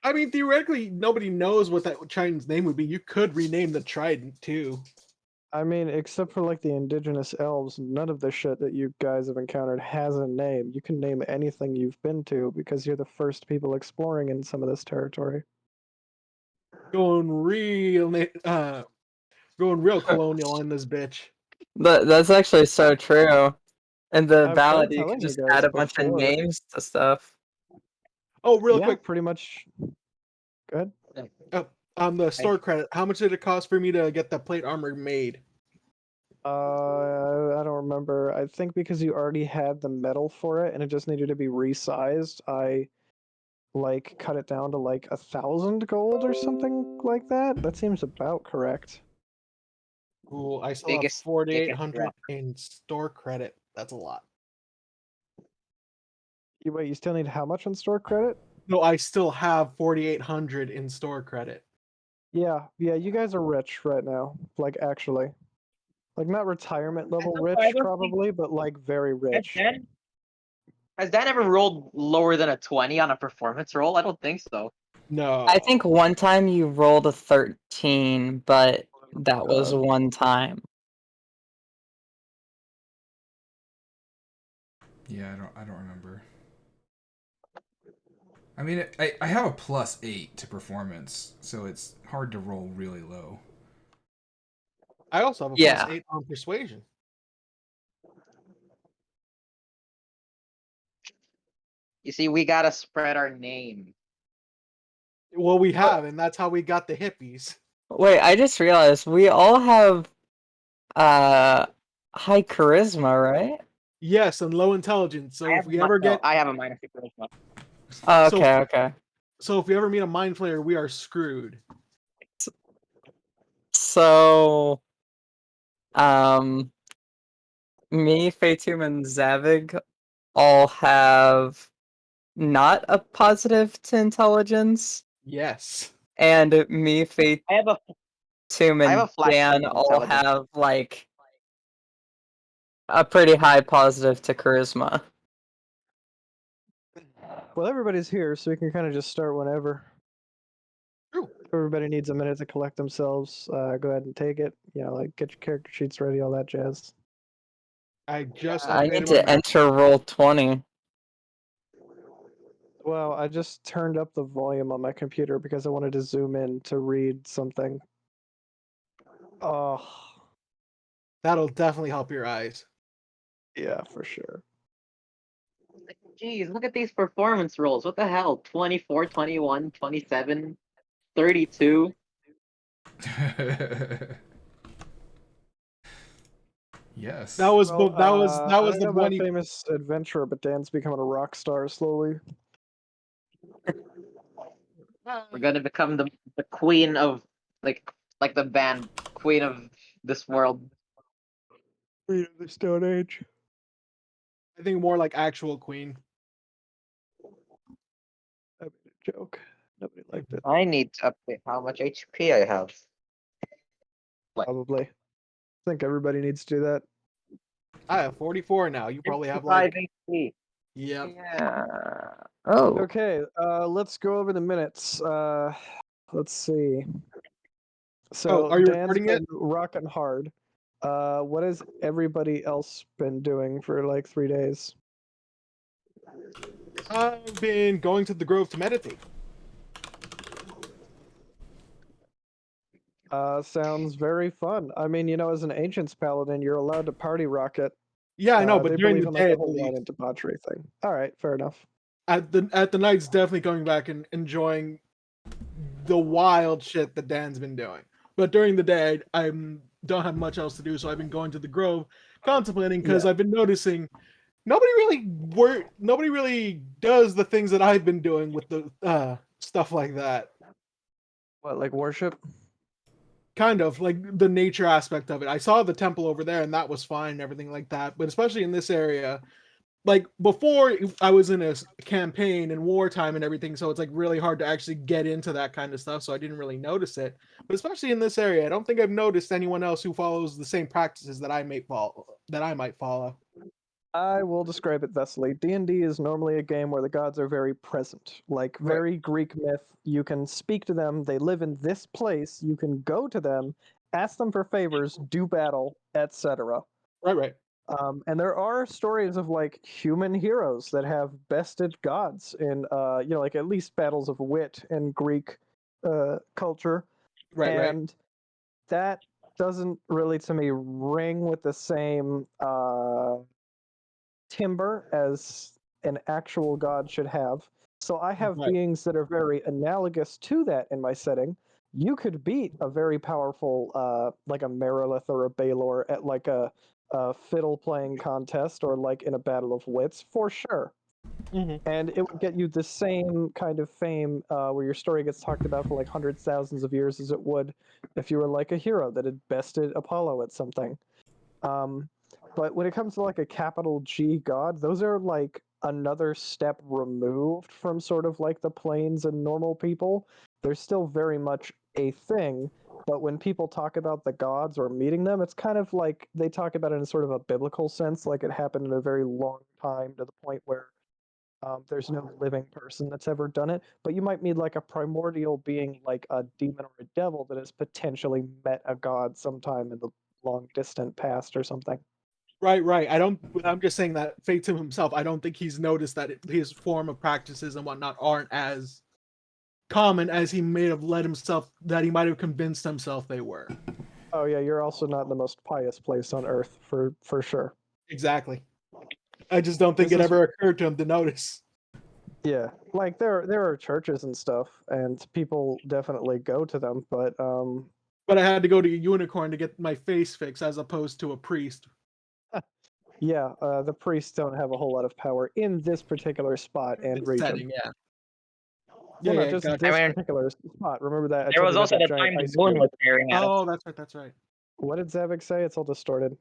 I mean, theoretically, nobody knows what that Trident's name would be. You could rename the Trident too. I mean, except for like the indigenous elves, none of the shit that you guys have encountered has a name. You can name anything you've been to because you're the first people exploring in some of this territory. Going real colonial in this bitch. That's actually so true. In the I've ballad, tried you can telling you just guys add a bunch of before. names to stuff. Oh, real Yeah, quick. pretty much. Good. On the store credit, how much did it cost for me to get the plate armor made? I don't remember. I think because you already had the metal for it and it just needed to be resized, I like cut it down to like 1,000 gold or something like that. That seems about correct. Cool. I still have Biggest 4,800 in store credit. That's a lot. Wait, you still need how much on store credit? No, I still have 4,800 in store credit. Yeah, you guys are rich right now. Like actually. Like not retirement level I rich don't think- probably, but like very rich. Has Dan ever rolled lower than a 20 on a performance roll? I don't think so. No. I think one time you rolled a 13, but that was one time. Yeah, I don't remember. I mean, I have a +8 to performance, so it's hard to roll really low. I also have a Yeah. +8 on persuasion. You see, we gotta spread our name. Well, we have, and that's how we got the hippies. Wait, I just realized we all have high charisma, right? Yes, and low intelligence. So if we ever get, I have a minus charisma. Oh, So- okay, okay. so if we ever meet a mind flayer, we are screwed. So, me, Fatum, and Zavig all have not a positive to intelligence, Yes. and me, Fatum, I have a and flat Dan all intelligence. have like a pretty high positive to charisma. Well, everybody's here, so we can kind of just start whenever. True. If everybody needs a minute to collect themselves, go ahead and take it. You know, like get your character sheets ready, all that jazz. I just I updated need my to map. enter roll 20. Well, I just turned up the volume on my computer because I wanted to zoom in to read something. Oh, That'll definitely help your eyes. yeah, for sure. Jeez, look at these performance rolls. What the hell? 24, 21, 27, 32. Yes. That was Well, that was I the don't know about one. famous adventurer, but Dan's becoming a rock star slowly. We're gonna become the queen of like the band queen of this world. Queen of the Stone Age. I think more like actual queen. I made a joke. Nobody liked it. I need to update how much HP I have. Probably. I think everybody needs to do that. I have 44 now. You probably have like 55 HP. yeah. Yeah. Oh. Okay, let's go over the minutes. Let's see. So are you Dan's recording it? been rocking hard. What has everybody else been doing for like 3 days? I've been going to the Grove to meditate. Sounds very fun. I mean, you know, as an Ancients Paladin, you're allowed to party rock it. Yeah, I know, but they during believe the in like day, the at whole wine least. and debauchery thing. All right, fair enough. At the night's definitely going back and enjoying the wild shit that Dan's been doing. But during the day, I don't have much else to do, so I've been going to the Grove, contemplating because I've been noticing nobody really does the things that I've been doing with the stuff like that. What, like worship? Kind of like the nature aspect of it. I saw the temple over there, and that was fine and everything like that. But especially in this area, like before, I was in a campaign and wartime and everything, so it's like really hard to actually get into that kind of stuff. So I didn't really notice it. But especially in this area, I don't think I've noticed anyone else who follows the same practices that I might follow. I will describe it thusly. D&D is normally a game where the gods are very present. Like Right. very Greek myth, you can speak to them, they live in this place, you can go to them, ask them for favors, do battle, etc. Right. And there are stories of like human heroes that have bested gods in like at least battles of wit in Greek culture. Right. And that doesn't really to me ring with the same timber as an actual god should have. So I have Right. beings that are very analogous to that in my setting. You could beat a very powerful, like a Merilith or a Baelor at like a fiddle playing contest or like in a battle of wits for sure. Mm-hmm. And it would get you the same kind of fame where your story gets talked about for like hundreds, thousands of years as it would if you were like a hero that had bested Apollo at something. But when it comes to like a capital G god, those are like another step removed from sort of like the planes and normal people. They're still very much a thing, but when people talk about the gods or meeting them, it's kind of like they talk about it in sort of a biblical sense, like it happened in a very long time to the point where there's no living person that's ever done it. But you might meet like a primordial being, like a demon or a devil, that has potentially met a god sometime in the long distant past or something. Right. I'm just saying that Fatum himself, I don't think he's noticed that his form of practices and whatnot aren't as common as he may have that he might have convinced himself they were. Oh yeah, you're also not in the most pious place on earth for sure. Exactly. I just don't think This it is- ever occurred to him to notice. Yeah, like there are churches and stuff, and people definitely go to them, but But I had to go to a unicorn to get my face fixed as opposed to a priest. yeah, the priests don't have a whole lot of power in this particular spot and region. Setting, yeah. Well, not just gotcha. this I mean, particular spot. Remember that I there told was you about also that the giant time the ice moon cube? was staring at us. Oh, that's right. What did Zavik say? It's all distorted.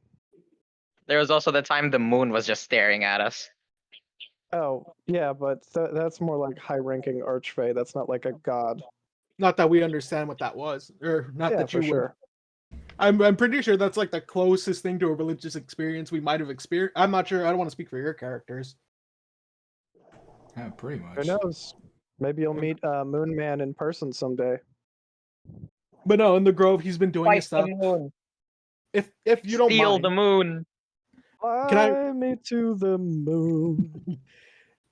There was also the time the moon was just staring at us. Oh, yeah, but that's more like high-ranking archfey. That's not like a god. Not that we understand what that was, or not Yeah, that for you would. sure. I'm pretty sure that's like the closest thing to a religious experience we might have experienced. I'm not sure. I don't want to speak for your characters. Yeah, pretty Who much. knows? Maybe you'll meet Moon Man in person someday. But no, in the Grove, he's been doing his Fight the stuff. moon. If you don't Steal mind, the moon. Fly me to the moon.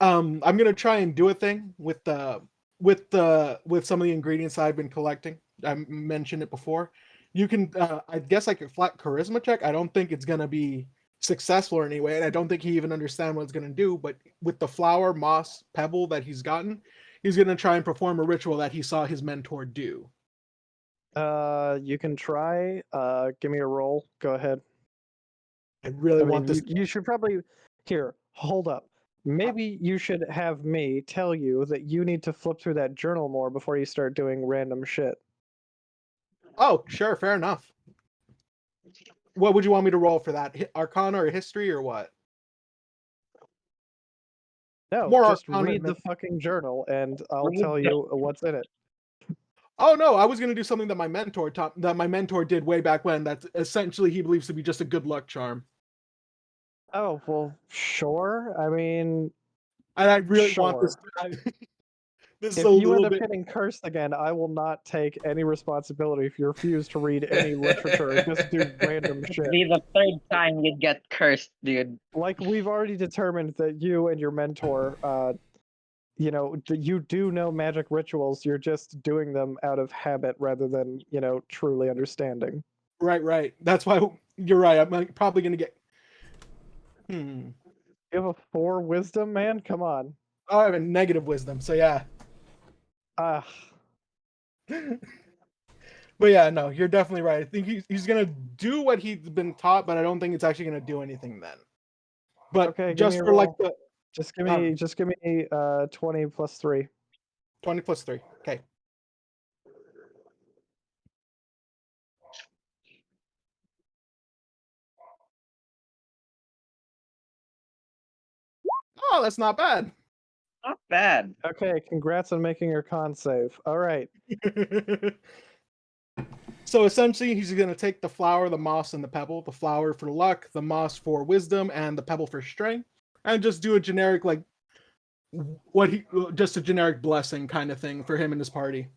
I'm gonna try and do a thing with some of the ingredients I've been collecting. I mentioned it before. You can, I guess, like a flat charisma check. I don't think it's gonna be successful in any way, and I don't think he even understands what it's gonna do. But with the flower, moss, pebble that he's gotten, he's gonna try and perform a ritual that he saw his mentor do. You can try. Give me a roll. Go ahead. I really I mean, want this. you should probably here. Hold up. Maybe you should have me tell you that you need to flip through that journal more before you start doing random shit. Oh, sure, fair enough. What would you want me to roll for that? Arcana or history or what? No, More just Arcana read than- the fucking journal and I'll Read tell the- you what's in it. Oh no, I was gonna do something that my mentor did way back when. That's essentially he believes to be just a good luck charm. Oh, well, sure. I mean, And I really want Sure. this. This is if a you little end up bit. getting cursed again, I will not take any responsibility if you refuse to read any literature and just do random shit. Be the third time you get cursed, dude. Like, we've already determined that you and your mentor, you do know magic rituals, you're just doing them out of habit rather than, truly understanding. Right. That's why you're right. I'm probably gonna get. You have a 4 wisdom, man? Come on. Oh, I have a negative wisdom, so yeah. Ah, But yeah, no, you're definitely right. I think he's gonna do what he's been taught, but I don't think it's actually gonna do anything then. But okay, give just me a for like roll. the Just give me 20 plus 3. 20 plus 3. Okay. Oh, that's not bad. Not bad. Okay, congrats on making your con save. All right. So essentially, he's going to take the flower, the moss, and the pebble. The flower for luck, the moss for wisdom, and the pebble for strength, and just do a generic just a generic blessing kind of thing for him and his party.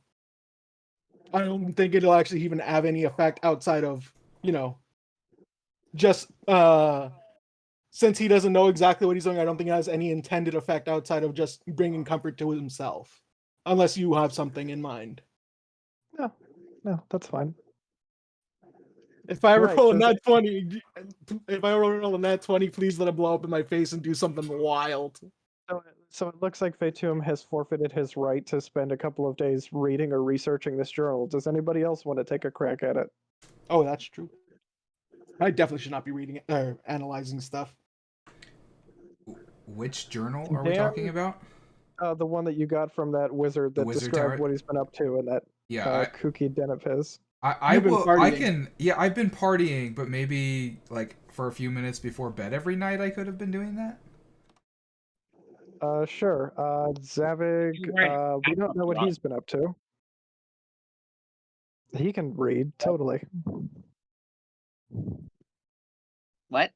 I don't think it'll actually even have any effect outside of, just since he doesn't know exactly what he's doing. I don't think it has any intended effect outside of just bringing comfort to himself, unless you have something in mind. No, that's fine. If I ever Right, roll a so nat 20, if I roll a nat 20, please let it blow up in my face and do something wild. So it looks like Fatum has forfeited his right to spend a couple of days reading or researching this journal. Does anybody else want to take a crack at it? Oh, that's true. I definitely should not be reading or analyzing stuff. Which journal are we Dan- talking about? The one that you got from that wizard The that wizard described turret? what he's been up to in that Yeah, kooky den of his. I You've been will. I partying. can. Yeah, I've been partying, but maybe like for a few minutes before bed every night, I could have been doing that. Sure. Zavig, we don't know what he's been up to. He can read, totally. What?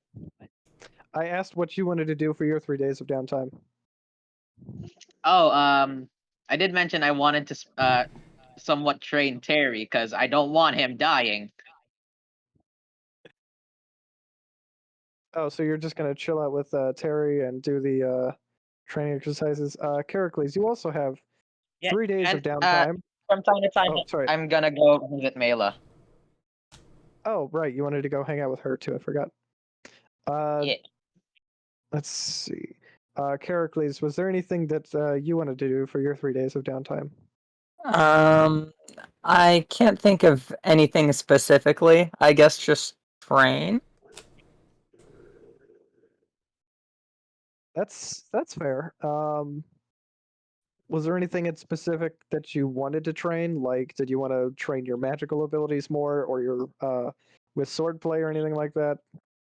I asked what you wanted to do for your 3 days of downtime. Oh, I did mention I wanted to somewhat train Terry because I don't want him dying. Oh, so you're just gonna chill out with Terry and do the training exercises. Characles, you also have Yeah, 3 days of and downtime. from time to time, Oh, sorry. I'm gonna go visit Mela. Oh, right. You wanted to go hang out with her too. I forgot. Yeah. Let's see. Characles, was there anything that you wanted to do for your 3 days of downtime? I can't think of anything specifically. I guess just train. That's fair. Was there anything in specific that you wanted to train? Like, did you want to train your magical abilities more, or your with swordplay or anything like that?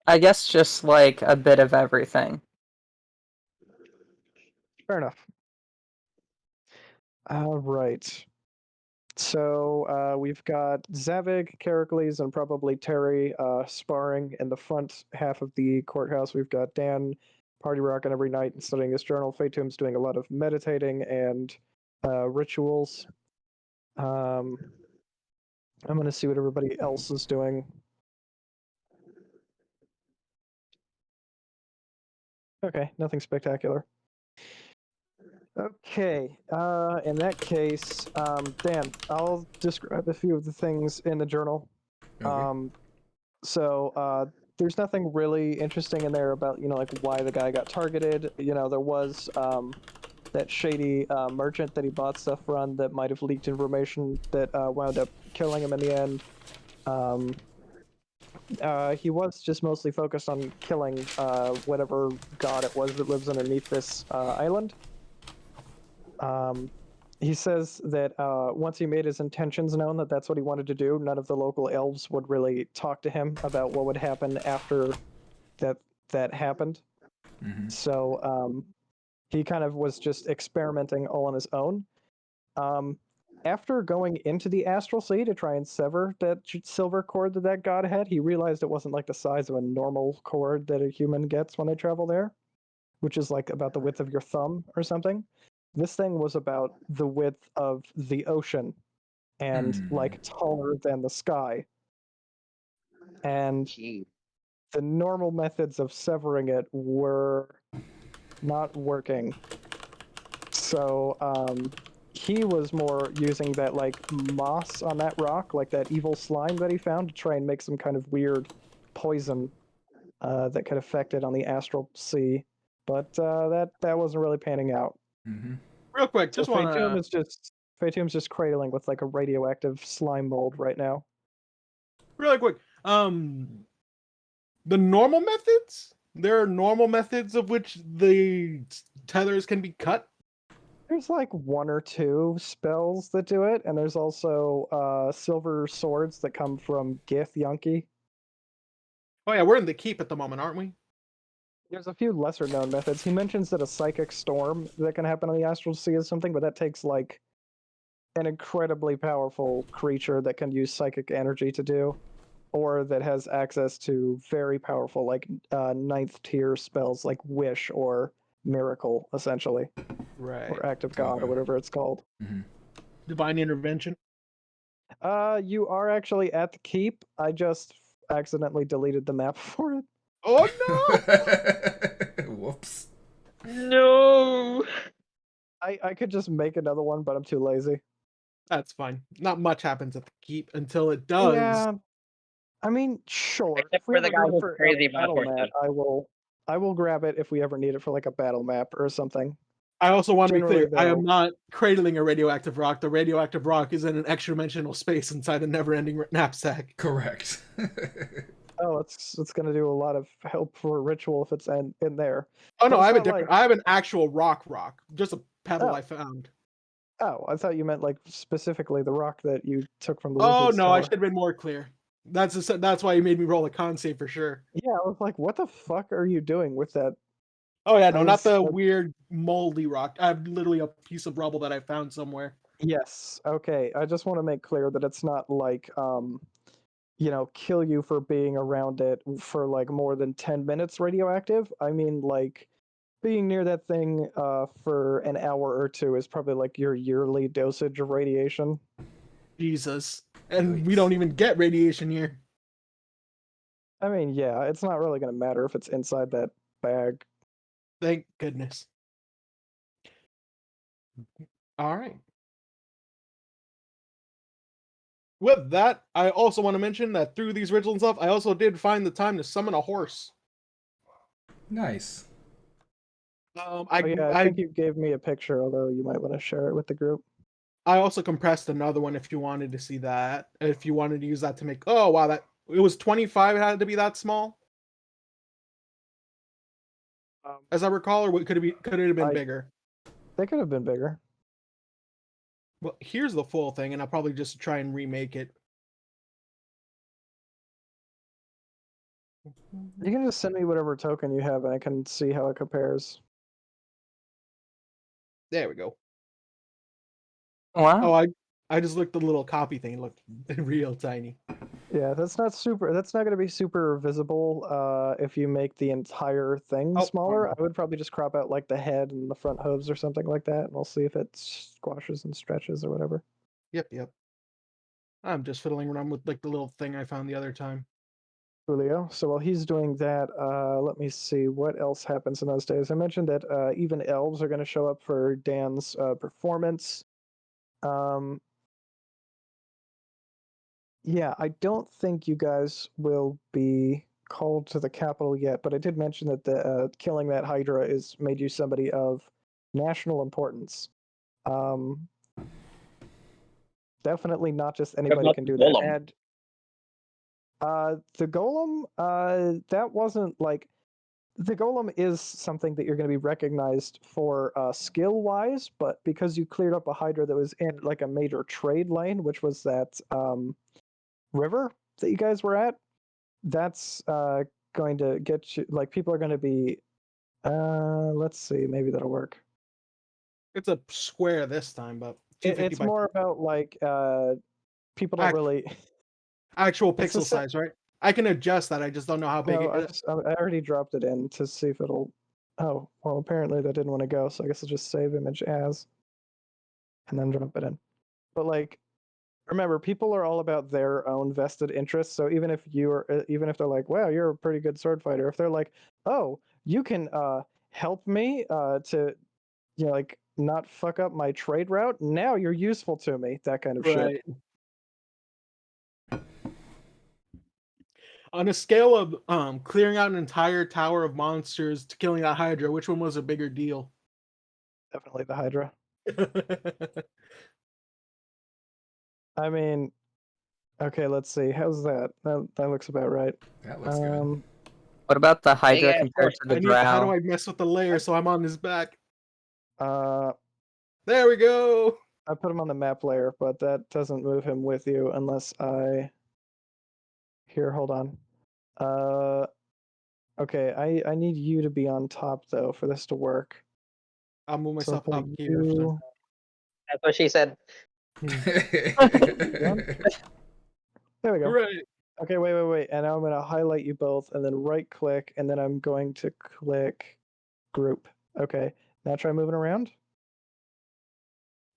I guess just like a bit of everything. Fair enough. All right. So we've got Zavig, Characles, and probably Terry sparring in the front half of the courthouse. We've got Dan party rocking every night and studying his journal. Fatum's doing a lot of meditating and rituals. I'm going to see what everybody else is doing. Okay, nothing spectacular. Okay, in that case, Dan, I'll describe a few of the things in the journal. Okay. So there's nothing really interesting in there about, like why the guy got targeted. There was that shady merchant that he bought stuff from that might have leaked information that wound up killing him in the end. He was just mostly focused on killing whatever god it was that lives underneath this island. He says that once he made his intentions known that that's what he wanted to do, none of the local elves would really talk to him about what would happen after that happened. Mm-hmm. So he kind of was just experimenting all on his own. After going into the astral sea to try and sever that silver cord that god had, he realized it wasn't like the size of a normal cord that a human gets when they travel there, which is like about the width of your thumb or something. This thing was about the width of the ocean and like taller than the sky. And Gee. the normal methods of severing it were not working. So he was more using that like moss on that rock, like that evil slime that he found, to try and make some kind of weird poison that could affect it on the astral sea. But that wasn't really panning out. Mm-hmm. Real quick, just So want Fatum's just cradling with like a radioactive slime mold right now. really quick. The normal methods. There are normal methods of which the tethers can be cut. There's like 1 or 2 spells that do it, and there's also silver swords that come from Gith Yunki. Oh yeah, we're in the keep at the moment, aren't we? There's a few lesser known methods. He mentions that a psychic storm that can happen on the astral sea is something, but that takes like an incredibly powerful creature that can use psychic energy to do, or that has access to very powerful, like, 9th tier spells like Wish or Miracle, essentially, Right. or Act of God, Okay. or whatever it's called. Divine intervention. You are actually at the keep. I just accidentally deleted the map for it. Oh no! Whoops. No. I could just make another one, but I'm too lazy. That's fine. Not much happens at the keep until it does. Yeah, I mean, sure. Except If we for the ever guy go who's for crazy a about battle map, horses. I will grab it if we ever need it for like a battle map or something. I also want to be Generally, clear. I am though- not cradling a radioactive rock. The radioactive rock is in an extra dimensional space inside a never-ending knapsack. Correct. Oh, it's gonna do a lot of help for ritual if it's in there. Oh no, But I it's have a not different. like- I have an actual rock, just a pebble Oh. I found. Oh, I thought you meant like specifically the rock that you took from the Oh wizard's no, I tower. should have been more clear. That's why you made me roll a con save for sure. Yeah, I was like, what the fuck are you doing with that? Oh yeah, I no, not was the like- weird moldy rock. I have literally a piece of rubble that I found somewhere. Yes. Okay. I just want to make clear that it's not like kill you for being around it for like more than 10 minutes radioactive. I mean, like being near that thing for an hour or two is probably like your yearly dosage of radiation. Jesus, and we Yikes. don't even get radiation here. I mean, yeah, it's not really going to matter if it's inside that bag. Thank goodness. All right. With that, I also want to mention that through these rituals and stuff, I also did find the time to summon a horse. Nice. I think you gave me a picture, although you might want to share it with the group. I also compressed another one if you wanted to see that. If you wanted to use that to make, oh wow, that it was 25. It had to be that small, as I recall, or could it have been bigger? They could have been bigger. Well, here's the full thing, and I'll probably just try and remake it. You can just send me whatever token you have, and I can see how it compares. There we go. Wow. Oh, I just looked at the little copy thing. It looked real tiny. Yeah, that's not going to be super visible if you make the entire thing Oh, smaller. I would probably just crop out like the head and the front hooves or something like that, and we'll see if it squashes and stretches or whatever. Yep. I'm just fiddling around with like the little thing I found the other time. Julio. So while he's doing that, let me see what else happens in those days. I mentioned that even elves are going to show up for Dan's performance. Yeah, I don't think you guys will be called to the capital yet, but I did mention that the killing that Hydra is made you somebody of national importance. Definitely not just anybody about can the do that. golem? And the golem, that wasn't like the golem is something that you're going to be recognized for skill-wise, but because you cleared up a Hydra that was in like a major trade lane, which was that river that you guys were at, that's going to get you, like, people are going to be, let's see, maybe that'll work. It's a square this time, but 250 It's by more about like people don't really actual It's the pixel size, right? I can adjust that. I just don't know how big no, it is. I already dropped it in to see if it'll. Oh, well, apparently that didn't want to go, so I guess I'll just save image as, and then drop it in. But like, remember, people are all about their own vested interests. So even if even if they're like, "Wow, you're a pretty good sword fighter," if they're like, "Oh, you can help me to, like, not fuck up my trade route. Now you're useful to me." That kind of shit. Right. On a scale of clearing out an entire tower of monsters to killing that Hydra, which one was a bigger deal? Definitely the Hydra. I mean, okay, let's see. How's that? That looks about right. That looks good. What about the Hydra yeah, of compared course. to the how do Drow? I mess with the layer so I'm on his back? Uh, There we go. I put him on the map layer, but that doesn't move him with you unless I. Here, hold on. Okay, I need you to be on top though for this to work. I'll move So I'll myself put up here. you. That's what she said. There we go. Hooray. Okay, wait. And now I'm going to highlight you both and then right click and then I'm going to click group. Okay, now try moving around.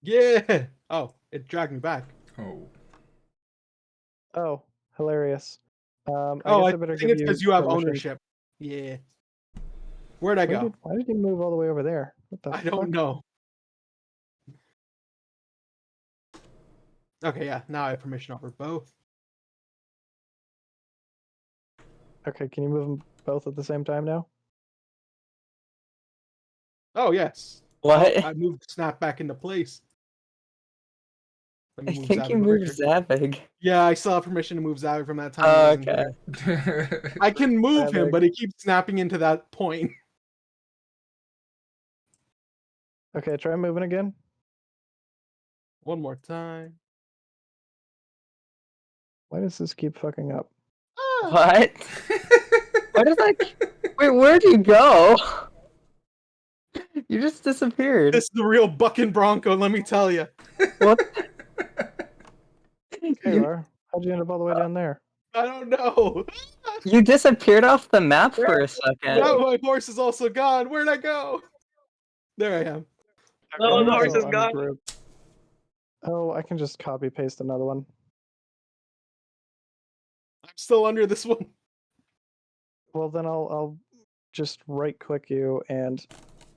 Yeah. Oh, it dragged me back. Oh. Oh, hilarious. I Oh, guess I I better think give it's you because you have permission. ownership. Yeah. Where'd I go? Why did you move all the way over there? What the I fuck? don't know. Okay, yeah. Now I have permission over both. Okay, can you move them both at the same time now? Oh, yes. What? Oh, I moved Snap back into place. Let I me move think you Zavig over moved here. Zavig. Yeah, I still have permission to move Zavig from that time. He Oh, wasn't okay. here. I can move him, Zavig. but he keeps snapping into that point. Okay, try moving again. One more time. Why does this keep fucking up? Ah, What? Where did that? Wait, where'd you go? You just disappeared. this is the real bucking Bronco, let me tell you. What? There you are. How'd you end up all the way down there? I don't know. You disappeared off the map for a second. Now my horse is also gone. Where'd I go? There I am. No, the Alright. horse is gone. Ungroup. Oh, I can just copy paste another one. I'm still under this one. Well, then I'll just right click you and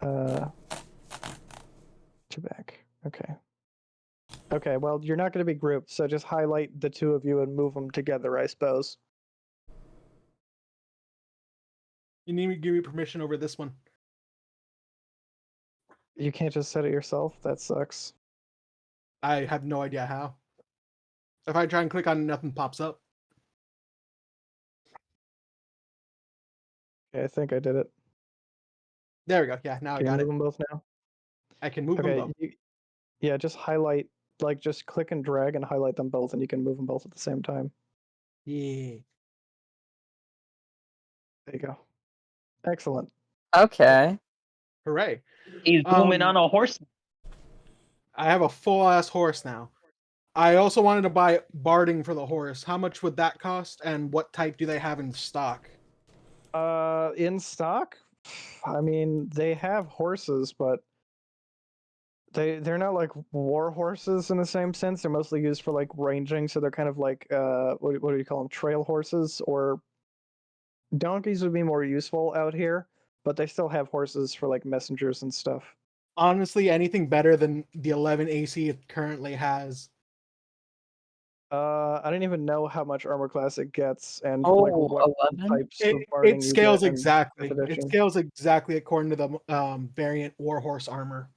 to back. Okay. Okay, well, you're not going to be grouped, so just highlight the two of you and move them together, I suppose. You need to give me permission over this one. You can't just set it yourself? That sucks. I have no idea how. If I try and click on it, nothing pops up. Okay, I think I did it. There we go. Yeah, now I Can you got move it. them both now? I can move them Okay, both. yeah, just highlight, like, just click and drag and highlight them both, and you can move them both at the same time. Yeah. There you go. Excellent. Okay. Hooray. He's booming on a horse. I have a full ass horse now. I also wanted to buy barding for the horse. How much would that cost, and what type do they have in stock? In stock? I mean, they have horses, but they're not like war horses in the same sense. They're mostly used for like ranging, so they're kind of like what do you call them? Trail horses, or donkeys would be more useful out here, but they still have horses for like messengers and stuff. Honestly, anything better than the 11 AC it currently has. I don't even know how much armor class it gets, and like Oh, what 11? types of It barding you scales get in exactly. fifth It edition. scales exactly according to the variant warhorse armor.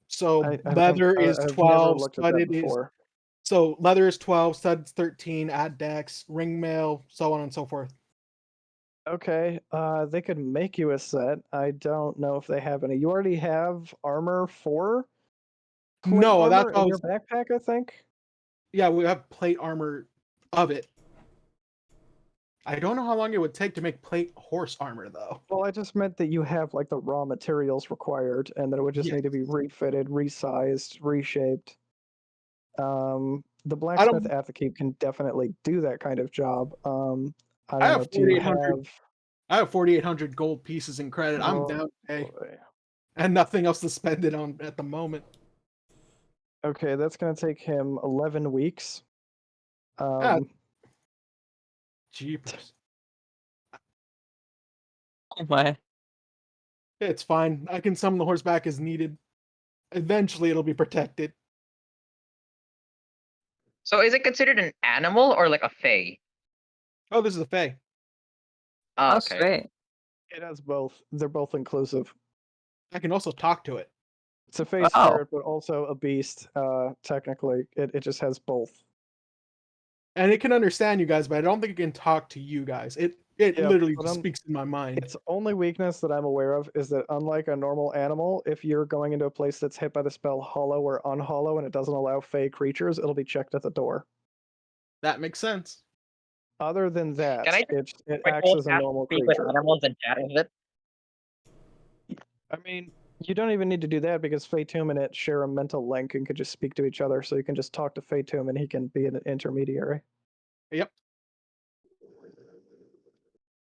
So leather is I've never 12, looked at that studded is before. so leather is 12, studded's 13, add dex, ring mail, so on and so forth. Okay, they could make you a set. I don't know if they have any. You already have armor for plate No, that's armor what I in your was, backpack, I think. yeah, we have plate armor of it. I don't know how long it would take to make plate horse armor though. Well, I just meant that you have like the raw materials required, and that it would just Yeah. need to be refitted, resized, reshaped. The I blacksmith don't at the keep can definitely do that kind of job. I I don't have know. Do you 4,800 have? I have 4,800 gold pieces in credit. I'm Oh, down to pay. boy. And nothing else to spend it on at the moment. Okay, that's gonna take him 11 weeks. Ah, jeepers. Oh my. It's fine. I can summon the horse back as needed. Eventually it'll be protected. So is it considered an animal or like a fae? Oh, this is a fae. Oh, Oh, okay. sweet. It has both. They're both inclusive. I can also talk to it. It's a face Wow. spirit, but also a beast. Technically, it just has both. And it can understand you guys, but I don't think it can talk to you guys. It Yeah, literally but just speaks in my mind. its only weakness that I'm aware of is that unlike a normal animal, if you're going into a place that's hit by the spell hollow or unhollow and it doesn't allow fey creatures, it'll be checked at the door. That makes sense. Other than that, Can I it my acts whole as a cast normal speak with creature. animals and chat with it? I mean, You don't even need to do that because Fatum and it share a mental link and could just speak to each other. So you can just talk to Fatum and he can be an intermediary. Yep.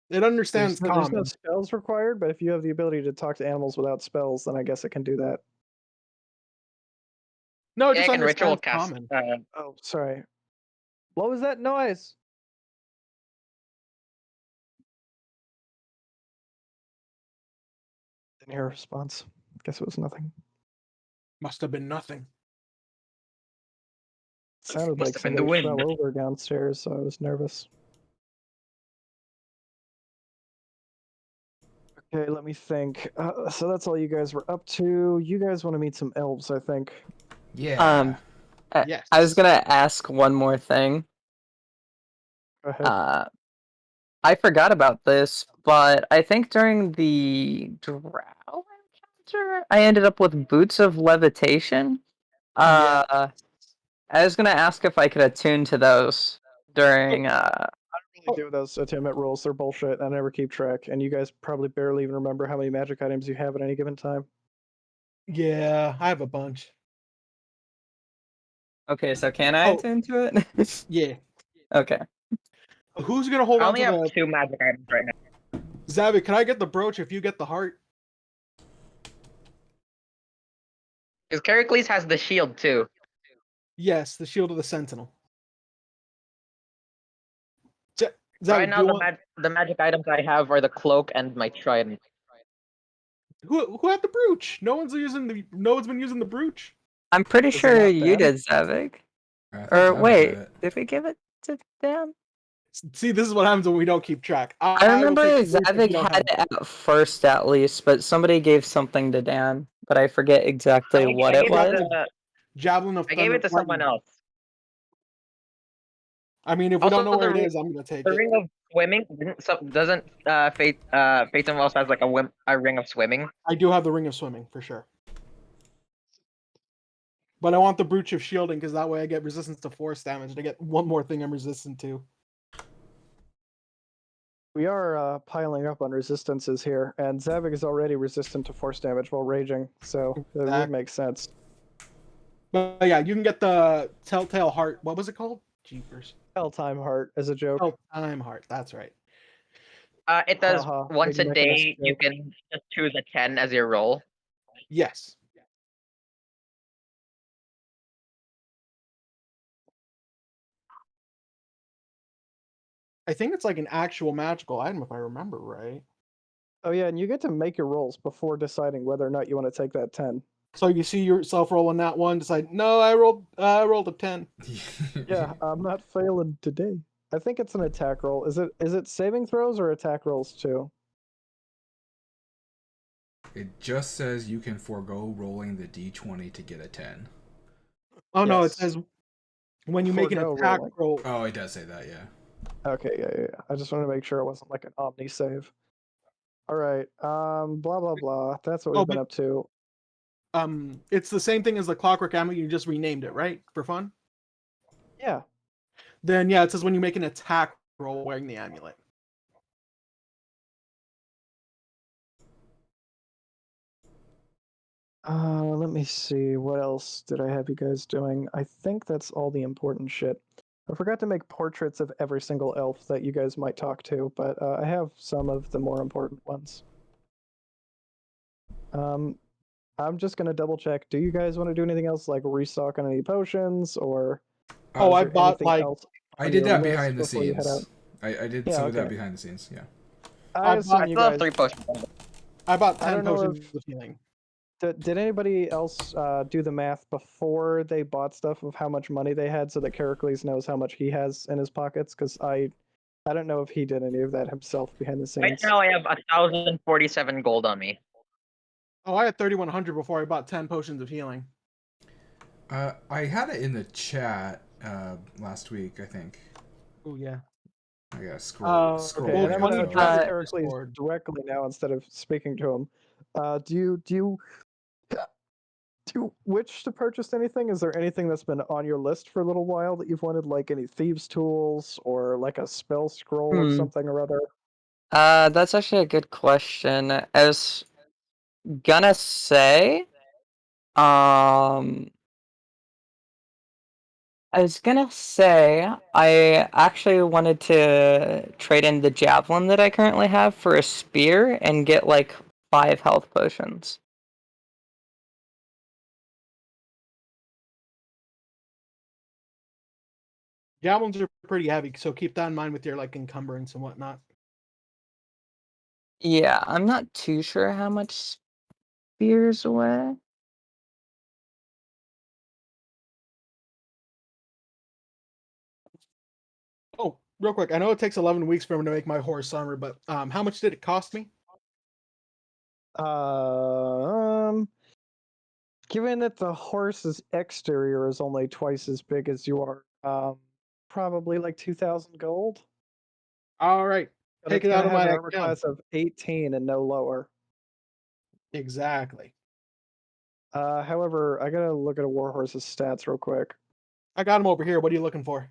It understands There's common. no spells required, but if you have the ability to talk to animals without spells, then I guess it can do that. No, it Yeah, I just can ritual understands cast. common. Oh, sorry. What was that noise? Didn't hear a response. Guess it was nothing. Must have been nothing. It sounded Must like have been the somebody wind. fell over downstairs, so I was nervous. Okay, let me think. So that's all you guys were up to. You guys want to meet some elves, I think. Yeah. Yes. I was gonna ask one more thing. Go ahead. I forgot about this, but I think during the drow encounter, I ended up with boots of levitation. Yeah. I was gonna ask if I could attune to those during. Really do those attunement rules. They're bullshit. I never keep track, and you guys probably barely even remember how many magic items you have at any given time. Yeah, I have a bunch. Okay, so can I Oh. attune to it? Yeah. Okay. Who's gonna hold I on only to have the 2 magic items right now. Zavi? Can I get the brooch if you get the heart? Because Heracles has the shield too. Yes, the shield of the sentinel. Zavi, Right do now, you want the magic items I have are the cloak and my trident. who had the brooch? No one's been using the brooch. I'm pretty Is it sure not you Dan? did, Zavik. I thought Or Zav wait, did it. did we give it to Dan? See, this is what happens when we don't keep track. I I will remember take the brooch if you Zavik don't had have it at first, at least, but somebody gave something to Dan, but I forget exactly what I it gave was. Javelin of I gave Thunder. it to someone else. I mean, if we Also, don't know where it the is, I'm gonna take the it. ring of swimming doesn't Fathom also has like a ring of swimming. I do have the ring of swimming for sure. But I want the brooch of shielding because that way I get resistance to force damage. And I get one more thing I'm resistant to. We are piling up on resistances here, and Zavik is already resistant to force damage while raging, so it would Exact- make sense. But yeah, you can get the Telltale Heart. What was it called? Jeepers. Time heart as a joke. Telltime Heart. That's right. It does Haha, once big a mechanist day. You joke. can just choose a 10 as your roll. Yes. I think it's like an actual magical item if I remember right. Oh yeah, and you get to make your rolls before deciding whether or not you want to take that 10. So you see yourself rolling that one, decide, no, I rolled a 10. Yeah, I'm not failing today. I think it's an attack roll. Is it saving throws or attack rolls too? It just says you can forego rolling the d20 to get a 10. Oh no, it Yes. says when you make an Forgo attack rolling. roll. Oh, it does say that, yeah. Okay, yeah. I just wanted to make sure it wasn't like an omni save. All right. Blah blah blah. That's what we've been but- up to. It's the same thing as the Clockwork Amulet, you just renamed it, right? For fun? Yeah. Then yeah, it says when you make an attack roll wearing the amulet. Let me see. What else did I have you guys doing? I think that's all the important shit. I forgot to make portraits of every single elf that you guys might talk to, but I have some of the more important ones. I'm just gonna double check. Do you guys want to do anything else, like restock on any potions, or Oh, is I there bought anything like else I on did your that list behind the before you head out? scenes. I did Yeah, some of that okay. behind the scenes, yeah. I I assume bought- you still have guys. 3 potions. I bought I 10 don't know potions of healing. Did anybody else do the math before they bought stuff of how much money they had, so that Heracles knows how much he has in his pockets? Because I don't know if he did any of that himself behind the Right scenes. now, I have 1,047 gold on me. Oh, I had 3,100 before I bought 10 potions of healing. I had it in the chat last week, I think. Oh yeah. I gotta scroll Okay, Well, and I'm back gonna funny though. address part- Heracles Discord. directly now instead of speaking to him. Do you wish to purchase anything? Is there anything that's been on your list for a little while that you've wanted, like any thieves' tools or like a spell scroll or something or other? That's actually a good question. gonna say, um, I was gonna say I actually wanted to trade in the javelin that I currently have for a spear and get like 5 health potions. Javelins are pretty heavy, so keep that in mind with your like encumbrance and whatnot. Yeah, I'm not too sure how much spears weigh. Oh, real quick, I know it takes 11 weeks for me to make my horse armor, but how much did it cost me? Um, given that the horse's exterior is only twice as big as you are, probably like 2,000 gold. All right, But take it's it out gonna of have my an armor account. class of 18 and no lower. Exactly. However, I gotta look at a warhorse's stats real quick. I got him over here. What are you looking for?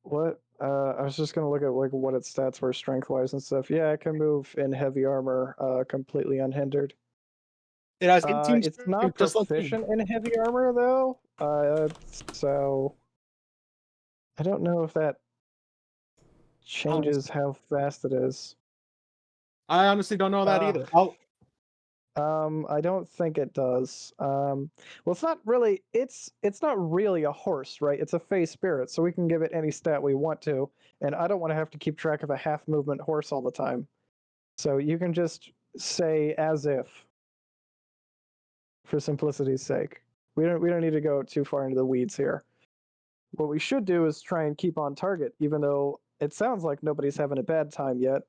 What? I was just gonna look at like what its stats were strength wise and stuff. Yeah, it can move in heavy armor, completely unhindered. It has 18 It's strength, not just like me. proficient in heavy armor though. So I don't know if that changes how fast it is. I honestly don't know that Uh, either. I don't think it does. Well, it's not really. It's not really a horse, right? It's a fey spirit, so we can give it any stat we want to, and I don't want to have to keep track of a half movement horse all the time. So you can just say as if, for simplicity's sake. We don't need to go too far into the weeds here. What we should do is try and keep on target, even though it sounds like nobody's having a bad time yet.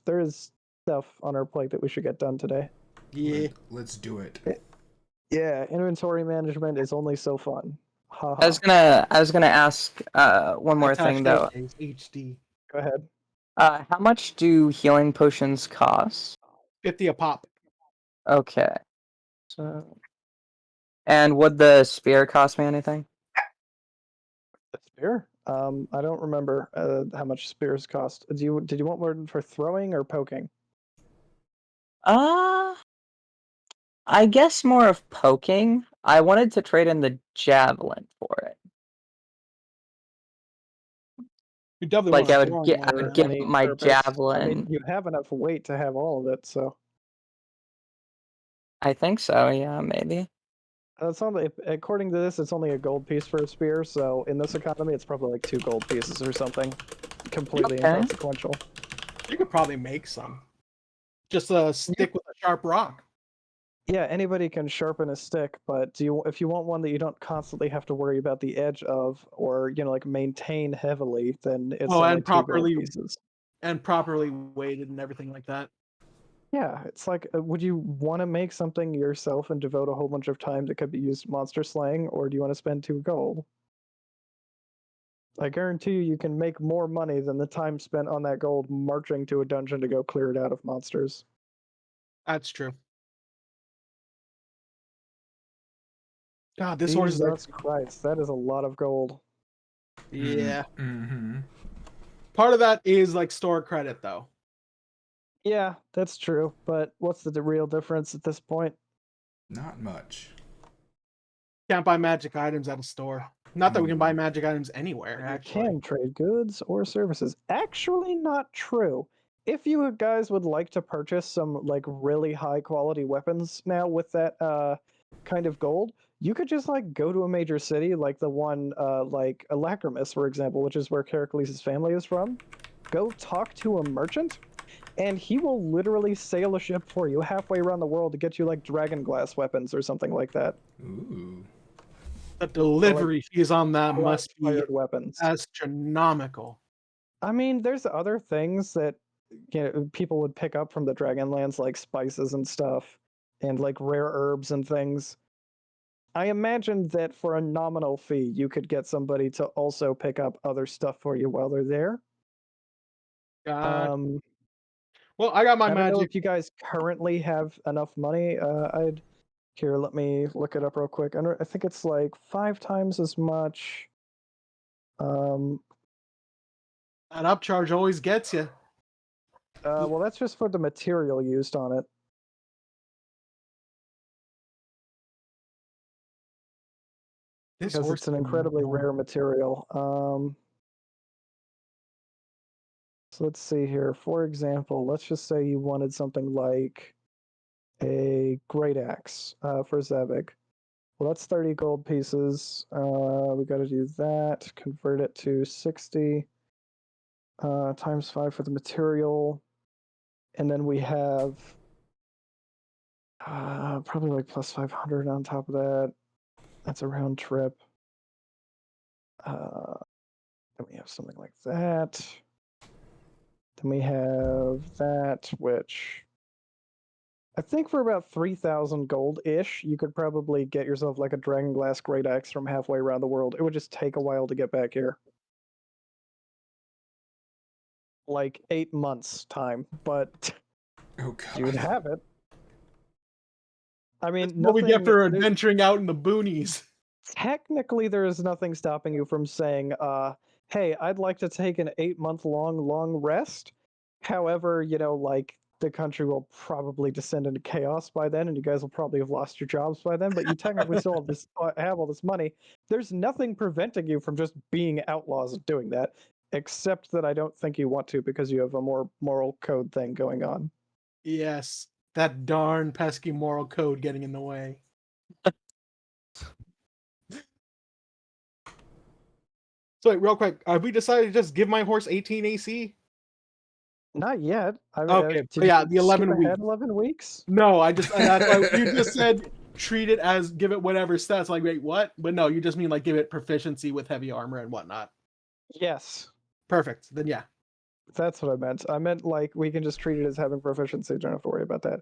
There is stuff on our plate that we should get done today. Yeah. Let's do it. Yeah, inventory management is only so fun. I Haha. was gonna ask one more Attach thing though. showcase HD. Go ahead. How much do healing potions cost? 50 a pop. Okay. So, and would the spear cost me anything? The spear? I don't remember how much spears cost. Did you want one for throwing or poking? Uh, I guess more of poking. I wanted to trade in the javelin for it. You definitely Like want I a would throwing get, I one. For would give any up my purpose? I mean, javelin. you have enough weight to have all of it, so I think so. Yeah, maybe. it's only according to this, it's only a gold piece for a spear. So in this economy, it's probably like 2 gold pieces or something, completely Okay. inconsequential. You could probably make some. Just stick with a sharp rock. Yeah, anybody can sharpen a stick, but if you want one that you don't constantly have to worry about the edge of, or like maintain heavily, then it's Oh, only and 2 gold pieces. properly weighted and everything like that. Yeah, it's like, would you want to make something yourself and devote a whole bunch of time that could be used monster slaying, or do you want to spend 2 gold? I guarantee you can make more money than the time spent on that gold marching to a dungeon to go clear it out of monsters. That's true. God, this horse is Jesus actually. Christ, that is a lot of gold. Yeah. Mm-hmm. Part of that is like store credit, though. Yeah, that's true, but what's the real difference at this point? Not much. Can't buy magic items at a store. Not that we can buy magic items anywhere, You actually. can trade goods or services. Actually, not true. If you guys would like to purchase some like really high quality weapons now with that kind of gold, you could just like go to a major city like the one like Lacrimus, for example, which is where Heracles' family is from. Go talk to a merchant, and he will literally sail a ship for you halfway around the world to get you like dragon glass weapons or something like that. Ooh. The delivery fees on that Or, like, must be fired weapons. astronomical. I mean, there's other things that people would pick up from the Dragonlands, like spices and stuff, and like rare herbs and things. I imagine that for a nominal fee, you could get somebody to also pick up other stuff for you while they're there. God. Well, I got my I don't know magic. if you guys currently have enough money. Here, let me look it up real quick. I think it's like 5 times as much. Um, An upcharge always gets you. well, that's just for the material used on it. This because horse it's an is incredibly enormous. rare material. So let's see here. For example, let's just say you wanted something like a great axe for Zavik. Well, that's 30 gold pieces. We got to do that. Convert it to 60 times 5 for the material. And then we have probably like plus 500 on top of that. That's a round trip. Then we have something like that. Then we have that, which I think for about 3,000 gold ish, you could probably get yourself like a Dragonglass Great Axe from halfway around the world. It would just take a while to get back here. Like 8 months' time, but Oh god. you'd have it. I mean, That's what we get nothing. for adventuring out in the boonies. Technically, there is nothing stopping you from saying, hey, I'd like to take an 8-month long rest. However, like the country will probably descend into chaos by then, and you guys will probably have lost your jobs by then, but you technically still have have all this money. There's nothing preventing you from just being outlaws and doing that, except that I don't think you want to because you have a more moral code thing going on. Yes, that darn pesky moral code getting in the way. So wait, real quick, have we decided to just give my horse 18 AC? Not yet. I mean, Okay, did yeah, you the skip 11 ahead weeks. 11 weeks? No, I just that's why you just said treat it as give it whatever stats. Like, wait, what? But no, you just mean like give it proficiency with heavy armor and whatnot. Yes. Perfect. Then yeah. That's what I meant. I meant like we can just treat it as having proficiency. Don't have to worry about that.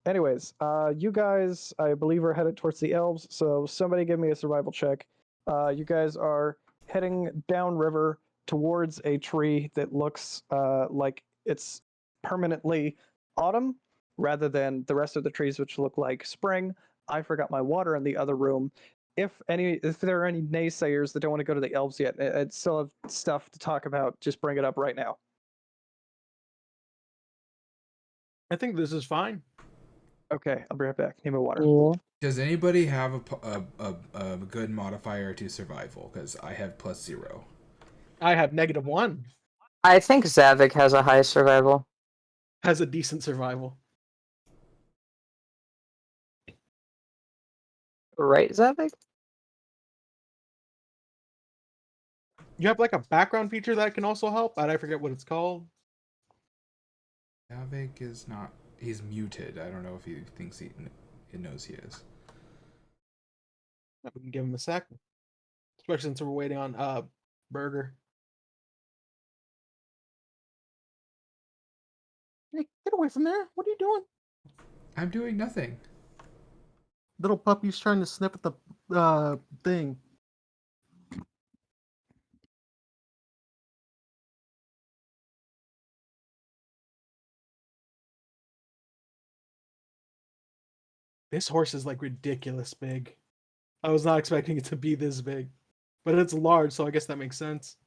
Anyways, you guys, I believe, are headed towards the elves. So somebody give me a survival check. You guys are heading downriver towards a tree that looks like it's permanently autumn, rather than the rest of the trees, which look like spring. I forgot my water in the other room. If there are any naysayers that don't want to go to the elves yet, I still have stuff to talk about. Just bring it up right now. I think this is fine. Okay, I'll be right back. Need my water. Cool. Does anybody have a good modifier to survival? Because I have +0. I have -1. I think Zavik has a high survival. Has a decent survival. Right, Zavik? You have like a background feature that can also help, and I forget what it's called. Havik is not. He's muted. I don't know if he thinks he knows he is. We can give him a sec, especially since we're waiting on Burger. Hey, get away from there! What are you doing? I'm doing nothing. Little puppy's trying to sniff at the thing. This horse is like ridiculous big. I was not expecting it to be this big, but it's large, so I guess that makes sense.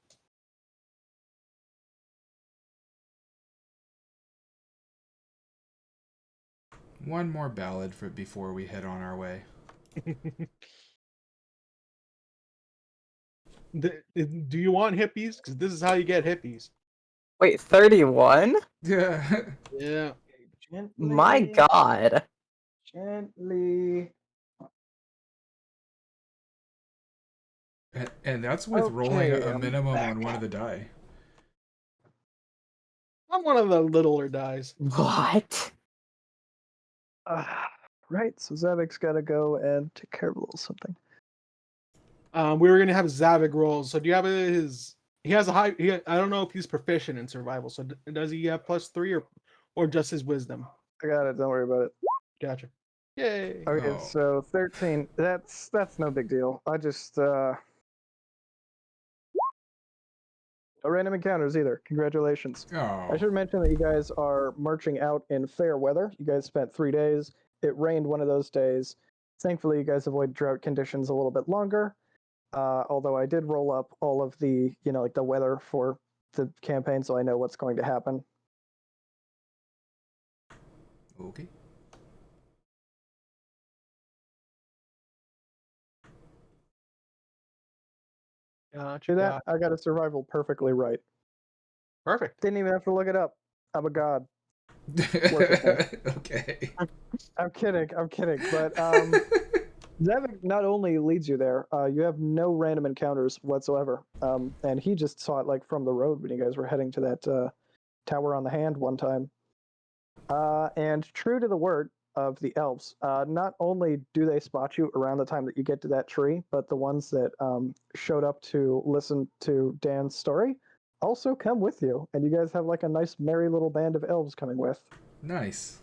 One more ballad for before we head on our way. Do you want hippies? Because this is how you get hippies. Wait, 31? Yeah. Yeah. Gently, My god. Gently. And that's with rolling Okay, a I'm minimum back. on one of the die. I'm one of the littler dies. What? Right, so Zavik's got to go and take care of a little something. We were gonna have Zavik rolls. So do you have his? He has a high. I don't know if he's proficient in survival. So does he have +3 or just his wisdom? I got it. Don't worry about it. Gotcha. Yay. Okay, Oh. so 13. That's no big deal. I just no random encounters either. Congratulations. I Oh. should mention that you guys are marching out in fair weather. You guys spent 3 days. It rained one of those days. Thankfully, you guys avoid drought conditions a little bit longer. Although I did roll up all of the, like the weather for the campaign, so I know what's going to happen. Okay. Gotcha. See that? I got a survival perfectly right. Perfect. Didn't even have to look it up. I'm a god. Worship me. Okay. I'm kidding. But Zevik not only leads you there, you have no random encounters whatsoever. And he just saw it like from the road when you guys were heading to that tower on the hand one time. And true to the word of the elves, not only do they spot you around the time that you get to that tree, but the ones that showed up to listen to Dan's story also come with you. And you guys have like a nice merry little band of elves coming with. Nice.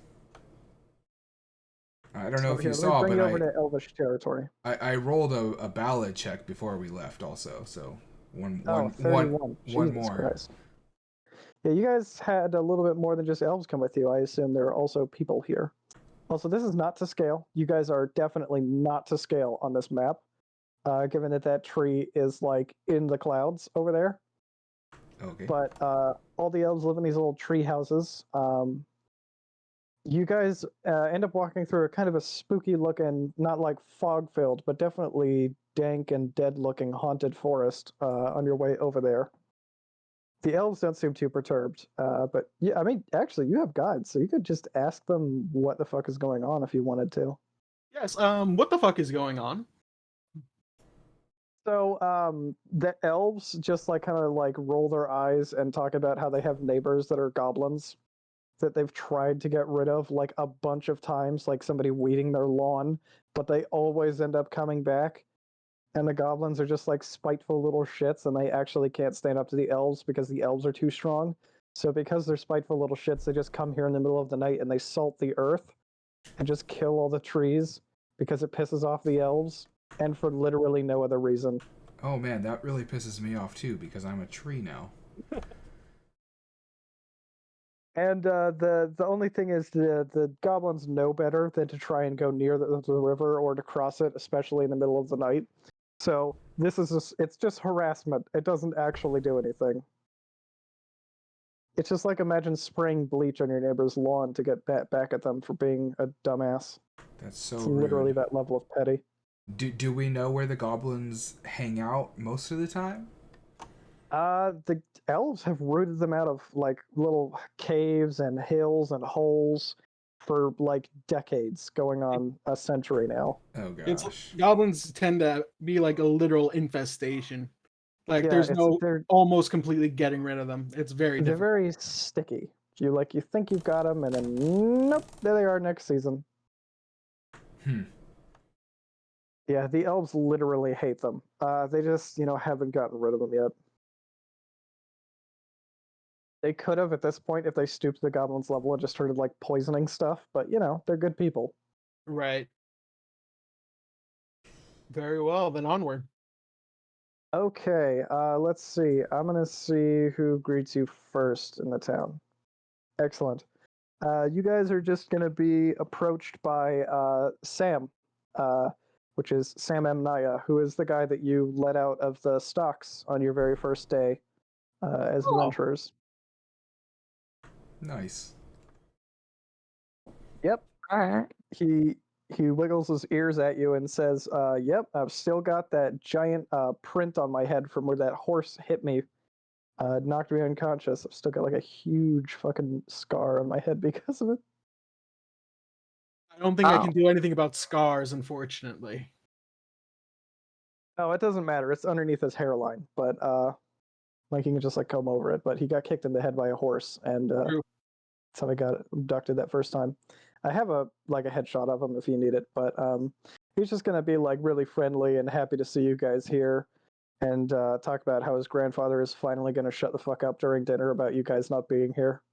I don't know So if here, you let me saw, bring but you over to Elvish territory. I rolled a ballad check before we left also, so one 31. Jesus more. Christ. Yeah, you guys had a little bit more than just elves come with you. I assume there are also people here. Also, this is not to scale. You guys are definitely not to scale on this map, given that that tree is like in the clouds over there. Okay. But all the elves live in these little tree houses. You guys end up walking through a kind of a spooky looking, not like fog filled, but definitely dank and dead looking haunted forest on your way over there. The elves don't seem too perturbed, but yeah, I mean, actually, you have guides, so you could just ask them what the fuck is going on if you wanted to. Yes. What the fuck is going on? So, the elves just like kind of like roll their eyes and talk about how they have neighbors that are goblins that they've tried to get rid of like a bunch of times, like somebody weeding their lawn, but they always end up coming back. And the goblins are just like spiteful little shits, and they actually can't stand up to the elves because the elves are too strong. So, because they're spiteful little shits, they just come here in the middle of the night and they salt the earth and just kill all the trees because it pisses off the elves, and for literally no other reason. Oh man, that really pisses me off too because I'm a tree now. And the only thing is the goblins know better than to try and go near the river or to cross it, especially in the middle of the night. So this is it's just harassment. It doesn't actually do anything. It's just like imagine spraying bleach on your neighbor's lawn to get back at them for being a dumbass. That's so It's literally rude. that level of petty. Do we know where the goblins hang out most of the time? The elves have rooted them out of like little caves and hills and holes for like decades, going on a century now. Oh It's gosh. goblins tend to be like a literal infestation. Like Yeah, there's no they're almost completely getting rid of them. It's very they're difficult. very sticky. You think you've got them, and then nope, there they are next season. Hmm. Yeah, the elves literally hate them. They just haven't gotten rid of them yet. They could have at this point if they stooped to the goblins level and just started like poisoning stuff, but they're good people. Right. Very well. Then onward. Okay, let's see. I'm gonna see who greets you first in the town. Excellent. You guys are just gonna be approached by Sam, which is Sam M. Naya, who is the guy that you let out of the stocks on your very first day as Oh. adventurers. Nice. Yep. All right. He wiggles his ears at you and says, "Yep, I've still got that giant print on my head from where that horse hit me, knocked me unconscious. I've still got like a huge fucking scar on my head because of it." I don't think I Oh. can do anything about scars, unfortunately. No, it doesn't matter. It's underneath his hairline, but like you can just like comb over it. But he got kicked in the head by a horse, and True. that's how I got abducted that first time. I have a headshot of him if you need it, but he's just gonna be like really friendly and happy to see you guys here, and talk about how his grandfather is finally gonna shut the fuck up during dinner about you guys not being here.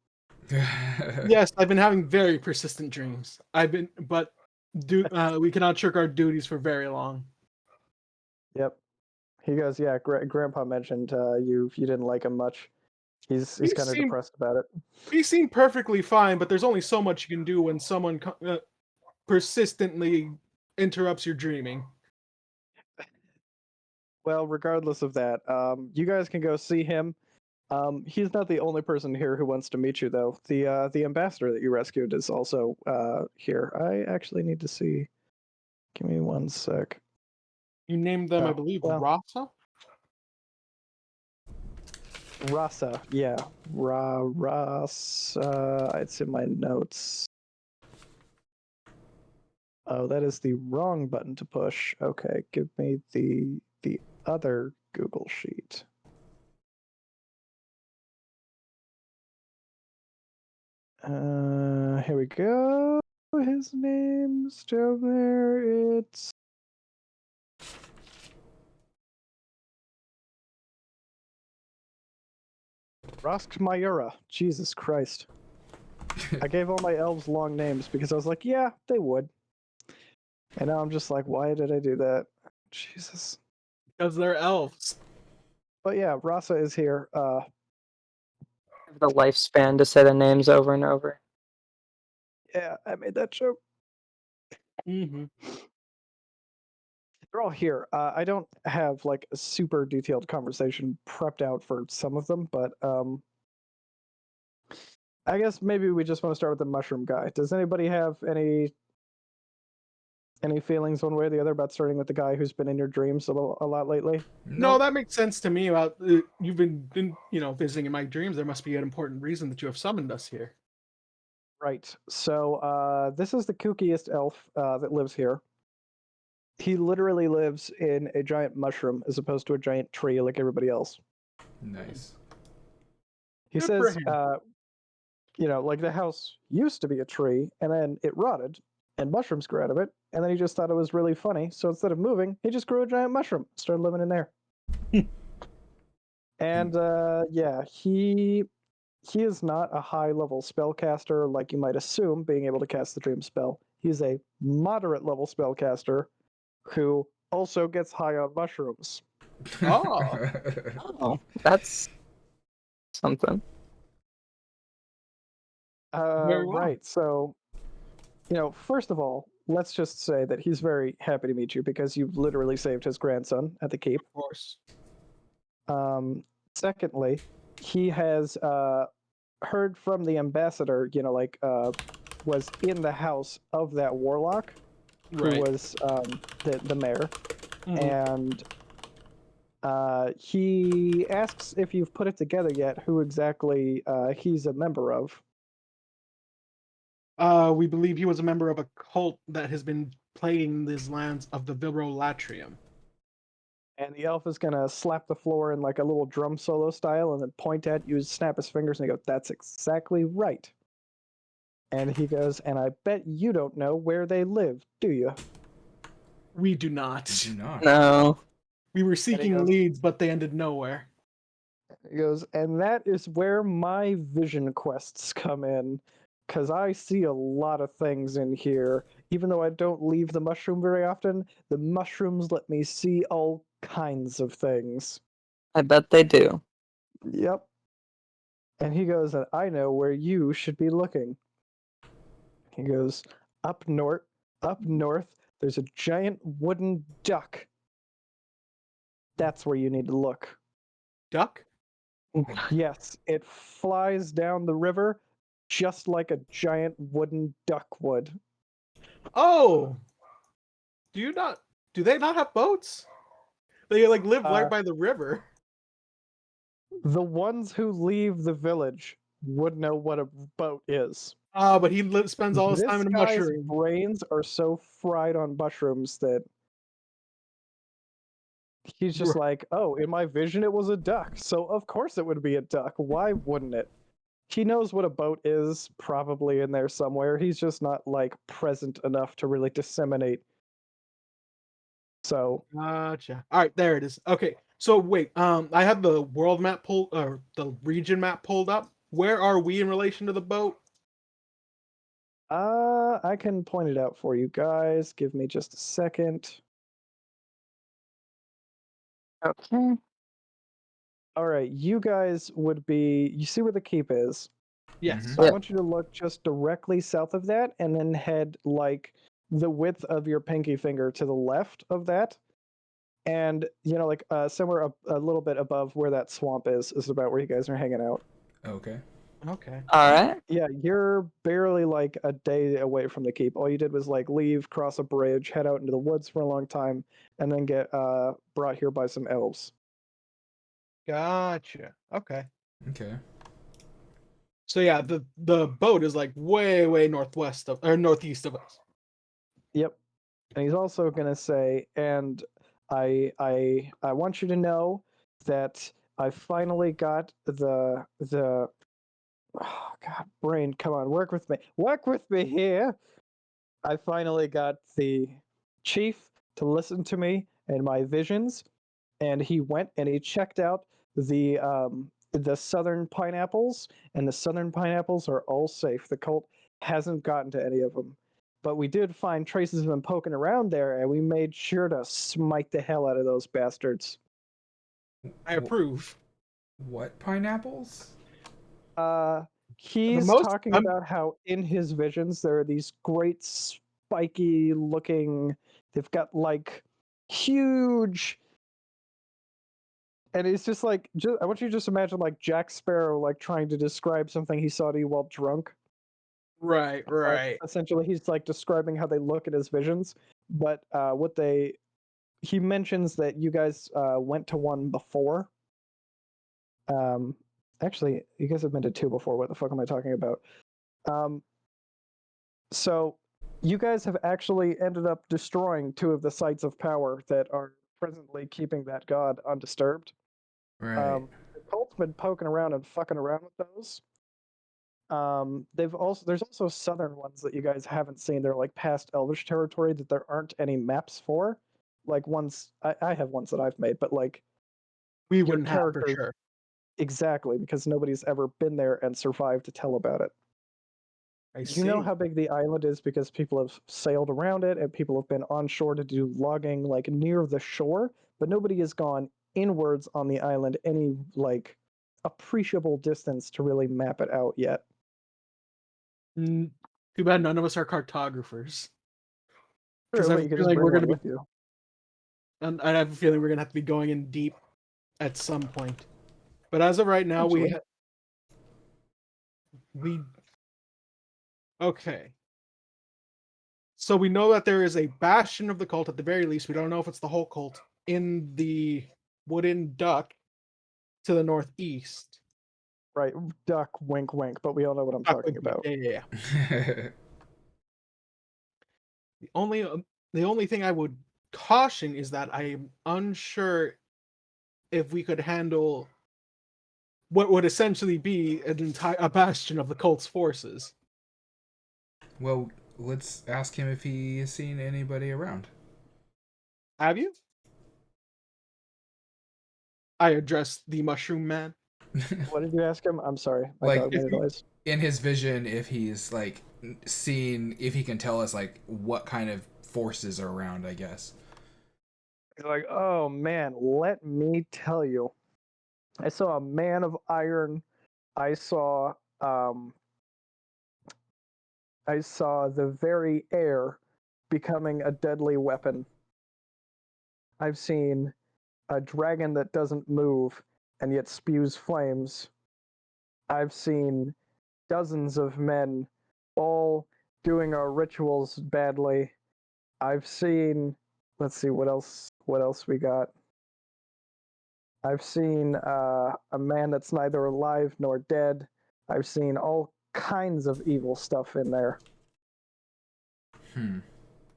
Yes, I've been having very persistent dreams. But we cannot shirk our duties for very long. Yep. He goes, yeah. Grandpa mentioned you didn't like him much. He's He kind of seemed depressed about it. he seemed perfectly fine, but there's only so much you can do when someone persistently interrupts your dreaming. Well, regardless of that, you guys can go see him. He's not the only person here who wants to meet you, though. The ambassador that you rescued is also here. I actually need to see. Give me one sec. You named them, I Oh, believe, well. Rasa? Rasa, yeah. Rasa. It's in my notes. Oh, that is the wrong button to push. Okay, give me the other Google sheet. Here we go. His name's down there. It's Rosk Mayura. Jesus Christ. I gave all my elves long names because I was like, yeah, they would. And now I'm just like, why did I do that? Jesus. Because they're elves. But yeah, Rasa is here. The lifespan to say the names over and over. Yeah, I made that joke. Mm-hmm. They're all here. I don't have like a super detailed conversation prepped out for some of them, but I guess maybe we just want to start with the mushroom guy. Does anybody have any feelings one way or the other about starting with the guy who's been in your dreams a lot lately? No, Nope. that makes sense to me. About you've been visiting in my dreams. There must be an important reason that you have summoned us here. Right. So this is the kookiest elf that lives here. He literally lives in a giant mushroom as opposed to a giant tree like everybody else. Nice. He Good for says, him. like the house used to be a tree and then it rotted and mushrooms grew out of it. And then he just thought it was really funny. So instead of moving, he just grew a giant mushroom, started living in there. And yeah, he is not a high level spellcaster like you might assume, being able to cast the dream spell. He's a moderate level spellcaster who also gets high on mushrooms. Oh. Oh, that's something. Very well. Right. So, first of all, let's just say that he's very happy to meet you because you've literally saved his grandson at the keep. Of course. Secondly, he has heard from the ambassador, was in the house of that warlock who Right. was the mayor. Mhm. And he asks if you've put it together yet who exactly he's a member of. We believe he was a member of a cult that has been plaguing these lands of the Virolatrium. And the elf is gonna slap the floor in like a little drum solo style and then point at you, snap his fingers, and he goes, "That's exactly right." And he goes, "And I bet you don't know where they live, do you?" We do not. Do not. No. We were And he seeking goes, leads, but they ended nowhere. "And that is where my vision quests come in, because I see a lot of things in here. Even though I don't leave the mushroom very often, the mushrooms let me see all kinds of things." I bet they do. Yep. And he goes, "And I know where you should be looking." He goes, up north, there's a giant wooden duck. That's where you need to look. Duck? Yes, it flies down the river just like a giant wooden duck would. Oh! Do they not have boats? They live right Uh, by the river. the ones who leave the village would know what a boat is. But he spends all his time This in a guy's mushroom. brains are so fried on mushrooms that he's just like, "Oh, in my vision it was a duck, so of course it would be a duck. Why wouldn't it?" He knows what a boat is, probably in there somewhere. He's just not like present enough to really disseminate. So Gotcha. All right, there it is. Okay, so wait. I have the world map pulled, or the region map pulled up. Where are we in relation to the boat? I can point it out for you guys. Give me just a second. Okay. All right, you guys would be. You see where the keep is? Yes. So I Yep. want you to look just directly south of that, and then head like the width of your pinky finger to the left of that, and somewhere up a little bit above where that swamp is about where you guys are hanging out. Okay. Okay. All right. Yeah, you're barely like a day away from the keep. All you did was like leave, cross a bridge, head out into the woods for a long time, and then get brought here by some elves. Gotcha. Okay. Okay. So yeah, the boat is like way northwest of or northeast of us. Yep. And he's also gonna say, and I want you to know that I finally got the oh god, brain, come on, work with me. Work with me here. I finally got the chief to listen to me and my visions, and he went and he checked out the southern pineapples, and the southern pineapples are all safe. The cult hasn't gotten to any of them, but we did find traces of them poking around there, and we made sure to smite the hell out of those bastards. I approve. What pineapples? He's most talking about how in his visions there are these great spiky looking. They've got like huge. And it's just like, I want you to just imagine like Jack Sparrow like trying to describe something he saw to you while drunk. Right. Essentially, he's like describing how they look at his visions. But he mentions that you guys went to one before. Actually, you guys have been to two before. What the fuck am I talking about? So you guys have actually ended up destroying two of the sites of power that are presently keeping that god undisturbed. Right. The cult's been poking around and fucking around with those. There's also southern ones that you guys haven't seen. They're like past Elvish territory that there aren't any maps for. Like ones I have ones that I've made, but like We your wouldn't have for characters sure. exactly because nobody's ever been there and survived to tell about it. I You see. know how big the island is because people have sailed around it and people have been on shore to do logging like near the shore, but nobody has gone inwards on the island any like appreciable distance to really map it out yet. Too bad none of us are cartographers. Because True, I but have you a could just feeling bring we're one gonna be, with you. and I have a feeling we're gonna have to be going in deep at some point. But as of right now, we okay. So we know that there is a bastion of the cult at the very least. We don't know if it's the whole cult in the wooden duck to the northeast. Right, duck, wink, wink, but we all know what I'm talking about. Yeah. The only thing I would caution is that I am unsure if we could handle what would essentially be a bastion of the cult's forces. Well, let's ask him if he has seen anybody around. Have you? I addressed the mushroom man. What did you ask him? I'm sorry, my Like, dog made a noise. In his vision, if he's like seen, if he can tell us like what kind of forces are around, I guess. He's like, oh man, let me tell you. I saw a man of iron. I saw the very air becoming a deadly weapon. I've seen a dragon that doesn't move and yet spews flames. I've seen dozens of men all doing our rituals badly. I've seen, let's see what else we got. I've seen a man that's neither alive nor dead. I've seen all kinds of evil stuff in there. Hmm.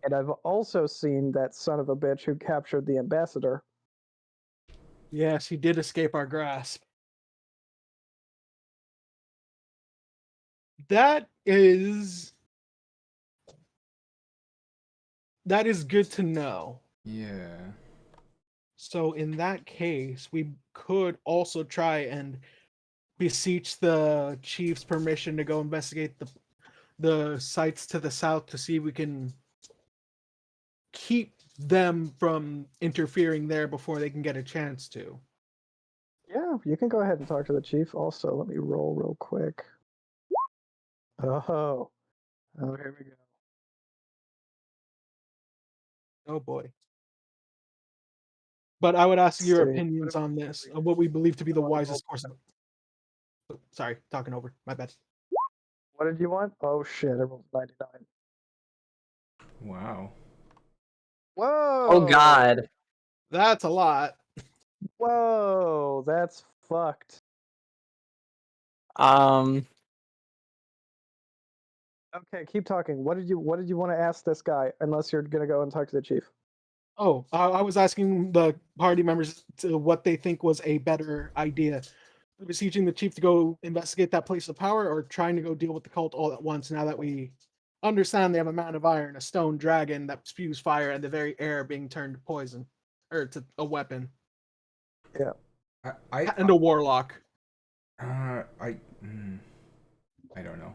And I've also seen that son of a bitch who captured the ambassador. Yes, he did escape our grasp. That is good to know. Yeah. So in that case, we could also try and beseech the chief's permission to go investigate the sites to the south to see if we can keep them from interfering there before they can get a chance to. Yeah, you can go ahead and talk to the chief. Also, let me roll real quick. Oh, here we go. Oh boy. But I would ask your Let's see. opinions on this, of what we believe to be the wisest course of. Oh, sorry, talking over. My bad. What did you want? Oh shit, I rolled 99. Wow. Whoa! Oh God. That's a lot. Whoa! Oh, that's fucked. Um, Okay, keep talking. What did you want to ask this guy? Unless you're gonna go and talk to the chief. Oh, I was asking the party members to what they think was a better idea. Beseeching the chief to go investigate that place of power, or trying to go deal with the cult all at once now that we understand they have a man of iron, a stone dragon that spews fire, and the very air being turned to poison. Or to a weapon. Yeah. And a warlock. I don't know.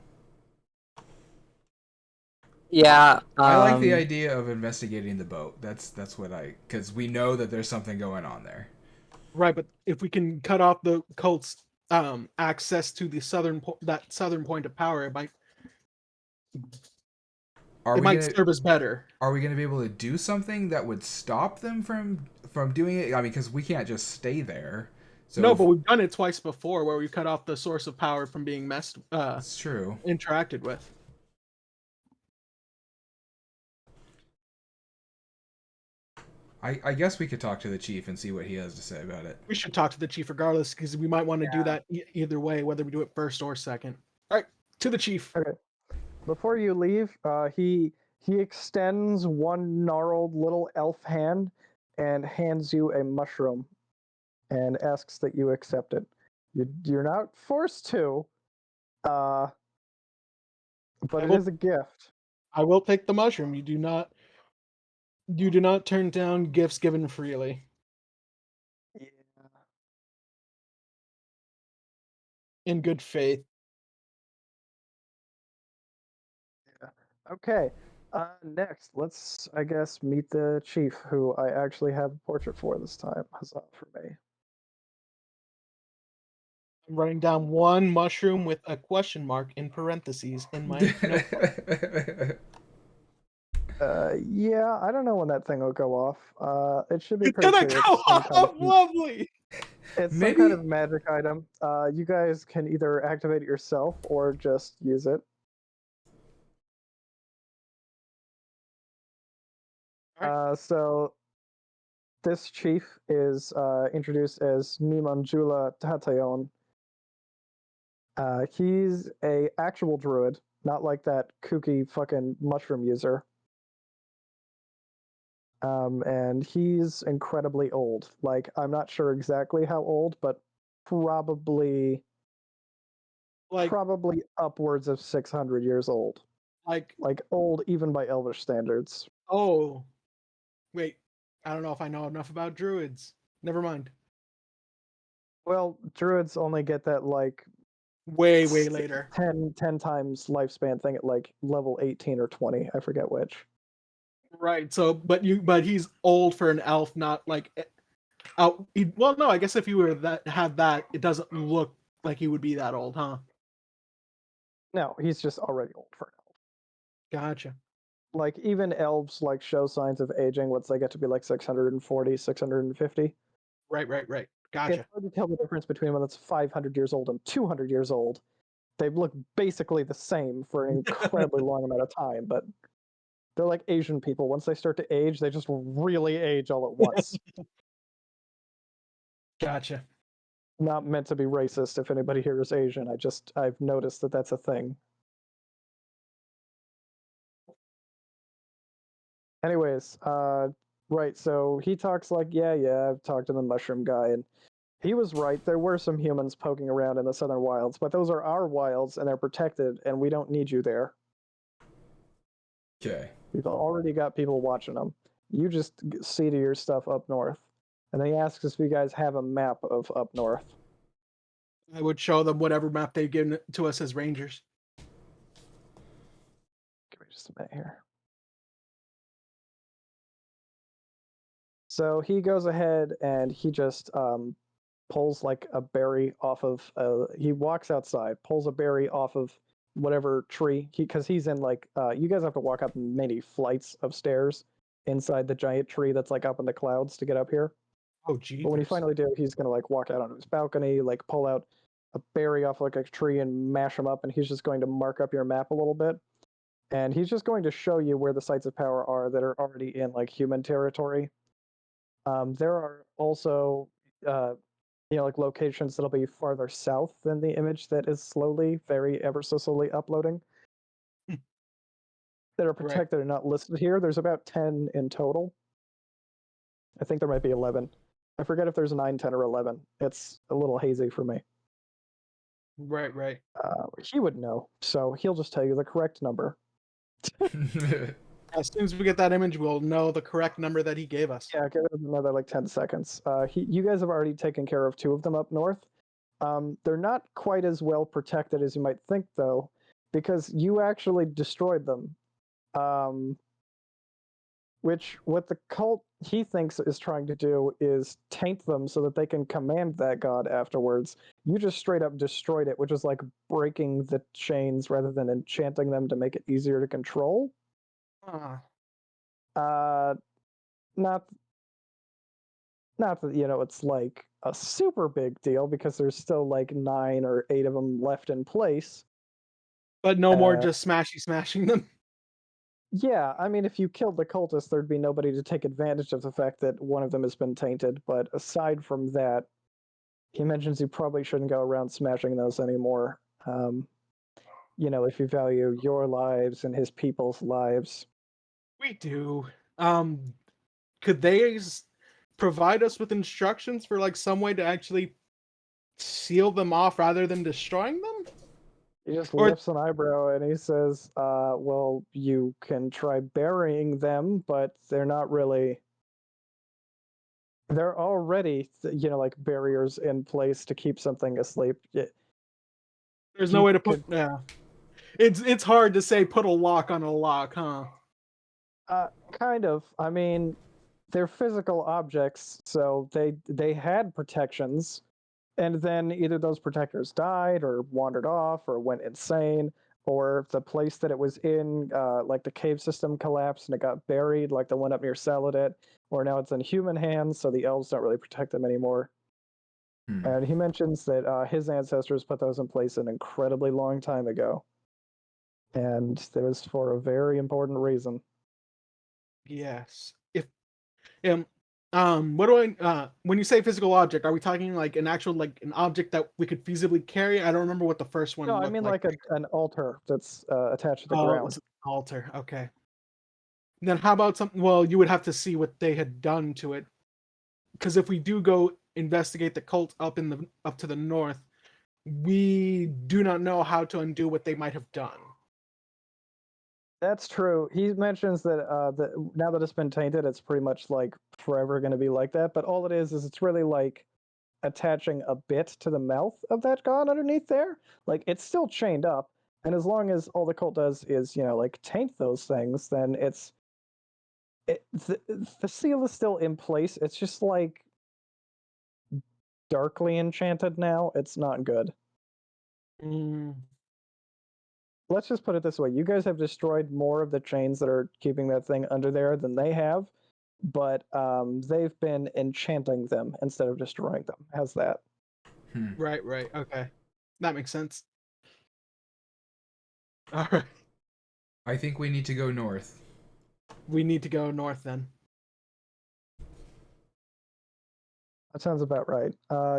yeah. I like the idea of investigating the boat. That's what because we know that there's something going on there. Right, but if we can cut off the cult's access to the southern point of power, it might serve us better. Are we gonna be able to do something that would stop them from doing it? I mean, because we can't just stay there. So No, but we've done it twice before, where we cut off the source of power from being that's true. interacted with. I guess we could talk to the chief and see what he has to say about it. We should talk to the chief regardless, because we might want to do that either way, whether we do it first or second. All right, to the chief. Okay. Before you leave, he extends one gnarled little elf hand and hands you a mushroom, and asks that you accept it. You're not forced to, but it is a gift. I will take the mushroom. You do not turn down gifts given freely. Yeah. In good faith. Yeah. Okay. Next, let's, I guess, meet the chief, who I actually have a portrait for this time. Huzzah for me. I'm writing down one mushroom with a question mark in parentheses in my notebook. Yeah, I don't know when that thing will go off. It should be It's pretty gonna clear. go It's some off! kind of, Lovely! it's some Maybe- kind of magic item. You guys can either activate it yourself or just use it. So this chief is introduced as Nimanjula Tatayon. He's a actual druid, not like that kooky fucking mushroom user. And he's incredibly old. Like, I'm not sure exactly how old, but probably upwards of 600 years old. Like old even by Elvish standards. Oh, wait. I don't know if I know enough about druids. Never mind. Well, druids only get that like way later. 10 times lifespan thing at like level 18 or 20. I forget which. Right. So, but he's old for an elf, not like well, no. I guess if you were have that, it doesn't look like he would be that old, huh? No, he's just already old for an elf. Gotcha. Like even elves like show signs of aging once they get to be like 640, 650. Right. Gotcha. It's hard to tell the difference between one that's 500 years old and 200 years old. They look basically the same for an incredibly long amount of time, but they're like Asian people. Once they start to age, they just really age all at once. Gotcha. Not meant to be racist if anybody here is Asian. I've noticed that that's a thing. Anyways, right, so he talks like, yeah, I've talked to the mushroom guy, and he was right. There were some humans poking around in the southern wilds, but those are our wilds, and they're protected, and we don't need you there. Okay. We've already got people watching them. You just see to your stuff up north. And then he asks if you guys have a map of up north. I would show them whatever map they've given to us as rangers. Give me just a minute here. So he goes ahead and he just pulls like a berry off of. He walks outside, pulls a berry off of whatever tree. Because he's in like you guys have to walk up many flights of stairs inside the giant tree that's like up in the clouds to get up here. Oh, geez. But when he finally do, he's gonna like walk out onto his balcony, like pull out a berry off like a tree and mash them up, and he's just going to mark up your map a little bit. And he's just going to show you where the sites of power are that are already in like human territory. There are also like locations that'll be farther south than the image that is slowly, very ever so slowly uploading. That are Right. protected and not listed here. There's about 10 in total. I think there might be 11. I forget if there's 9, 10, or 11. It's a little hazy for me. Right. He would know, so he'll just tell you the correct number. As soon as we get that image, we'll know the correct number that he gave us. Yeah, give it another like 10 seconds. You guys have already taken care of 2 of them up north. They're not quite as well protected as you might think, though, because you actually destroyed them. Which what the cult he thinks is trying to do is taint them so that they can command that god afterwards. You just straight up destroyed it, which is like breaking the chains rather than enchanting them to make it easier to control. Ah, Not that it's like a super big deal because there's still like 9 or 8 of them left in place. but no more just smashing them. Yeah, I mean, if you killed the cultist, there'd be nobody to take advantage of the fact that one of them has been tainted. But aside from that, he mentions you probably shouldn't go around smashing those anymore. If you value your lives and his people's lives. We do. Could they provide us with instructions for like some way to actually seal them off rather than destroying them? He just Or- lifts an eyebrow and he says, well, you can try burying them, but they're not really. They're already, like barriers in place to keep something asleep. There's no way to put. Yeah, it's hard to say put a lock on a lock, huh? Kind of. I mean, they're physical objects, so they had protections, and then either those protectors died or wandered off or went insane, or the place that it was in, like the cave system collapsed and it got buried, like the one up near Saladet, or now it's in human hands, so the elves don't really protect them anymore. And he mentions that his ancestors put those in place an incredibly long time ago, and it was for a very important reason. Yes. If what do I when you say physical object, are we talking like an actual like an object that we could feasibly carry? I don't remember what the first one No, I looked mean like. an altar that's attached to the Oh, it ground. was an altar. Okay. Then how about something? Well, you would have to see what they had done to it, because if we do go investigate the cult up to the north, we do not know how to undo what they might have done. That's true. He mentions that now that it's been tainted, it's pretty much like forever going to be like that. But all it is it's really like attaching a bit to the mouth of that god underneath there. Like it's still chained up, and as long as all the cult does is like taint those things, then the seal is still in place. It's just like darkly enchanted now. It's not good. Let's just put it this way. You guys have destroyed more of the chains that are keeping that thing under there than they have, but they've been enchanting them instead of destroying them. How's that? Right. Okay. That makes sense. All right. I think we need to go north. We need to go north then. That sounds about right.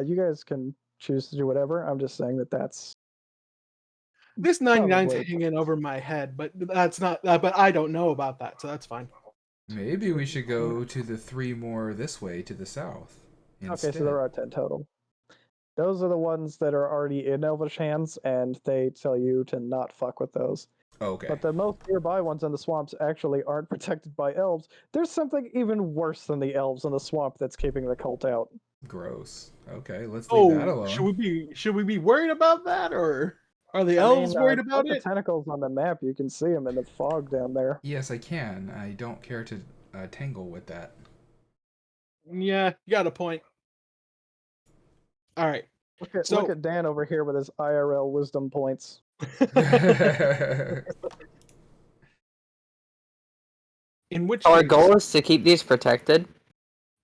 You guys can choose to do whatever. I'm just saying that's This 99's probably. hanging over my head, but that's not. But I don't know about that, so that's fine. Maybe we should go to the 3 more this way to the south. Instead. Okay, so there are 10 total. Those are the ones that are already in Elvish hands, and they tell you to not fuck with those. Okay. But the most nearby ones in the swamps actually aren't protected by elves. There's something even worse than the elves in the swamp that's keeping the cult out. Gross. Okay, let's leave that alone. Should we be worried about that, or are the elves worried about the it? tentacles on the map, you can see them in the fog down there. Yes, I can. I don't care to tangle with that. Yeah, you got a point. All right. Look at Dan over here with his IRL wisdom points. In which Our case, goal is to keep these protected.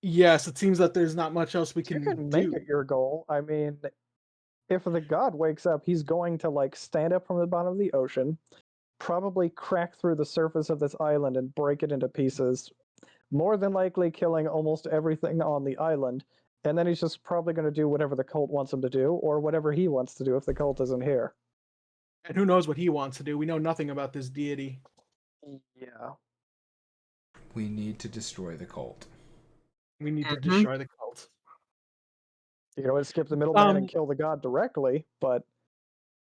yes, it seems that there's not much else we You can can make do. it your goal. I mean, if the god wakes up, he's going to like stand up from the bottom of the ocean, probably crack through the surface of this island and break it into pieces, more than likely killing almost everything on the island, And then he's just probably going to do whatever the cult wants him to do, or whatever he wants to do if the cult isn't here. And who knows what he wants to do? We know nothing about this deity. Yeah. We need to destroy the cult. We need to Mhm. destroy the cult. You can always skip the middleman and Um, kill the god directly, but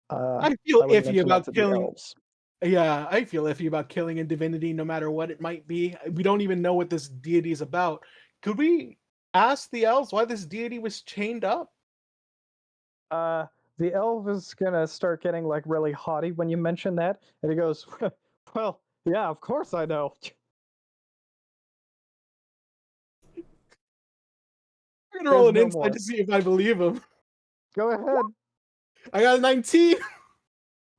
I feel I would iffy mention that about to the killing. elves. Yeah, I feel iffy about killing a divinity, no matter what it might be. We don't even know what this deity is about. Could we ask the elves why this deity was chained up? The elf is gonna start getting like really haughty when you mention that, and he goes, "Well, yeah, of course I know." I'm gonna roll There's an no insight more. to see if I believe him. Go ahead. I got a 19.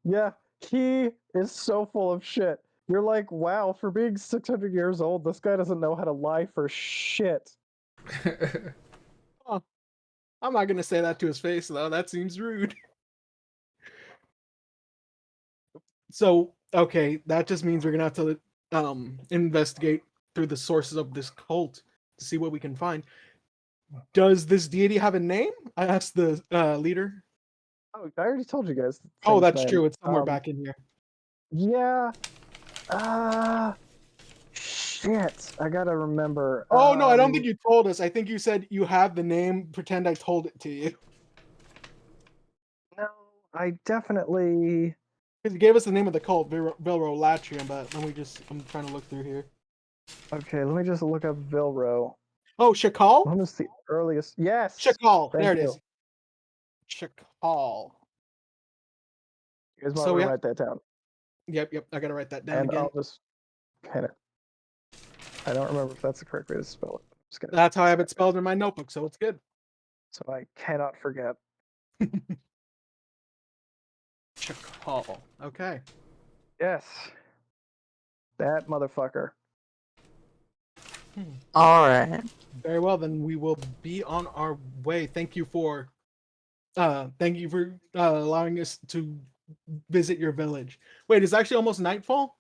Yeah, he is so full of shit. You're like, wow, for being 600 years old, this guy doesn't know how to lie for shit. Oh, I'm not gonna say that to his face though. That seems rude. So, okay, that just means we're gonna have to investigate through the sources of this cult to see what we can find. Does this deity have a name? I asked the leader. Oh, I already told you guys the Oh, thing's that's name. true. It's somewhere back in here. Yeah. Shit. I gotta remember. Oh no, I don't think you told us. I think you said you have the name. Pretend I told it to you. No, I definitely. Because you gave us the name of the cult, Vilro, but let me just. I'm trying to look through here. Okay, let me just look up Vilro. Oh, Shakal. When was the earliest? Yes. Shakal. Thank There it you. is. Shakal. You guys might So want we to have. write that down, Yep. I gotta write that down and again. I'll just kind of. I don't remember if that's the correct way to spell it. I'm just gonna. That's how I have it spelled in my notebook, so it's good. So I cannot forget. Shakal. Okay. Yes. That motherfucker. All right. Very well, then we will be on our way. Thank you for allowing us to visit your village. Wait, it's actually almost nightfall?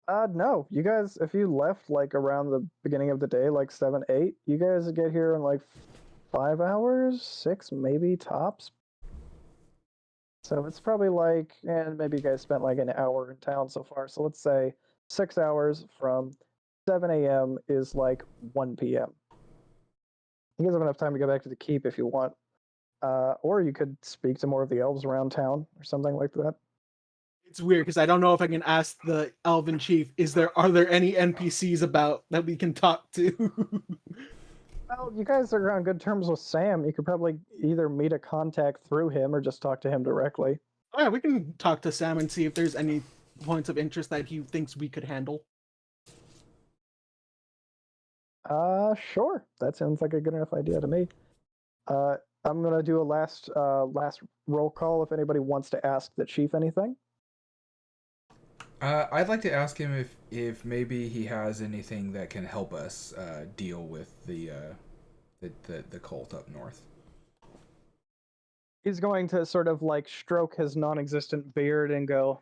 No, you guys, if you left like around the beginning of the day, like 7, 8, you guys get here in like 5 hours, 6 maybe tops. So it's probably like, and maybe you guys spent like an hour in town so far. So let's say 6 hours from 7 a.m. is like 1 p.m. You guys have enough time to go back to the keep if you want. Or you could speak to more of the elves around town or something like that. It's weird because I don't know if I can ask the Elven Chief, are there any NPCs about that we can talk to? Well, you guys are on good terms with Sam. You could probably either meet a contact through him or just talk to him directly. Oh, yeah, we can talk to Sam and see if there's any points of interest that he thinks we could handle. Sure. That sounds like a good enough idea to me. I'm gonna do a last roll call if anybody wants to ask the chief anything. I'd like to ask him if maybe he has anything that can help us deal with the cult up north. He's going to sort of like stroke his non-existent beard and go,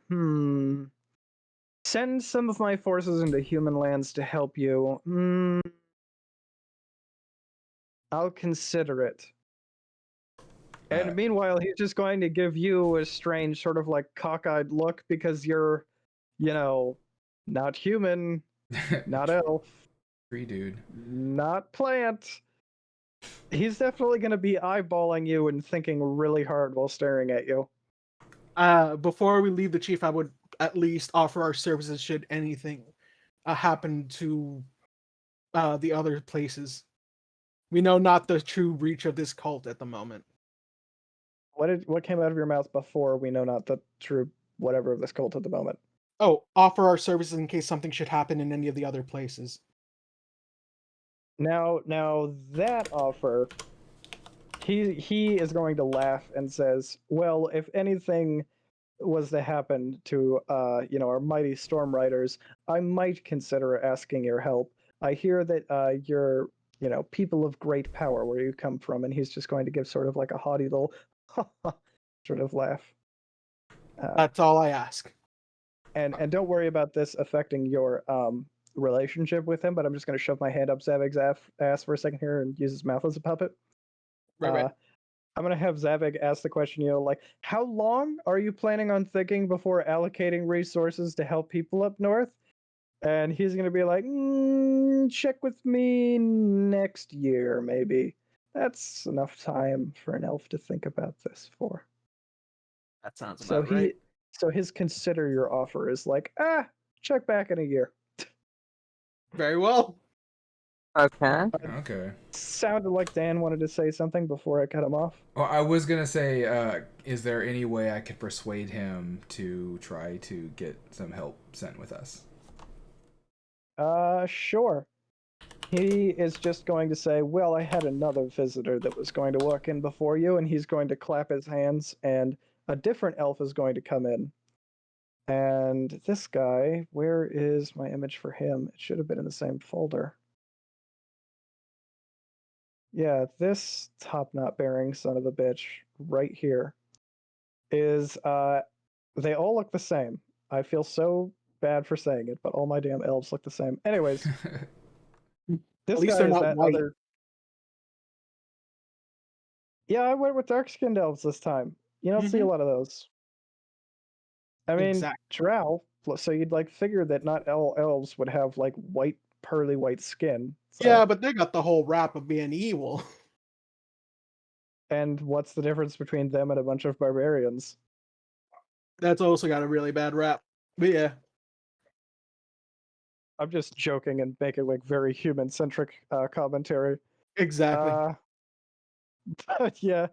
send some of my forces into human lands to help you. I'll consider it. And meanwhile, he's just going to give you a strange sort of like cockeyed look because you're, not human, not elf, Free dude. not plant. He's definitely going to be eyeballing you and thinking really hard while staring at you. Before we leave the chief, I would at least offer our services should anything happen to the other places. We know not the true reach of this cult at the moment. What came out of your mouth before we know not the true whatever of this cult at the moment? Oh, offer our services in case something should happen in any of the other places. Now that offer, he is going to laugh and says, "Well, if anything was to happen to our mighty storm riders, I might consider asking your help. I hear that you're people of great power where you come from," and he's just going to give sort of like a haughty little sort of laugh. That's all I ask. And don't worry about this affecting your relationship with him, but I'm just going to shove my hand up Zavig's ass for a second here and use his mouth as a puppet. Right. I'm going to have Zavig ask the question, like, how long are you planning on thinking before allocating resources to help people up north? And he's going to be like, check with me next year, maybe. That's enough time for an elf to think about this for. That sounds So about right. so his consider your offer is like, check back in a year. Very well. Okay. Okay. Sounded like Dan wanted to say something before I cut him off. Well, I was gonna say, is there any way I could persuade him to try to get some help sent with us? Sure. He is just going to say, well, I had another visitor that was going to walk in before you, and he's going to clap his hands, and a different elf is going to come in. And this guy, where is my image for him? It should have been in the same folder. Yeah, this top knot bearing son of a bitch right here is they all look the same. I feel so bad for saying it, but all my damn elves look the same. Anyways, this At least guy they're is not that white. other. Yeah, I went with dark skinned elves this time. You don't see a lot of those. I mean, Exactly. drow, so you'd like figure that not all elves would have like white, pearly white skin. So. Yeah, but they got the whole rap of being evil. And what's the difference between them and a bunch of barbarians? That's also got a really bad rap. But yeah. I'm just joking and making like very human centric commentary. Exactly. But yeah,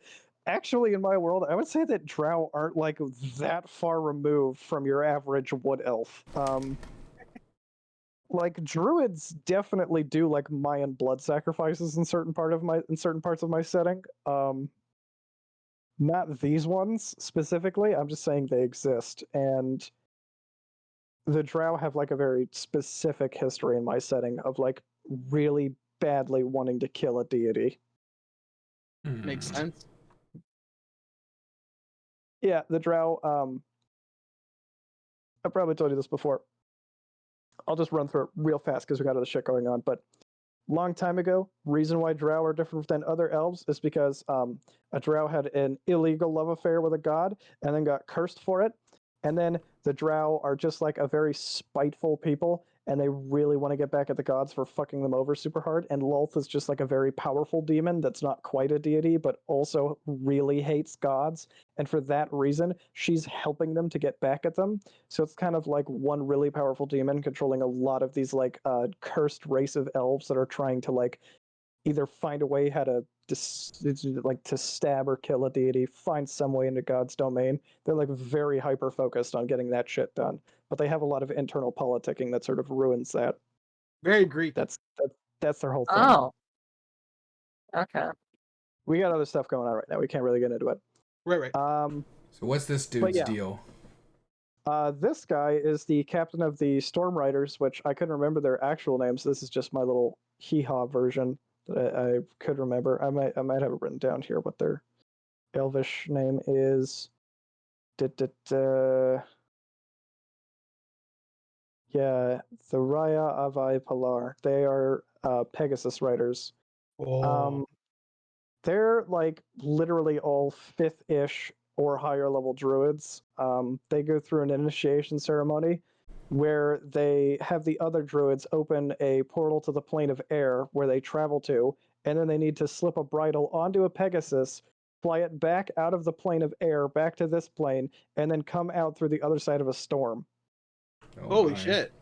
actually, in my world, I would say that drow aren't like that far removed from your average wood elf. Like druids definitely do like Mayan blood sacrifices in certain parts of my setting. Not these ones specifically. I'm just saying they exist, and the drow have like a very specific history in my setting of like really badly wanting to kill a deity. Makes sense. Yeah, the drow. I probably told you this before. I'll just run through it real fast because we got other shit going on. But long time ago, reason why drow are different than other elves is because a drow had an illegal love affair with a god and then got cursed for it. And then the drow are just like a very spiteful people, and they really want to get back at the gods for fucking them over super hard. And Lolth is just like a very powerful demon that's not quite a deity, but also really hates gods. And for that reason, she's helping them to get back at them. So it's kind of like one really powerful demon controlling a lot of these like cursed race of elves that are trying to like either find a way how to like to stab or kill a deity, find some way into God's domain. They're like very hyper focused on getting that shit done, but they have a lot of internal politicking that sort of ruins that. Very Greek. That's their whole thing. Oh. Okay. We got other stuff going on right now. We can't really get into it. Right. So what's this dude's yeah. deal? This guy is the captain of the Storm Riders, which I couldn't remember their actual names. So this is just my little hee-haw version that I could remember. I might have it written down here what their Elvish name is. Yeah, the Raya Avai Pilar. They are Pegasus Riders. Oh. They're like literally all 5th-ish or higher level druids. They go through an initiation ceremony where they have the other druids open a portal to the plane of air where they travel to, and then they need to slip a bridle onto a Pegasus, fly it back out of the plane of air back to this plane, and then come out through the other side of a storm. Oh, Holy my. shit.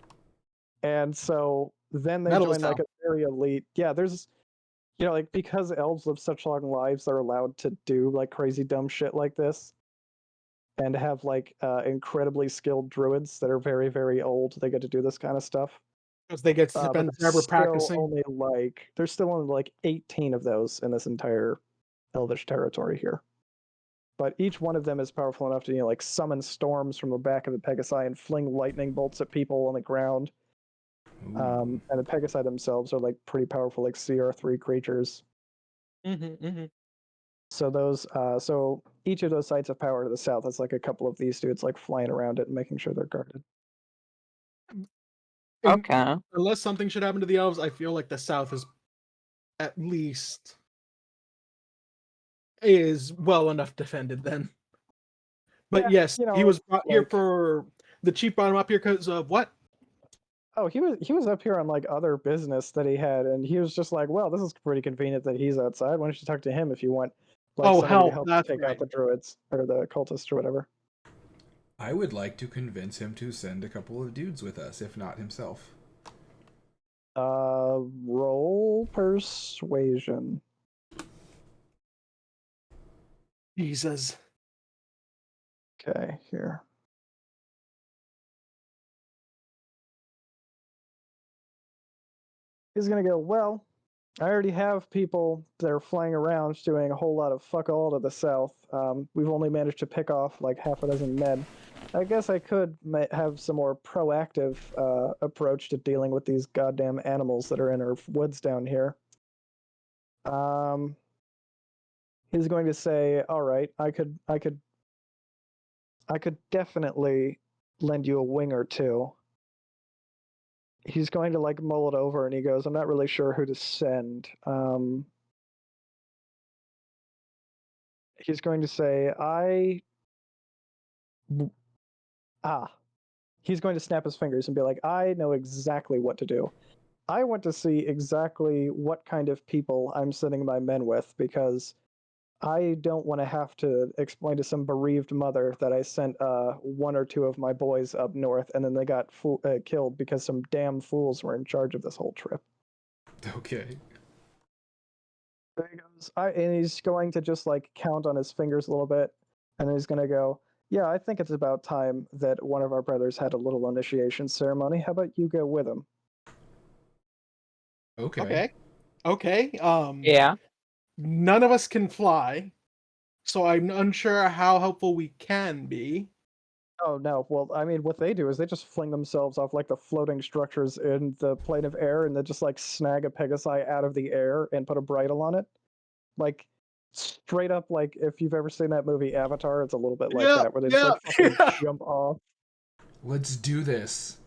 And so then they Metal join like town. a very elite. Yeah, there's like because elves live such long lives, they're allowed to do like crazy dumb shit like this, and have like incredibly skilled druids that are very very old. They get to do this kind of stuff. Because they get to But spend forever practicing. there's still only like 18 of those in this entire elvish territory here. But each one of them is powerful enough to like summon storms from the back of the Pegasi and fling lightning bolts at people on the ground. And the Pegasi themselves are like pretty powerful, like CR3 creatures. So those, so each of those sites of power to the south has like a couple of these dudes like flying around it and making sure they're guarded. And Okay. unless something should happen to the elves, I feel like the south is at least is well enough defended then. But Yeah, yes, you he know, was brought here like for the chief brought him up here because of what? oh, he was up here on like other business that he had, and he was just like, well, this is pretty convenient that he's outside. Why don't you talk to him if you want like Oh somebody to hell, help that's take right. out the druids or the cultists or whatever. I would like to convince him to send a couple of dudes with us, if not himself. Roll persuasion. Jesus. Okay, here. He's gonna go, well, I already have people that are flying around doing a whole lot of fuck all to the south. We've only managed to pick off like half a dozen men. I guess I could have some more proactive approach to dealing with these goddamn animals that are in our woods down here. He's going to say, all right, I could definitely lend you a wing or two. He's going to like mull it over, and he goes, I'm not really sure who to send. He's going to say, he's going to snap his fingers and be like, I know exactly what to do. I want to see exactly what kind of people I'm sending my men with, because I don't want to have to explain to some bereaved mother that I sent one or two of my boys up north and then they got killed because some damn fools were in charge of this whole trip. Okay. There he goes. And he's going to just like count on his fingers a little bit, and then he's going to go, yeah, I think it's about time that one of our brothers had a little initiation ceremony. How about you go with him? Okay. Okay. Yeah. None of us can fly, so I'm unsure how helpful we can be. Oh no, well, I mean, what they do is they just fling themselves off like the floating structures in the plane of air, and they just like snag a Pegasi out of the air and put a bridle on it. Like straight up, like if you've ever seen that movie Avatar, it's a little bit like Yeah, that, where they just yeah, like fucking yeah. jump off. Let's do this.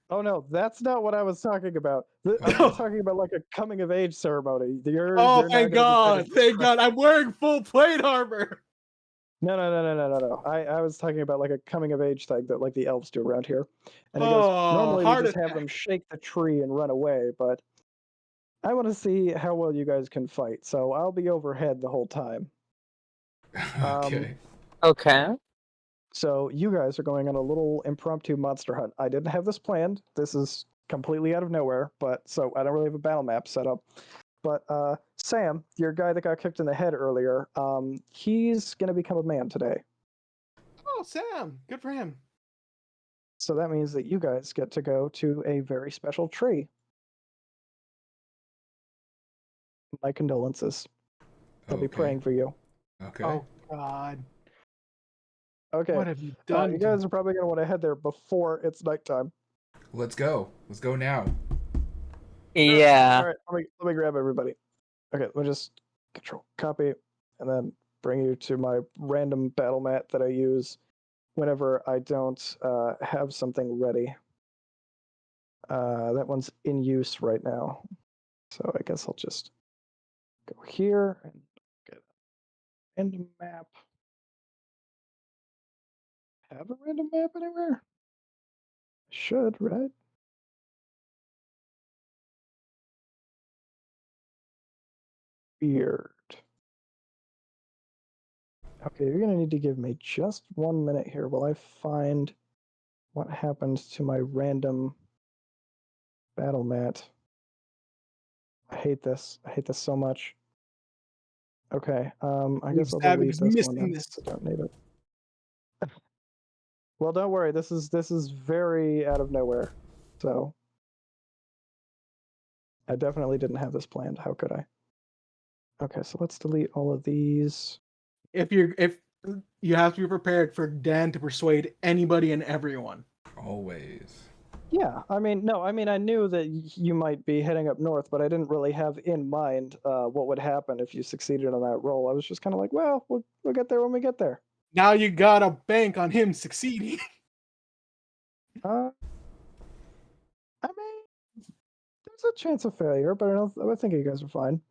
Oh no, that's not what I was talking about. I'm talking about like a coming of age ceremony. Oh, You're now thank going to be kind God! of Thank God! I'm wearing full plate armor. No. I was talking about like a coming of age thing that like the elves do around here. And he goes, Oh, normally we heart just have them attack. shake the tree and run away, but I want to see how well you guys can fight, so I'll be overhead the whole time. Okay. Okay. So you guys are going on a little impromptu monster hunt. I didn't have this planned. This is completely out of nowhere, but so I don't really have a battle map set up. But Sam, your guy that got kicked in the head earlier, he's gonna become a man today. Oh, Sam, good for him. So that means that you guys get to go to a very special tree. My condolences. I'll be Okay. praying for you. Okay. Oh God, Okay. what have you done You to me? guys are probably gonna want to head there before it's nighttime. Let's go. Let's go now. Yeah. All right. Let me grab everybody. Okay. Let me just control copy, and then bring you to my random battle mat that I use whenever I don't have something ready. That one's in use right now, so I guess I'll just go here and get a random map. Have a random map anywhere? Should, right? Weird. Okay, you're gonna need to give me just 1 minute here while I find what happened to my random battle mat. I hate this. I hate this so much. Okay, I guess I'll Savage delete is this one missing then, this. since I don't need it. Well, don't worry. This is very out of nowhere. So I definitely didn't have this planned. How could I? Okay, so let's delete all of these. If you have to be prepared for Dan to persuade anybody and everyone. Always. Yeah, I mean, no, I mean, I knew that you might be heading up north, but I didn't really have in mind what would happen if you succeeded on that roll. I was just kind of like, well, we'll get there when we get there. Now you gotta bank on him succeeding. Uh, It's a chance of failure, but I think you guys are fine.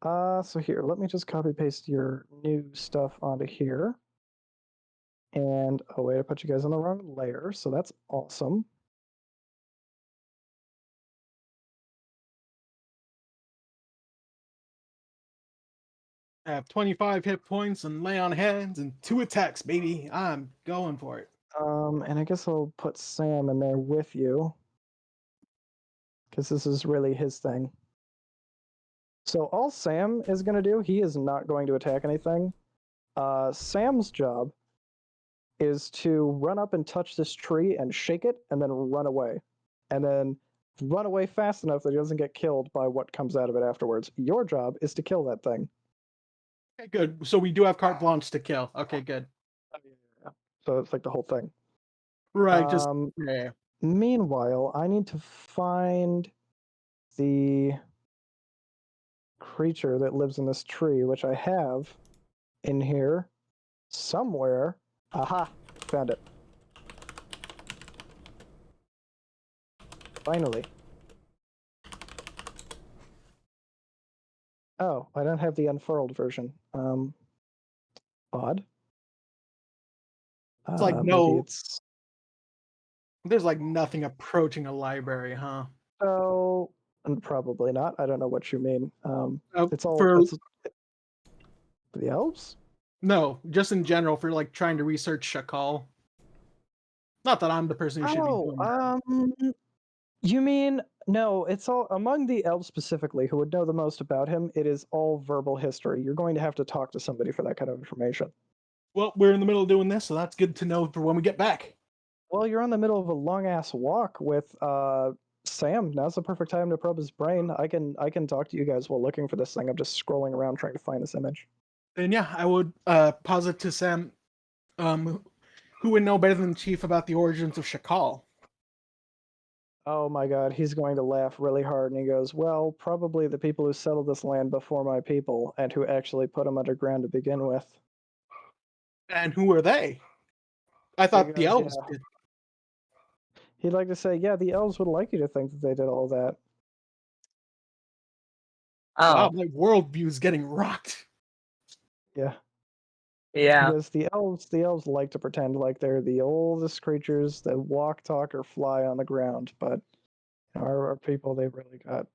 So here, let me just copy paste your new stuff onto here. And oh wait, I put you guys on the wrong layer, so that's awesome. I have 25 hit points and lay on hands and 2 attacks, baby. I'm going for it. And I guess I'll put Sam in there with you, because this is really his thing. So all Sam is going to do, he is not going to attack anything. Sam's job is to run up and touch this tree and shake it and then run away. And then run away fast enough that he doesn't get killed by what comes out of it afterwards. Your job is to kill that thing. Okay, good. So we do have carte blanche to kill. Okay, good. So it's like the whole thing. Right, just Um, yeah. Meanwhile, I need to find the creature that lives in this tree, which I have in here somewhere. Aha! Found it. Finally. Oh, I don't have the unfurled version. Odd. It's like Maybe no, it's there's like nothing approaching a library, huh? so. And probably not. I don't know what you mean. It's all For it's the elves. no, just in general for like trying to research Shakal. Not that I'm the person who should be doing that. You mean no? It's all among the elves specifically who would know the most about him. It is all verbal history. You're going to have to talk to somebody for that kind of information. Well, we're in the middle of doing this, so that's good to know for when we get back. Well, you're on the middle of a long ass walk with Sam. Now's the perfect time to probe his brain. I can talk to you guys while looking for this thing. I'm just scrolling around trying to find this image. And yeah, I would posit to Sam, who would know better than the chief about the origins of Shakal. Oh my god, he's going to laugh really hard and he goes, well, probably the people who settled this land before my people and who actually put them underground to begin with. And who are they? I thought the elves did. He'd like to say, yeah, the elves would like you to think that they did all that. Oh, Wow, my worldview's getting rocked. Yeah. yeah. Because the elves like to pretend like they're the oldest creatures that walk, talk, or fly on the ground, but our people, they've really got.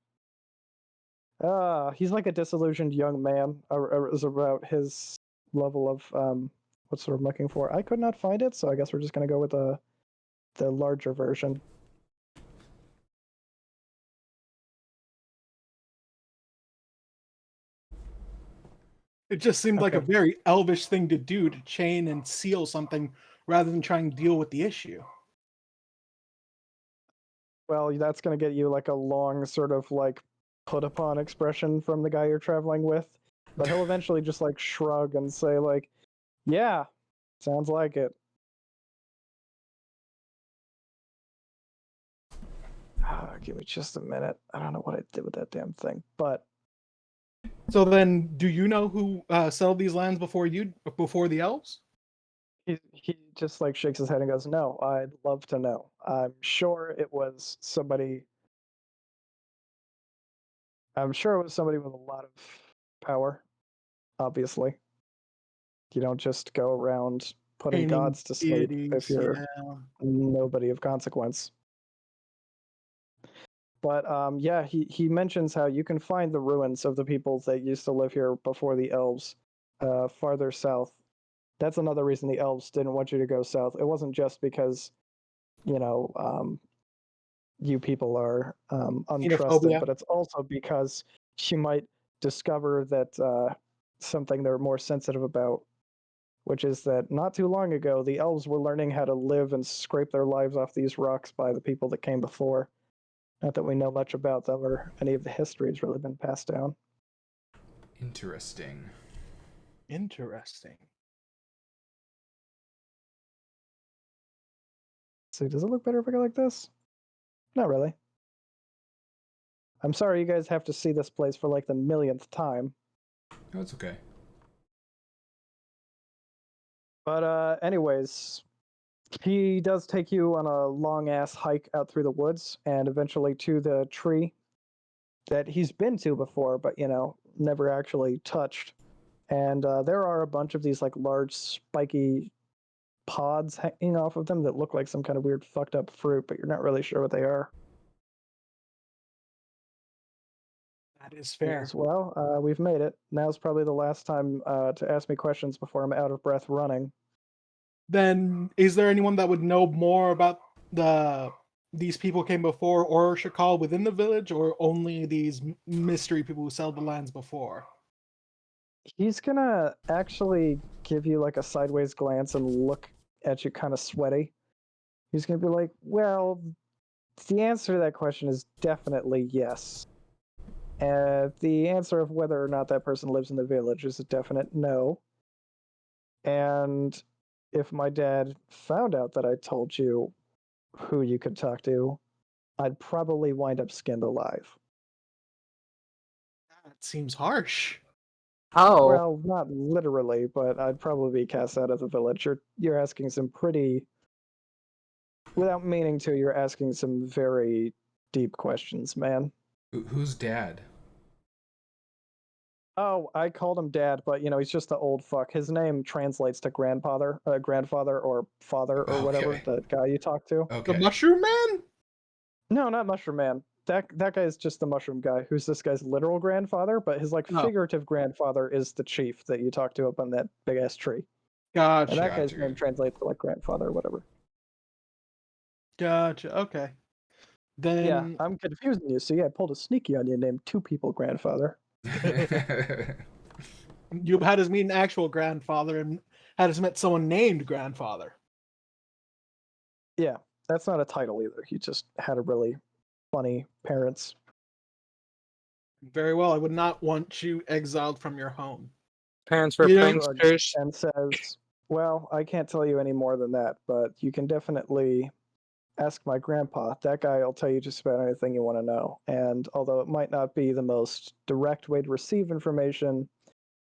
He's like a disillusioned young man. Is about his level of what's what I'm looking for. I could not find it, so I guess we're just gonna go with the larger version. It just seemed like a Okay. very elvish thing to do, to chain and seal something rather than trying to deal with the issue. Well, that's gonna get you like a long sort of like put upon expression from the guy you're traveling with, but he'll eventually just like shrug and say like, "Yeah, sounds like it." Give me just a minute. I don't know what I did with that damn thing, but So then, do you know who settled these lands before the elves? he just like shakes his head and goes, "No, I'd love to know. I'm sure it was somebody. I'm sure it was somebody with a lot of power. Obviously, you don't just go around putting Painting gods to sleep if deities, you're yeah. nobody of consequence." But yeah, he mentions how you can find the ruins of the peoples that used to live here before the elves, farther south. That's another reason the elves didn't want you to go south. It wasn't just because, you know, you people are untrusted, Xenophobia. but it's also because you might discover that something they're more sensitive about, which is that not too long ago, the elves were learning how to live and scrape their lives off these rocks by the people that came before. Not that we know much about them or any of the history has really been passed down. Interesting. Interesting. So does it look better if I go like this? Not really. I'm sorry you guys have to see this place for like the millionth time. No, it's okay. But anyways, he does take you on a long ass hike out through the woods and eventually to the tree that he's been to before, but never actually touched. And there are a bunch of these like large spiky pods hanging off of them that look like some kind of weird fucked up fruit, but you're not really sure what they are. That is fair. As well, we've made it. Now's probably the last time to ask me questions before I'm out of breath running. Then, is there anyone that would know more about these people came before or Shakal within the village, or only these mystery people who sell the lands before? He's gonna actually give you like a sideways glance and look at you kind of sweaty. He's gonna be like, well, the answer to that question is definitely yes. And the answer of whether or not that person lives in the village is a definite no. And if my dad found out that I told you who you could talk to, I'd probably wind up skinned alive. That seems harsh. Oh, Well, not literally, but I'd probably be cast out of the village. You're asking some pretty, without meaning to, you're asking some very deep questions, man. Who's dad? Oh, I called him dad, but he's just the old fuck. His name translates to grandfather or father or whatever, Okay. the guy you talk to. The Okay. Mushroom Man? No, not Mushroom Man. That guy is just the mushroom guy, who's this guy's literal grandfather, but his like Oh. figurative grandfather is the chief that you talk to up on that big ass tree. And Gotcha. that guy's Gotcha. name translates to like grandfather or whatever. Gotcha. Okay. Then Yeah, I'm confusing you. So yeah, I pulled a sneaky on you, named two people grandfather. you had us meet an actual grandfather and had us met someone named grandfather. Yeah, that's not a title either. He just had a really funny parents. Very well. I would not want you exiled from your home. parents were You know, pranksters. And says, well, I can't tell you any more than that, but you can definitely ask my grandpa. That guy will tell you just about anything you want to know. And although it might not be the most direct way to receive information,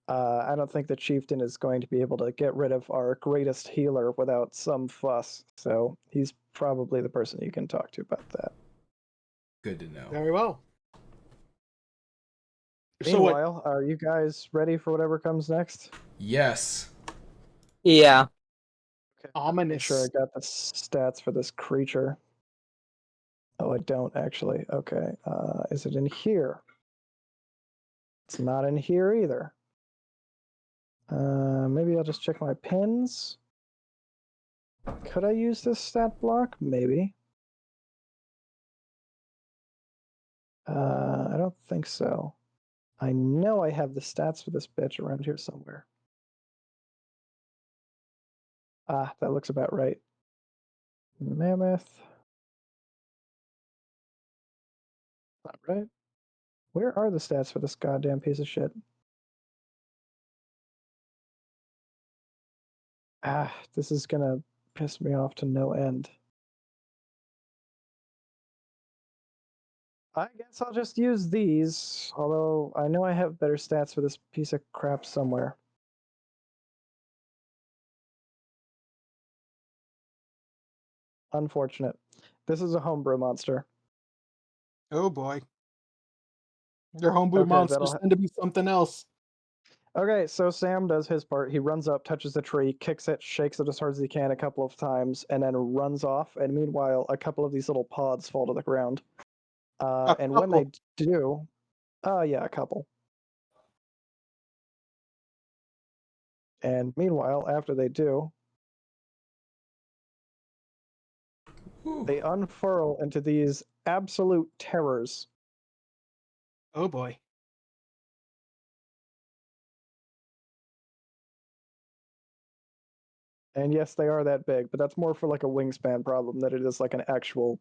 I don't think the chieftain is going to be able to get rid of our greatest healer without some fuss. So he's probably the person you can talk to about that. Good to know. Very well. So what? Meanwhile, are you guys ready for whatever comes next? Yes. Yeah. Okay. Make Ominous. sure I got the stats for this creature. Oh, I don't actually. Okay. Is it in here? It's not in here either. Maybe I'll just check my pins. Could I use this stat block? Maybe. I don't think so. I know I have the stats for this bitch around here somewhere. Ah, that looks about right. Mammoth. Not right. Where are the stats for this goddamn piece of shit? Ah, this is gonna piss me off to no end. I guess I'll just use these, although I know I have better stats for this piece of crap somewhere. Unfortunate. This is a homebrew monster. Oh boy. Your homebrew Okay, monsters that'll tend to be something else. Okay, so Sam does his part. He runs up, touches the tree, kicks it, shakes it as hard as he can a couple of times, and then runs off. And meanwhile, a couple of these little pods fall to the ground. A And when they couple. do, yeah, a couple. And meanwhile, after they do, Whew. they unfurl into these absolute terrors. Oh boy. And yes, they are that big, but that's more for like a wingspan problem than it is like an actual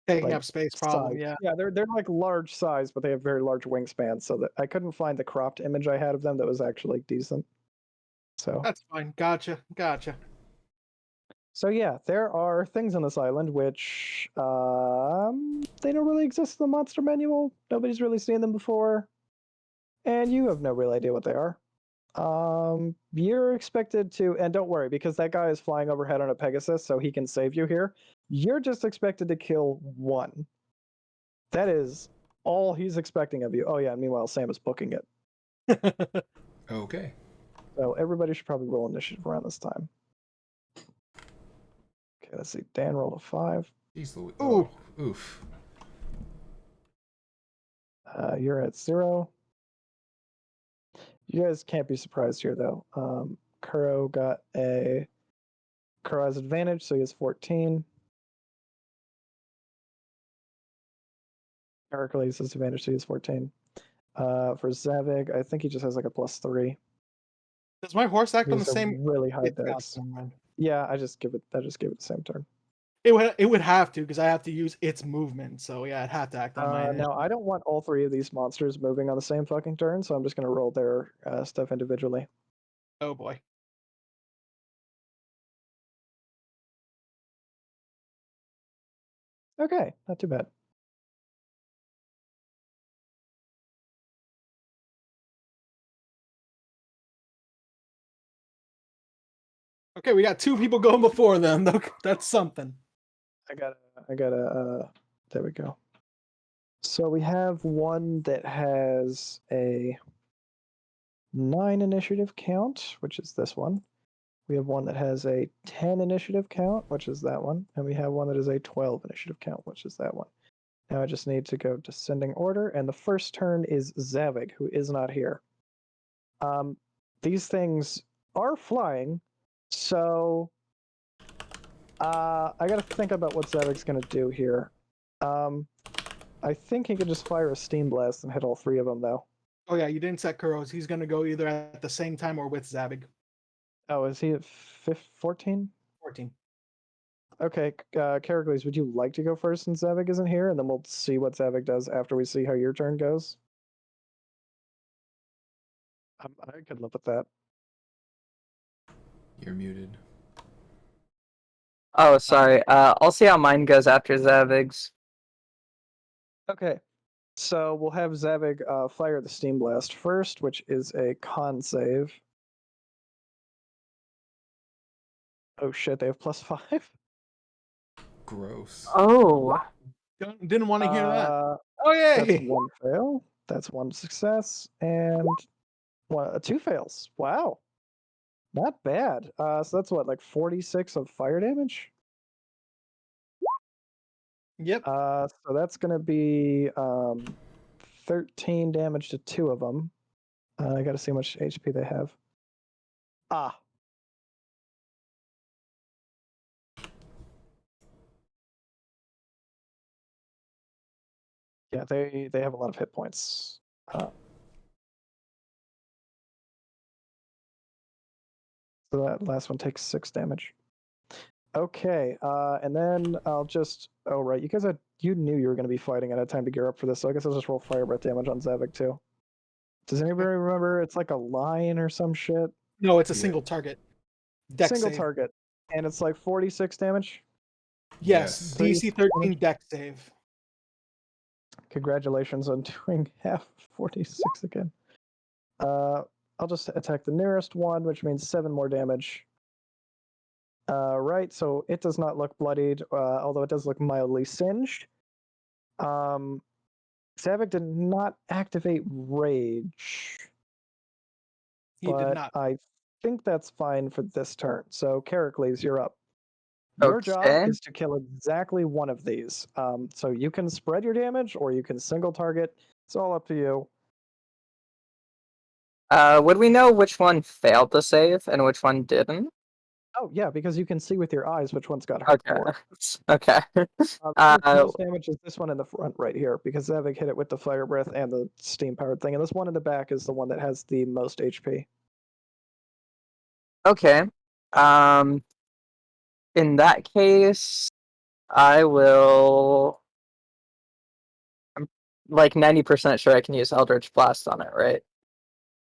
Taking like up space problem, size. yeah. Yeah, they're like large size, but they have very large wingspans. So that I couldn't find the cropped image I had of them that was actually decent. So That's fine. Gotcha. Gotcha. So yeah, there are things on this island which they don't really exist in the monster manual. Nobody's really seen them before, and you have no real idea what they are. You're expected to, and don't worry because that guy is flying overhead on a Pegasus, so he can save you here. You're just expected to kill one. That is all he's expecting of you. Oh yeah, meanwhile Sam is booking it. Okay. So everybody should probably roll initiative around this time. Okay, let's see. Dan rolled a 5. Jeez Louise. Ooh. Oh, oof. You're at 0. You guys can't be surprised here though. Kuro has advantage, so he has 14. Heracles has advantage, so he has 14. For Zavig, I think he just has like a +3. Does my horse act on the He's a same? really high It's got dex. some, man. Yeah, I just give it the same turn. It would have to because I have to use its movement. So yeah, I'd have to act on my initiative. Now I don't want all 3 of these monsters moving on the same fucking turn, so I'm just gonna roll their stuff individually. Oh boy. Okay, not too bad. Okay, we got 2 people going before them. That's something. I gotta there we go. So we have one that has a 9 initiative count, which is this one. We have one that has a 10 initiative count, which is that one. And we have one that is a 12 initiative count, which is that one. Now I just need to go descending order, and the first turn is Zavig, who is not here. These things are flying, so I gotta think about what Zavig's gonna do here. I think he could just fire a steam blast and hit all 3 of them, though. Oh yeah, you didn't set Kuro's. He's gonna go either at the same time or with Zabig. Oh, is he at 14? 14. Okay, Characles, would you like to go first since Zavig isn't here, and then we'll see what Zavig does after we see how your turn goes? I could live with that. You're muted. Oh, sorry. I'll see how mine goes after Zavig's. Okay, so we'll have Zavig fire the Steam Blast first, which is a con save. Oh shit, they have +5? Gross. Oh. Didn't want to hear that. Oh That's yay! 1 fail. That's 1 success, and 2 fails. Wow. Not bad. So that's what, like 46 of fire damage? Yep. So that's going to be 13 damage to 2 of them. I got to see how much HP they have. Ah. Yeah, they have a lot of hit points. So that last one takes 6 damage. Okay, and then I'll just... Oh, right, you knew you were going to be fighting and had time to gear up for this, so I guess I'll just roll fire breath damage on Zavik, too. Does anybody remember? It's like a line or some shit. No, it's a Yeah. single target. Dex Single save. target. And it's like 46 damage? Yes, Yes. DC 13 dex save. Congratulations on doing half 46 again. I'll just attack the nearest one, which means 7 more damage. Right, so it does not look bloodied, although it does look mildly singed. Zavik did not activate Rage, He did but not. I think that's fine for this turn. So, Characles, you're up. Your job Okay. is to kill exactly one of these. So you can spread your damage, or you can single target. It's all up to you. Would we know which one failed to save and which one didn't? Oh yeah, because you can see with your eyes which one's got hurt Okay. more. Okay. The one with most damage is this one in the front right here, because Zavik hit it with the fire breath and the steam powered thing, and this one in the back is the one that has the most HP. Okay. In that case, I will. I'm like 90% sure I can use Eldritch Blast on it, right?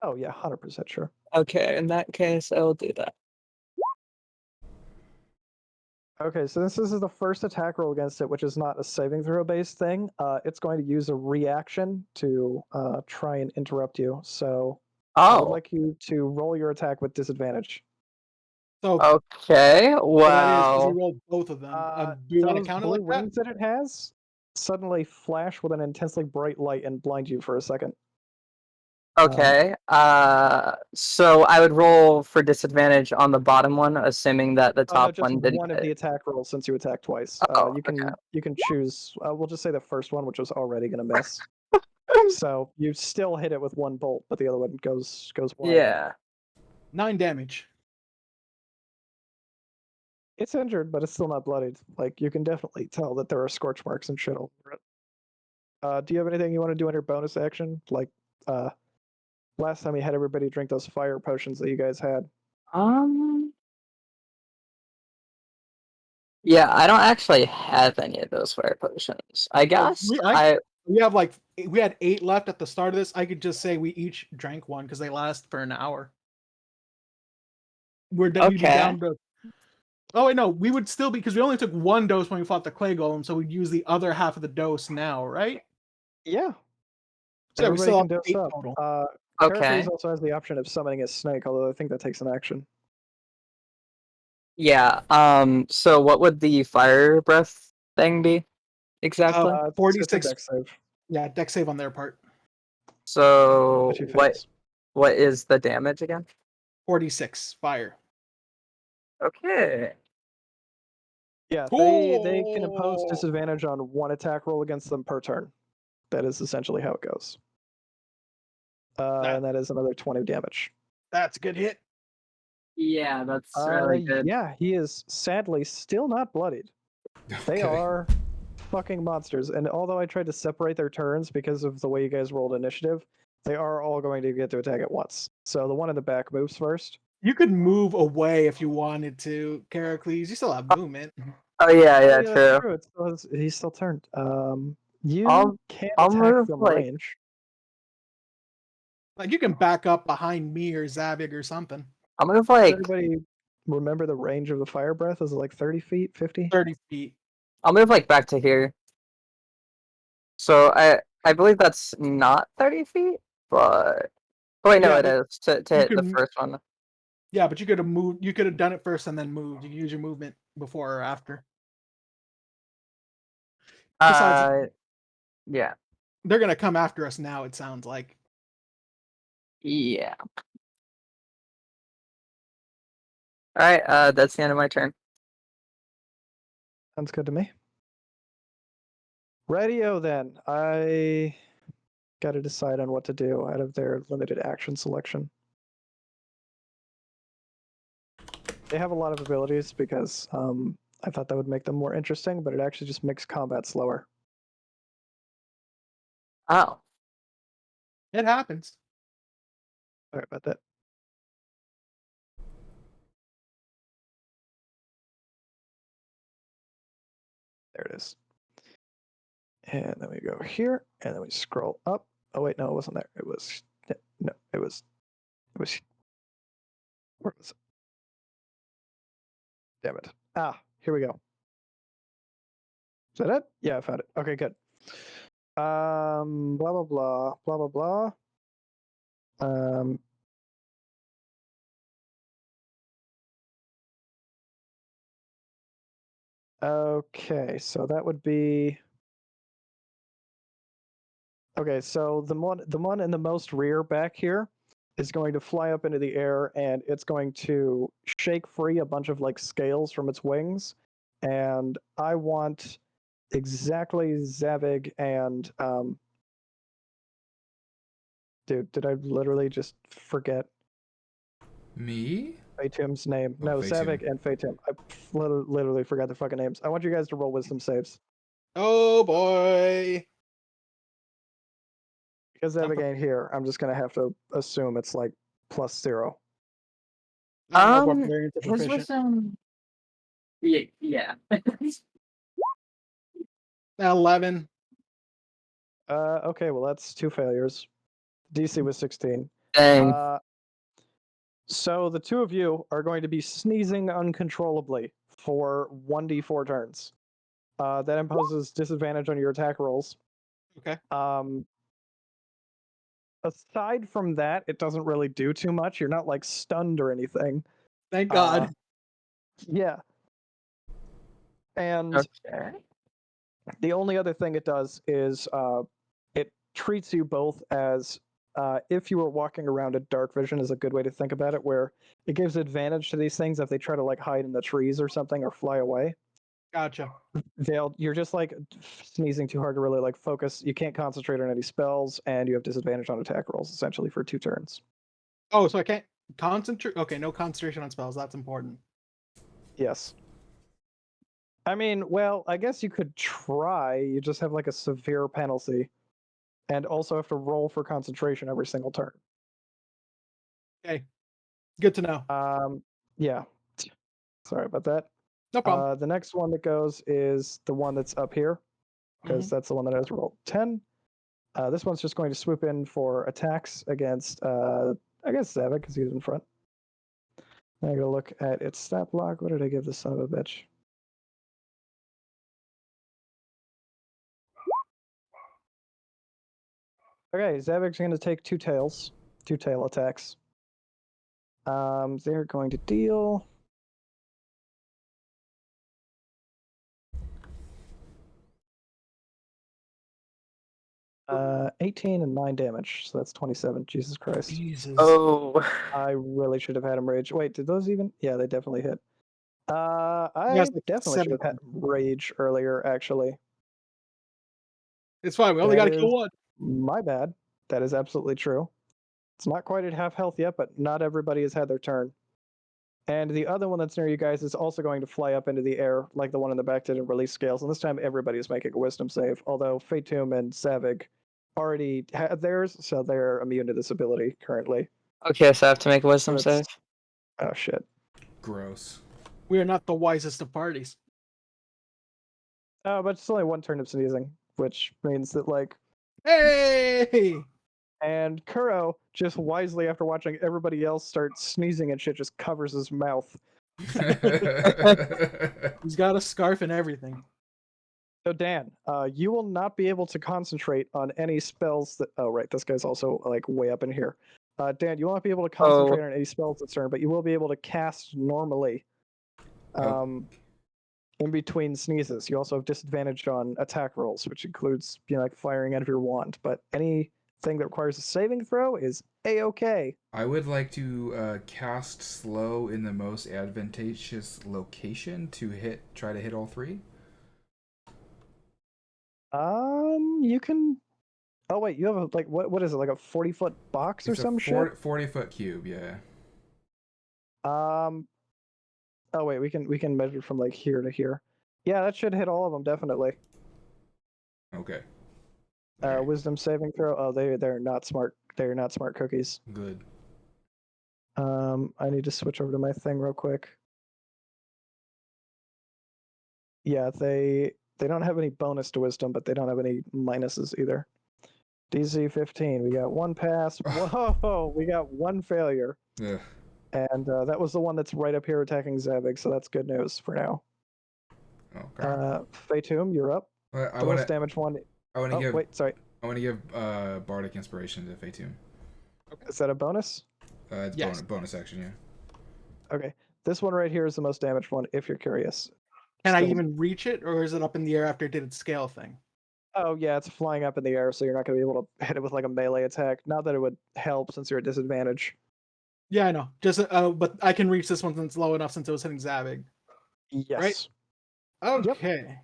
Oh yeah, 100% sure. Okay, in that case, I will do that. Okay, so this is the first attack roll against it, which is not a saving throw based thing. It's going to use a reaction to try and interrupt you. So I would Oh, like you to roll your attack with disadvantage. So okay. what that is we Well, rolled both of them. Do you want to Those count it blue like that? wings that it has, suddenly flash with an intensely bright light and blind you for a second. Okay. So I would roll for disadvantage on the bottom one, assuming that the Oh no, top just one didn't one of the hit. attack rolls since you attacked twice. Oh, you can okay. you can choose. We'll just say the first one, which was already gonna miss. So you still hit it with one bolt, but the other one goes wide. Yeah. 9 damage. It's injured, but it's still not bloodied. Like you can definitely tell that there are scorch marks and shit all over it. Do you have anything you want to do on your bonus action? Like last time you had everybody drink those fire potions that you guys had. Yeah, I don't actually have any of those fire potions. I guess We have like we had 8 left at the start of this. I could just say we each drank one because they last for an hour. We'd be Okay. down to. Oh wait, no, we would still be because we only took 1 dose when we fought the clay golem, so we'd use the other half of the dose now, right? Yeah. So yeah, we Everybody still can have dose 8 up. total. Okay. Heracles also has the option of summoning a snake, although I think that takes an action. Yeah. So what would the fire breath thing be exactly? It's a 46. dex save. Yeah, deck save on their part. So If you fails. what is the damage again? 46 fire. Okay. Yeah, they can impose disadvantage on 1 attack roll against them per turn. That is essentially how it goes. And that is another 20 damage. That's a good hit. Yeah, that's really good. Yeah, he is sadly still not bloodied. They Okay. are fucking monsters. And although I tried to separate their turns because of the way you guys rolled initiative, they are all going to get to attack at once. So the one in the back moves first. You could move away if you wanted to, Heracles. You still have movement. Oh yeah, That's true. true. He's still turned. You I'll can't I'll attack move, from like- range. Like you can back up behind me or Zavig or something. I'll move Does like anybody remember the range of the fire breath? Is it like 30 feet, 50? 30 feet. I'll move like back to here. So I believe that's not 30 feet, but oh wait, no, Yeah, it but is to hit the can- first one. Yeah, but you could have moved. You could have done it first and then moved. You can use your movement before or after. Besides, Yeah. they're gonna come after us now. It sounds like. Yeah. All right, that's the end of my turn. Sounds good to me. Radio then. I got to decide on what to do out of their limited action selection. They have a lot of abilities because I thought that would make them more interesting, but it actually just makes combat slower. Oh. It happens. Sorry about that. There it is. And then we go here, and then we scroll up. Oh wait, no, it wasn't there. It was no, it was where was it? Damn it. Ah, here we go. Is that it? Yeah, I found it. Okay, good. Blah blah blah, blah blah blah. Okay, so that would be. Okay, so the one in the most rear back here is going to fly up into the air, and it's going to shake free a bunch of like scales from its wings, and I want exactly Zavig and dude, did I literally just forget Me? Fatum's name? Oh, No, Fatum. Zavig and Fatum. I literally forgot their fucking names. I want you guys to roll wisdom saves. Oh boy. Because Zavig ain't here, I'm just gonna have to assume it's like +0. I don't know if barbarians are His proficient. wisdom. Yeah. 11. Okay, well that's 2 failures. DC was 16. Dang. So the 2 of you are going to be sneezing uncontrollably for 1d4 turns. That imposes disadvantage on your attack rolls. Okay. Aside from that, it doesn't really do too much. You're not like stunned or anything. Thank God. Yeah. And Okay. The only other thing it does is it treats you both as if you were walking around a dark vision is a good way to think about it, where it gives advantage to these things if they try to like hide in the trees or something or fly away. Gotcha. You're just like sneezing too hard to really like focus. You can't concentrate on any spells, and you have disadvantage on attack rolls essentially for 2 turns. Oh, so I can't concentrate. Okay, no concentration on spells. That's important. Yes. I mean, well, I guess you could try. You just have like a severe penalty, and also have to roll for concentration every single turn. Okay, good to know. Yeah. Sorry about that. No problem. The next one that goes is the one that's up here, because that's the one that has rolled 10. This one's just going to swoop in for attacks against, I guess, Zavik, because he's in front. I gotta look at its stat block. What did I give this son of a bitch? Okay, Zavik's going to take 2 tails, 2 tail attacks. They're going to deal 18 and 9 damage, so that's 27. Jesus Christ. Jesus. Oh, I really should have had him rage. Wait, did those even? Yeah, they definitely hit. I Yes, like definitely should have 7. had rage earlier, actually. It's fine. We only That got to kill is one. My bad. That is absolutely true. It's not quite at half health yet, but not everybody has had their turn. And the other one that's near you guys is also going to fly up into the air, like the one in the back did and release scales. And this time everybody is making a wisdom save, although Fatum and Savig already had theirs, so they're immune to this ability currently. okay, so I have to make a wisdom So save. it's- Oh, shit. Gross. We are not the wisest of parties. Oh, but it's only 1 turn of sneezing, which means that, like, Hey! and Kuro, just wisely after watching everybody else start sneezing and shit, just covers his mouth. He's got a scarf and everything. So Dan, you will not be able to concentrate on any spells that. Oh right, this guy's also like way up in here. Dan, you won't be able to concentrate on any spells this turn, but you will be able to cast normally. In between sneezes, you also have disadvantage on attack rolls, which includes like firing out of your wand. But anything that requires a saving throw is a-okay. I would like to cast slow in the most advantageous location to try to hit all 3. You can. Oh wait, you have a, like what is it, like a 40-foot box or some shit? 40-foot cube, yeah. Oh wait, we can measure from like here to here. Yeah, that should hit all of them definitely. Okay. Wisdom saving throw. Oh, they're not smart. They're not smart cookies. Good. I need to switch over to my thing real quick. Yeah, they don't have any bonus to wisdom, but they don't have any minuses either. DC 15. We got 1 pass. Whoa, we got 1 failure. Ugh. And that was the one that's right up here attacking Zavig, so that's good news for now. Okay. Fatum, you're up. I The want most damage one. I want to give. Wait, sorry. I want to give bardic inspiration to Fatum. Is that a bonus? It's Yes. bonus action, yeah. Okay. This one right here is the most damaged one, if you're curious. Can I Still- even reach it, or is it up in the air after it did its scale thing? Oh, yeah, it's flying up in the air, so you're not going to be able to hit it with like a melee attack. Not that it would help since you're at disadvantage. Yeah, I know. Just but I can reach this one since it's low enough since it was hitting Zavig. Yes. Okay.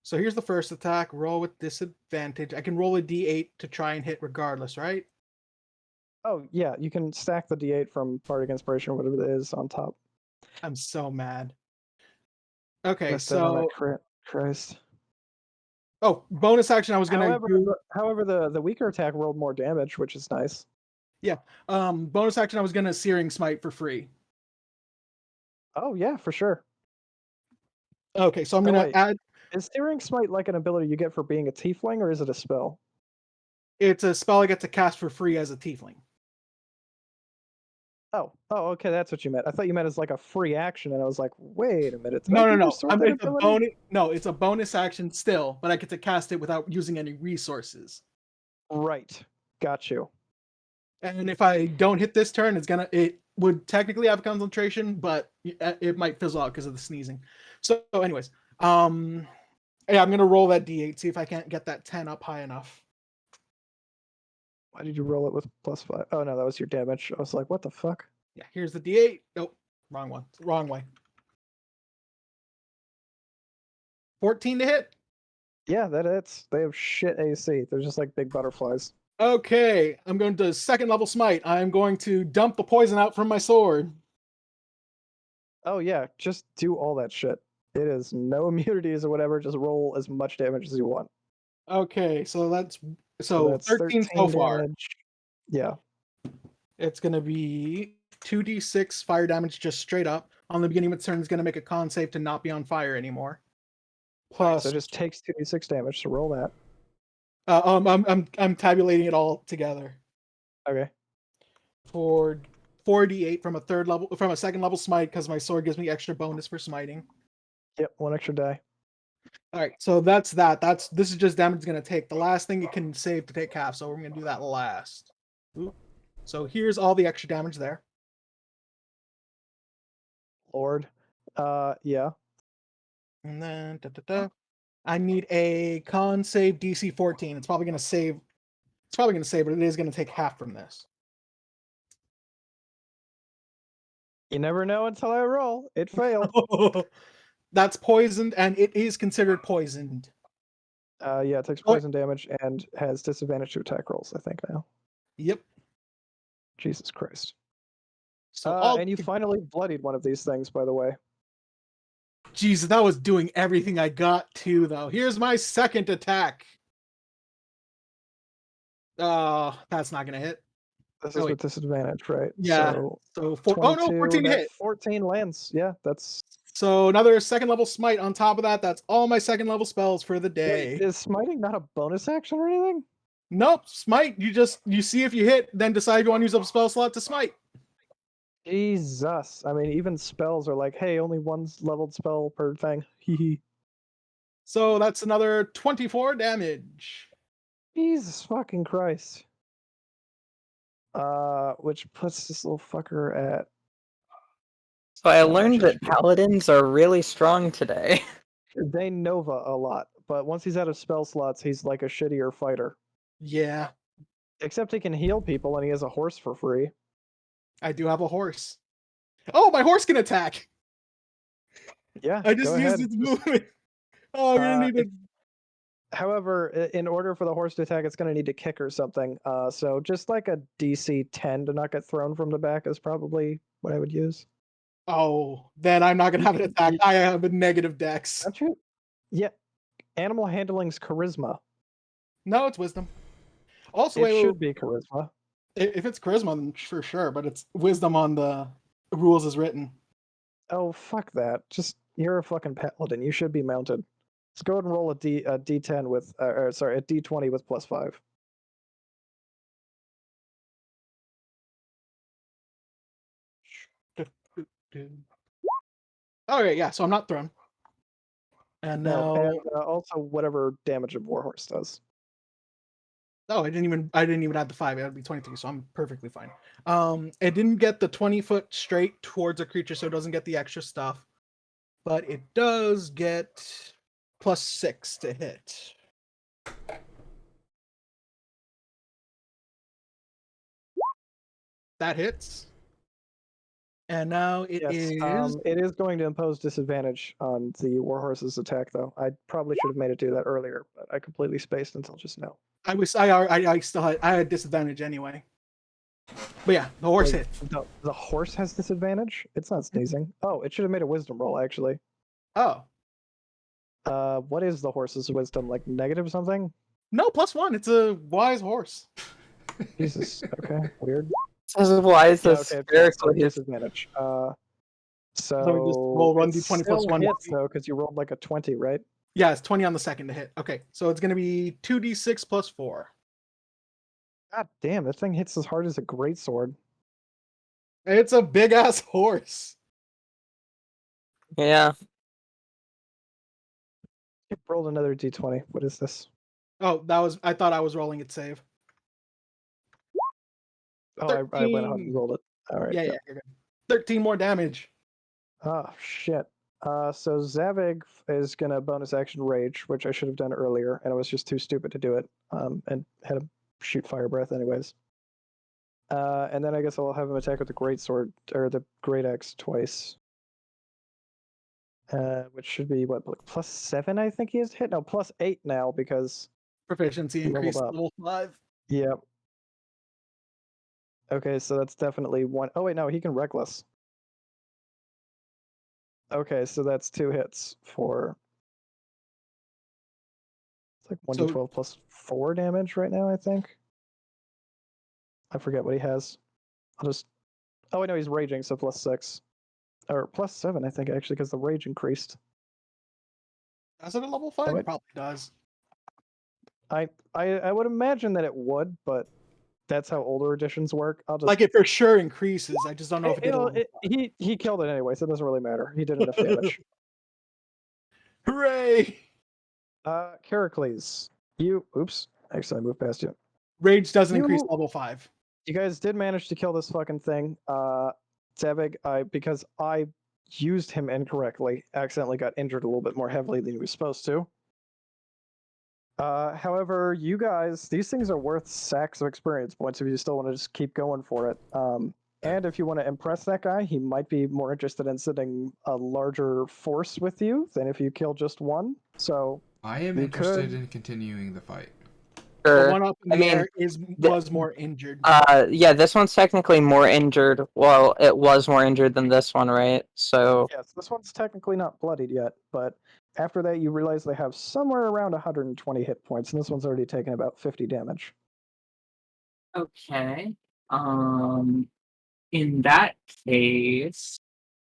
So here's the first attack. Roll with disadvantage. I can roll a d8 to try and hit regardless, right? Oh, yeah, you can stack the d8 from Bardic Inspiration or whatever it is on top. I'm so mad. Okay, Missed out on so that crit. Christ. Bonus action. I was gonna However, the weaker attack rolled more damage, which is nice. bonus action. I was gonna Searing Smite for free. Oh yeah, for sure. Okay, so I'm Oh, gonna wait. add. Is Searing Smite like an ability you get for being a tiefling, or is it a spell? It's a spell I get to cast for free as a tiefling. Oh, okay, that's what you meant. I thought you meant as like a free action, and I was like, wait a minute. No. It's It's a bonus. No, it's a bonus action still, but I get to cast it without using any resources. Right, got you. And if I don't hit this turn, it would technically have concentration, but it might fizzle out because of the sneezing. So, anyways, Yeah, I'm gonna roll that d8, see if I can't get that 10 up high enough. Why did you roll it with +5? Oh no, that was your damage. I was like, what the fuck? Yeah, here's the d8. Nope, wrong one. Wrong way. 14 to hit. Yeah, that hits. They have shit AC. They're just like big butterflies. Okay, I'm going to second level smite. I'm going to dump the poison out from my sword. Oh yeah, just do all that shit. It is no immunities or whatever. Just roll as much damage as you want. Okay, so that's So that's 13 so far. damage. Yeah. It's gonna be 2d6 fire damage just straight up. On the beginning of its turn, it's gonna make a con save to not be on fire anymore. Plus, So it just takes 2d6 damage. So roll that. I'm tabulating it all together Okay. for 4d8 from a second level smite because my sword gives me extra bonus for smiting. Yep, 1 extra die. All right, so that's that. This is just damage it's gonna take. The last thing it can save to take half, so we're gonna do that last. Ooh. So here's all the extra damage there. Lord. Yeah. And then I need a con save DC 14. It's probably gonna save. It's probably gonna save, but it is gonna take half from this. You never know until I roll. It failed. That's poisoned, and it is considered poisoned. Yeah, it takes poison damage and has disadvantage to attack rolls, I think now. Yep. Jesus Christ. So and you finally bloodied one of these things, by the way. Jesus, that was doing everything I got to, though. Here's my second attack. That's not gonna hit. This is with disadvantage, right? Yeah. So 14 to hit. 14 lands. Yeah, that's. So another second level smite on top of that. That's all my second level spells for the day. Wait, is smiting not a bonus action or anything? Nope, smite. You see if you hit, then decide if you want to use up a spell slot to smite. Jesus. I mean, even spells are like, hey, only one leveled spell per thing. Hee. So that's another 24 damage. Jesus fucking Christ. Which puts this little fucker at. So I learned that paladins are really strong today. They Nova a lot, but once he's out of spell slots, he's like a shittier fighter. Yeah. Except he can heal people and he has a horse for free. I do have a horse. Oh, my horse can attack. Yeah, I just used its movement. Oh, I'm gonna need it. However, in order for the horse to attack, it's going to need to kick or something. So just like a DC 10 to not get thrown from the back is probably what I would use. Oh, then I'm not gonna have an attack. I have a negative dex. Don't you? Yeah. Animal handling's charisma. No, it's wisdom. Also, it should be charisma. If it's charisma, then for sure, but it's wisdom on the rules as written. Oh, fuck that. Just, you're a fucking paladin. You should be mounted. Let's go ahead and roll a D10 with, a D20 with +5. Okay, yeah, so I'm not thrown. And now, and also whatever damage a warhorse does. Oh, I didn't even add the 5. It would be 23, so I'm perfectly fine. It didn't get the 20-foot straight towards a creature, so it doesn't get the extra stuff. But it does get +6 to hit. That hits. And now it is. It is going to impose disadvantage on the warhorse's attack, though. I probably should have made it do that earlier, but I completely spaced until just now. I still had disadvantage anyway. But yeah, the horse hit. The horse has disadvantage? It's not sneezing. Oh, it should have made a wisdom roll, actually. Oh. What is the horse's wisdom? Like negative something? No, +1. It's a wise horse. Jesus. Okay, weird. This is wise. Disadvantage. So roll 1d20 +1 hits though, because you rolled like a 20, right? Yeah, it's 20 on the second to hit. Okay, so it's gonna be 2d6 +4. God damn, that thing hits as hard as a greatsword. It's a big ass horse. Yeah. It rolled another d20. What is this? Oh, I thought I was rolling it save. Oh, I went ahead and rolled it. All right. Yeah, you're good. 13 more damage. Oh shit. So Zavig is gonna bonus action rage, which I should have done earlier, and I was just too stupid to do it. And had to shoot fire breath anyways. And then I guess I'll have him attack with the great sword or the great axe twice. Which should be what, like +7? I think he has hit. No, +8 now because Proficiency Leveled increased to up. level 5. yeah. Okay, so that's definitely one. Oh wait, no, he can reckless. Okay, so that's 2 hits for. It's like 1d12 plus 4 damage right now, I think. I forget what he has. I'll just. Oh wait, no, he's raging, so +6 or +7, I think actually, because the rage increased. Does it at level 5? wait. It probably does. I would imagine that it would, but that's how older editions work. I'll just Like it for sure increases. I just don't know if it did. he killed it anyway, so it doesn't really matter. He did enough damage. Hooray! Characles, you. Oops, actually, I moved past you. Rage doesn't increase You- level 5. You guys did manage to kill this fucking thing. Zavig, because I used him incorrectly, accidentally got injured a little bit more heavily than he was supposed to. However, you guys, these things are worth sacks of experience points if you still want to just keep going for it. And if you want to impress that guy, he might be more interested in sending a larger force with you than if you kill just one. So I am You interested could- in continuing the fight. The Sure. one up in I the mean, air was more injured. Yeah, this one's technically more injured. Well, it was more injured than this one, right? So, yes, this one's technically not bloodied yet, but after that you realize they have somewhere around 120 hit points, and this one's already taken about 50 damage. okay. In that case,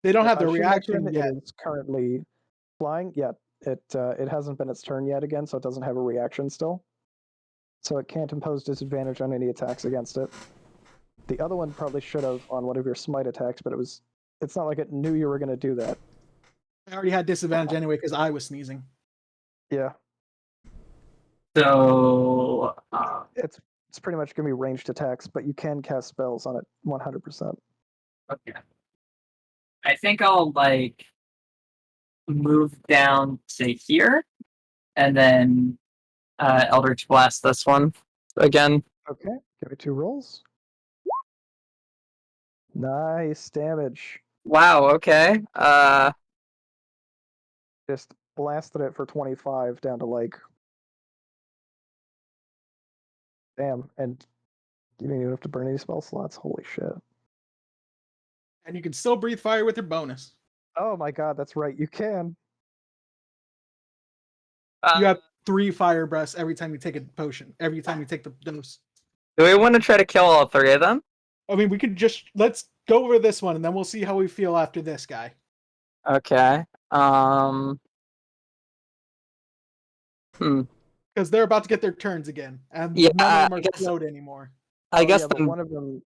They don't have I the should reaction mention yet. It is currently flying. Yeah, it hasn't been its turn yet again, so it doesn't have a reaction still. So it can't impose disadvantage on any attacks against it. The other one probably should have on one of your smite attacks, but it's not like it knew you were going to do that. I already had disadvantage anyway because I was sneezing. Yeah, so it's pretty much going to be ranged attacks, but you can cast spells on it 100%. okay. I think I'll like move down to here, and then Eldritch Blast this one again. Okay, give me 2 rolls. Nice damage. Wow. Okay. Just blasted it for 25 down to like. Damn, and you didn't even have to burn any spell slots. Holy shit. And you can still breathe fire with your bonus. Oh my god, that's right. You can. You have 3 fire breaths every time you take a potion. Every time you take the dose. Do we want to try to kill all 3 of them? I mean, we could let's go over this one and then we'll see how we feel after this guy. Okay. Because they're about to get their turns again. And Yeah, none of them I are guess- slowed anymore. I guess but the one of them.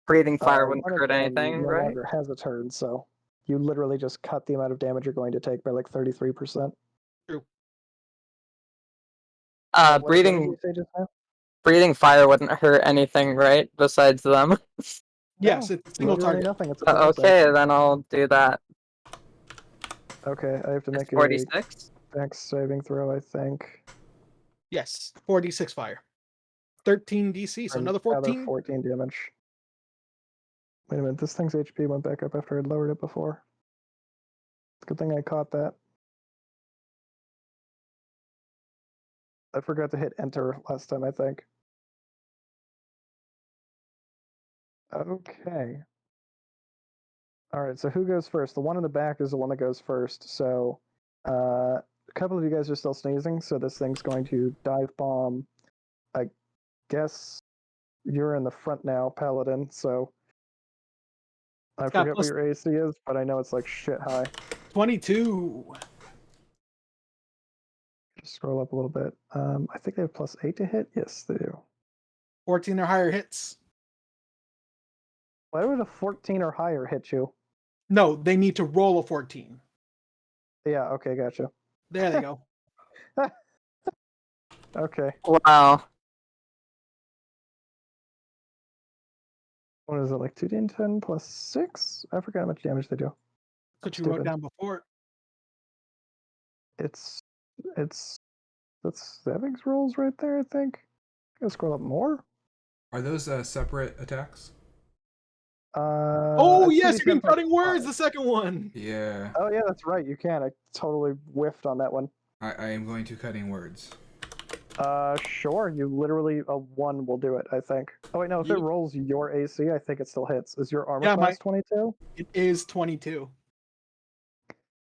breathing fire wouldn't one of hurt them anything, no right? longer has a turn, so you literally just cut the amount of damage you're going to take by like 33%. True. What did Breathing you say just now? breathing fire wouldn't hurt anything, right? Besides them. Yes, No, it's a single literally target. nothing. It's a bonus Okay, action. then I'll do that. Okay, I have to It's make a 46. dex saving throw, I think. Yes, 4d6 fire. 13 DC, so And another 14. 14 damage. Wait a minute, this thing's HP went back up after I'd lowered it before. It's a good thing I caught that. I forgot to hit enter last time, I think. Okay. Alright, so who goes first? The one in the back is the one that goes first. So a couple of you guys are still sneezing, so this thing's going to dive bomb. I guess you're in the front now, Paladin, so I It's got forget what your AC is, but I know it's like shit high. 22. Just scroll up a little bit. I think they have +8 to hit. Yes, they do. 14 or higher hits. Why would a 14 or higher hit you? No, they need to roll a 14. Yeah, okay, gotcha. There they go. Okay. Wow. What is it, like 2d10 plus 6? I forgot how much damage they do. That's what you wrote Stupid. down before. It's that's savings rolls right there. I think. Gotta scroll up more. Are those separate attacks? Oh It's yes, you 2d10 can plus cutting words. 5. The second one. Yeah. Oh yeah, that's right. You can. I totally whiffed on that one. I am going to cutting words. Sure. You literally a 1 will do it. I think. Oh wait, no. If it You- rolls your AC, I think it still hits. Is your armor Yeah, class 22? It is 22.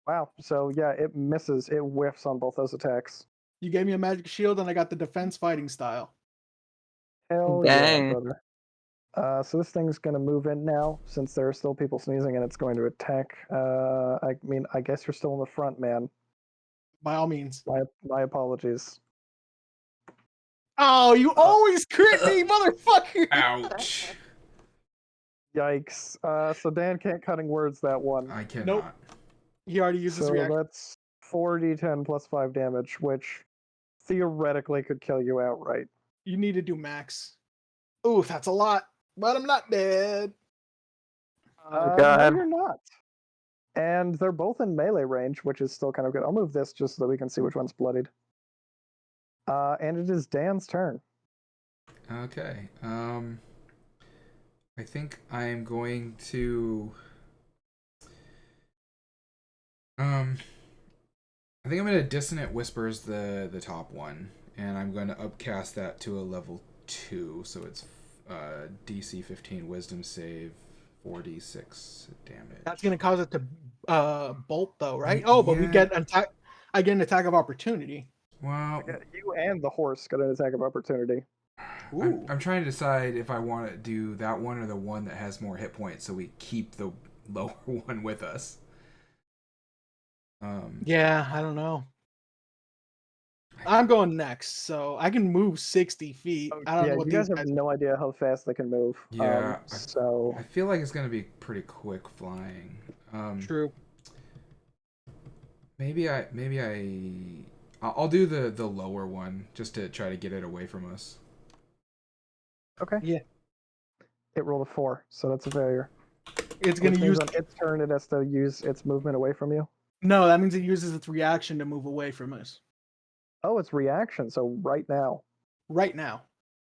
Wow. So yeah, it misses. It whiffs on both those attacks. You gave me a magic shield, and I got the defense fighting style. Hell Dang. yeah, brother. So this thing's gonna move in now, since there are still people sneezing, and it's going to attack. I mean, I guess you're still in the front, man. By all means. My apologies. Oh, you always crit me, motherfucker! Ouch. Yikes. So Dan can't cutting words that one. I cannot. Nope. He already used his So reaction. that's 4d10 plus 5 damage, which theoretically could kill you outright. You need to do max. Ooh, that's a lot, but I'm not dead. Oh, No, God. you're not. And they're both in melee range, which is still kind of good. I'll move this just so that we can see which one's bloodied. And it is Dan's turn. Okay. I think I am going to. I think I'm gonna Dissonant Whispers the top one, and I'm gonna upcast that to a level 2, so it's DC 15 Wisdom save, 4d6 damage. That's gonna cause it to bolt, though, right? Oh, but we Yeah. get attack. I get an attack of opportunity. Well, You and the horse get an attack of opportunity. Ooh. I'm trying to decide if I want to do that one or the one that has more hit points, so we keep the lower one with us. Yeah, I don't know. I'm going next, so I can move 60 feet. I don't Yeah, know what you these guys have no idea how fast they can move. Yeah, So I feel like it's gonna be pretty quick flying. True. I'll do the lower one just to try to get it away from us. okay. Yeah. It rolled a 4, so that's a failure. It's gonna Which means use. on its turn, it has to use its movement away from you. No, that means it uses its reaction to move away from us Oh, it's reaction. So right now. right now.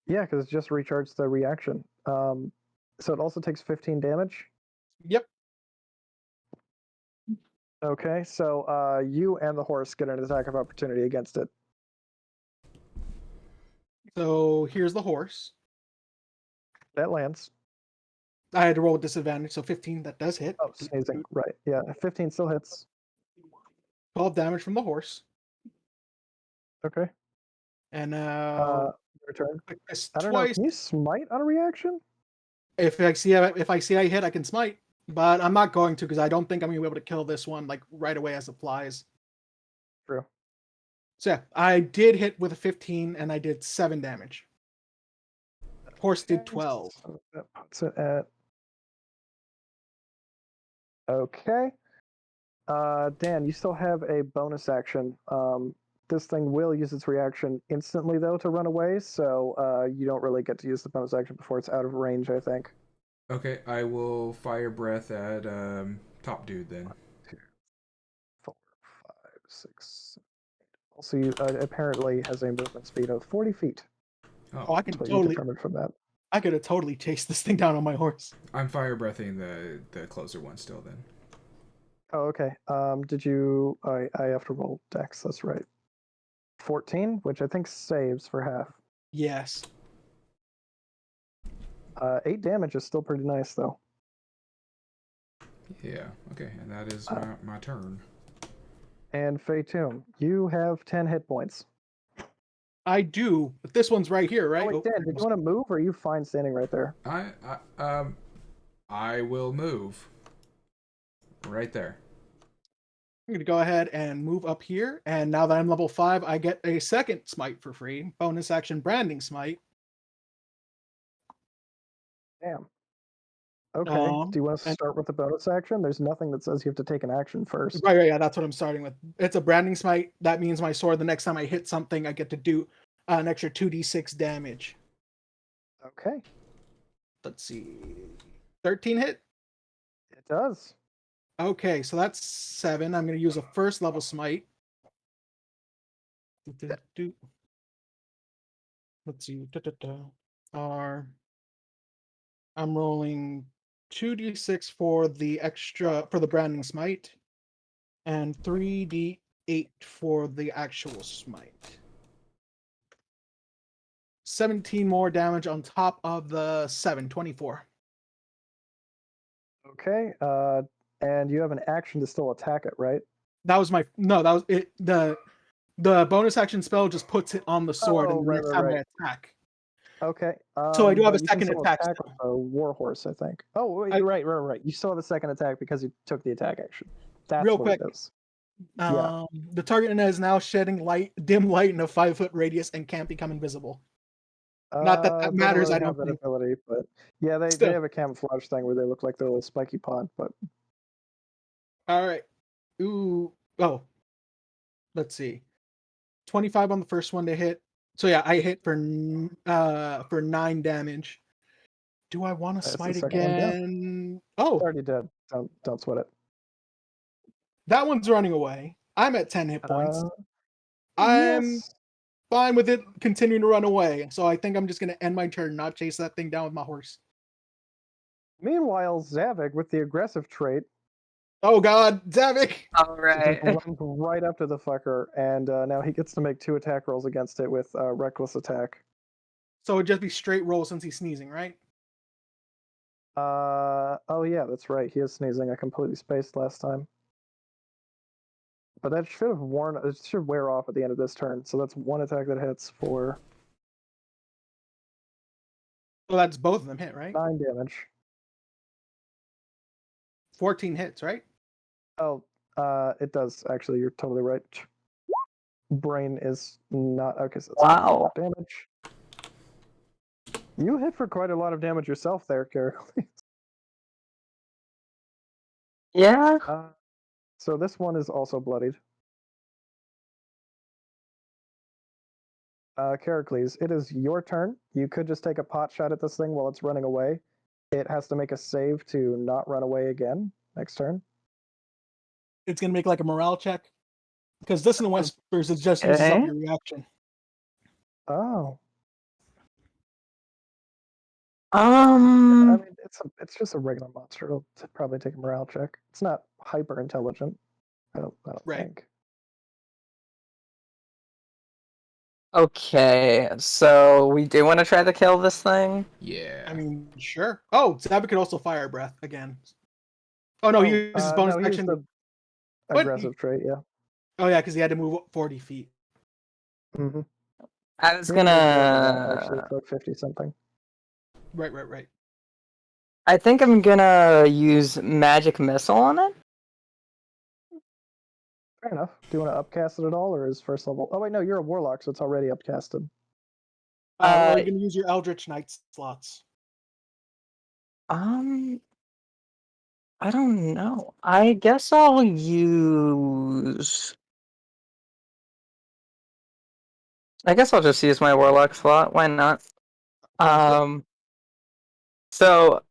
Yeah, because it just recharged the reaction. So it also takes 15 damage. Yep. Okay, so you and the horse get an attack of opportunity against it. So here's the horse. That lands. I had to roll with disadvantage, so 15. That does hit. Oh, sneezing. Right. Yeah, 15 still hits. 12 damage from the horse, Okay. and now Your turn. click this I don't know. twice. Can you smite on a reaction? If I see I hit, I can smite, but I'm not going to because I don't think I'm gonna be able to kill this one like right away as it flies. True. So yeah, I did hit with a 15, and I did 7 damage. Horse did 12. So that puts it at. Okay. Dan, you still have a bonus action. This thing will use its reaction instantly, though, to run away, so you don't really get to use the bonus action before it's out of range, I think. Okay, I will fire breath at top dude then. 1, 2, 4, 5, 6, 7, 8. Also, you apparently has a movement speed of 40 feet. Oh, I can That's what you totally. determined from that. I could have totally chased this thing down on my horse. I'm fire breathing the closer one still then. Oh, okay. Did you? I have to roll dex. That's right. 14, which I think saves for half. Yes. 8 damage is still pretty nice, though. Yeah, okay, and that is my turn. And Fatum, you have 10 hit points. I do, but this one's right here, right? Oh, wait, Dan, did you want to move, or are you fine standing right there? I will move. Right there. I'm gonna go ahead and move up here, and now that I'm level 5, I get a second smite for free. Bonus action branding smite. Damn. Okay. Um, Do you want to and- start with the bonus action? There's nothing that says you have to take an action first. Right, yeah, that's what I'm starting with. It's a branding smite. That means my sword, the next time I hit something, I get to do an extra 2d6 damage. Okay. Let's see. 13 hit? It does. Okay, so that's 7. I'm going to use a first level smite. Let's see. I'm rolling 2d6 for the extra for the branding smite, and 3d8 for the actual smite. 17 more damage on top of the 7, 24. Okay. And you have an action to still attack it, right? That was my that was it. The bonus action spell just puts it on the sword, Oh, and the right, next right, time right. I attack. Okay. So I do have a But you can second still attack attack with still. a warhorse, I think. Oh, wait, I- right. You still have a second attack because you took the attack action. That's Real what quick, it is. Yeah. the target is now shedding dim light in a 5-foot radius and can't become invisible. Not that that Doesn't matters, really I have don't that think. ability, but yeah, they Still. have a camouflage thing where they look like their little spiky pod, but All right. Ooh. Oh. Let's see. 25 on the first one to hit. So yeah, I hit for 9 damage. Do I want to that's the smite second one down. again? It's Oh, already dead. Don't sweat it. that one's running away. I'm at 10 hit points. I'm Yes. fine with it continuing to run away. So I think I'm just gonna end my turn, not chase that thing down with my horse. Meanwhile, Zavik with the aggressive trait Oh god, Zavik! All just right. runs right up to the fucker, and now he gets to make 2 attack rolls against it with reckless attack. So it'd just be straight roll since he's sneezing, right? Oh yeah, that's right. He is sneezing. I completely spaced last time. But that should have worn. It should wear off at the end of this turn. So that's 1 attack that hits for Well, that's both of them hit, right? 9 damage. 14 hits, right? Oh, it does actually. You're totally right. Brain is not okay. So that's Wow. damage. You hit for quite a lot of damage yourself there, Carol. Yeah. So this one is also bloodied. Characles, it is your turn. You could just take a pot shot at this thing while it's running away. It has to make a save to not run away again next turn. It's gonna make like a morale check. Because Dissonant Whispers it just uses up Okay. your reaction. Oh, I Um. mean it's just a regular monster. It'll probably take a morale check. It's not hyper intelligent. I don't Right. think. Okay. So we do want to try to kill this thing. Yeah. I mean, sure. Oh, Zabba could also fire breath again. Oh no, he uses bonus No, he used action. the What? aggressive trait. Yeah. Oh yeah, because he had to move 40 feet. Mm-hmm. I was He moved more than that gonna. actually. It's like 50 something. Right. I think I'm gonna use magic missile on it. Fair enough. Do you want to upcast it at all, or is first level? Oh wait, no, you're a warlock, so it's already upcasted. Or you're gonna use your Eldritch Knight slots. I don't know. I guess I'll use. I guess I'll just use my warlock slot. Why not? Sounds So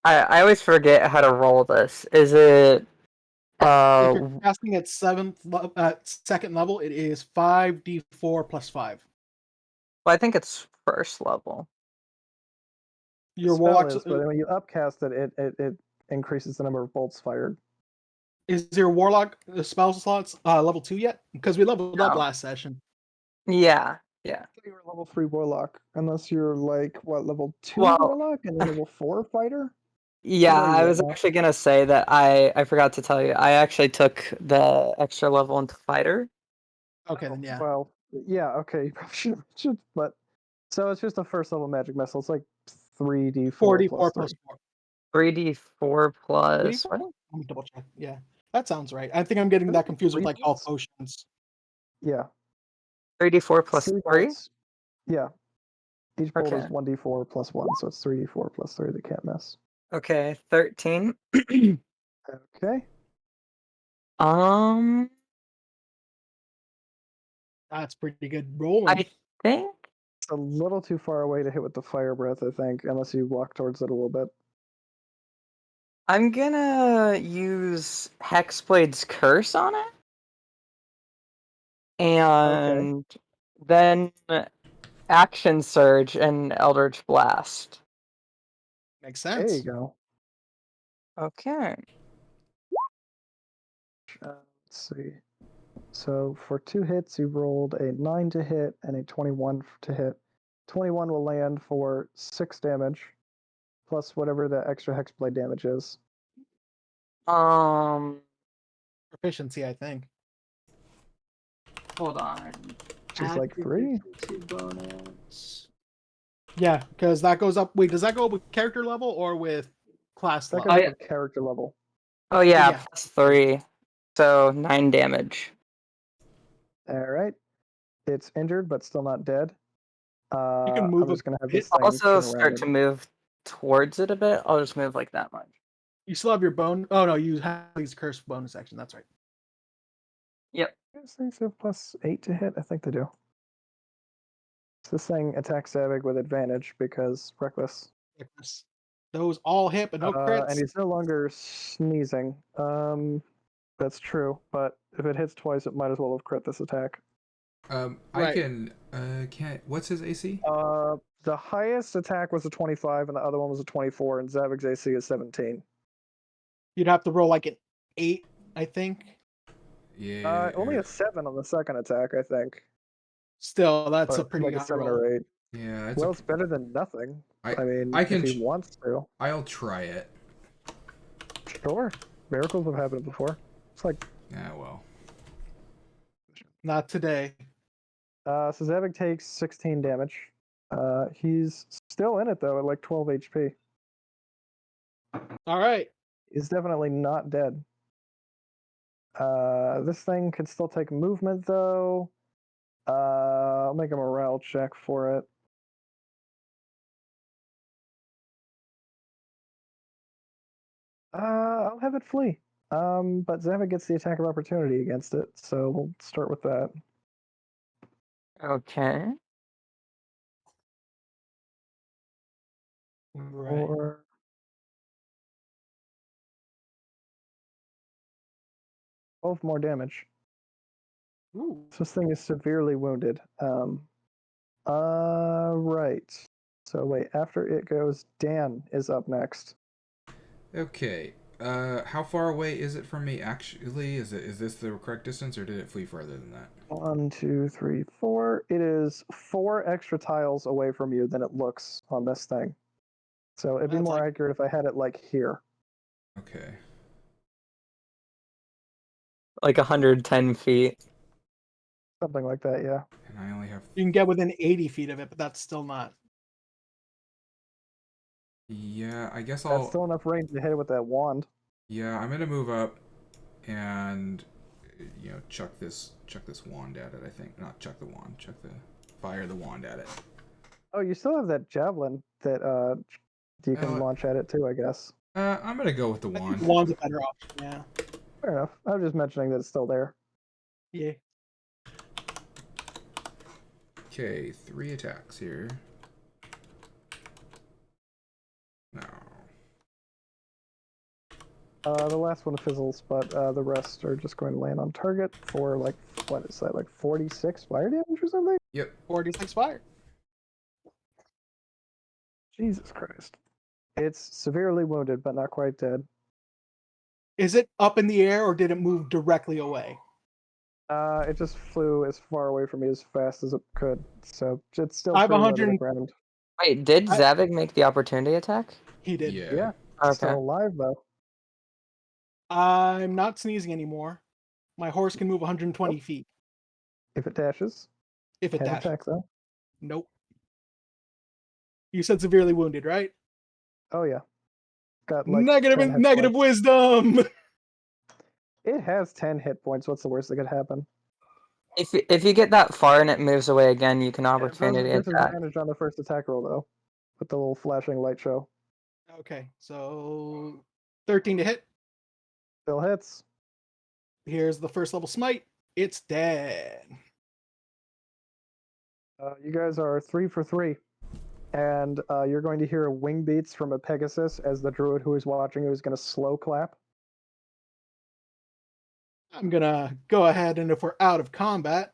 I always forget how to roll this. Is it If you're casting at second level, it is 5d4 plus 5. well, I think it's first level. The Your spell warlock is, but when you upcast it, it increases the number of bolts fired. is your warlock spell slots level 2 yet? Because we leveled up No. last session. Yeah. You're a level 3 warlock, unless you're like what level 2 Well- warlock and a level 4 fighter. Yeah, What are you I at was now? actually gonna say that I forgot to tell you. I actually took the extra level into fighter. Okay, then yeah. Well, yeah, okay, you probably should, but so it's just a first level magic missile. It's like 3d4 4d4 plus 3. plus 4. 3d4 plus 3d4? what? Let me double check. Yeah, that sounds right. I think I'm getting that confused with like health potions. Yeah, 3d4 it's plus 3 3? bolts. Yeah, each bolt is Okay. 1d4 plus 1, so it's 3d4 plus 3 that can't miss. Okay, 13. Okay. That's pretty good rolling. I think It's a little too far away to hit with the fire breath, I think, unless you walk towards it a little bit. I'm gonna use Hexblade's Curse on it. And then Action Surge and Eldritch Blast. Makes There you sense. go. Okay. Let's see. So for 2 hits, you rolled a 9 to hit and a 21 to hit. 21 will land for 6 damage, plus whatever the extra hexblade damage is. Proficiency, I think. Hold on. Which is like 3. Bonus. Yeah, because that goes up. Wait, does that go up with character level or with class That level? goes yeah. up with character level. Oh yeah, Yeah. +3. So 9 damage. Alright. It's injured, but still not dead. You can move I'm just going to have this I'll thing also turn start around. to move towards it a bit. I'll just move like that much. You still have your bone. Oh no, you have these curse bonus action. That's right. Yep. These things have +8 to hit? I think they do. So this thing attacks Zavig with advantage because reckless. Those all hit, but no crits. And he's no longer sneezing. That's true, but if it hits twice, it might as well have crit this attack. I Right. can't. What's his AC? The highest attack was a 25, and the other one was a 24, and Zavig's AC is 17. You'd have to roll like an 8, I think. Yeah. Only a 7 on the second attack, I think. Still, that's Or a pretty like a high 7 roll. or 8. Yeah. Well, it's better than nothing. I mean, I can if he wants to. I'll try it. Sure. Miracles have happened before. It's like, Yeah. Well. Not today. so Zavig takes 16 damage. He's still in it, though, at like 12 HP. All right. He's definitely not dead. This thing can still take movement, though. I'll make a morale check for it. I'll have it flee. But Zavik gets the attack of opportunity against it, so we'll start with that. Okay. Right. Or 12 more damage. Ooh. So this thing is severely wounded. Right. So wait, after it goes, Dan is up next. Okay. How far away is it from me? Actually, is this the correct distance, or did it flee further than that? 1, 2, 3, 4. It is 4 extra tiles away from you than it looks on this thing. So it'd be That's more like- accurate if I had it like here. Okay. Like 110 feet. Something like that, yeah. And I only have. You can get within 80 feet of it, but that's still not. Yeah. I guess That's I'll. still enough range to hit it with that wand. Yeah. I'm gonna move up, and chuck this wand at it. I think not chuck the wand. Fire the wand at it. Oh, you still have that javelin that you can launch at it too, I guess. I'm gonna go with the I think wand. the wand's a better option. Yeah. Fair enough. I was just mentioning that it's still there. Yeah. Okay, 3 attacks here. No. The last one fizzles, but the rest are just going to land on target for like, what is that, like 46 fire damage or something? Yep. 46 fire. Jesus Christ. It's severely wounded, but not quite dead. Is it up in the air or did it move directly away? It just flew as far away from me as fast as it could, so it's still I have pretty low to 100 the ground. Wait, did Zavig make the opportunity attack? He did. Yeah, Okay. still alive though. I'm not sneezing anymore. My horse can move 120 feet If it dashes, if it can't dashes. attack though. Nope. You said severely wounded, right? Oh yeah, got like Negative 10 and hit negative points. wisdom. It has 10 hit points. What's the worst that could happen? If you get that far and it moves away again, you can Yeah, opportunity attack. disadvantage on the first attack roll though, with the little flashing light show. Okay, so 13 to hit. Still hits. Here's the first level smite. It's dead. You guys are 3 for 3. and you're going to hear wing beats from a Pegasus as the druid who is watching you is going to slow clap. I'm gonna go ahead, and if we're out of combat,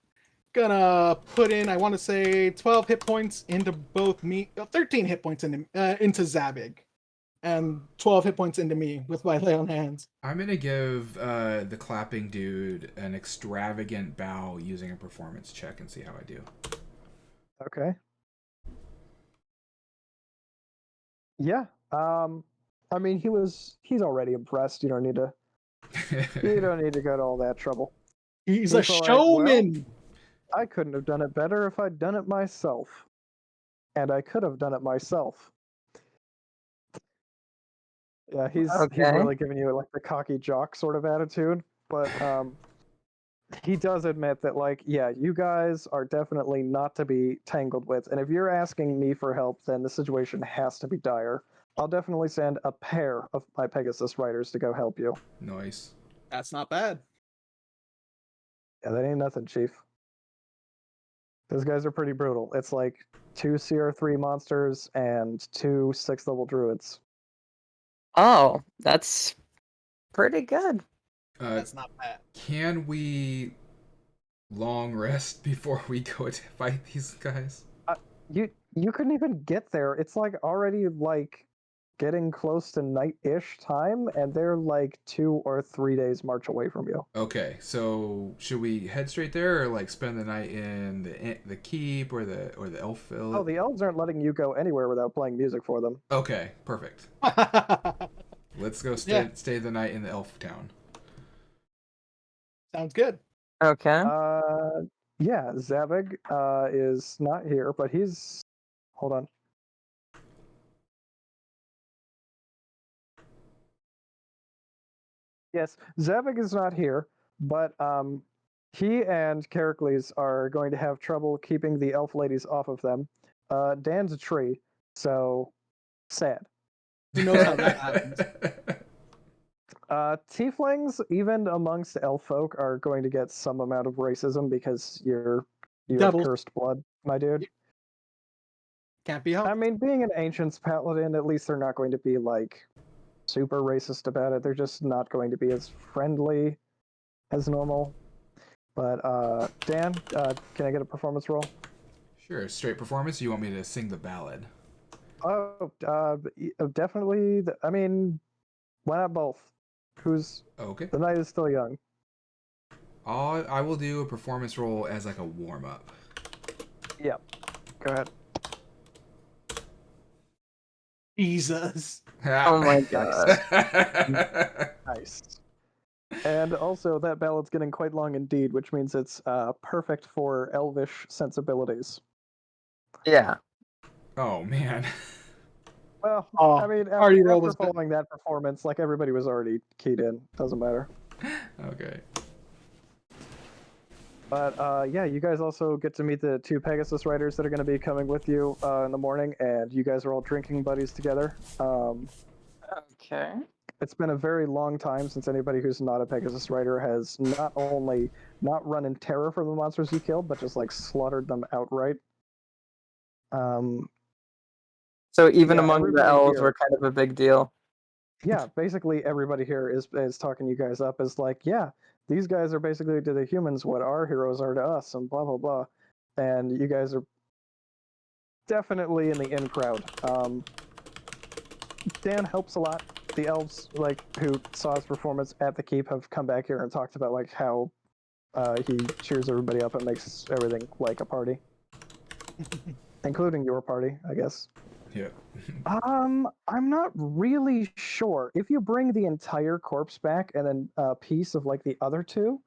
gonna put in, I want to say 12 hit points into both me, 13 hit points into Zabig, and 12 hit points into me with my lay on hands. I'm gonna give the clapping dude an extravagant bow using a performance check and see how I do. Okay. Yeah. I mean, he's already impressed. You don't need to go to all that trouble. He's a He's all right, well, showman. I couldn't have done it better if I'd done it myself. And I could have done it myself. Yeah, he's Okay. really giving you like the cocky jock sort of attitude, but he does admit that, like, yeah, you guys are definitely not to be tangled with, and if you're asking me for help, then the situation has to be dire. I'll definitely send a pair of my Pegasus riders to go help you. Nice. That's not bad. Yeah, that ain't nothing, Chief. Those guys are pretty brutal. It's like 2 CR3 monsters and 2 6th level druids. Oh, that's pretty good. That's not bad. Can we long rest before we go to fight these guys? You couldn't even get there. It's like already like getting close to night-ish time, and they're like 2 or 3 days march away from you. Okay, so should we head straight there, or like spend the night in the keep or the elf village? Oh, the elves aren't letting you go anywhere without playing music for them. Okay, perfect. Let's go Yeah. stay the night in the elf town. Sounds good. Okay. Yeah, Zavig is not here, but he's. Hold on. Yes, Zavig is not here, but he and Charicles are going to have trouble keeping the elf ladies off of them. Dan's a tree, so sad. Who knows how that happens? Tieflings, even amongst elf folk, are going to get some amount of racism because you have Devils. cursed blood, my dude. Can't be helped. I mean, being an ancient's paladin, at least they're not going to be like super racist about it. They're just not going to be as friendly as normal. But Dan, can I get a performance roll? Sure, straight performance. You want me to sing the ballad? Oh, definitely. I mean, why not both? Okay. The night is still young. I will do a performance roll as like a warm up. Yep. Go ahead. Jesus. Oh my god. Nice. And also, that ballad's getting quite long indeed, which means it's perfect for elvish sensibilities. Yeah. Oh man. Well, Oh, I mean, party roll after was good. following that performance, like everybody was already keyed in. Doesn't matter. Okay. But yeah, you guys also get to meet the 2 Pegasus riders that are going to be coming with you in the morning, and you guys are all drinking buddies together. Okay. It's been a very long time since anybody who's not a Pegasus rider has not only not run in terror from the monsters you killed, but just like slaughtered them outright. So even Yeah, among the everybody elves, here- we're kind of a big deal. Yeah, basically everybody here is talking you guys up as like, yeah, these guys are basically to the humans what our heroes are to us, and blah blah blah. And you guys are definitely in the in crowd. Dan helps a lot. The elves, like, who saw his performance at the keep, have come back here and talked about like how he cheers everybody up and makes everything like a party, including your party, I guess. Yeah. I'm not really sure. If you bring the entire corpse back and then a piece of like the other 2,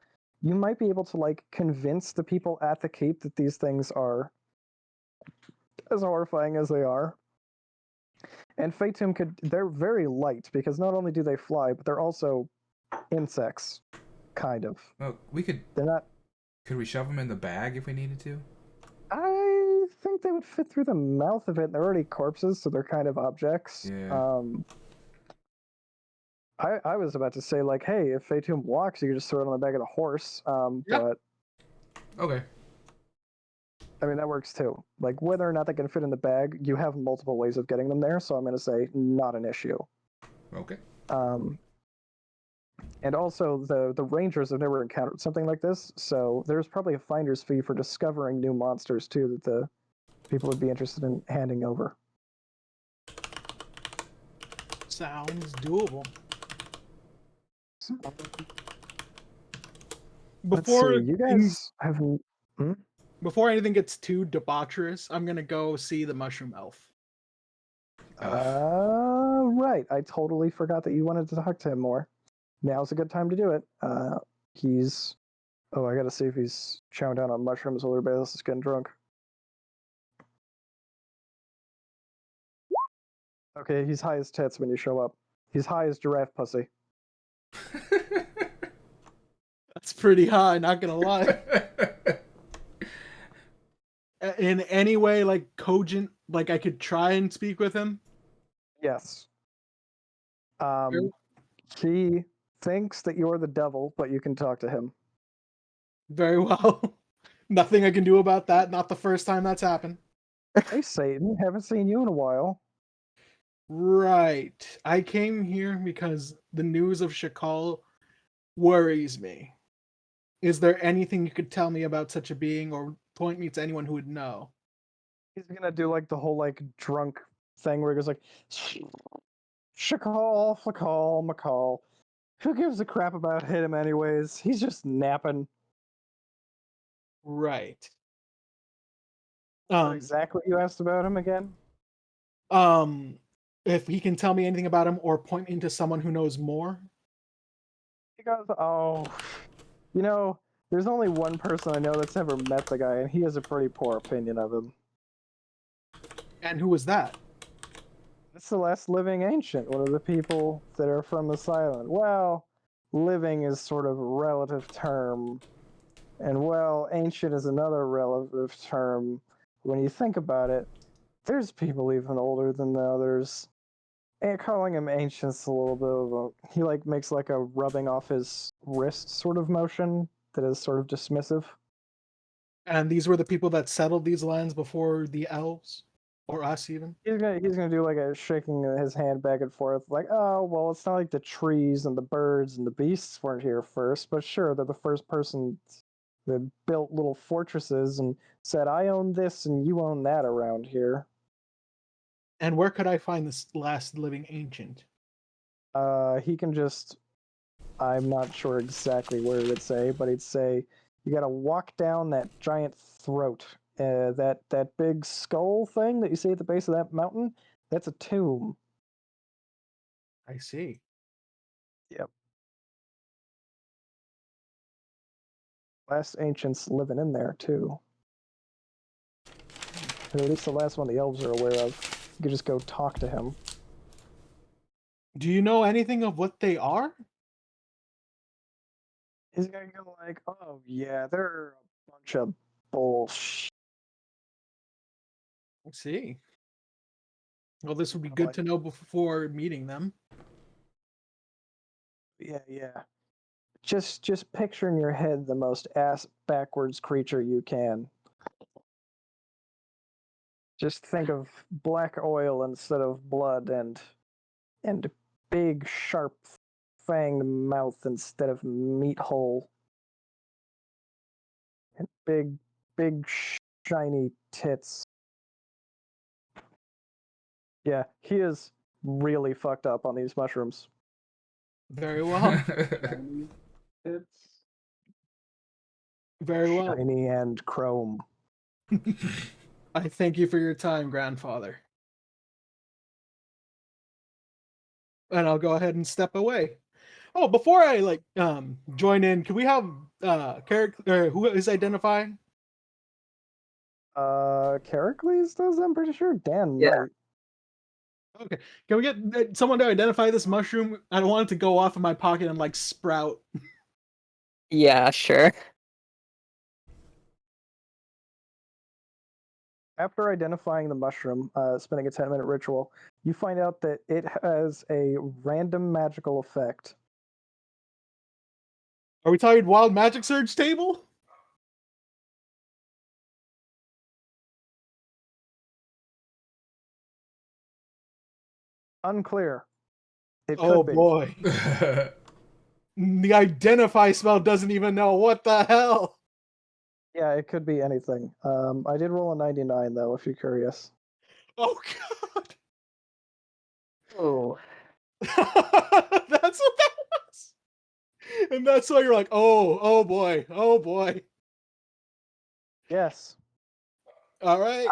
you might be able to like convince the people at the keep that these things are as horrifying as they are. And Fatum they're very light because not only do they fly, but they're also insects, kind of. Well, They're not. Could we shove them in the bag if we needed to? I think they would fit through the mouth of it. They're already corpses, so they're kind of objects. Yeah. I was about to say, like, hey, if Fatum walks, you could just throw it on the back of the horse. Yeah. But Okay. I mean, that works too. Like, whether or not they can fit in the bag, you have multiple ways of getting them there, so I'm going to say not an issue. Okay. And also, the Rangers have never encountered something like this, so there's probably a finder's fee for discovering new monsters, too, that the people would be interested in handing over. Sounds doable. Let's Before see, you guys have... before anything gets too debaucherous, I'm gonna go see the mushroom elf. Right. I totally forgot that you wanted to talk to him more. Now's a good time to do it. He's... Oh, I gotta see if he's chowing down on mushrooms while everybody else is getting drunk. Okay, he's high as tits when you show up. He's high as giraffe pussy. That's pretty high, not gonna lie. In any way, like cogent, like I could try and speak with him. Yes. He thinks that you're the devil, but you can talk to him. Very well. Nothing I can do about that. Not the first time that's happened. Hey, Satan, haven't seen you in a while. Right. I came here because the news of Shakal worries me. Is there anything you could tell me about such a being or point me to anyone who would know? He's gonna do like the whole like drunk thing where he goes like, Shakal, Flakal, McCall. Who gives a crap about him anyways? He's just napping. Right. What exactly you asked about him again? If he can tell me anything about him or point me to someone who knows more. He goes, oh, you know, there's only one person I know that's ever met the guy, and he has a pretty poor opinion of him. And who was that? It's the last living ancient, one of the people that are from this island. Well, living is sort of a relative term, and well, ancient is another relative term. When you think about it, there's people even older than the others. And calling him ancient's a little bit of a... He like makes like a rubbing off his wrist sort of motion that is sort of dismissive. And these were the people that settled these lands before the elves? Or us even? He's gonna do like a shaking his hand back and forth, like, oh well, it's not like the trees and the birds and the beasts weren't here first, but sure, they're the first person that built little fortresses and said, I own this and you own that around here. And where could I find this last living ancient? He can just... I'm not sure exactly where it would say, but he'd say you got to walk down that giant throat. That big skull thing that you see at the base of that mountain, that's a tomb. I see. Yep. Last ancients living in there too. Or at least the last one the elves are aware of. You could just go talk to him. Do you know anything of what they are? He's gonna go like, oh yeah, they're a bunch of bullshit. I see. Well, this would be I'm good like, to know before meeting them. yeah. Just picture in your head the most ass backwards creature you can. Just think of black oil instead of blood and big sharp fanged mouth instead of meat hole. And big shiny tits. Yeah, he is really fucked up on these mushrooms. Very well. It's Very well. shiny and chrome. I thank you for your time, grandfather. And I'll go ahead and step away. Oh, before I join in, can we have character who is identifying? Characles does, I'm pretty sure. Dan Yeah. might. Okay. Can we get someone to identify this mushroom? I don't want it to go off in my pocket and like sprout. Yeah, sure. After identifying the mushroom, spending a 10-minute ritual, you find out that it has a random magical effect. Are we talking wild magic surge table? Unclear. It Oh could be. boy. The identify spell doesn't even know what the hell. Yeah, it could be anything. I did roll a 99 though, if you're curious. Oh god. Oh. That's what that was. And that's why you're like, oh boy, oh boy. Yes. All right.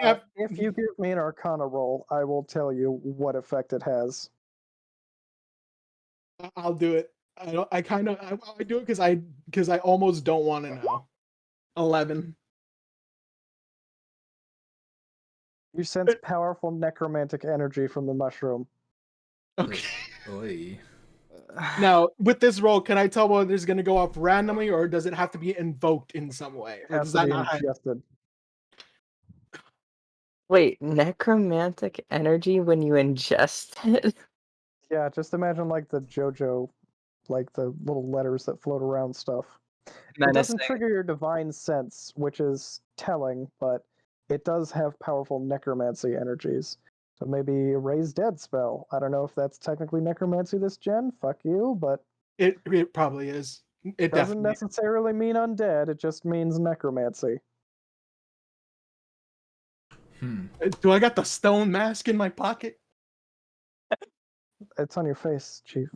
Cap- If you give me an Arcana roll, I will tell you what effect it has. I'll do it. I don't. I do it because I almost don't want to know. 11. You sense powerful necromantic energy from the mushroom. Okay. Oy. Now, with this roll, can I tell whether it's going to go off randomly or does it have to be invoked in some way? It Or has does to that be not happen? ingested. Wait, necromantic energy when you ingest it? Yeah, just imagine like the JoJo, like the little letters that float around stuff. It doesn't Menacing. trigger your divine sense, which is telling, but it does have powerful necromancy energies. So maybe a raise dead spell. I don't know if that's technically necromancy this gen. Fuck you, but It probably is. It doesn't definitely. necessarily mean undead. It just means necromancy. Do I got the stone mask in my pocket? It's on your face, Chief.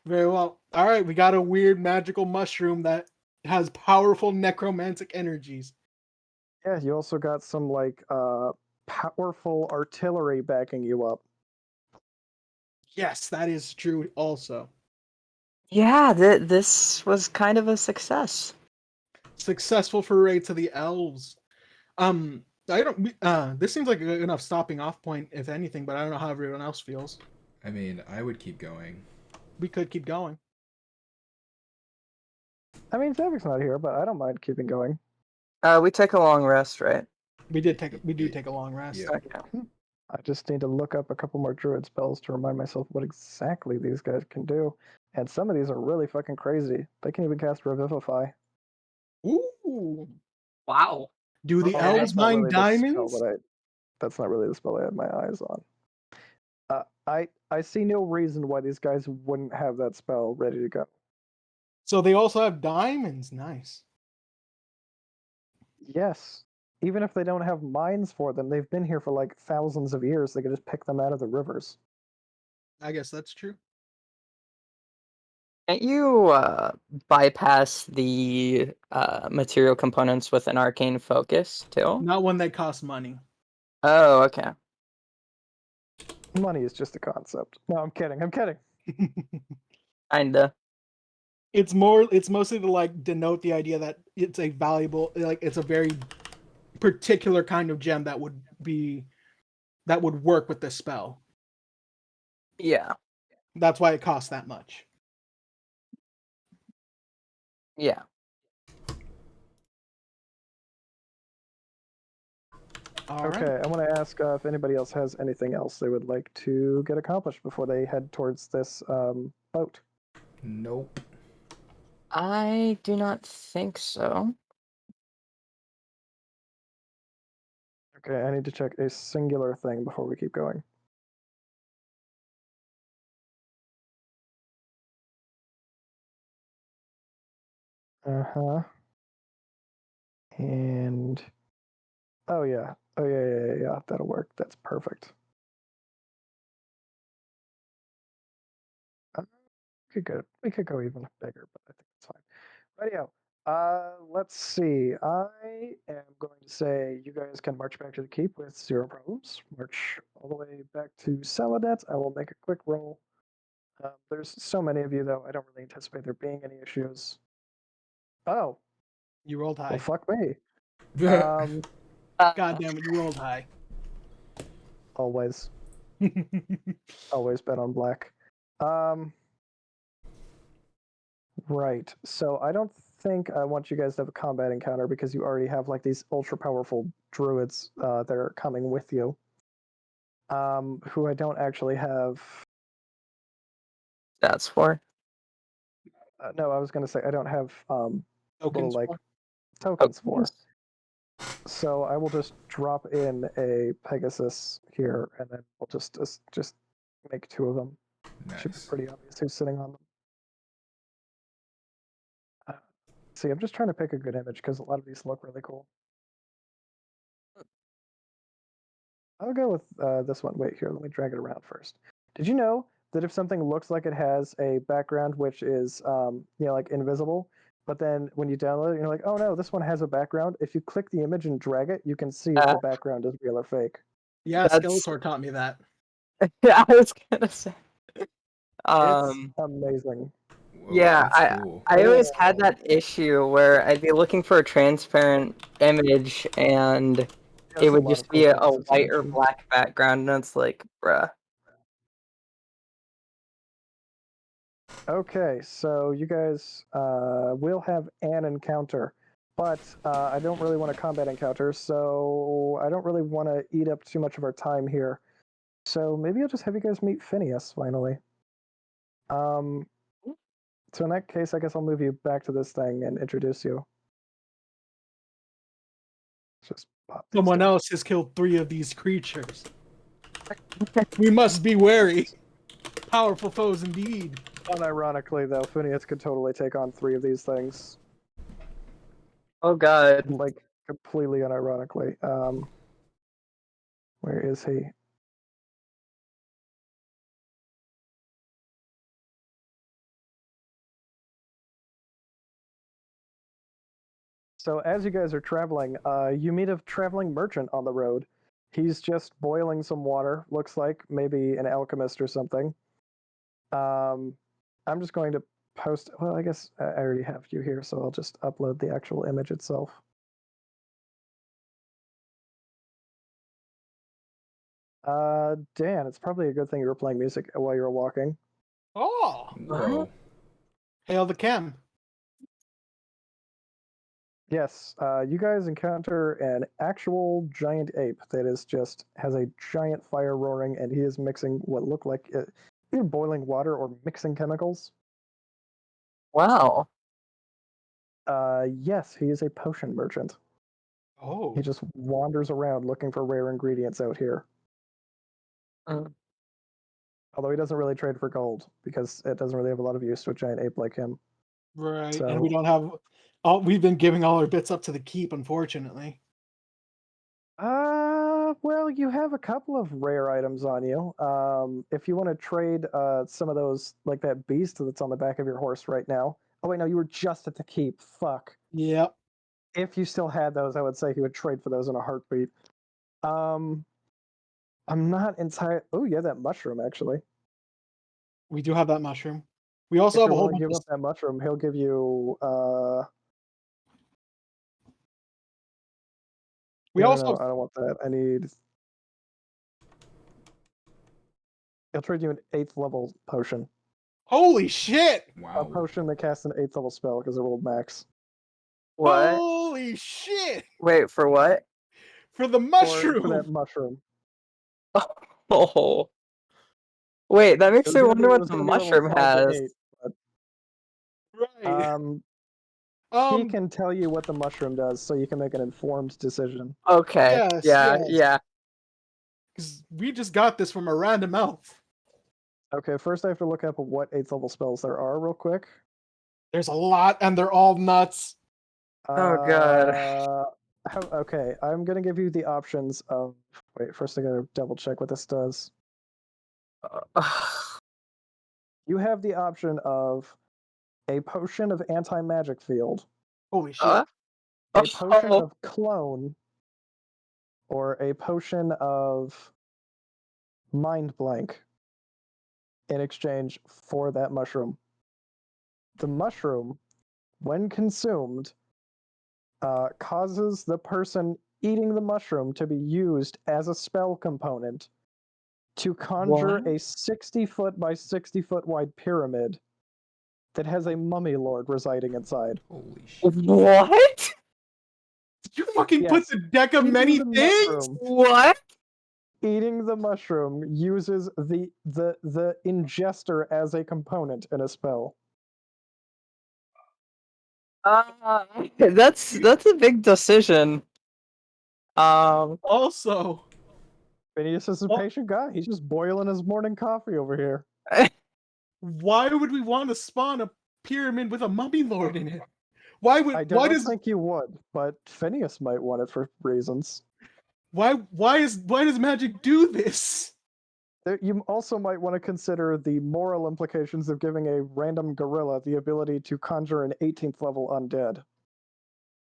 Very well. All right, we got a weird magical mushroom that has powerful necromantic energies. Yeah, you also got some like powerful artillery backing you up. Yes, that is true also. Yeah, this was kind of a success. Successful foray to the elves. I don't. This seems like a good enough stopping off point, if anything. But I don't know how everyone else feels. I mean, I would keep going. We could keep going. I mean, Savik's not here, but I don't mind keeping going. We take a long rest, right? We do take a long rest. Yeah. Okay. I just need to look up a couple more druid spells to remind myself what exactly these guys can do. And some of these are really fucking crazy. They can even cast Revivify. Ooh. Wow. Do the Oh, elves that's not mine really the spell diamonds? that that's not really the spell I had my eyes on. I see no reason why these guys wouldn't have that spell ready to go. So they also have diamonds. Nice. Yes. Even if they don't have mines for them, they've been here for like thousands of years. They could just pick them out of the rivers. I guess that's true. Can't you bypass the material components with an arcane focus too? Not one that costs money. Oh, okay. Money is just a concept. No, I'm kidding. I'm kidding. Kinda. It's mostly to like denote the idea that it's a valuable, like it's a very particular kind of gem that would work with this spell. Yeah. That's why it costs that much. Yeah. All Okay, right. I want to ask if anybody else has anything else they would like to get accomplished before they head towards this boat. Nope. I do not think so. Okay, I need to check a singular thing before we keep going. Uh-huh. And oh yeah. Oh yeah, that'll work. That's perfect. We could go even bigger, but I think it's fine. Radio. Let's see. I am going to say you guys can march back to the keep with zero problems. March all the way back to Saladet. I will make a quick roll. There's so many of you, though. I don't really anticipate there being any issues. Oh, You rolled well, high. fuck me. God damn it, you rolled high. Always bet on black. Right. So I don't think I want you guys to have a combat encounter because you already have like these ultra powerful druids that are coming with you. Who I don't actually have. That's for No, I was going to say I don't have little Tokens like for? tokens for. So I will just drop in a Pegasus here, and then we'll just make 2 of them. Should be Nice. pretty obvious who's sitting on them. See, I'm just trying to pick a good image because a lot of these look really cool. I'll go with this one. Wait, here, let me drag it around first. Did you know that if something looks like it has a background which is, like invisible, but then when you download it, you're like, oh no, this one has a background. If you click the image and drag it, you can see if Uh, the background is real or fake. Yeah, That's Skeletor taught me that. yeah, I was gonna say. It's Um, amazing. Whoa, yeah, that's cool. I always had that issue where I'd be looking for a transparent image and There's it a would lot of just cool be a things to white or mention. black background, and it's like, bruh. Okay, so you guys will have an encounter, but I don't really want a combat encounter, so I don't really want to eat up too much of our time here. So maybe I'll just have you guys meet Phineas finally. Um, so in that case, I guess I'll move you back to this thing and introduce you. Just pop these Someone down. else has killed 3 of these creatures. We must be wary. Powerful foes indeed. Unironically, though, Phineas could totally take on 3 of these things, Oh god. like completely unironically. Where is he? So as you guys are traveling, you meet a traveling merchant on the road. He's just boiling some water. Looks like maybe an alchemist or something. I'm just going to post. Well, I guess I already have you here, so I'll just upload the actual image itself. Dan, it's probably a good thing you were playing music while you were walking. Oh, Whoa. hail the cam. Yes, you guys encounter an actual giant ape that is just has a giant fire roaring, and he is mixing what look like either boiling water or mixing chemicals. Wow. Yes, he is a potion merchant. Oh, He just wanders around looking for rare ingredients out here. Mm. Although he doesn't really trade for gold because it doesn't really have a lot of use to a giant ape like him. right. And So, we don't have. We've been giving all our bits up to the keep, unfortunately. well, you have a couple of rare items on you. If you want to trade some of those, like that beast that's on the back of your horse right now. Oh wait, no, you were just at the keep. Fuck. Yep. If you still had those, I would say he would trade for those in a heartbeat. Um, I'm not entirely. Oh, yeah, that mushroom actually. We do have that mushroom. We also If have you're a whole willing to bunch give of. up that mushroom, he'll give you. We No, also. no, I don't want that. I need. He'll trade you an 8th level potion. Holy shit! A Wow. potion that casts an 8th level spell because it rolled max. What? Holy shit! Wait, for what? For the For that mushroom. mushroom. Oh. Wait, that makes me wonder It what was the gonna be level mushroom 5 to has. 8, but Right. he can tell you what the mushroom does, so you can make an informed decision. Okay. Yes. Yeah, Yes. yeah. Because we just got this from a random elf. Okay, first I have to look up what 8th level spells there are real quick. There's a lot, and they're all nuts. Oh god. Okay, I'm gonna give you the options of. Wait, first I gotta double check what this does. You have the option of a potion of anti-magic field, Holy shit. Uh, a potion oh, of clone, or a potion of mind blank in exchange for that mushroom. The mushroom, when consumed, causes the person eating the mushroom to be used as a spell component to conjure what? a 60-foot by 60-foot wide pyramid that has a mummy lord residing inside. Holy shit. What? Did you fucking put Yes. the deck of Eating many the things? mushroom- What? Eating the mushroom uses the ingester as a component in a spell. That's a big decision. Also, Phineas is a What? patient guy. He's just boiling his morning coffee over here. why would we want to spawn a pyramid with a mummy lord in it? Why would I why don't does think you would, but Phineas might want it for reasons. why does magic do this? You also might want to consider the moral implications of giving a random gorilla the ability to conjure an 18th level undead.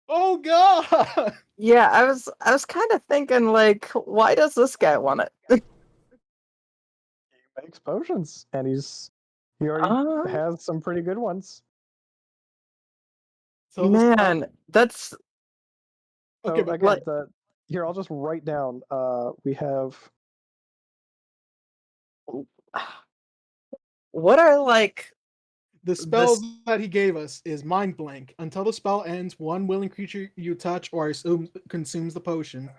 Oh god! Yeah, I was kind of thinking like, why does this guy want it? He makes potions, and he already Uh, has some pretty good ones. So the spell, Man, that's okay, So but again, like, here I'll just write down. We have what are like the this? spells that he gave us is mind blank. Until the spell ends, one willing creature you touch or assume consumes the potion.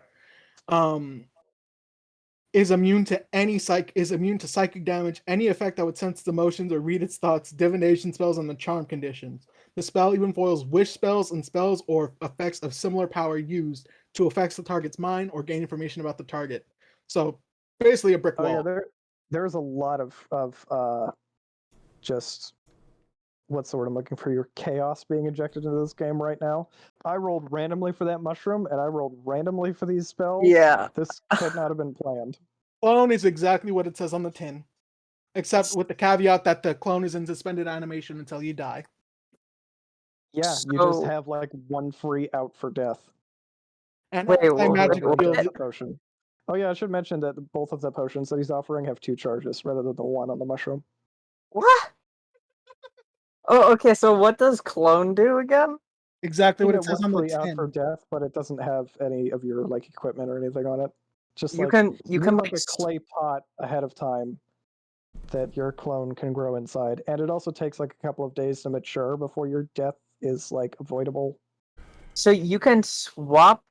Is immune to psychic damage, any effect that would sense its emotions or read its thoughts, divination spells, and the charm conditions. The spell even foils wish spells and spells or effects of similar power used to affect the target's mind or gain information about the target. So basically a brick oh wall. yeah, there's a lot of just what's the word I'm looking for? Your chaos being injected into this game right now. I rolled randomly for that mushroom, and I rolled randomly for these spells. Yeah. This could not have been planned. Clone is exactly what it says on the tin, except with the caveat that the clone is in suspended animation until you die. Yeah, you just So have like one free out for death. And wait, anti-magic what? field. Potion. Oh yeah, I should mention that both of the potions that he's offering have 2 charges rather than the one on the mushroom. What? Oh, okay. So what does clone do again? Exactly You what get it says one on the free out for tin. death, but it doesn't have any of your like equipment or anything on it. Just You like can you can need like like a clay pot ahead of time that your clone can grow inside, and it also takes like a couple of days to mature before your death is like avoidable. so you can swap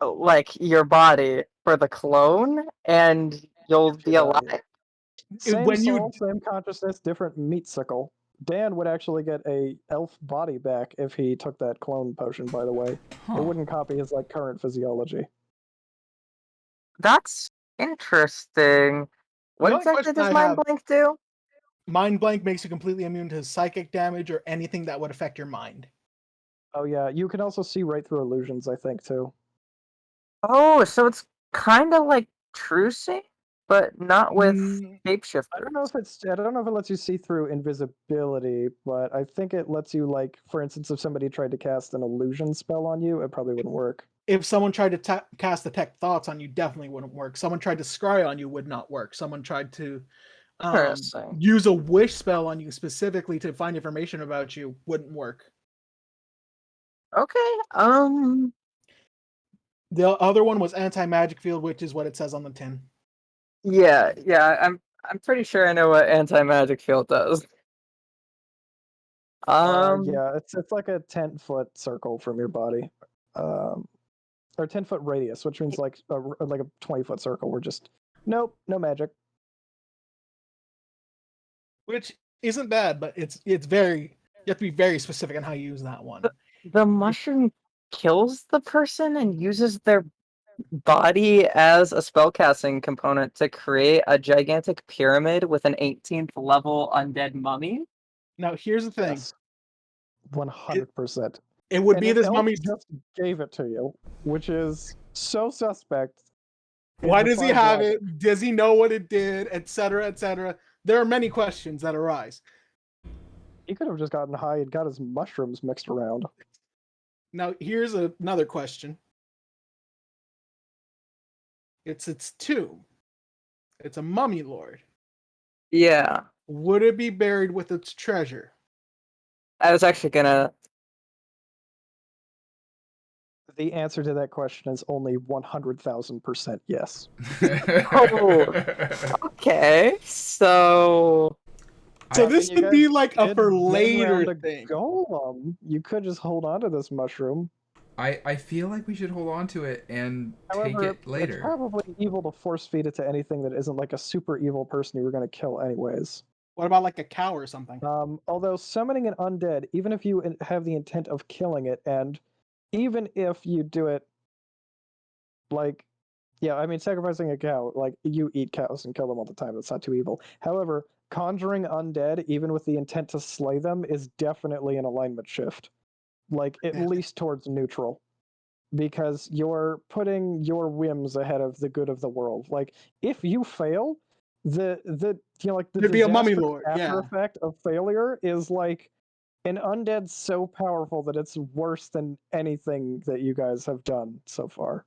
like your body for the clone, and you'll If you be die. alive. Same When you soul, same consciousness, different meat sickle. Dan would actually get a elf body back if he took that clone potion, by the way. Huh. It wouldn't copy his like current physiology. That's interesting. What The only exactly question does I mind have, blank do? mind blank makes you completely immune to psychic damage or anything that would affect your mind. Oh yeah, you can also see right through illusions, I think, too. Oh, so it's kind of like trucing, but not with shapeshifters. I don't know if it lets you see through invisibility, but I think it lets you, like, for instance, if somebody tried to cast an illusion spell on you, it probably wouldn't work. If someone tried to cast detect thoughts on you, definitely wouldn't work. Someone tried to scry on you would not work. Someone tried to Interesting. use a wish spell on you specifically to find information about you wouldn't work. Okay. The other one was anti-magic field, which is what it says on the tin. Yeah. I'm pretty sure I know what anti-magic field does. Yeah, it's like a 10-foot circle from your body, or 10-foot radius, which means like a 20-foot circle. We're just nope, no magic. Which isn't bad, but it's very, you have to be very specific on how you use that one. The mushroom kills the person and uses their body as a spellcasting component to create a gigantic pyramid with an 18th level undead mummy. Now here's the thing. Yes, 100%. It would And be an this elf mummy's. just gave it to you, which is so suspect. It Why does he defies have logic. it? Does he know what it did? Etc. Etc. There are many questions that arise. He could have just gotten high and got his mushrooms mixed around. Now here's another question. It's its tomb. It's a mummy lord. Yeah. Would it be buried with its treasure? I was actually gonna. The answer to that question is only 100,000% yes. Oh. Okay. So. So I this mean, you would be guys like a did for get later around a thing. golem. You could just hold on to this mushroom. I feel like we should hold on to it and However, take it it's later. probably evil to force feed it to anything that isn't like a super evil person you were going to kill anyways. What about like a cow or something? Although summoning an undead, even if you have the intent of killing it, and even if you do it Like, yeah, I mean, sacrificing a cow, like, you eat cows and kill them all the time. That's not too evil. However, conjuring undead, even with the intent to slay them, is definitely an alignment shift. Like, at Yeah. least towards neutral. Because you're putting your whims ahead of the good of the world. Like, if you fail, the like the There'd be a mummy disastrous lord, after yeah. effect of failure is like an undead so powerful that it's worse than anything that you guys have done so far.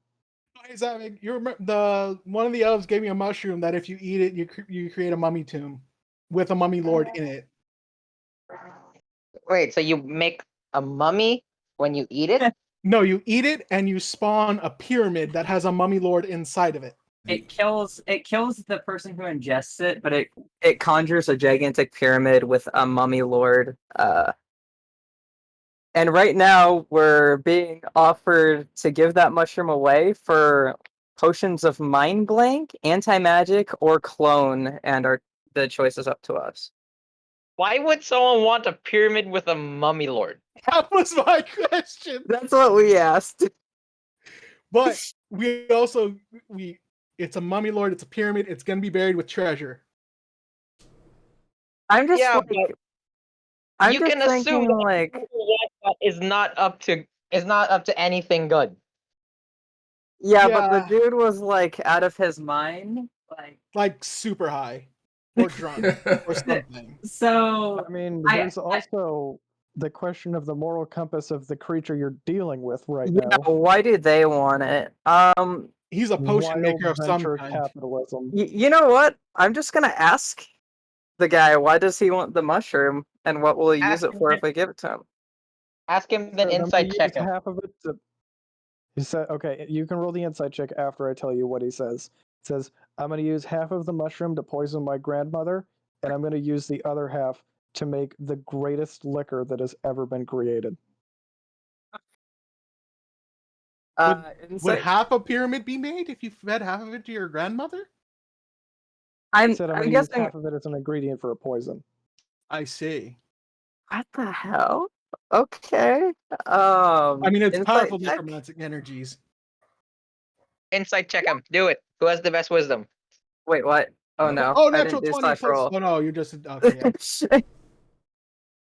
Exactly. You remember one of the elves gave me a mushroom that if you eat it, you create a mummy tomb with a mummy lord in it. Wait, so you make a mummy when you eat it? No, you eat it and you spawn a pyramid that has a mummy lord inside of it. It kills the person who ingests it, but it conjures a gigantic pyramid with a mummy lord. And right now we're being offered to give that mushroom away for potions of mind blank, anti-magic, or clone, and the choice is up to us. Why would someone want a pyramid with a mummy lord? That was my question. That's what we asked. But we also it's a mummy lord, it's a pyramid, it's gonna be buried with treasure. I'm just Yeah, like, but I'm you just can assume thinking that like, whoever wants that is not up to anything good. yeah, but the Yeah. dude was like out of his mind, Like super high. Or drunk. Or something. So I mean, I- there's also the question of the moral compass of the creature you're dealing with right yeah, now. why do they want it? He's a potion Wild maker of some venture kind. capitalism. You know what? I'm just gonna ask the guy, why does he want the mushroom, and what will he use Ask it him for then- if we give it to him? Ask him then Says, I'm gonna inside use check him. half of it to. He said, "Okay, you can roll the insight check after I tell you what he says." It says, "I'm going to use half of the mushroom to poison my grandmother, and I'm going to use the other half to make the greatest liquor that has ever been created." Would Insight. half a pyramid be made if you fed half of it to your grandmother? He said, "I'm going to use half of it as an ingredient for a poison." I see. What the hell? Okay. I mean, it's insight powerful check? necromantic energies. Inside check him. Do it. Who has the best wisdom? Wait, what? Oh no, Oh, I natural didn't do 20 slash plus. roll. Oh no, you just okay. Yeah. Shit.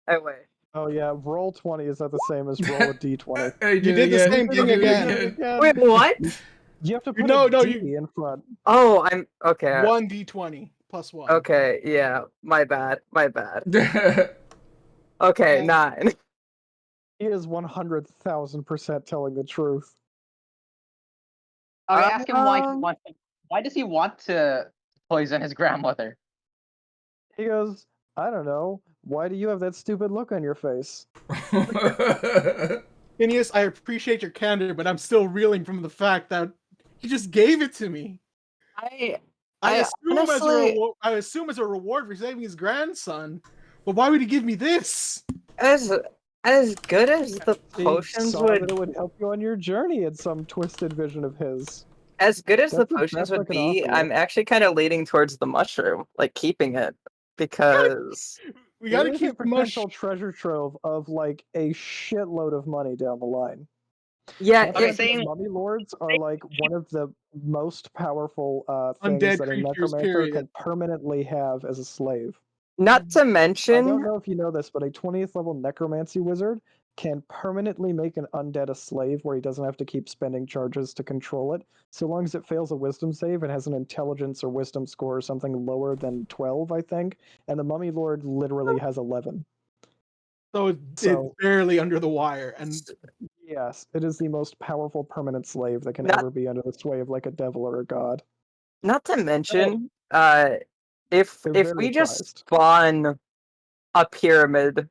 Oh wait. Oh yeah, roll 20 is that the same as roll a d20? Hey, You did the same thing again. Wait, what? You have to put No, a no, D you- in front. Oh, I'm okay. 1d20 plus 1. Okay, yeah, my bad. Okay, Yeah. 9. He is 100,000% telling the truth. Okay, ask him why he Um, wants. Why does he want to poison his grandmother? He goes, "I don't know. Why do you have that stupid look on your face?" Phineas, I appreciate your candor, but I'm still reeling from the fact that he just gave it to me. I I assume honestly, I assume as a reward for saving his grandson. But why would he give me this? as good as the He potions saw would, that it would help you on your journey in some twisted vision of his. as good as the That's the potions best I would can be, offer you. I'm actually kind of leaning towards the mushroom, like keeping it, because We There gotta is a keep the mush. potential treasure trove of like a shitload of money down the line. yeah, Not to Okay, mention saying- the mummy lords are like one of the most powerful things Undead that a creatures, necromancer period. can permanently have as a slave. not to I don't mention, know if you know this, but a 20th level necromancy wizard can permanently make an undead a slave where he doesn't have to keep spending charges to control it, so long as it fails a wisdom save and has an intelligence or wisdom score or something lower than 12, I think. And the mummy lord literally has 11. So it's So- barely under the wire. And Yes, it is the most powerful permanent slave that can Not- ever be under the sway of like a devil or a god. not to mention, if They're if very we just prized. spawn a pyramid,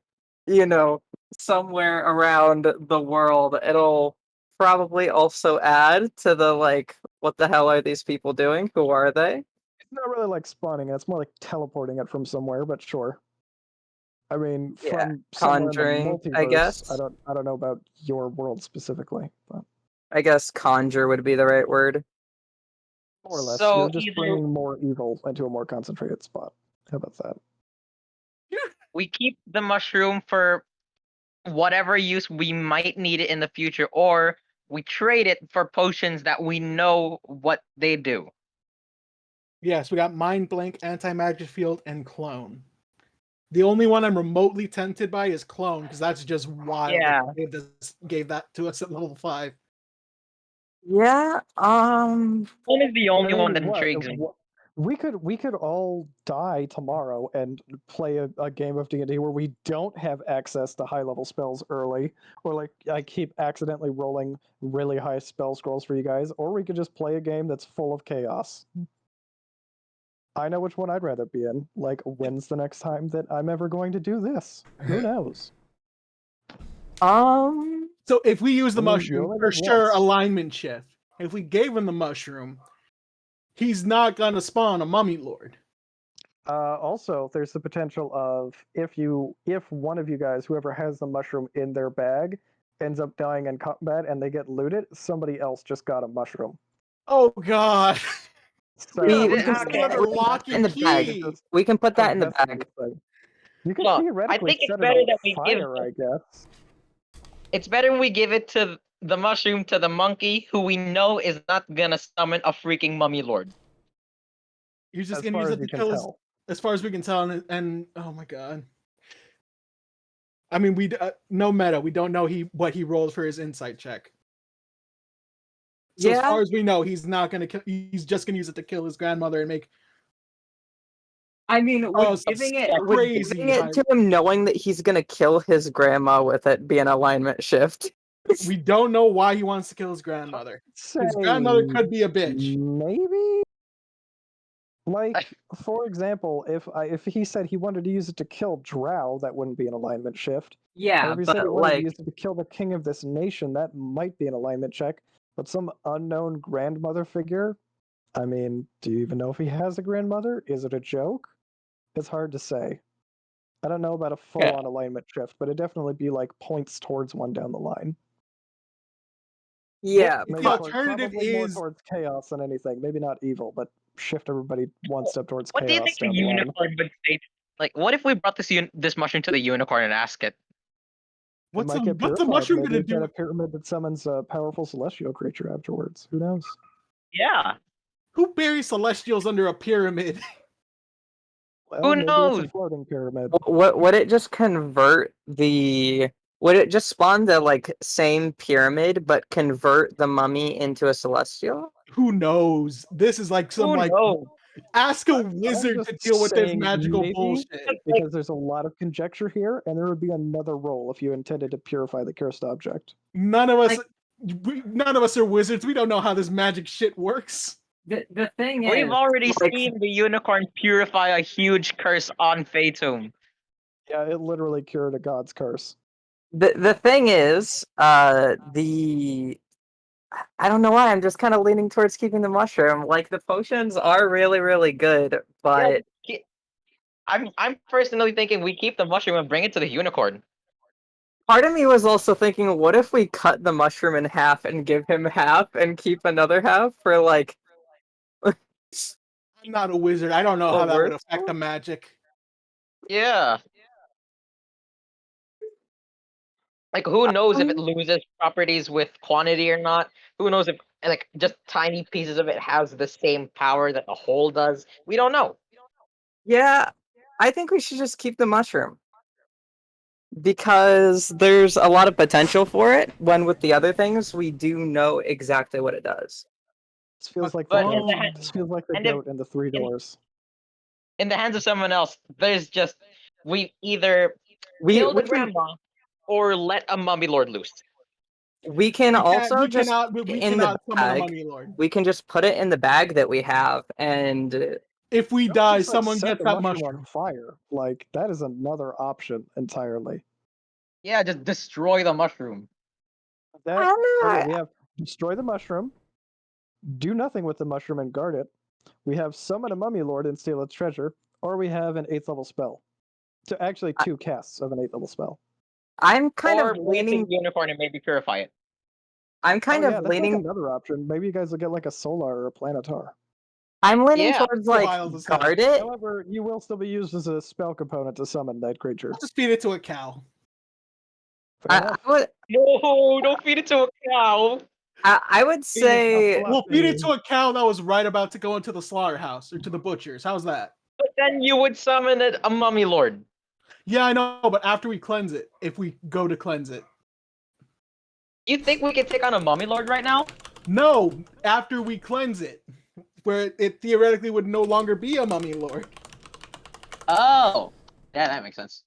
somewhere around the world, it'll probably also add to the like, what the hell are these people doing? Who are they? It's not really like spawning it, it's more like teleporting it from somewhere, but sure. I mean, Yeah, from somewhere in the conjuring, multiverse. I guess. I don't know about your world specifically, but I guess conjure would be the right word. more or less, So you're just either- bringing more evil into a more concentrated spot. How about that? We keep the mushroom for whatever use we might need it in the future, or we trade it for potions that we know what they do. Yes, we got Mind Blink, Anti-Magic Field, and Clone. The only one I'm remotely tempted by is Clone, because that's just wild. Yeah. Gave that to us at level 5. Yeah. Clone is the only I mean, one that intrigues me. We could all die tomorrow and play a game of D&D where we don't have access to high level spells early, or like I keep accidentally rolling really high spell scrolls for you guys, or we could just play a game that's full of chaos. I know which one I'd rather be in. Like, when's the next time that I'm ever going to do this? Who knows? So if we use the I mean, you mushroom, only for live sure once. alignment shift. If we gave him the mushroom, he's not gonna spawn a mummy lord. Also, there's the potential of if one of you guys, whoever has the mushroom in their bag, ends up dying in combat and they get looted, somebody else just got a mushroom. Oh god. So We we can have put another that lock in and the bag. key. We can put that in the Invest bag. this thing. You can No, I theoretically think it's set better it that on we give fire, I guess. It's better we give it to the mushroom to the monkey, who we know is not gonna summon a freaking mummy lord. You're just As gonna far use as it you to can kill his, tell. as far as we can tell, and oh my god. I mean, we no meta. We don't know what he rolled for his insight check. So as Yeah. far as we know, he's not gonna kill. He's just gonna use it to kill his grandmother and make. I mean, Oh, would some giving it crazy high. to him knowing that he's gonna kill his grandma with it be an alignment shift? We don't know why he wants to kill his grandmother. His grandmother could be a bitch. Maybe. Like, for example, if he said he wanted to use it to kill Drow, that wouldn't be an alignment shift. Yeah, Or if he said he but wanted to like, use it to kill the king of this nation, that might be an alignment check. But some unknown grandmother figure, I mean, do you even know if he has a grandmother? Is it a joke? It's hard to say. I don't know about a full-on alignment shift, but it'd definitely be like points towards one down the line. yeah, The Maybe but alternative probably more is towards chaos than anything. Maybe not evil, but shift everybody one step towards What do you chaos think the down the line. unicorn would say? Like, what if we brought this mushroom to the unicorn and ask it? It might get what's the purified. mushroom Maybe gonna it's got do? a pyramid that summons a powerful celestial creature afterwards. Who knows? Yeah, Who buries celestials under a pyramid? Well, maybe it's knows? a floating pyramid. what would it just convert the? Would it just spawn the like same pyramid but convert the mummy into a celestial? Who knows? This is like some Who like knows? ask a I'm wizard just to deal with this saying magical maybe, bullshit. because there's a lot of conjecture here, and there would be another roll if you intended to purify the cursed object. None of us, Like- none of us are wizards. We don't know how this magic shit works. The thing is, We've already like, seen the unicorn purify a huge curse on Fatum. Yeah, it literally cured a god's curse. the thing is, I don't know why I'm just kind of leaning towards keeping the mushroom. Like the potions are really really good, but I'm personally thinking we keep the mushroom and bring it to the unicorn. part of me was also thinking, what if we cut the mushroom in half and give him half and keep another half for like. I'm not a wizard. I don't know how that would worst affect the magic. Yeah. Like, who knows if it loses properties with quantity or not? Who knows if, like, just tiny pieces of it has the same power that the whole does? We don't know. Yeah, I think we should just keep the mushroom. Because there's a lot of potential for it, when with the other things, we do know exactly what it does. This feels like But the in the goat. This feels like the and if- goat and the three doors. In the hands of someone else, there's just, we either We kill the can, grandma or let a mummy lord loose. we can also we just cannot, put we it in the cannot summon a bag. mummy lord. We can just put it in the bag that we have, and If we Don't die, just, like, someone set gets the that mushroom mushroom. on fire. Like, that is another option entirely. Yeah, just destroy the mushroom. That, I don't know. okay, we have destroy the mushroom, do nothing with the mushroom and guard it. We have summon a mummy lord and steal its treasure, or we have an 8th level spell. So actually, 2 casts of an 8th level spell. I'm kind Or of bring it to leaning. the unicorn and maybe purify it. I'm kind Oh of yeah, that's like leaning. another option. Maybe you guys will get like a solar or a planetar. I'm leaning Yeah, towards like wild as hell. guard it. However, you will still be used as a spell component to summon that creature. Just feed it to a cow. Fair I enough. would. No, don't feed it to a cow. I would say We'll feed it to a cow that was right about to go into the slaughterhouse or to the butcher's. How's that? But then you would summon a mummy lord. Yeah, I know, but after we cleanse it, if we go to cleanse it. You think we could take on a mummy lord right now? No, after we cleanse it, where it theoretically would no longer be a mummy lord. Oh, yeah, that makes sense.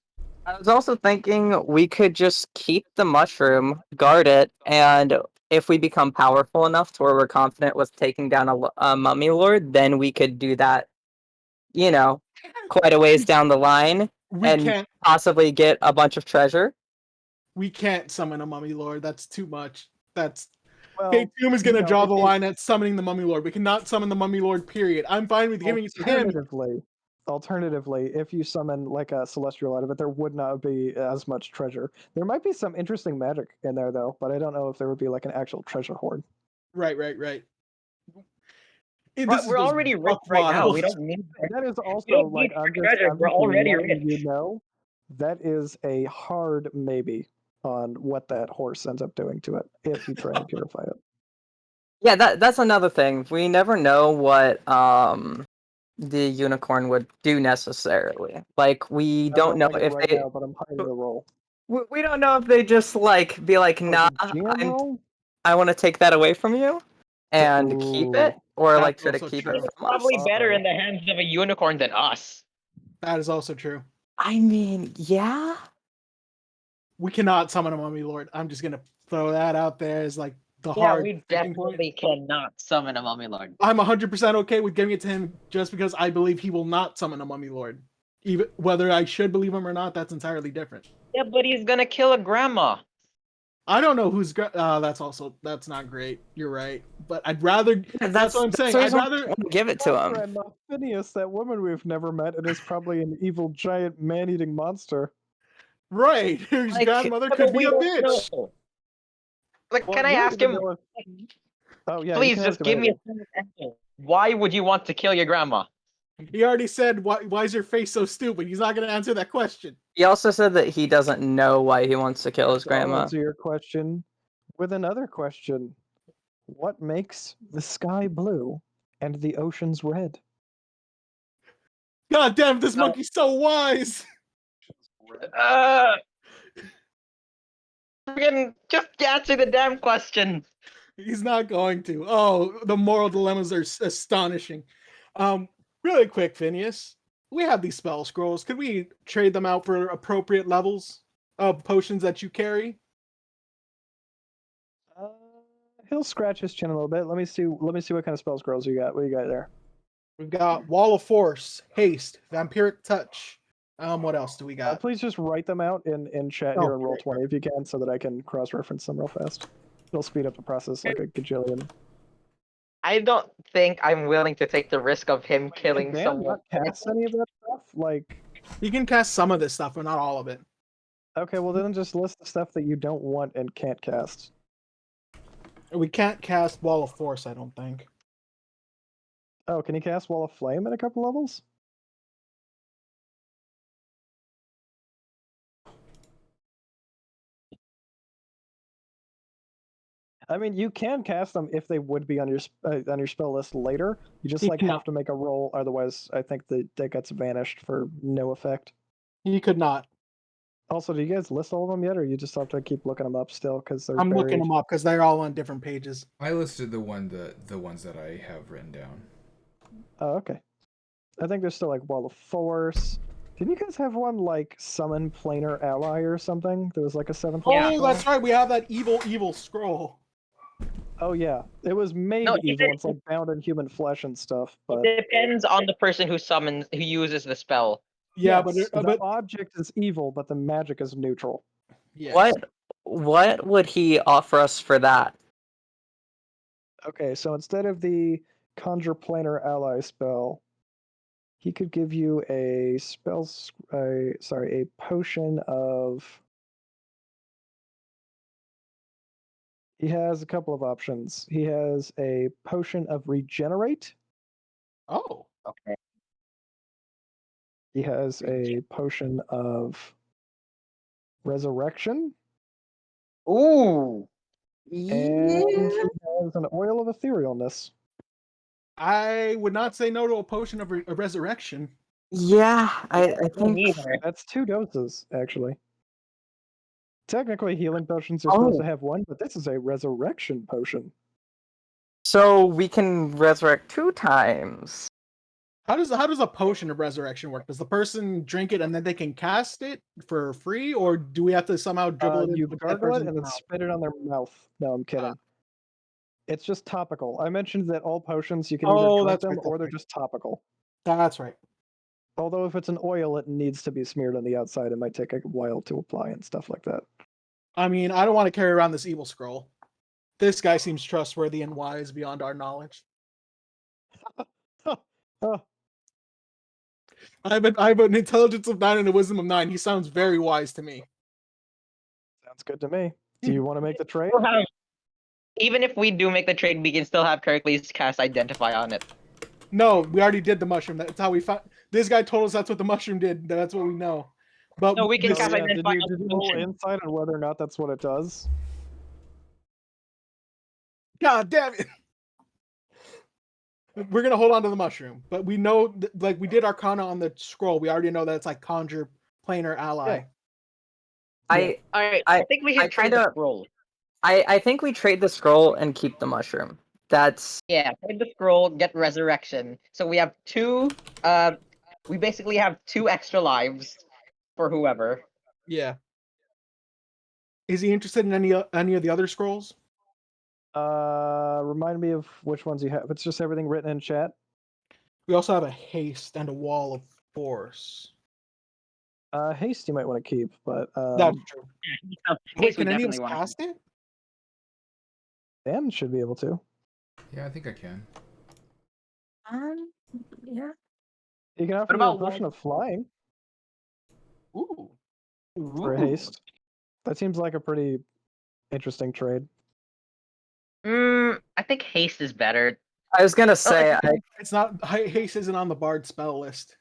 I was also thinking we could just keep the mushroom, guard it, and if we become powerful enough to where we're confident with taking down a mummy lord, then we could do that, quite a ways down the line We and can't. possibly get a bunch of treasure. We can't summon a mummy lord. That's too much. That's Well, K2 is going to draw if the you- line at summoning the mummy lord. We cannot summon the mummy lord. Period. I'm fine with giving it to him. Alternatively, if you summon like a celestial out of it, there would not be as much treasure. There might be some interesting magic in there though, but I don't know if there would be like an actual treasure hoard. Right. But we're already rich right now. We don't need. That is also don't like need I'm just, treasure, I'm we're just already letting rich. you know that is a hard maybe on what that horse ends up doing to it if you try and purify it. Yeah, that's another thing. We never know what the unicorn would do necessarily. Like we I don't know like it if right they now, but I'm hiding the roll. we don't know if they just like be like, nah, Like a GM roll? I want to take that away from you and keep it, or That's like try to also keep true. it It's from us. probably better in the hands of a unicorn than us. That is also true. I mean, yeah. We cannot summon a mummy lord. I'm just going to throw that out there as like the Yeah, hard we sticking point. definitely cannot summon a mummy lord. I'm 100% okay with giving it to him just because I believe he will not summon a mummy lord. Even whether I should believe him or not, that's entirely different. Yeah, but he's gonna kill a grandma. I don't know who's that's not great. You're right, but I'd rather. That's what I'm saying. the I'd reason why I rather. wanna give it to him. Grandma Phineas, that woman we've never met, and is probably an evil giant man-eating monster. Right, whose Like, grandmother But could be we a don't bitch. know. Like, Well, can I you don't ask even him? know if- Oh yeah, you Please can just ask him give me a anything. simple answer. Why would you want to kill your grandma? He already said, why is your face so stupid? He's not going to answer that question. He also said that he doesn't know why he wants to kill his So I'll grandma. answer your question with another question. What makes the sky blue and the oceans red? God damn, this No. monkey's so wise. Friggin' just answer the damn question. He's not going to. Oh, the moral dilemmas are astonishing. Really quick, Phineas. We have these spell scrolls. Could we trade them out for appropriate levels of potions that you carry? He'll scratch his chin a little bit. Let me see what kind of spell scrolls you got. What you got there? We've got Wall of Force, Haste, Vampiric Touch. What else do we got? Please just write them out in chat Oh, here on great. Roll20 if you can, so that I can cross-reference them real fast. It'll speed up the process like a gajillion. I don't think I'm willing to take the risk of him killing Can Dan someone. not cast any of that stuff? Like, You can cast some of this stuff, but not all of it. okay, well then just list the stuff that you don't want and can't cast. We can't cast Wall of Force, I don't think. Oh, can you cast Wall of Flame at a couple levels? I mean, you can cast them if they would be on your spell list later. You just You like cannot. have to make a roll, otherwise I think that gets vanished for no effect. You could not. Also, do you guys list all of them yet, or you just have to keep looking them up still because they're I'm buried? looking them up because they're all on different pages. I listed the ones that I have written down. Oh, okay. I think there's still like Wall of Force. Didn't you guys have one like Summon Planar Ally or something? There was like a 7th Oh, level that's spell? right. We have that evil scroll. Oh yeah, it was made No, he evil. said- It's like bound in human flesh and stuff. But It depends on the person who uses the spell. Yeah, yes, the but object is evil, but the magic is neutral. yes. What would he offer us for that? Okay, so instead of the Conjure Planar Ally spell, he could give you a a potion of. He has a couple of options. He has a potion of regenerate. Oh, Okay. He has a potion of resurrection. Ooh. And he has an oil of etherealness. I would not say no to a potion of resurrection. Yeah, I Me think. neither. That's 2 doses, actually. Technically, healing potions are supposed Oh. to have 1, but this is a resurrection potion. So we can resurrect 2 times. How does a potion of resurrection work? Does the person drink it and then they can cast it for free, or do we have to somehow dribble it You into that gargle it person's and then mouth? spit it on their mouth. No, I'm kidding. It's just topical. I mentioned that all potions you can either Oh, drink that's them right, or that's they're right. just topical. That's right. Although if it's an oil, it needs to be smeared on the outside. It might take a while to apply and stuff like that. I mean, I don't want to carry around this evil scroll. This guy seems trustworthy and wise beyond our knowledge. Oh, I have an intelligence of 9 and a wisdom of 9. He sounds very wise to me. sounds good to me. Do you want to make the trade? We'll have- Even if we do make the trade, we can still have Kirklees cast Identify on it. No, we already did the mushroom. That's how we found. This guy told us that's what the mushroom did. That's what we know. But No, we can this- cast Did Identify you, on did the you roll potion. insight on whether or not that's what it does? God damn it! We're gonna hold on to the mushroom, but we know, like we did Arcana on the scroll. We already know that it's like conjure, planar, ally. Yeah. Alright, I- I think we I should trade the kinda- scroll. I think we trade the scroll and keep the mushroom. That's Yeah, trade the scroll, get resurrection. So we have 2 we basically have 2 extra lives for whoever. Yeah. Is he interested in any of the other scrolls? Remind me of which ones you have. It's just everything written in chat. We also have a haste and a wall of force. Haste you might want to keep, but That's true. In Wait, case we can any of us definitely want cast it? Dan should be able to. Yeah, I think I can. yeah. You can offer What you a about potion of flying Ooh. for a haste. That seems like a pretty interesting trade. I think haste is better. I was gonna say It's not. Haste isn't on the bard spell list.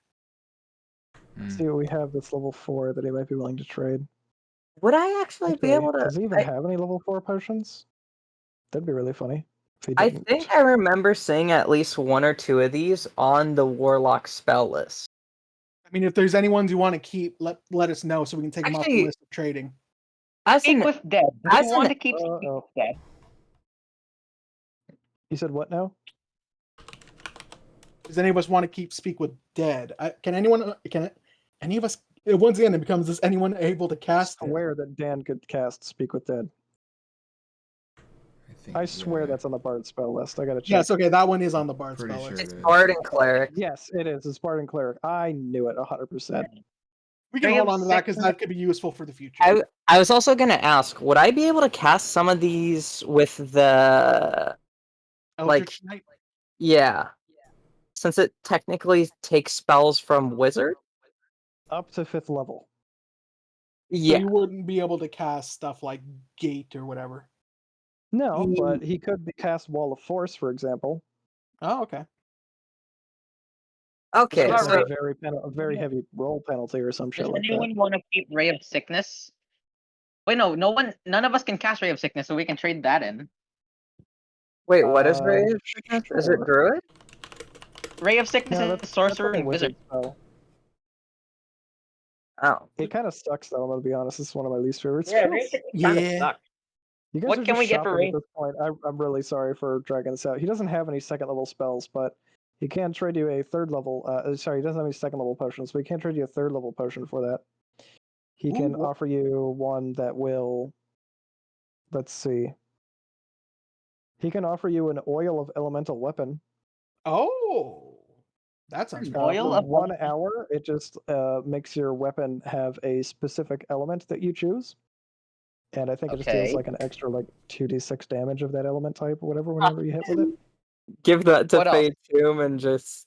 Mm. See what we have that's level 4 that he might be willing to trade. would I actually be Actually, able to? does he even I, have any level 4 potions? That'd be really funny if he I didn't. think I remember seeing at least 1 or 2 of these on the warlock spell list. I mean, if there's any ones you want to keep, let us know so we can take them off the Actually- list of trading. As Speak an with Dead. Do as you want an- to keep Speak Uh-oh. with Dead? You said what now? Does any of us want to keep speak with dead? Can anyone? Can any of us? Once again, it becomes: is anyone able to cast it? Swear that Dan could cast Speak with Dead. think, I swear yeah, that's on the Bard spell list. I gotta check. Yes. Okay, that one is on the bard pretty spell sure list. It's it is. bard and cleric. Yes, it is. It's Bard and Cleric. I knew it 100%. We can Ray hold of on to that because Sickness- that could be useful for the future. I was also gonna ask, would I be able to cast some of these with the Eldritch Knight? yeah, since it technically takes spells from wizard? Up to 5th level. So Yeah. you wouldn't be able to cast stuff like Gate or whatever. No, Ye- but he could cast Wall of Force, for example. Oh, okay. Okay, What about It's so a very heavy roll penalty or some shit Does like that. anyone want to keep Ray of Sickness? Wait, no, none of us can cast Ray of Sickness, so we can trade that in. wait, what is Ray? Sure. Is it druid? Ray of Sickness No, is that's sorcerer a and wizard. spell. Oh, It kind of sucks, though. I'm gonna be honest. It's one of my least favorite Yeah, spells. Ray of Sickness kind of Yeah. sucks. You guys What are can just we get for shopping Ray? at this point. I'm really sorry for dragging this out. He doesn't have any 2nd level spells, but he can trade you a 3rd level. Sorry, he doesn't have any 2nd level potions, but he can trade you a 3rd level potion for that. He can Ooh. offer you one that will. Let's see. He can offer you an oil of elemental weapon. Oh, that sounds An good. oil For of 1 hour, it just makes your weapon have a specific element that you choose. And I think it just deals Okay. like an extra like 2d6 damage of that element type or whatever whenever you hit with it. give that to What else? Fade Tomb and just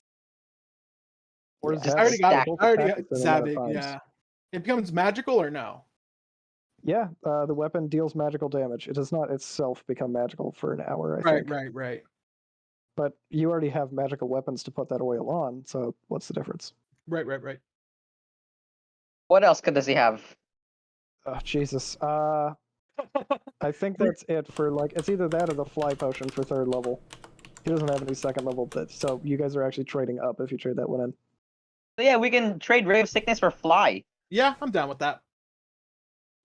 Or Yeah. Zap. I already got Stack. it. Both I already attack got it a lot of Zabig. times. Yeah. It becomes magical or no? Yeah, the weapon deals magical damage. It does not itself become magical for an hour, I Right, think. right. But you already have magical weapons to put that oil on, so what's the difference? Right. What else does he have? Oh, Jesus. I think that's it for like it's either that or the fly potion for 3rd level. He doesn't have any 2nd level, but so you guys are actually trading up if you trade that one in. So yeah, we can trade Ray of Sickness for Fly. Yeah, I'm down with that.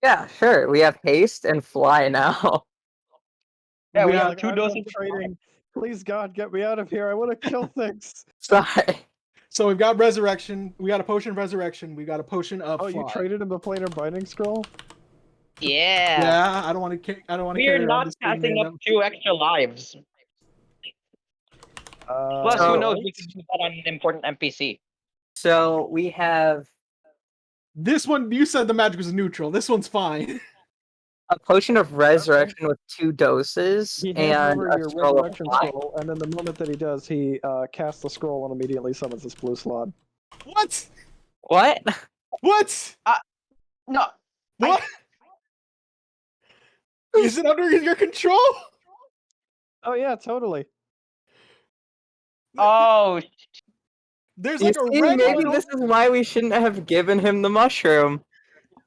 Yeah, sure. We have haste and fly now. Yeah, we Yeah, have Like, 2 I'm doses of trading. Please God, get me out of here! I want to kill things. Sorry. So we've got resurrection. We got a potion of resurrection. We got a potion of Oh, you fly. traded him the planar binding scroll? Yeah. Yeah, I don't want to. I don't want to We carry are around not this thing passing up random. 2 extra lives. Plus, who knows? Right. We could use that on an important NPC. So we have This one, you said the magic was neutral. This one's fine. a potion of resurrection with 2 doses He hands and over a your scroll of resurrection fly. scroll, and then the moment that he does, he casts the scroll and immediately summons this blue slot. What? What? What? No. What? Is it under your control? Oh yeah, totally. Oh, There's You like a see, red maybe one. this is why we shouldn't have given him the mushroom.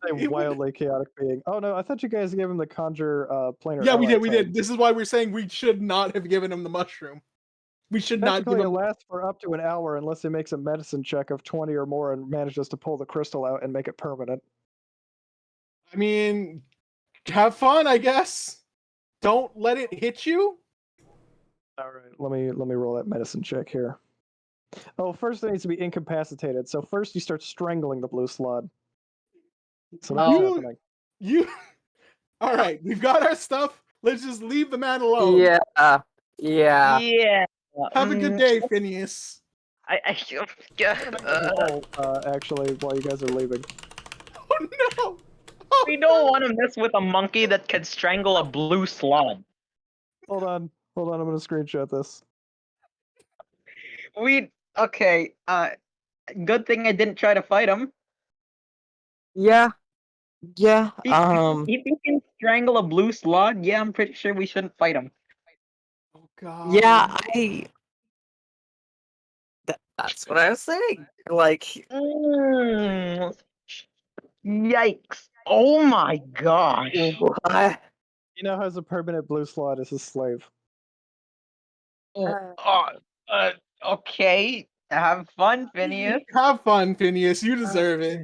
A It would- wildly chaotic being. Oh no, I thought you guys gave him the conjure planar. Yeah, we ally did. We type. did. This is why we're saying we should not have given him the mushroom. We should not give Technically, it him. lasts for up to an hour unless he makes a medicine check of 20 or more and manages to pull the crystal out and make it permanent. I mean, have fun, I guess. Don't let it hit you. All right, let me roll that medicine check here. Oh, first it needs to be incapacitated. So first you start strangling the blue slot. So that's You- happening. You. All right, we've got our stuff. Let's just leave the man alone. Yeah. Yeah. yeah. Have a good day, Phineas. I Actually, while you guys are leaving. Oh no! Oh, we don't want to mess with a monkey that can strangle a blue slot. Hold on, I'm gonna screenshot this. Okay. Good thing I didn't try to fight him. Yeah. Yeah. If he can strangle a blue slot, yeah, I'm pretty sure we shouldn't fight him. Oh god. Yeah, that's what I was saying. Like, Mm. Yikes! Oh my gosh! what? He now has a permanent blue slot as his slave. Okay. Have fun, Phineas. Have fun, Phineas. You deserve it.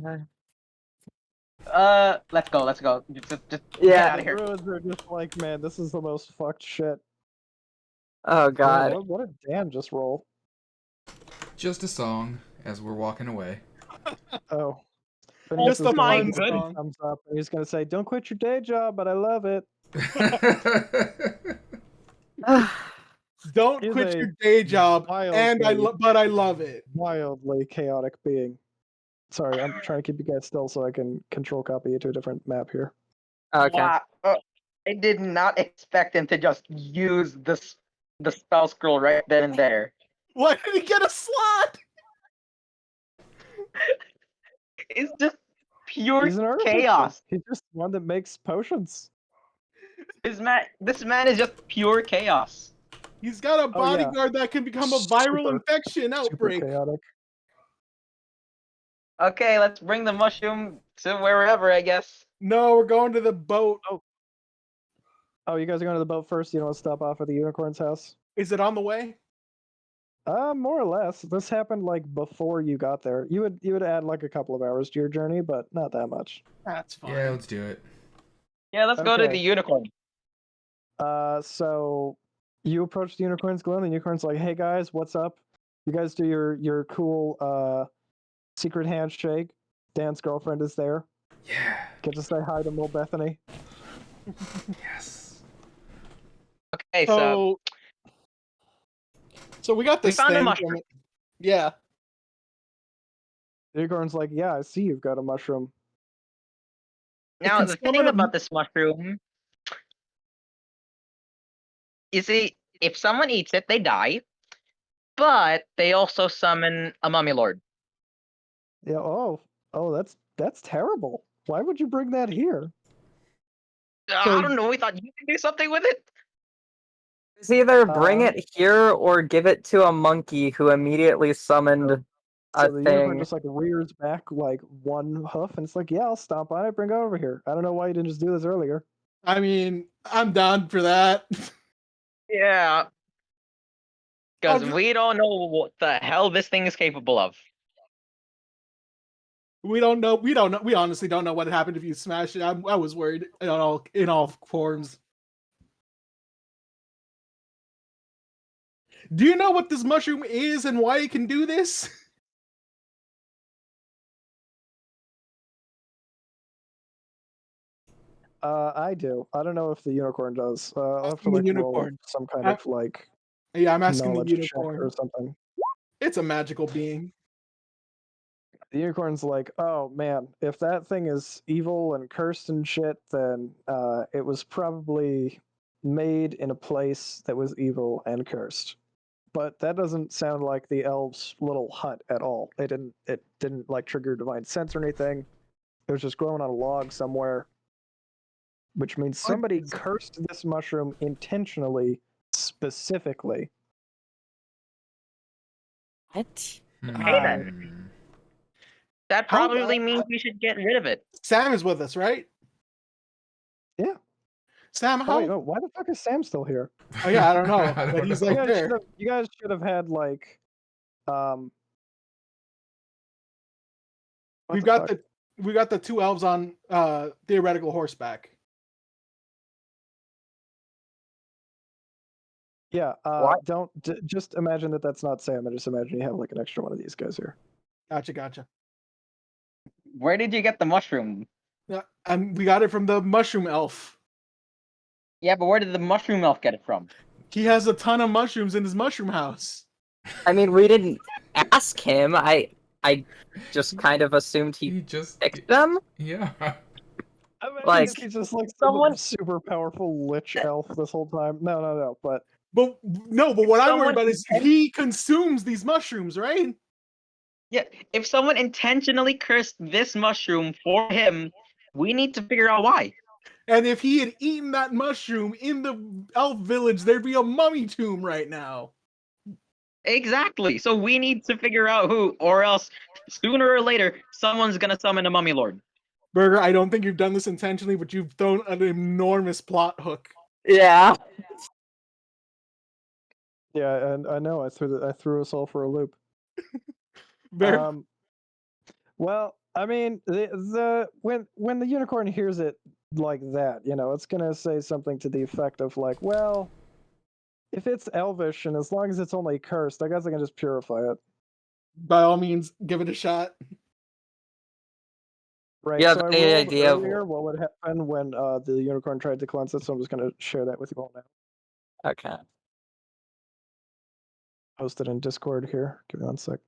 Let's go. Just get Yeah. out of here. Druids are just like, man, this is the most fucked shit. Oh Yeah, god. what did Dan just roll? Just a song as we're walking away. Oh. Just a my fun goodness. song. Thumbs up. And he's gonna say, "Don't quit your day job," but I love it. Don't He's quit a your day job, and wildly- but I love it. Wildly chaotic being. Sorry, I'm trying to keep you guys still so I can control copy you to a different map here. Okay. Wow. I did not expect him to just use the spell scroll right then and there. Why did he get a slot? It's just pure He's an artificer. chaos. He's just one that makes potions. This man is just pure chaos. He's got a Oh, yeah. bodyguard that can become a viral Super- infection Super outbreak. chaotic. Okay, let's bring the mushroom to wherever, I guess. No, we're going to the boat. Oh, you guys are going to the boat first? You don't want to stop off at the unicorn's house? Is it on the way? More or less. This happened like before you got there. You would add like a couple of hours to your journey, but not that much. That's fine. Yeah, let's do it. Yeah, let's go to Okay. the unicorn. So you approach the unicorn's glen. The unicorn's like, "Hey guys, what's up? You guys do your cool secret handshake. Dan's girlfriend is there. Yeah. Get to say hi to Mo Bethany." Yes. Okay, so So we got we this found a thing. mushroom. Yeah. The unicorn's like, "Yeah, I see you've got a mushroom." now can the summon thing a- about this mushroom, you see, if someone eats it, they die, but they also summon a mummy lord. Yeah. Oh, that's terrible. Why would you bring that here? I don't know. We thought you could do something with it. It's either bring Uh, it here or give it to a monkey who immediately summoned So a the unicorn thing. just like rears back like one hoof, and it's like, "Yeah, I'll stomp on it, bring it over here." I don't know why you didn't just do this earlier. I mean, I'm down for that. Yeah, because I'll- we don't know what the hell this thing is capable of. We don't know. We don't know. We honestly don't know what happened if you smashed it. I was worried in all forms. Do you know what this mushroom is and why it can do this? I do. I don't know if the unicorn does. I'll have to Asking the like roll unicorn. some kind I- of like Yeah, I'm asking the knowledge check unicorn. or something. It's a magical being. The unicorn's like, oh man, if that thing is evil and cursed and shit, then it was probably made in a place that was evil and cursed. But that doesn't sound like the elves' little hut at all. It didn't like trigger divine sense or anything. It was just growing on a log somewhere, which means somebody cursed this mushroom intentionally, specifically. What? Okay then. Hmm. That How probably means we should get rid of it. Sam is with us, right? Yeah. Sam, Oh, how? wait, why the fuck is Sam still here? Oh yeah, I don't know, I don't but he's know. like there. You guys should have had like, what We've the got fuck? we got the two elves on theoretical horseback. Yeah. What? Don't just imagine that that's not Sam. I just imagine you have like an extra one of these guys here. Gotcha. Where did you get the mushroom? Yeah, and we got it from the mushroom elf. Yeah, but where did the mushroom elf get it from? He has a ton of mushrooms in his mushroom house. I mean, we didn't ask him. I just kind of assumed he He just picked them. yeah. I mean, Like, he's just like someone- some super powerful lich elf this whole time. No. But But what I'm worried someone about is he consumes these mushrooms, right? Yeah, if someone intentionally cursed this mushroom for him, we need to figure out why. And if he had eaten that mushroom in the elf village, there'd be a mummy tomb right now. Exactly. So we need to figure out who, or else sooner or later, someone's gonna summon a mummy lord. Burger, I don't think you've done this intentionally, but you've thrown an enormous plot hook. yeah. yeah, and I know I threw us all for a loop. Very, Well, I mean, when the unicorn hears it like that, it's gonna say something to the effect of like, well, if it's elvish and as long as it's only cursed, I guess I can just purify it. by all means, give it a shot. Right. You have so I any rolled idea of- earlier what would happen when the unicorn tried to cleanse it, so I'm just gonna share that with you all now. Okay. Post it in Discord here. Give me 1 sec.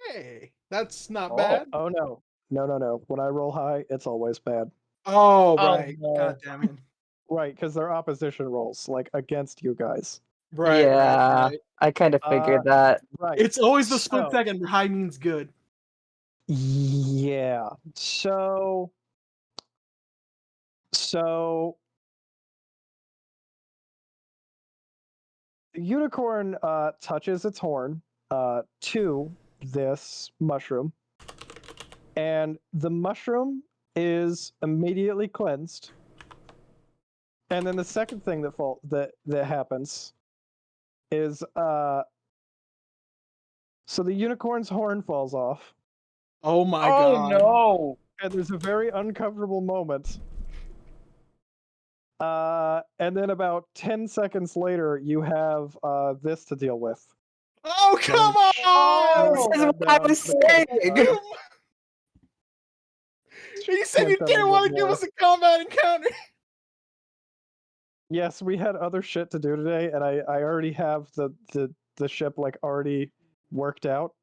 Hey, that's not Oh. bad. Oh no. No. When I roll high, it's always bad. Oh, Oh, right. no. God damn it. Right, because they're opposition rolls, like against you guys. Right, Yeah. right. I kind of figured that. Right. It's always the split So- second where high means good. Yeah. So the unicorn touches its horn to this mushroom, and the mushroom is immediately cleansed. And then the second thing that happens is so the unicorn's horn falls off, Oh my Oh god. no! and there's a very uncomfortable moment. And then about 10 seconds later, you have this to deal with. Oh, come Oh! This on! is what I was saying. You said you Can't tell didn't me want to what give more. us a combat encounter. Yes, we had other shit to do today, and I already have the ship like already worked out.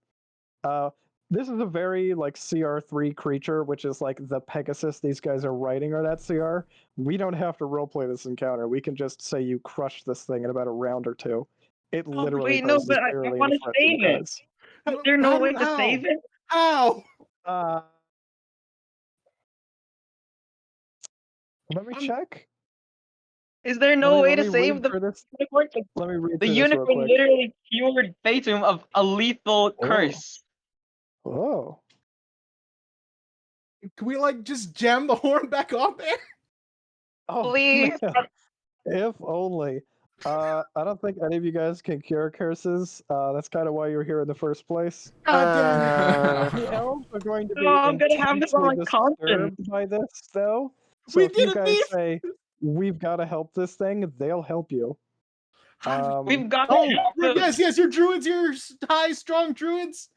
This is a very like CR3 creature, which is like the Pegasus these guys are riding are that CR. We don't have to roleplay this encounter. We can just say you crush this thing in about a round or two. It literally wait, no, poses but I barely any wanna threat to you save it. guys. Is there no How way do- to how? save it? How? Let me I'm- check. Is there no way to save read the through this. unicorn? Let me read The through this real unicorn quick. literally cured Fatum of a lethal curse. Oh. Can we like just jam the horn back on there? Oh, Please. man. If only. I don't think any of you guys can cure curses. That's kind of why you're here in the first place. God damn it. The elves are going to be No, I'm gonna have this on my intensely conscience. disturbed by this, though. So We if you didn't guys need- say we've got to help this thing, they'll help you. We've got to Oh, help him. yes, you're druids. You're high, strong druids.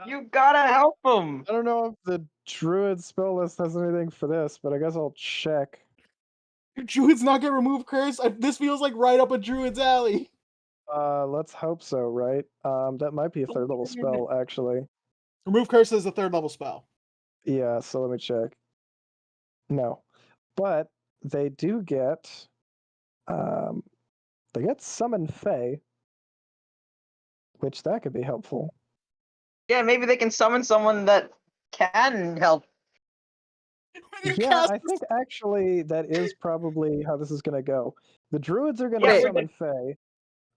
You gotta help him. I don't know if the druid spell list has anything for this, but I guess I'll check. Druids not get remove curse. This feels like right up a druid's alley. Let's hope so, right? That might be a third level spell, actually. Remove curse is a third level spell. Yeah, so let me check. No. But they do get they get summon Fey, which that could be helpful. Yeah, maybe they can summon someone that can help. When you Yeah, cast I think actually that is probably how this is gonna go. The druids are gonna Yeah, summon Fey.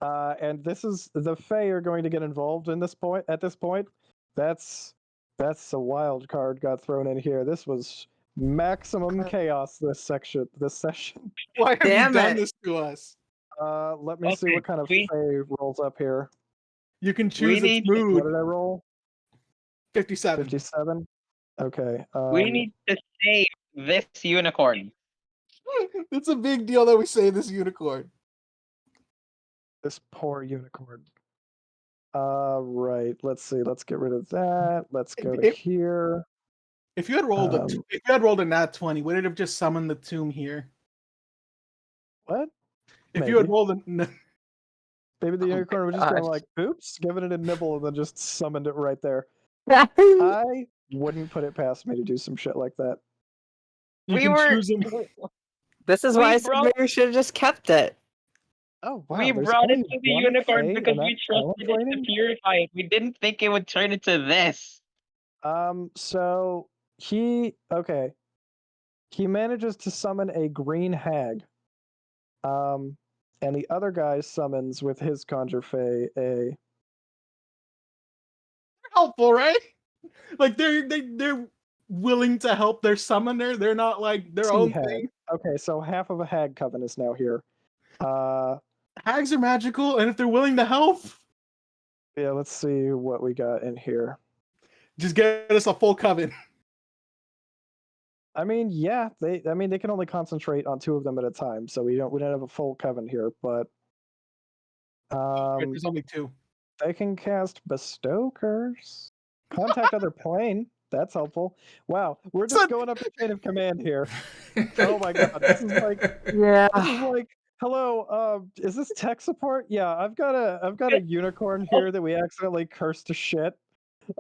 And this is the Fey are going to get involved in this point at this point. That's a wild card got thrown in here. This was maximum chaos this session. why have Damn you done it. this to us? Let me see Okay, what kind of we- Fey rolls up here. You can choose its need- What mood. did I roll? 57. 57? Okay. We need to save this unicorn. It's a big deal that we say this unicorn. This poor unicorn. Right. Let's see. Let's get rid of that. Let's go to If- here. If you had rolled if you had rolled a nat 20, would it have just summoned the tomb here? What? If you had Maybe. rolled a Maybe the Oh my unicorn was just kind of gosh. like, oops, giving it a nibble and then just summoned it right there. This I wouldn't put it past me to do some shit like that. you We can were- choose them. is We why I said brought- maybe we should have just kept it. Oh wow! We there's brought it only to the one unicorn Fey because in we that trusted it to contemplating? purify it. We didn't think it would turn into this. So he manages to summon a green hag. And the other guy summons with his conjure Fey a Helpful, right? Like they're willing to help their summoner. They're not like their sea own hag. thing. Okay, so half of a hag coven is now here. Hags are magical, and if they're willing to help, Yeah, let's see what we got in here. just get us a full coven. I mean, yeah, they can only concentrate on 2 of them at a time, so we don't have a full coven here, but There's only 2. they can cast bestow curse, contact other plane. That's helpful. Wow, we're just So- going up the chain of command here. Oh my god, this is like Yeah. this is like, hello, is this tech support? Yeah, I've got a unicorn here that we accidentally cursed to shit.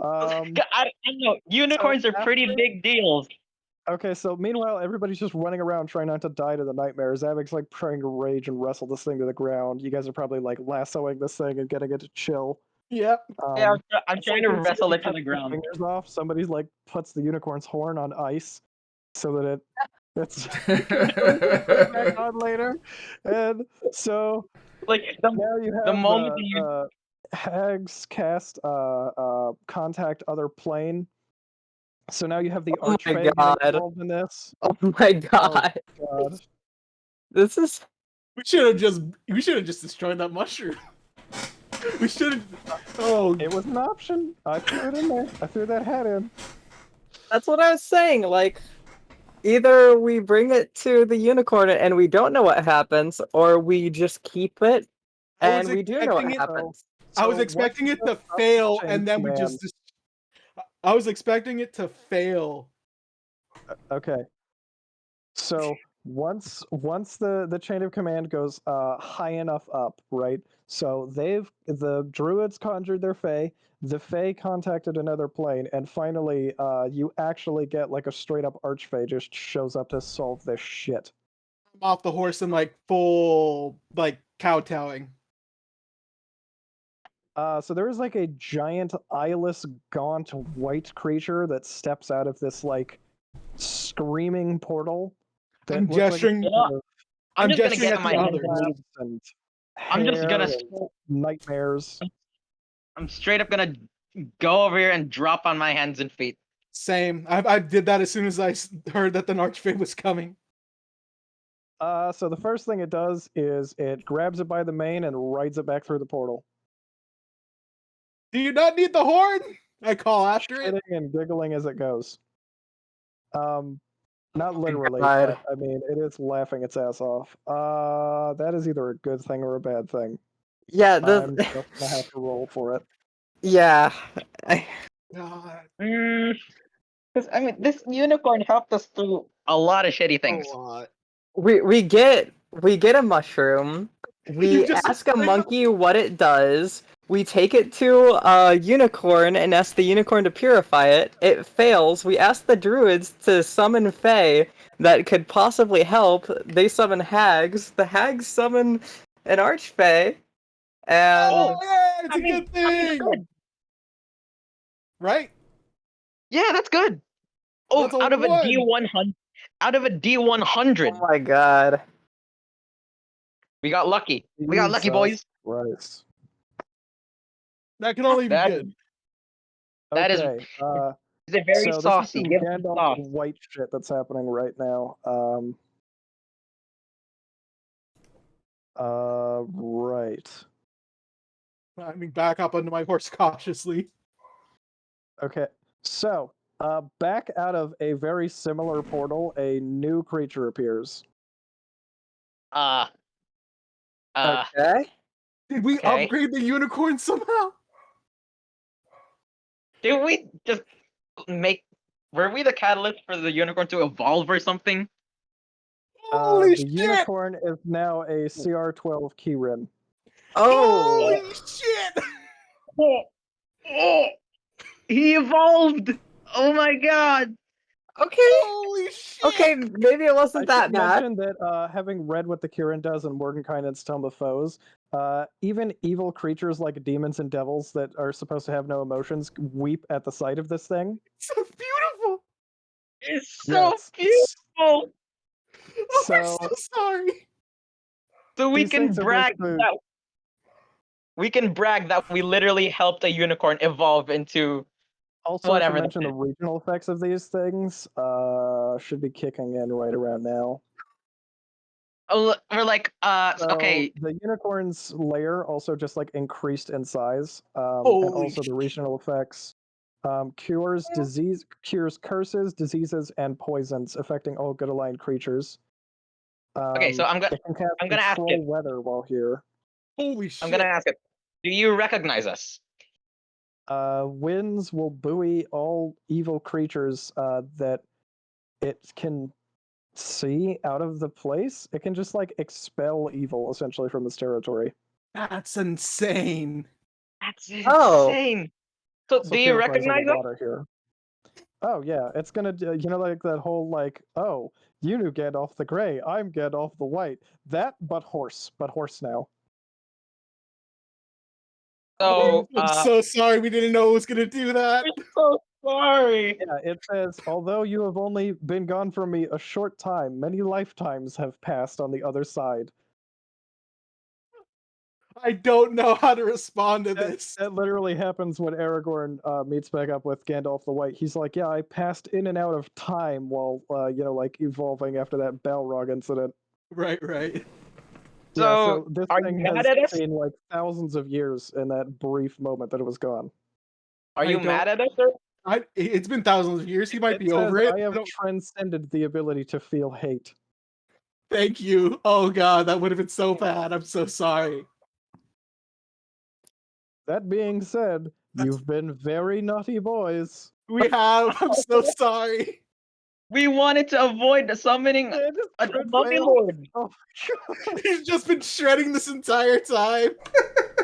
I don't know. Unicorns are pretty after- big deals. Okay, so meanwhile, everybody's just running around trying not to die to the nightmares. Zavic's like trying to rage and wrestle this thing to the ground. You guys are probably like lassoing this thing and getting it to chill. Yep. Yeah, I'm trying to somebody wrestle it to cuts the its ground. Fingers off. Somebody's like puts the unicorn's horn on ice so that it's back on later. And so Like now you have the moment you hags cast contact other plane. So now you have the Oh my archfey getting God. involved in this. Oh my god. God. This is We should have just destroyed that mushroom. We should have. Oh, It was an option. I threw it in there. I threw that hat in. that's what I was saying. Like, either we bring it to the unicorn and we don't know what happens, or we just keep it I was and we do know what expecting it- happens. I was So expecting once it to you go fail, up the and then chain we command- just. I was expecting it to fail. Okay. So once the chain of command goes high enough up, right? So the druids conjured their Fey, the Fey contacted another plane, and finally you actually get like a straight up archfey just shows up to solve this shit. I'm off the horse and like full like kowtowing. So there is like a giant eyeless, gaunt, white creature that steps out of this like screaming portal. that I'm looks like it's gesturing. made Yeah. of I'm just gonna gesturing get at my the hands others. on it. leaves and I'm just gonna hair and nightmares. I'm straight up gonna go over here and drop on my hands and feet. Same. I did that as soon as I heard that the Archfey was coming. So the first thing it does is it grabs it by the mane and rides it back through the portal. Do you not need the horn? I call after it. Shitting and giggling as it goes. Not literally, God. but I mean, it is laughing its ass off. That is either a good thing or a bad thing. Yeah, I'm just gonna have to roll for it. yeah. God, Because I mean, this unicorn helped us through a lot of shitty things. a lot. We get a mushroom. We just- ask a monkey what it does. We take it to a unicorn and ask the unicorn to purify it. It fails. We ask the druids to summon fae that could possibly help. They summon hags. The hags summon an archfey. And Oh, yeah, it's I a mean, good I mean, thing, good. right? Yeah, that's good. Oh, That's all out of a one. D100, out of a D100, oh my god. we got lucky. We got lucky, Jesus boys. Christ. That can only be That- good. That is- Okay, Is it very so saucy? this is Give some some Gandalf sauce. white shit that's happening right now. Right. I mean, back up onto my horse cautiously. Okay, so back out of a very similar portal, a new creature appears. Okay. Did we Okay. upgrade the unicorn somehow? Did we just make? Were we the catalyst for the unicorn to evolve or something? Holy The shit! unicorn is now a CR12 keyrin. Oh. Holy shit! Oh, he evolved! Oh my god! Okay. Holy shit! Okay, maybe it wasn't I that should bad. mention that having read what the Kirin does in Mordenkainen's Tome of Foes, even evil creatures like demons and devils that are supposed to have no emotions weep at the sight of this thing. So beautiful. It's so Yes. beautiful! Oh, I'm So so sorry. So we these can things are brag basically- that we can brag that we literally helped a unicorn evolve into also whatever to that mention the regional effects of these things should be kicking in right around now. we're like So okay. the unicorn's layer also just like increased in size, and Holy also the regional effects cures curses, diseases, and poisons affecting all good aligned creatures. Okay, so I'm it can cast I'm gonna ask control it. weather while here. Holy shit. I'm gonna ask it. Do you recognize us? Winds will buoy all evil creatures that it can see out of the place. It can just like expel evil essentially from this territory. That's insane. That's Oh. insane. So Also do you purifies all the recognize us? water here? Oh yeah, it's gonna like that whole like, oh, you knew Gandalf the Grey, I'm Gandalf the White. That but horse now. So I'm so sorry we didn't know it was gonna do that. we're so sorry. Yeah, it says, although you have only been gone from me a short time, many lifetimes have passed on the other side. I don't know how to respond to this. That literally happens when Aragorn meets back up with Gandalf the White. He's like, yeah, I passed in and out of time while, like evolving after that Balrog incident. Right. So this are you thing mad has at us? seen like thousands of years in that brief moment that it was gone. Are I you don't- mad at us, or It's been thousands of years. He might be says, over it. I have don't- transcended the ability to feel hate. Thank you. Oh god, that would have been so bad. I'm so sorry. That being said, you've been very naughty boys. We have. I'm so sorry. we wanted to avoid summoning Yeah, just a crit mummy fail. lord? Oh my god. He's just been shredding this entire time.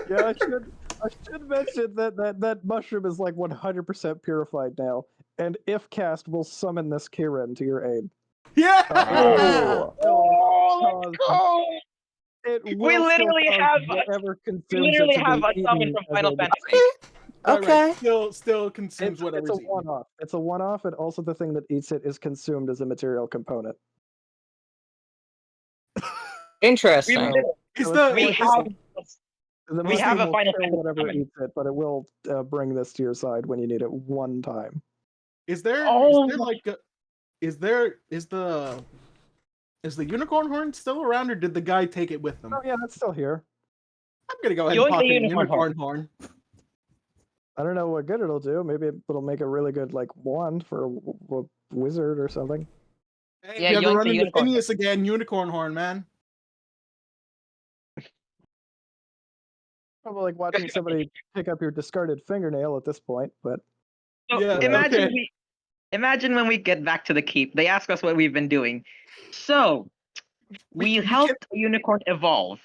Yeah, I should mention that mushroom is like 100% purified now, and if cast, will summon this Kirin to your aid. Yeah. Oh. Oh, let's go! It We will still literally cause have whatever consumes We literally it to have be a summon eaten from as Final a- Fantasy. Okay. Still consumes It's whatever. a one-off. It's a one-off, and also the thing that eats it is consumed as a material component. We, Interesting. literally- Is So the it's we like- have The We have mushroom a will Final kill Fantasy whatever summon. eats it, but it will bring this to your side when you need it one time. Is there Oh, like is the unicorn horn still around, or did the guy take it with them? Oh yeah, that's still here. I'm gonna go ahead and Yoink the pocket a unicorn unicorn horn. I don't know what good it'll do. Maybe it'll make a really good like wand for a wizard or something. Hey, Yeah, if you ever yoink run the into unicorn horn. Phineas again, unicorn horn, man. Probably like watching somebody pick up your discarded fingernail at this point, but So Yeah, imagine okay. imagine when we get back to the keep, they ask us what we've been doing. So we We helped a unicorn evolve.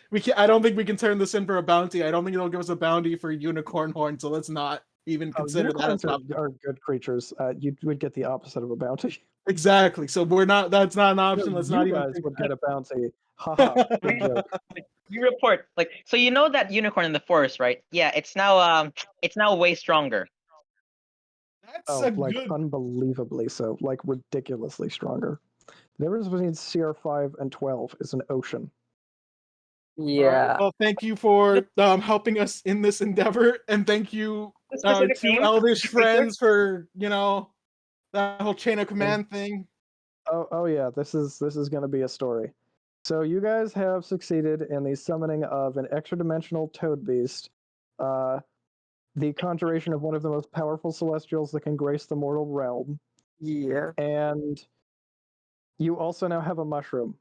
we can I don't think we can turn this in for a bounty. I don't think it'll give us a bounty for unicorn horn, so let's not even consider that as unicorns an option. are good creatures. You would get the opposite of a bounty. Exactly. So we're not. That's not an option. Let's you not even. guys think would get a bounty. that. Haha, good joke. You report like so you know that unicorn in the forest, right? Yeah, it's now way stronger. That's Oh, a like good. unbelievably so, like ridiculously stronger. The difference between CR5 and 12 is an ocean. All right, Yeah. well, thank you for helping us in this endeavor, and thank you The specific to name? Elvish The creature? friends for that whole chain of command thing. Oh yeah, this is going to be a story. So you guys have succeeded in the summoning of an extra-dimensional toad beast, the conjuration of one of the most powerful celestials that can grace the mortal realm, Yeah. and you also now have a mushroom.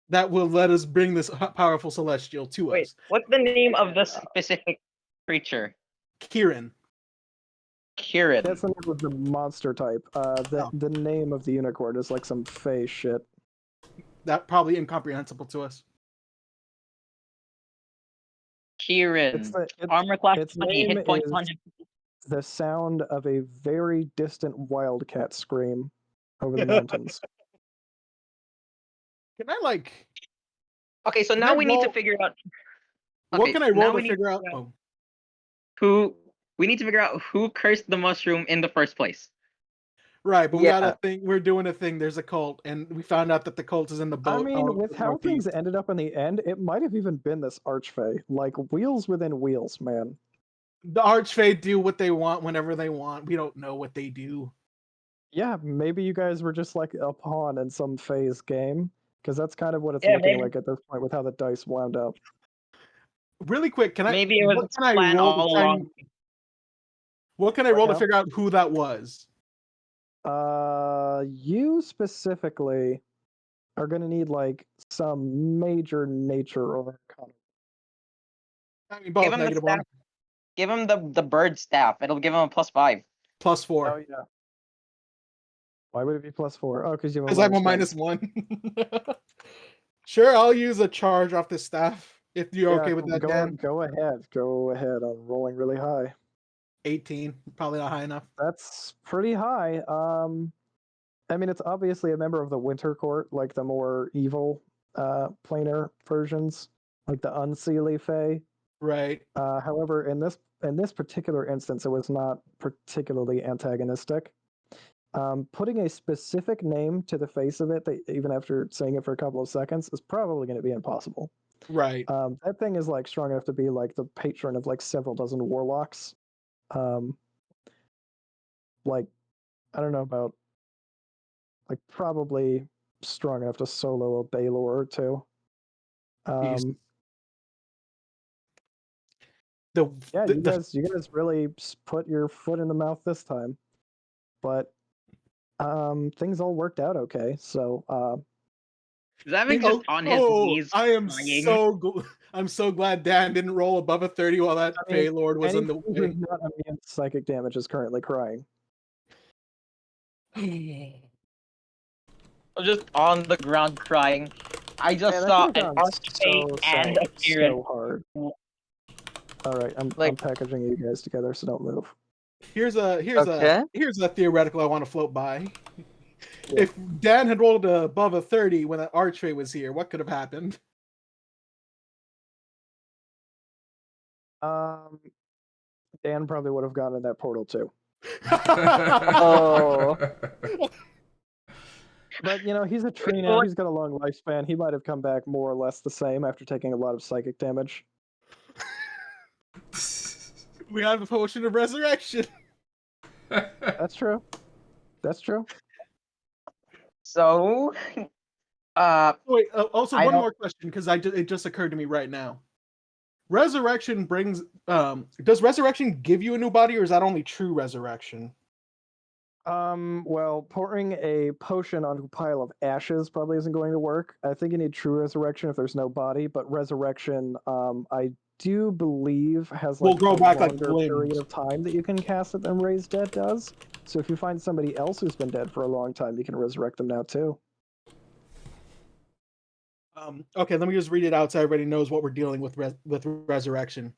That will let us bring this powerful celestial to Wait, us. what's the name of the specific creature? Kieran. Kirin. That's the name of the monster type. The name of the unicorn is like some fey shit. That probably incomprehensible to us. Kirin. Armor class its 20, name hit points is 100. the sound of a very distant wildcat scream over the mountains. Can I like? Okay, so Can now I we need to roll- figure out. What Okay, can I now roll we to need figure out? figure Oh, who we need to figure out who cursed the mushroom in the first place. right, but we Yeah. got a thing. We're doing a thing. There's a cult, and we found out that the cult is in the boat. I mean, with how northeast. things ended up in the end, it might have even been this archfey. Like wheels within wheels, man. The Archfey do what they want whenever they want. We don't know what they do. Yeah, maybe you guys were just like a pawn in some phase game, because that's kind of what it's Yeah, looking maybe. like at this point with how the dice wound up. Really quick, can I? Maybe it was What a can I plan roll? all To try along. and, what can I roll to now? figure out who that was? You specifically are gonna need like some major nature or arcana. I mean, both Give him the negative staff. one, Give him the bird staff. It'll give him a +5. +4. Oh yeah. Why would it be +4? Oh, because you have a Because I'm a -1. -1. Sure, I'll use a charge off the staff if you're okay with that, Dan. Go ahead. Go ahead. I'm rolling really high. 18, probably not high enough. That's pretty high. I mean, it's obviously a member of the Winter Court, like the more evil planar versions, like the Unseelie Fae. Right. However, in this particular instance, it was not particularly antagonistic. Putting a specific name to the face of it, even after saying it for a couple of seconds, is probably going to be impossible. Right. That thing is like strong enough to be like the patron of like several dozen warlocks. Like, I don't know about, like, probably strong enough to solo a Baylor or two. Jesus. Yeah, you guys really put your foot in the mouth this time, but things all worked out okay. So Zavin's just on his knees. I am crying. I'm so glad Dan didn't roll above a 30 while that Fey Lord was in the anything way. who's not immune to psychic damage is currently crying. I'm just on the ground crying. I just Man, saw that could've an gone Archfey and a Kirin. so hard. All right, I'm Like- packaging you guys together, so don't move. Here's a theoretical I want to float by. Yeah. If Dan had rolled above a 30 when that Archfey was here, what could have happened? Dan probably would have gone in that portal too. Oh. But you know, he's a tree now. He's got a long lifespan. He might have come back more or less the same after taking a lot of psychic damage. We have the potion of resurrection. That's true. That's true. So, Wait, also I one don't. more question because it just occurred to me right now. Resurrection brings does resurrection give you a new body or is that only true resurrection? Well, pouring a potion onto a pile of ashes probably isn't going to work. I think you need true resurrection if there's no body, but resurrection, I do believe has Will like grow a back like longer period limbs. of time that you can cast it than Raise Dead does. So if you find somebody else who's been dead for a long time, you can resurrect them now too. Okay, let me just read it out so everybody knows what we're dealing with with resurrection.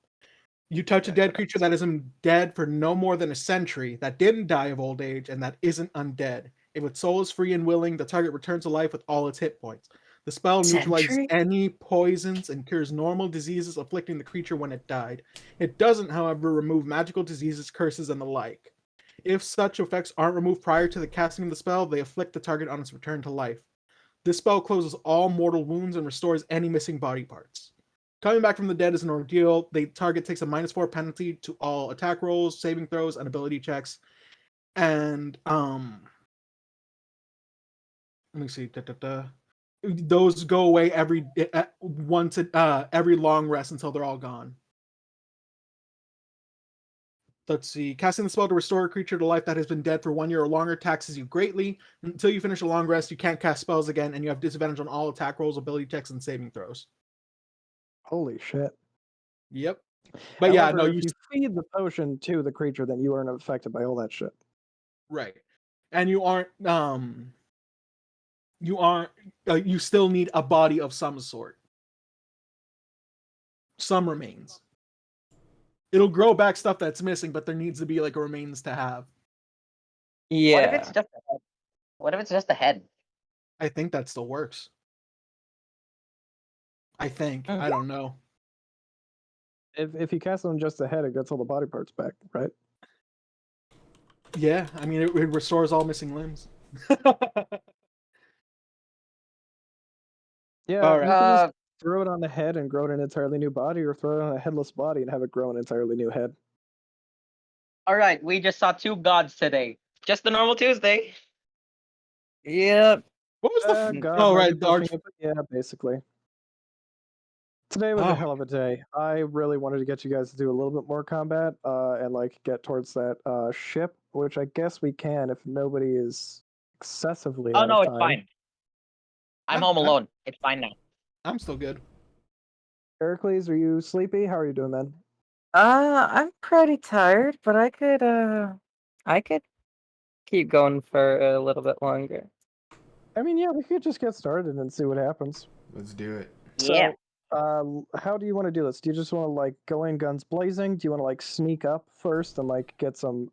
You touch a dead creature that isn't dead for no more than a century, that didn't die of old age, and that isn't undead. If its soul is free and willing, the target returns to life with all its hit points. The spell neutralizes Century? any poisons and cures normal diseases afflicting the creature when it died. It doesn't, however, remove magical diseases, curses, and the like. If such effects aren't removed prior to the casting of the spell, they afflict the target on its return to life. This spell closes all mortal wounds and restores any missing body parts. Coming back from the dead is an ordeal. The target takes a -4 penalty to all attack rolls, saving throws, and ability checks. And let me see. Those go away every every long rest until they're all gone. Let's see. Casting the spell to restore a creature to life that has been dead for 1 year or longer taxes you greatly. Until you finish a long rest, you can't cast spells again, and you have disadvantage on all attack rolls, ability checks, and saving throws. Holy shit. Yep. But yeah, However, no, if you feed the potion to the creature, then you aren't affected by all that shit. right. And you still need a body of some sort. Some remains. It'll grow back stuff that's missing, but there needs to be like a remains to have. What if Yeah. it's just a head? What if it's just a head? I think that still works. I think. Mm. I don't know. If you cast them just the head, it gets all the body parts back, right? Yeah, I mean it restores all missing limbs. Yeah, All you right. can just throw it on the head and grow an entirely new body, or throw it on a headless body and have it grow an entirely new head. All right, we just saw two gods today. Just the normal Tuesday. Yep. What was the? God, Oh might right, be the arch. pushing it, but yeah, basically. Today was a Oh, hell of a day. I really wanted to get you guys to do a little bit more combat, and like get towards that ship, which I guess we can if nobody is excessively Oh out no, of it's time. fine. I'm home alone. It's fine now. I'm still good. Heracles, are you sleepy? How are you doing, man? I'm pretty tired, but I could keep going for a little bit longer. I mean, yeah, we could just get started and see what happens. Let's do it. Yeah. So, how do you want to do this? Do you just want to like go in guns blazing? Do you want to like sneak up first and like get some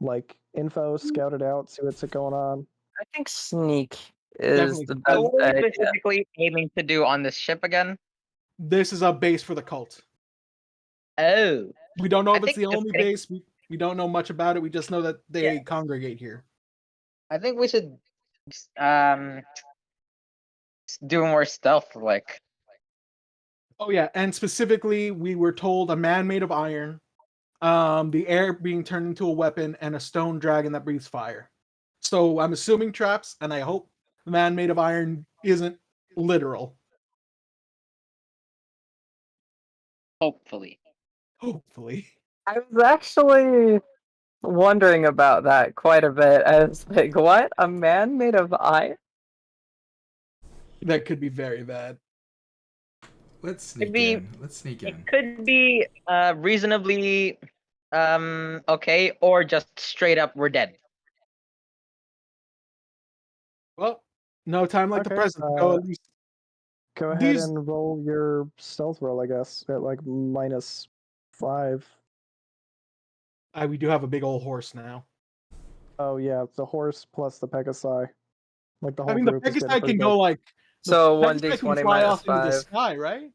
like info scouted out, see what's going on? I think sneak is Definitely. the So best what are we idea. specifically aiming to do on this ship again? This is a base for the cult. Oh. We don't know I if it's think the just only getting- base. We don't know much about it. We just know that they congregate here. I think we should um do more stealth like. Oh yeah, and specifically, we were told a man made of iron, the air being turned into a weapon, and a stone dragon that breathes fire. So I'm assuming traps, and I hope the man made of iron isn't literal. Hopefully. Hopefully, I was actually wondering about that quite a bit. I was like, what? A man made of iron? that could be very bad. Let's sneak be- in. Let's sneak in. It could be reasonably okay, or just straight up we're dead. Well, no time like the Okay, present. Go at least Go ahead These- and roll your stealth roll, I guess, at like -5. we do have a big old horse now. Oh yeah, the horse plus the Pegasi. Like the whole I mean, the group is getting Pegasi pretty can big. go like So the 1d20 Pegasi can fly minus off into the 5. sky, right?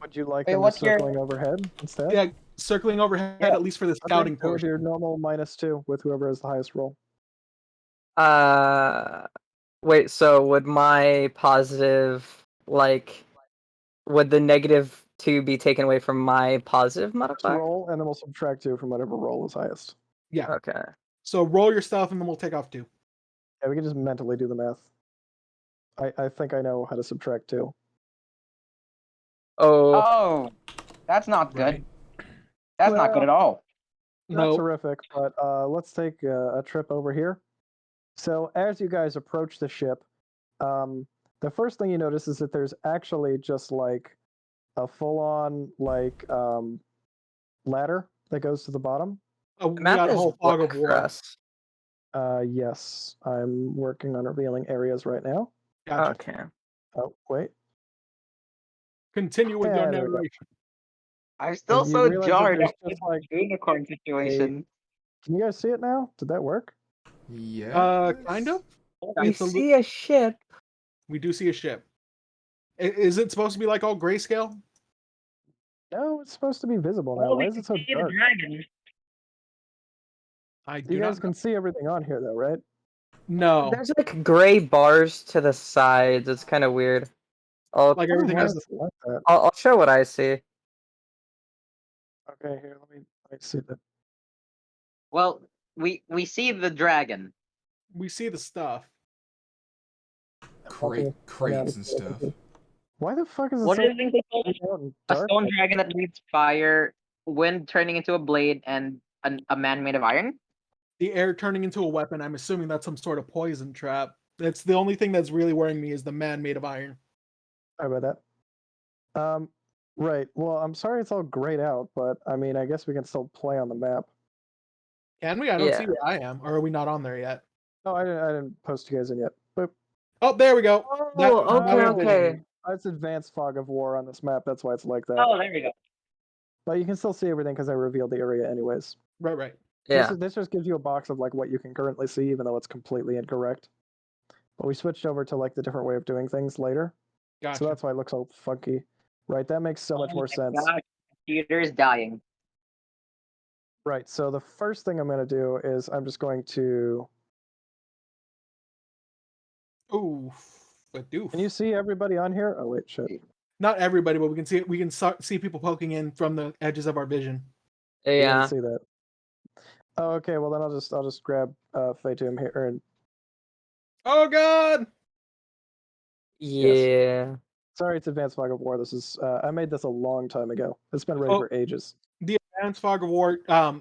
Would you like Wait, them what's just your- circling overhead instead? Yeah, circling overhead Yeah. at least for the Okay, scouting go with portion. your normal -2 with whoever has the highest roll. Wait, so would my positive, like, would the to be taken away from my positive Just modifier? roll, and then we'll subtract 2 from whatever roll is highest. Yeah. Okay. So roll your stuff, and then we'll take off 2. Yeah, we can just mentally do the math. I think I know how to subtract 2. Oh, Oh, that's not good. Right. That's not good at all. Not No. terrific, but let's take a trip over here. So as you guys approach the ship, the first thing you notice is that there's actually just like a full-on like ladder that goes to the bottom. the We map got a is whole fog of black for war. us. Yes, I'm working on revealing areas right now. Gotcha. Okay. Oh, wait. Continue with your Yeah, there we go. narration. I'm still And you so realize that jarred there's at just the like unicorn situation. Can you guys see it now? Did that work? Yeah. Kind of. We It's a li- see a ship. We do see a ship. Is it supposed to be like all grayscale? No, it's supposed to be visible now. Oh, Why we is it can so see the dark? dragon. I You do guys not. can see everything on here though, right? No. There's like gray bars to the sides. It's kind of weird. I'll, Like I don't everything know why has the. it's like that. I'll show what I see. Okay, here, let me see that. Well, we see the dragon. We see the stuff. Crates and stuff. Why the fuck is it What so is it called? out and A dark? stone dragon that breathes fire, wind turning into a blade, and a man made of iron? The air turning into a weapon. I'm assuming that's some sort of poison trap. That's the only thing that's really worrying me is the man made of iron. Sorry about that. Right. Well, I'm sorry it's all grayed out, but I mean, I guess we can still play on the map. Can we? I don't see Yeah. where I am. Or are we not on there yet? Oh, I didn't post you guys in yet. Boop. Oh, there we go. That- Oh, now okay, we have vision. okay. It's advanced fog of war on this map. That's why it's like that. Oh, there we go. But you can still see everything because I revealed the area anyways. Right. Yeah. This just gives you a box of like what you can currently see, even though it's completely incorrect. But we switched over to like the different way of doing things later, Gotcha. so that's why it looks all funky. Right, that makes so much Oh more my sense. God, computer is dying. Right, so the first thing I'm going to do is I'm just going to. Ooh, but doof. Can you see everybody on here? Oh wait, shit. Not everybody, but we can see it. We can see people poking in from the edges of our vision. You Yeah. didn't see that. Oh, okay. Well, then I'll just grab Fatum here and. Oh God! Yeah. Sorry, it's Advanced Fog of War. This is I made this a long time ago. It's been ready Oh. for ages. The advanced fog of war,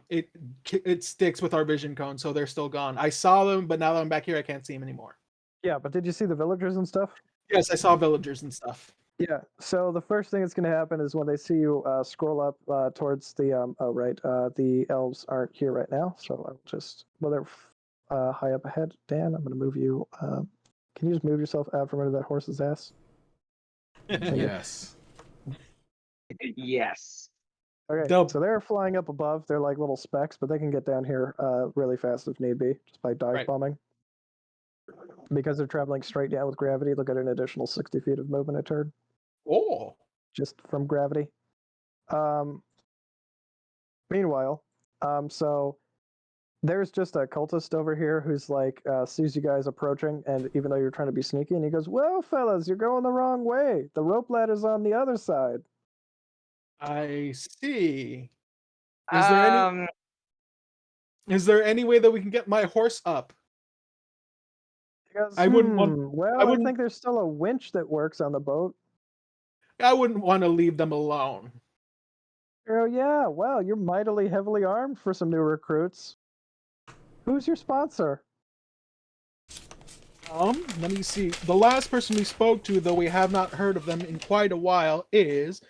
it sticks with our vision cone, so they're still gone. I saw them, but now that I'm back here, I can't see them anymore. Yeah, but did you see the villagers and stuff? Yes, I saw villagers and stuff. Yeah. So the first thing that's going to happen is when they see you scroll up towards the oh right, the elves aren't here right now, so I'll just they're high up ahead. Dan, I'm going to move you. Can you just move yourself out from under that horse's ass? Yes. Yes. Okay. Dope. So they're flying up above. They're like little specks, but they can get down here really fast if need be, just by dive Right. bombing. Because they're traveling straight down with gravity, they'll get an additional 60 feet of movement a turn. Oh, Just from gravity. Meanwhile, so there's just a cultist over here who's like sees you guys approaching, and even though you're trying to be sneaky, and he goes, "Whoa, fellas, you're going the wrong way. The rope ladder's on the other side." I see. Is there any way that we can get my horse up? He goes, I wouldn't want- Well, I I wouldn't- think there's still a winch that works on the boat. I wouldn't want to leave them alone. Oh yeah, well, you're mightily heavily armed for some new recruits. Who's your sponsor? Let me see. The last person we spoke to, though we have not heard of them in quite a while, is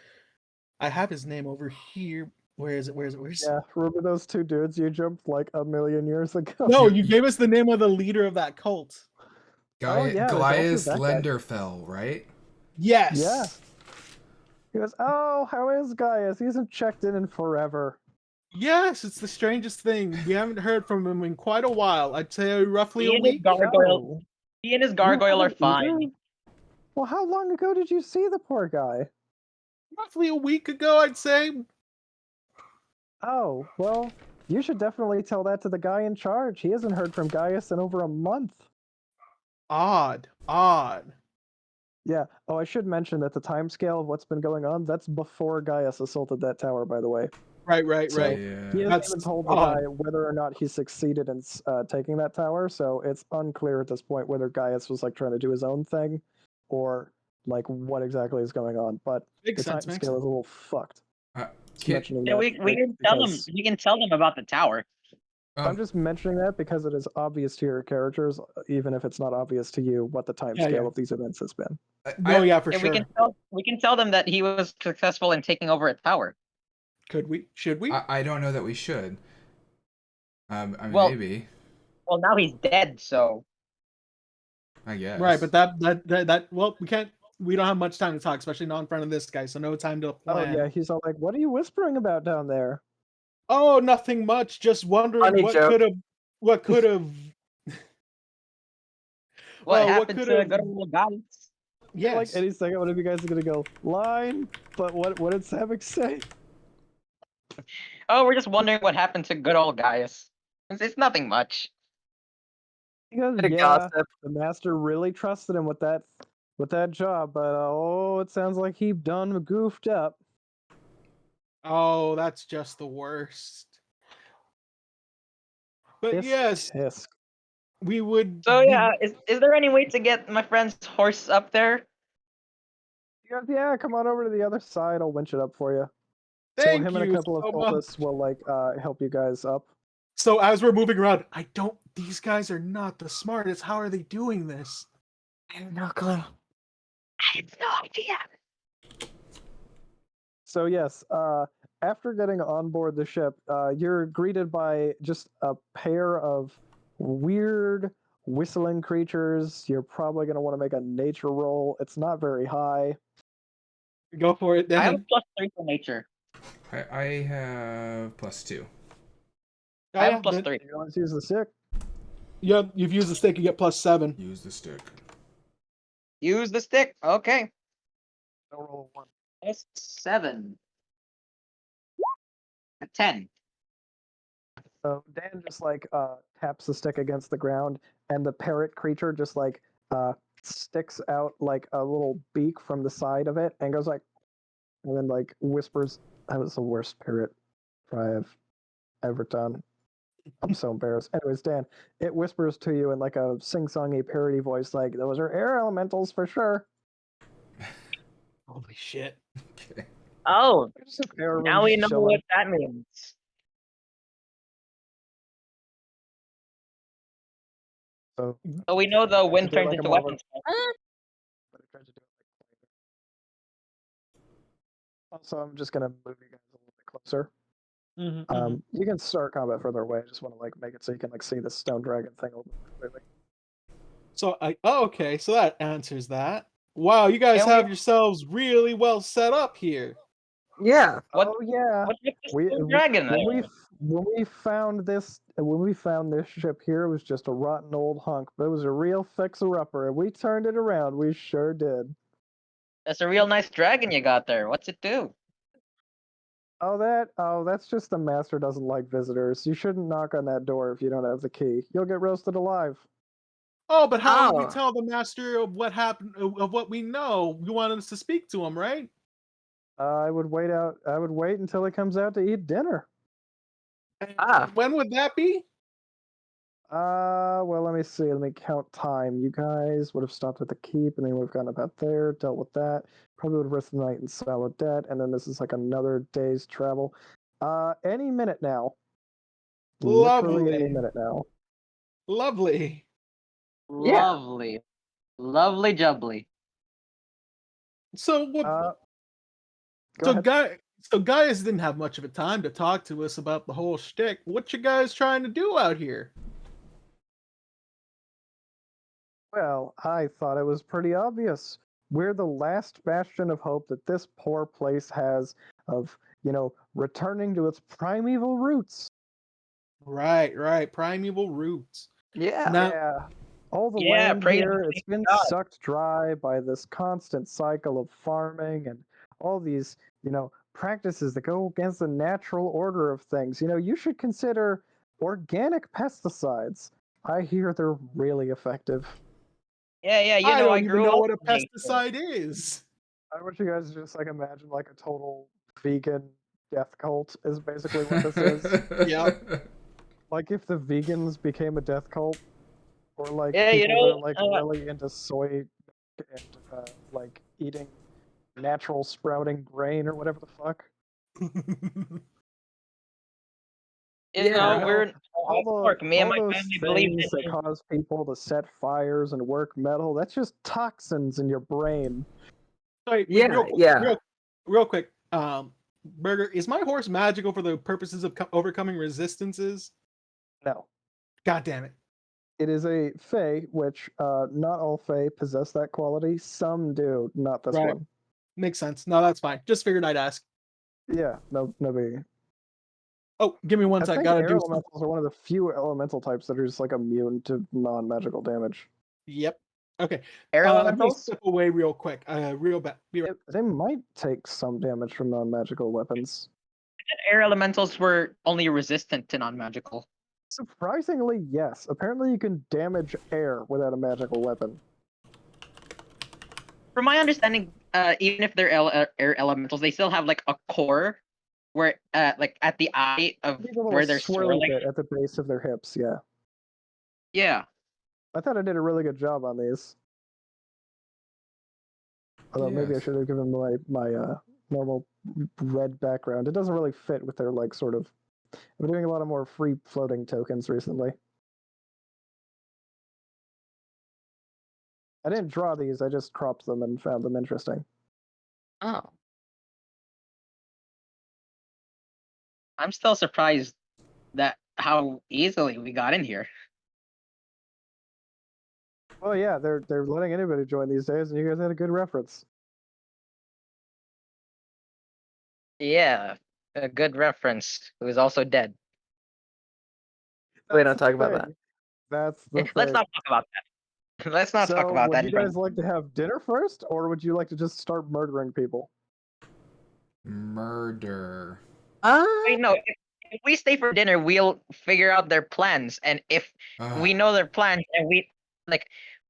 I have his name over here. Where is it? Yeah, remember those two dudes you jumped like a million years ago? No, you gave us the name of the leader of that cult. Oh, yeah, there's also Gaius that guy. Lenderfell, right? Yes. Yeah. He goes, "Oh, how is Gaius? He hasn't checked in forever." Yes, it's the strangest thing. We haven't heard from him in quite a while. I'd say roughly He a and his week. gargoyle. Oh. He and his You gargoyle are haven't either? fine. Well, how long ago did you see the poor guy? Roughly a week ago, I'd say. Oh, well, you should definitely tell that to the guy in charge. He hasn't heard from Gaius in over a month. Odd. Yeah. Oh, I should mention that the timescale of what's been going on, that's before Gaius assaulted that tower, by the way. Right. So he Yeah. hasn't That's even told the odd. guy whether or not he succeeded in taking that tower, so it's unclear at this point whether Gaius was like trying to do his own thing or like what exactly is going on. But Makes the sense. timescale Makes is a sense. little fucked. Just Can, mentioning Yeah, that we can tell them. because We can tell them about the tower. I'm just mentioning that because it is obvious to your characters, even if it's not obvious to you, what the timescale Yeah. of these events has been. Oh yeah, for Yeah, sure. we can tell them that he was successful in taking over a tower. Could we? Should we? I don't know that we should. I mean, Well- maybe. Well, now he's dead, so I guess. Right, but that well, we can't. We don't have much time to talk, especially not in front of this guy. So no time to Oh plan. yeah, he's all like, "What are you whispering about down there?" Oh, nothing much. Just wondering Funny what joke. could have. What could have. what Well, what happened could to have. good old guys? Like Yes. any second, one of you guys are gonna go line. But what did Savik say? Oh, we're just wondering what happened to good old Gaius. It's nothing much. He goes, Bit of "Yeah, gossip. the master really trusted him with that job, but oh, it sounds like he done goofed up." Oh, that's just the worst. But Tisk, yes, tisk. we would. So we- yeah, is there any way to get my friend's horse up there? He goes, "Yeah, come on over to the other side. I'll winch it up for you." So Thank him and a you couple of so much. cultists will like help you guys up. So as we're moving around, I don't. These guys are not the smartest. How are they doing this? I have no clue. I have no idea. So yes, after getting on board the ship, you're greeted by just a pair of weird whistling creatures. You're probably going to want to make a nature roll. It's not very high. Go for it, I have a Dan. +3 for nature. I have +2. I have yeah, a +3. You want to use the stick? Yeah, you've used the stick, you get +7. Use the stick. Use the stick. Okay. I'll roll one. +7. A 10. So Dan just like taps the stick against the ground, and the parrot creature just like sticks out like a little beak from the side of it, and goes like, and then like whispers. That was the worst parrot I have ever done. I'm so embarrassed. Anyways, Dan, it whispers to you in like a sing-songy parody voice, like, "Those are air elementals for sure." Holy shit. Okay. Oh, Just a pair of now them we just know chilling. what that means. So, So we know the wind do it turns like a into more of a- weapons. but I tried to do it like later. Also, I'm just gonna move you guys a little bit closer. You can start combat further away. I just want to like make it so you can like see the stone dragon thing a little bit clearly. So okay, so that answers that. Wow, you guys And have yourselves really well set up here. Yeah. What- Oh yeah. What's with this We, little dragon when there? we found this ship here, it was just a rotten old hunk, but it was a real fixer-upper, and we turned it around. We sure did. That's a real nice dragon you got there. What's it do? Oh, that's just the master doesn't like visitors. You shouldn't knock on that door if you don't have the key. You'll get roasted alive. Oh, but how do we Oh. tell the master of what happened, of what we know? You want us to speak to him, right? I would wait until he comes out to eat dinner. And Ah. when would that be? Well, let me see. Let me count time. You guys would have stopped at the keep, and then we've gone about there, dealt with that. Probably would have rested the night in Saladette, and then this is like another day's travel. Any minute now. Literally any Lovely. minute now. Lovely. Yeah. Lovely. Lovely jubbly. So what? Go ahead. So Gaius didn't have much of a time to talk to us about the whole shtick. What you guys trying to do out here? Well, I thought it was pretty obvious. We're the last bastion of hope that this poor place has of, returning to its primeval roots. Right. Primeval roots. Yeah. Now, Yeah. All the Yeah, land praise here, be it's been God. sucked dry by this constant cycle of farming and all these, practices that go against the natural order of things. You should consider organic pesticides. I hear they're really effective. Yeah, you I know, I don't even grew know up what a with nature. pesticide is. I want you guys to just like imagine like a total vegan death cult is basically what this is. Yep. Like if the vegans became a death cult, or like Yeah, you people that are know, like really into soy milk and like eating natural sprouting grain or whatever the fuck. Yeah. we're Mark, me and All my those family believe things that in cause people to set fires and work metal, that's just toxins in your brain. Wait, Yeah, yeah. real quick. Burger, is my horse magical for the purposes of overcoming resistances? No. God damn it. It is a Fae, which not all Fae possess that quality. Some do, not this Right. one. Makes sense. No, that's fine. Just figured I'd ask. Yeah, no biggie. Oh, give me one I sec. think Gotta air do some. elementals are one of the few elemental types that are just like immune to non-magical damage. Yep. Okay. air I'm gonna elementals. step away real quick. Real bad. Be right. They might take some damage from non-magical weapons. Air elementals were only resistant to non-magical. Surprisingly, yes. Apparently, you can damage air without a magical weapon. From my understanding, even if they're air elementals, they still have like a core where, like at the eye of Maybe a little where they're swirly swirling. bit at the base of their hips. Yeah, Yeah. I thought I did a really good job on these. Although maybe I Yes. should have given my normal red background. It doesn't really fit with their like sort of. I've been doing a lot of more free floating tokens recently. I didn't draw these. I just cropped them and found them interesting. Oh. I'm still surprised that how easily we got in here. Well, yeah, they're letting anybody join these days, and you guys had a good reference. Yeah, a good reference. Who is also dead. We That's don't talk the about that. thing. That's the thing. Let's not talk about that. Let's not talk So, about would that. you guys like to have dinner first, or would you like to just start murdering people? Murder. Wait, no. If we stay for dinner, we'll figure out their plans, and if we know their plans, and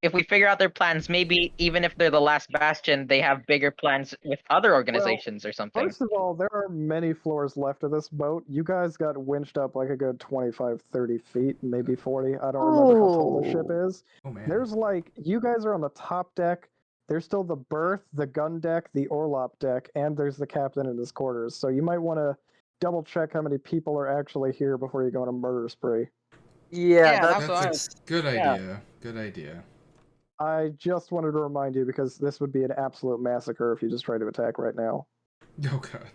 if we figure out their plans, maybe even if they're the last bastion, they have bigger plans with other organizations or something. First of all, there are many floors left of this boat. You guys got winched up like a good 25, 30 feet, maybe 40. I don't remember how tall the ship is. Oh man. There's like, you guys are on the top deck. There's still the berth, the gun deck, the orlop deck, and there's the captain in his quarters. So you might want to double check how many people are actually here before you go on a murder spree. Yeah, Yeah, that's, that's That's a good yeah. idea. Good idea. I just wanted to remind you because this would be an absolute massacre if you just try to attack right now. Oh god.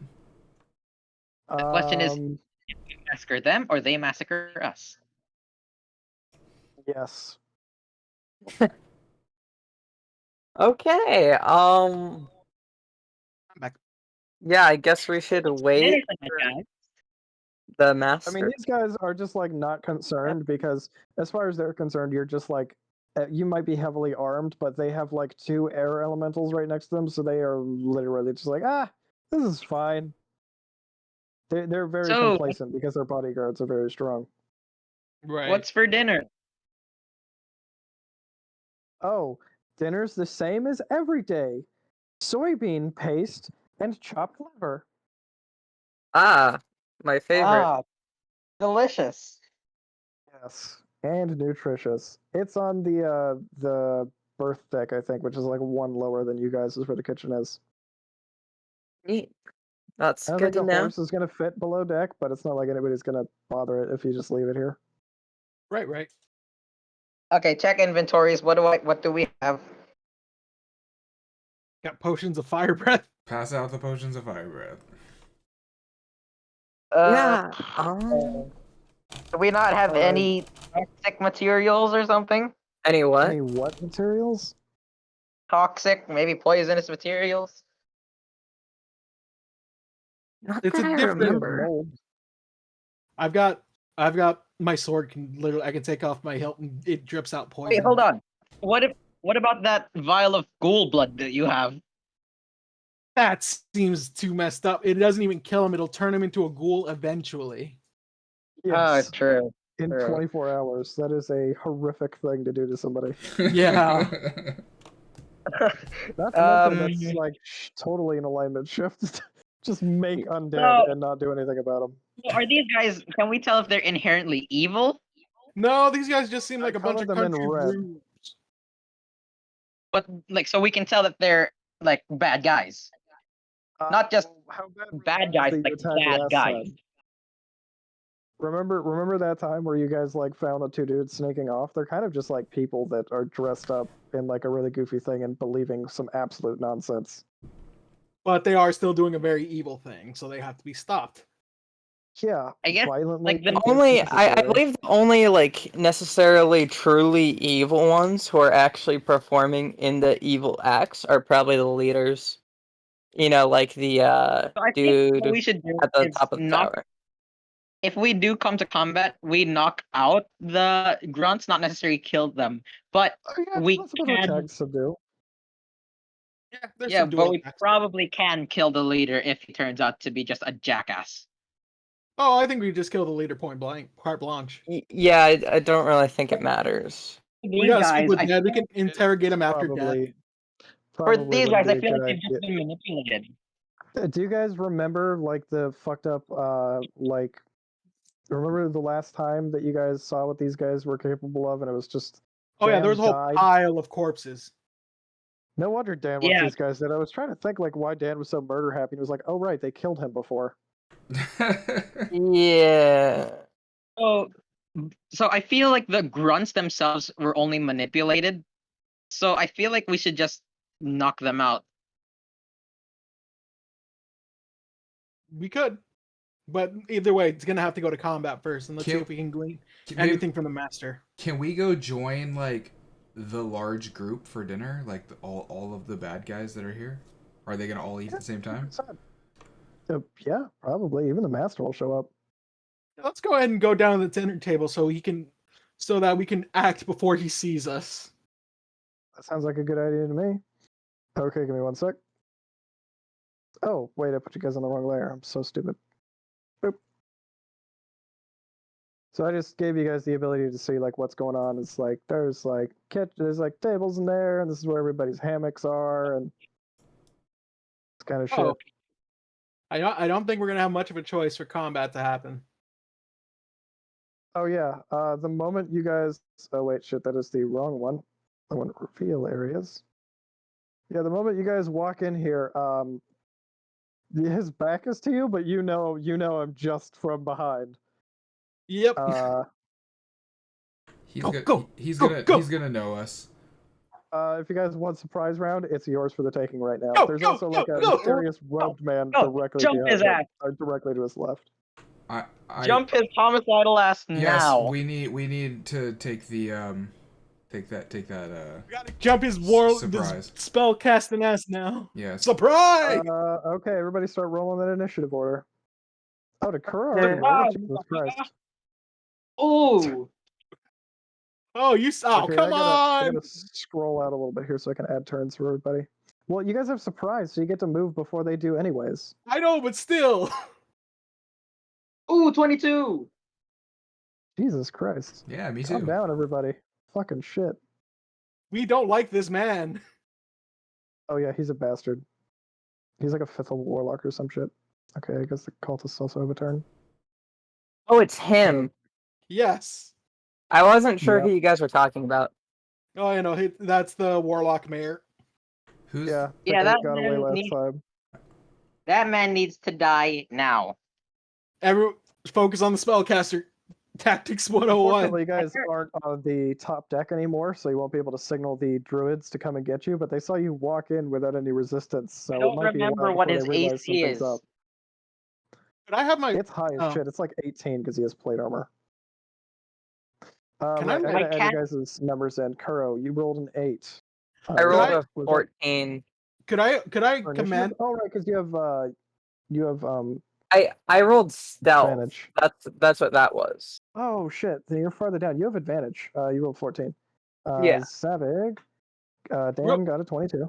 The question is, we massacre them or they massacre us? Yes. okay. I'm back. Yeah, I guess we should wait for the master. I mean, these guys are just like not concerned because, as far as they're concerned, you're just like you might be heavily armed, but they have like 2 air elementals right next to them, so they are literally just like, this is fine. They're very complacent because their bodyguards are very strong. Right. What's for dinner? Oh, dinner's the same as every day: soybean paste and chopped liver. My favorite. Delicious. Yes, and nutritious. It's on the berth deck, I think, which is like 1 lower than you guys is where the kitchen is. Neat. That's I don't good think to the know. horse is going to fit below deck, but it's not like anybody's going to bother it if you just leave it here. Right. Okay, check inventories. What do we have? Got potions of fire breath. Pass out the potions of fire breath. Yeah. Do we not have any toxic materials or something? Any what? Any what materials? Toxic, maybe poisonous materials? Not It's that a I different remember. Mold. I've got my sword I can take off my hilt and it drips out poison. Wait, hold on. What about that vial of ghoul blood that you have? That seems too messed up. It doesn't even kill him. It'll turn him into a ghoul eventually. Yes. Oh, true. In True. 24 hours. That is a horrific thing to do to somebody. Yeah. Not to mention Um, that's like totally an alignment shift. Just make So- undead and not do anything about them. So are these guys? Can we tell if they're inherently evil? No, these guys just seem like a bunch colored of them in country red. Druids. But like, so we can tell that they're like bad guys, not just how bad, were the bad guys, that you like attacked bad last guys. time? Remember that time where you guys like found the two dudes sneaking off? They're kind of just like people that are dressed up in like a really goofy thing and believing some absolute nonsense. But they are still doing a very evil thing, so they have to be stopped. Yeah, I guess, violently. like, the if Only I necessary. believe the only like necessarily truly evil ones who are actually performing in the evil acts are probably the leaders. You know, like the So I think what dude we should do at the is top of the knock. tower. If we do come to combat, we knock out the grunts, not necessarily kill them. But Oh, yeah, we that's what can, attacks to do. Yeah, there's yeah, some but dual we attacks. probably can kill the leader if he turns out to be just a jackass. Oh, I think we just kill the leader point blank, carte blanche. Yeah, I don't really think it matters. We These gotta speak guys, with I Dad. We feel, can interrogate him after death. Probably. for Probably these wouldn't guys, be I a feel good like they've idea. just been manipulated. Do you guys remember like the fucked up like remember the last time that you guys saw what these guys were capable of and it was just Oh yeah, there was Dan a whole died? pile of corpses. No wonder Dan wants Yeah. these guys did. I was trying to think like why Dan was so murder happy. He was like, oh right, they killed him before. Yeah. So I feel like the grunts themselves were only manipulated. So I feel like we should just knock them out. We could. But either way, it's gonna have to go to combat first, and let's see Can- if we can glean Maybe- anything from the master. Can we go join like the large group for dinner? Like all of the bad guys that are here? Are they gonna all eat at the same time? Yeah, probably. Even the master will show up. Let's go ahead and go down to the dinner table so that we can act before he sees us. That sounds like a good idea to me. Okay, give me 1 sec. Oh, wait, I put you guys on the wrong layer. I'm so stupid. Boop. So I just gave you guys the ability to see like what's going on. It's like there's like tables in there, and this is where everybody's hammocks are, and it's kind of shit. Oh. I don't think we're gonna have much of a choice for combat to happen. Oh yeah, the moment you guys. Oh wait, shit, that is the wrong one. I want to reveal areas. Yeah, the moment you guys walk in here, his back is to you, but you know him just from behind. Yep. He's Go, gonna go, he's go, gonna go. he's gonna know us. If you guys want surprise round, it's yours for the taking right now. Go, There's go, also go, like a go. mysterious robed man go. directly Jump behind, his ass. directly to his left. I Jump his homicidal ass Yes, now. we need to take the take that We gotta jump his surprise. spell casting ass now. Yes. Surprise! Okay, everybody start rolling that initiative order. Oh, did Kura Okay. already roll? Jesus Christ. Ooh. Oh, you saw. Okay, Come I on! gotta scroll out a little bit here so I can add turns for everybody. Well, you guys have surprise, so you get to move before they do anyways. I know, but still. Ooh, 22. Jesus Christ. Yeah, me Calm too. down, everybody. Fucking shit. We don't like this man. Oh yeah, he's a bastard. He's like a 5th level warlock or some shit. Okay, I guess the cultists also have a turn. Oh, it's him. Yes. I wasn't sure Yep. who you guys were talking about. Oh, you know, that's the warlock mayor. Who's Yeah, Yeah, that that got away man last needs- time. That man needs to die now. Focus on the spellcaster. Tactics 101. Unfortunately, you guys aren't on the top deck anymore, so you won't be able to signal the druids to come and get you, but they saw you walk in without any resistance, so I it don't might be a remember while what before his they realize AC something's is. up. Could I have my? It's high as Oh. shit. It's like 18 because he has plate armor. Can Right, I- I I gotta add can't- you guys' numbers in. Kuro, you rolled an 8. I rolled I- a was that- 14. Could I for initiative? command? Oh right, because you have I rolled stealth. advantage. That's what that was. Oh shit, then you're farther down. You have advantage. You rolled 14. Yeah. Savig, Dan Real- got a 22.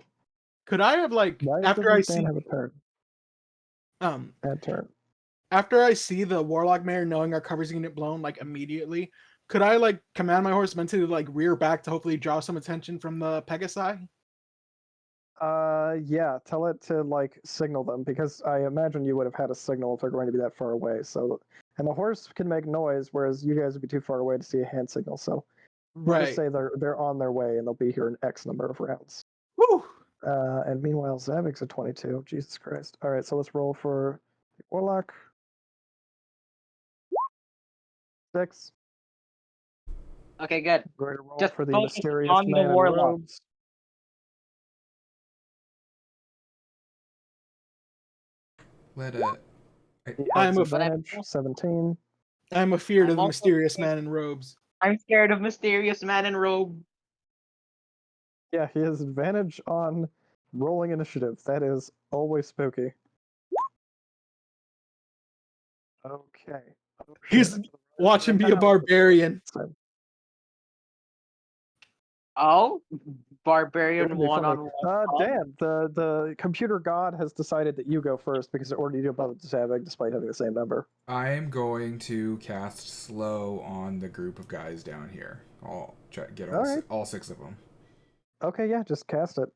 Could I have like Why after doesn't I Dan see have a turn? Add turn. After I see the Warlock Mare knowing our cover's gonna get blown like immediately, could I like command my horse mentally to like rear back to hopefully draw some attention from the Pegasi? Yeah, tell it to like signal them because I imagine you would have had a signal if they're going to be that far away. So, and the horse can make noise, whereas you guys would be too far away to see a hand signal. So, we'll just Right. say they're on their way and they'll be here in X number of rounds. Woo! And meanwhile, Zavig's at 22. Jesus Christ! All right, so let's roll for the Warlock. 6. Okay, good. We're going to roll Just for the focus mysterious on the man in Warlock. robes. Let He I'm has a- advantage. 17. I'm afeared I'm of the also mysterious scared. man in robes. I'm scared of mysterious man in robe. Yeah, he has advantage on rolling initiative. That is always spooky. Okay. Oh, He's shit. watch him be a barbarian. Oh, It barbarian would be funny. one-on-one. Dan, the computer god has decided that you go first because it already did above Zavig despite having the same number. I am going to cast slow on the group of guys down here. I'll try to get Alright. all 6 of them. Okay, yeah, just cast it.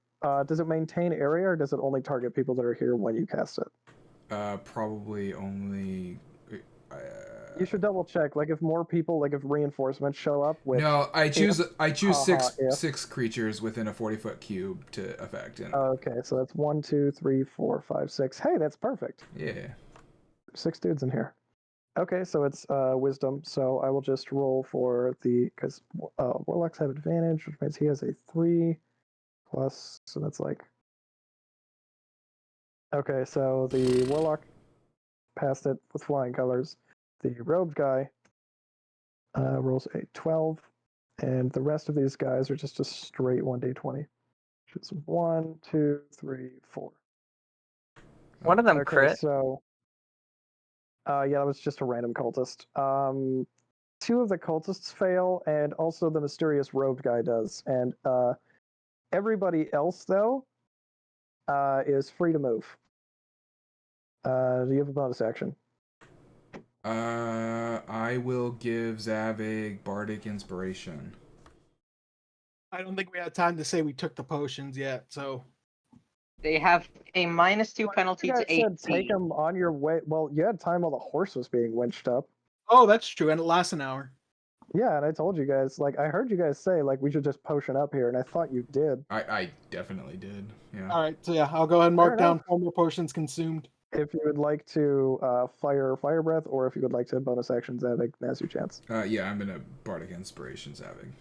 Does it maintain area or does it only target people that are here when you cast it? Probably only. You should double check. Like if more people, like if reinforcements show up, which No, I choose haha, if. 6 creatures within a 40-foot cube to affect. And Okay, so that's 1, 2, 3, 4, 5, 6. Hey, that's perfect. yeah. 6 dudes in here. Okay, so it's wisdom. So I will just roll for the because warlocks have advantage, which means he has a 3 plus. So that's like. Okay, so the warlock passed it with flying colors. The robed guy rolls a 12, and the rest of these guys are just a straight 1d20. Which is 1, 2, 3, 4. One of them Okay, crit. so yeah, that was just a random cultist. 2 of the cultists fail, and also the mysterious robed guy does. And everybody else, though, is free to move. Do you have a bonus action? I will give Zavig Bardic Inspiration. I don't think we had time to say we took the potions yet, so They have a -2 penalty You guys to said take AC. them on your way. Well, you had time while the horse was being winched up. oh, that's true, and it lasts an hour. Yeah, and I told you guys, like, I heard you guys say, like, we should just potion up here, and I thought you did. I definitely did. Yeah. All right, so yeah, I'll go ahead and mark Fair down enough. 4 more potions consumed. If you would like to fire breath, or if you would like to bonus action Zavig, now's your chance. Yeah, I'm gonna Bardic Inspiration Zavig.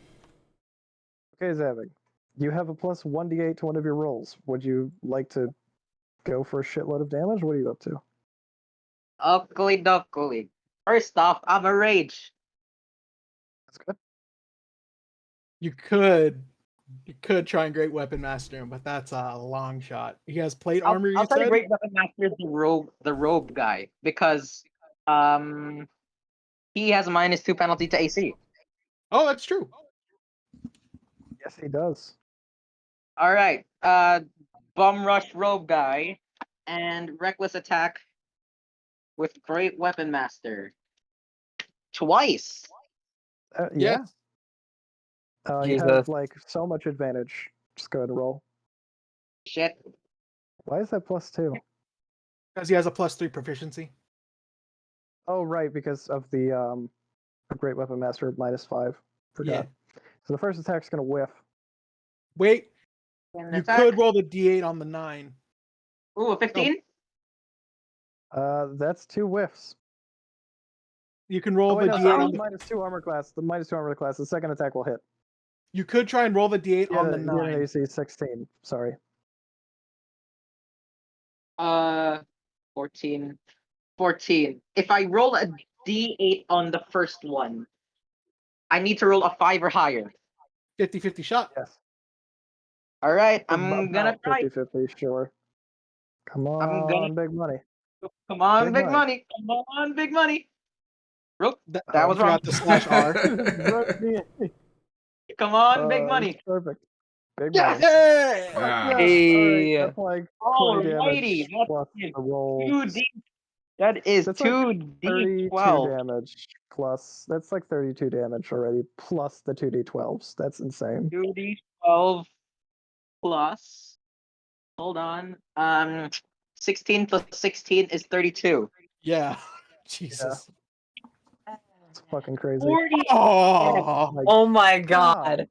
Okay, Zavig, you have a plus 1d8 to one of your rolls. Would you like to go for a shitload of damage? What are you up to? Ugly duckly. First off, I'm a rage. That's good. You could try and Great Weapon Master him, but that's a long shot. He has plate armor, I'll you try to said? Great Weapon Master the robe guy because he has a -2 penalty to AC. Oh, that's true. Yes, he does. All right, bum rush robe guy and reckless attack with Great Weapon Master twice. Yeah. Yes. You have, Jesus. like, so much advantage. Just go ahead and roll. Shit. Why is that plus 2? Because he has a +3 proficiency. Oh, right, because of the Great Weapon Master -5. Forgot. Yeah. So the first attack's going to whiff. Wait, An you attack. could roll the d8 on the 9. Ooh, a 15. That's 2 whiffs. You can roll Oh, wait, the no, d8 sorry, on the the. -2 armor class. The -2 armor class. The second attack will hit. You could try and roll the d8 You had, on the you had an 9. AC 16. Sorry. 14. 14. If I roll a D8 on the first one, I need to roll a 5 or higher. 50-50 shot. Yes. All right, About I'm gonna try. 50-50, sure. Come I'm gonna- on, big money. Come on, Big big money. money. Come on, big money. Rope. That was wrong. forgot to slash R. Come on, big money. Perfect. Big Yeah! money. Hey! Ah. Yes, Hey. alright, that's like 20 Alrighty, damage that's plus it. the roll. 2D That is That's like 32 2d12. damage plus. That's like 32 damage already, plus the 2d12s. That's insane. 2d12 plus. Hold on. 16 plus 16 is 32. Yeah. Jesus. It's fucking crazy. 40. Oh. My Oh my God. god.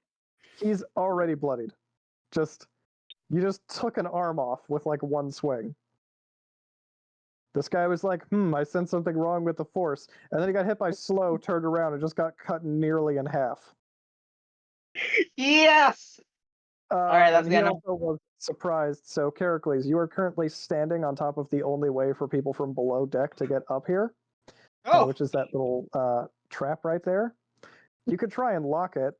He's already bloodied. You just took an arm off with like one swing. This guy was like, I sense something wrong with the force. And then he got hit by slow, turned around, and just got cut nearly in half. Yes. Alright, that's and he gonna. also was surprised. So, Characles, you are currently standing on top of the only way for people from below deck to get up here, Oh. which is that little trap right there. You could try and lock it.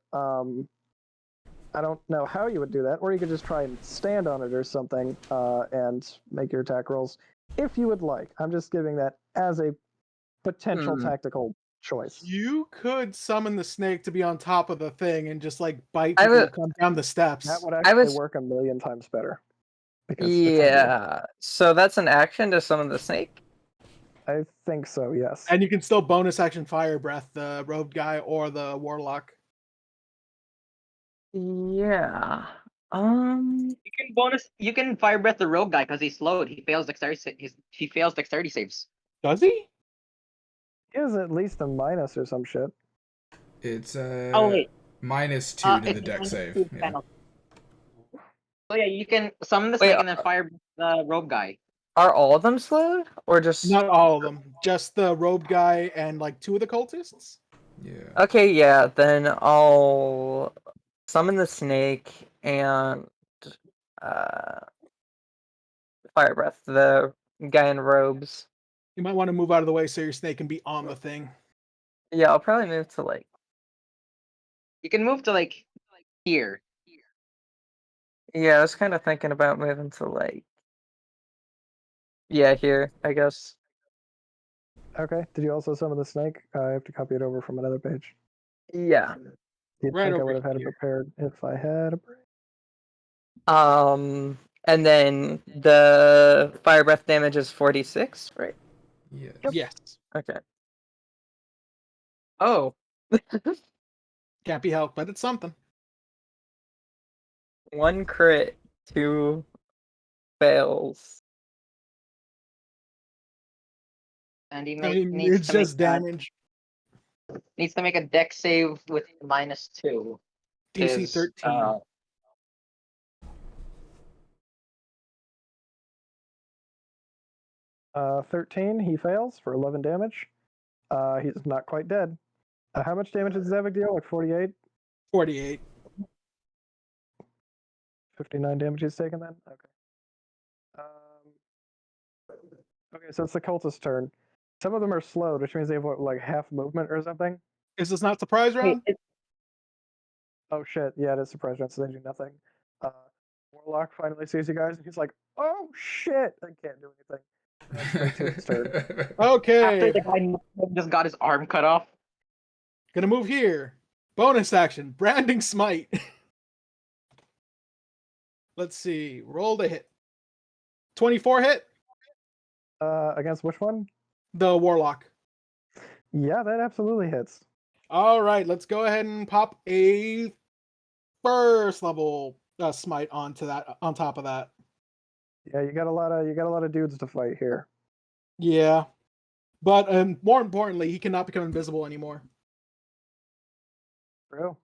I don't know how you would do that, or you could just try and stand on it or something and make your attack rolls if you would like. I'm just giving that as a potential tactical choice. You could summon the snake to be on top of the thing and just like bite I people who would- come down the steps. That would I actually was- work a million times better. Because it's easier. Yeah. So that's an action to summon the snake? I think so, yes. And you can still bonus action fire breath the rogue guy or the warlock. Yeah. You can fire breath the rogue guy because he's slowed. He fails dexterity saves. Does he? He has at least a minus or some shit. It's Oh wait. -2 to It's the deck minus save. 2 Yeah. penalty. So yeah, you can summon the Wait, snake and then fire breath the rogue guy. Are all of them slowed? Or just Not all of them. Just the rogue guy and like 2 of the cultists. Yeah. Okay, yeah, then I'll summon the snake and fire breath the guy in robes. You might want to move out of the way so your snake can be on the thing. Yeah, I'll probably move to like You can move to like here. yeah, I was kind of thinking about moving to like yeah, here, I guess. Okay. Did you also summon the snake? I have to copy it over from another page. Yeah. You'd Right think I over would have had it here. prepared if I had a break. And then the fire breath damage is 46, right? Yeah. Yes. Okay. Oh. Can't be helped, but it's something. 1 crit, 2 fails. And he I mean, needs it's to make just damage. needs to make a dex save with -2. DC Is, 13. 13, he fails for 11 damage. He's not quite dead. How much damage does Zavik deal? Like 48? 48. 59 damage he's taken then? Okay. Okay, so it's the cultist turn. Some of them are slowed, which means they have what, like half movement or something? Is this not surprise round? Oh shit, yeah, it is surprise round, so they do nothing. Warlock finally sees you guys and he's like, oh shit! I can't do anything. And then straight to its turn. Okay. After the guy just got his arm cut off. Gonna move here. Bonus action. Branding smite. Let's see. Roll to hit. 24 hit. Against which one? The warlock. Yeah, that absolutely hits. All right. Let's go ahead and pop a first level smite onto that. On top of that. Yeah, you got a lot of dudes to fight here. Yeah. But more importantly, he cannot become invisible anymore. True.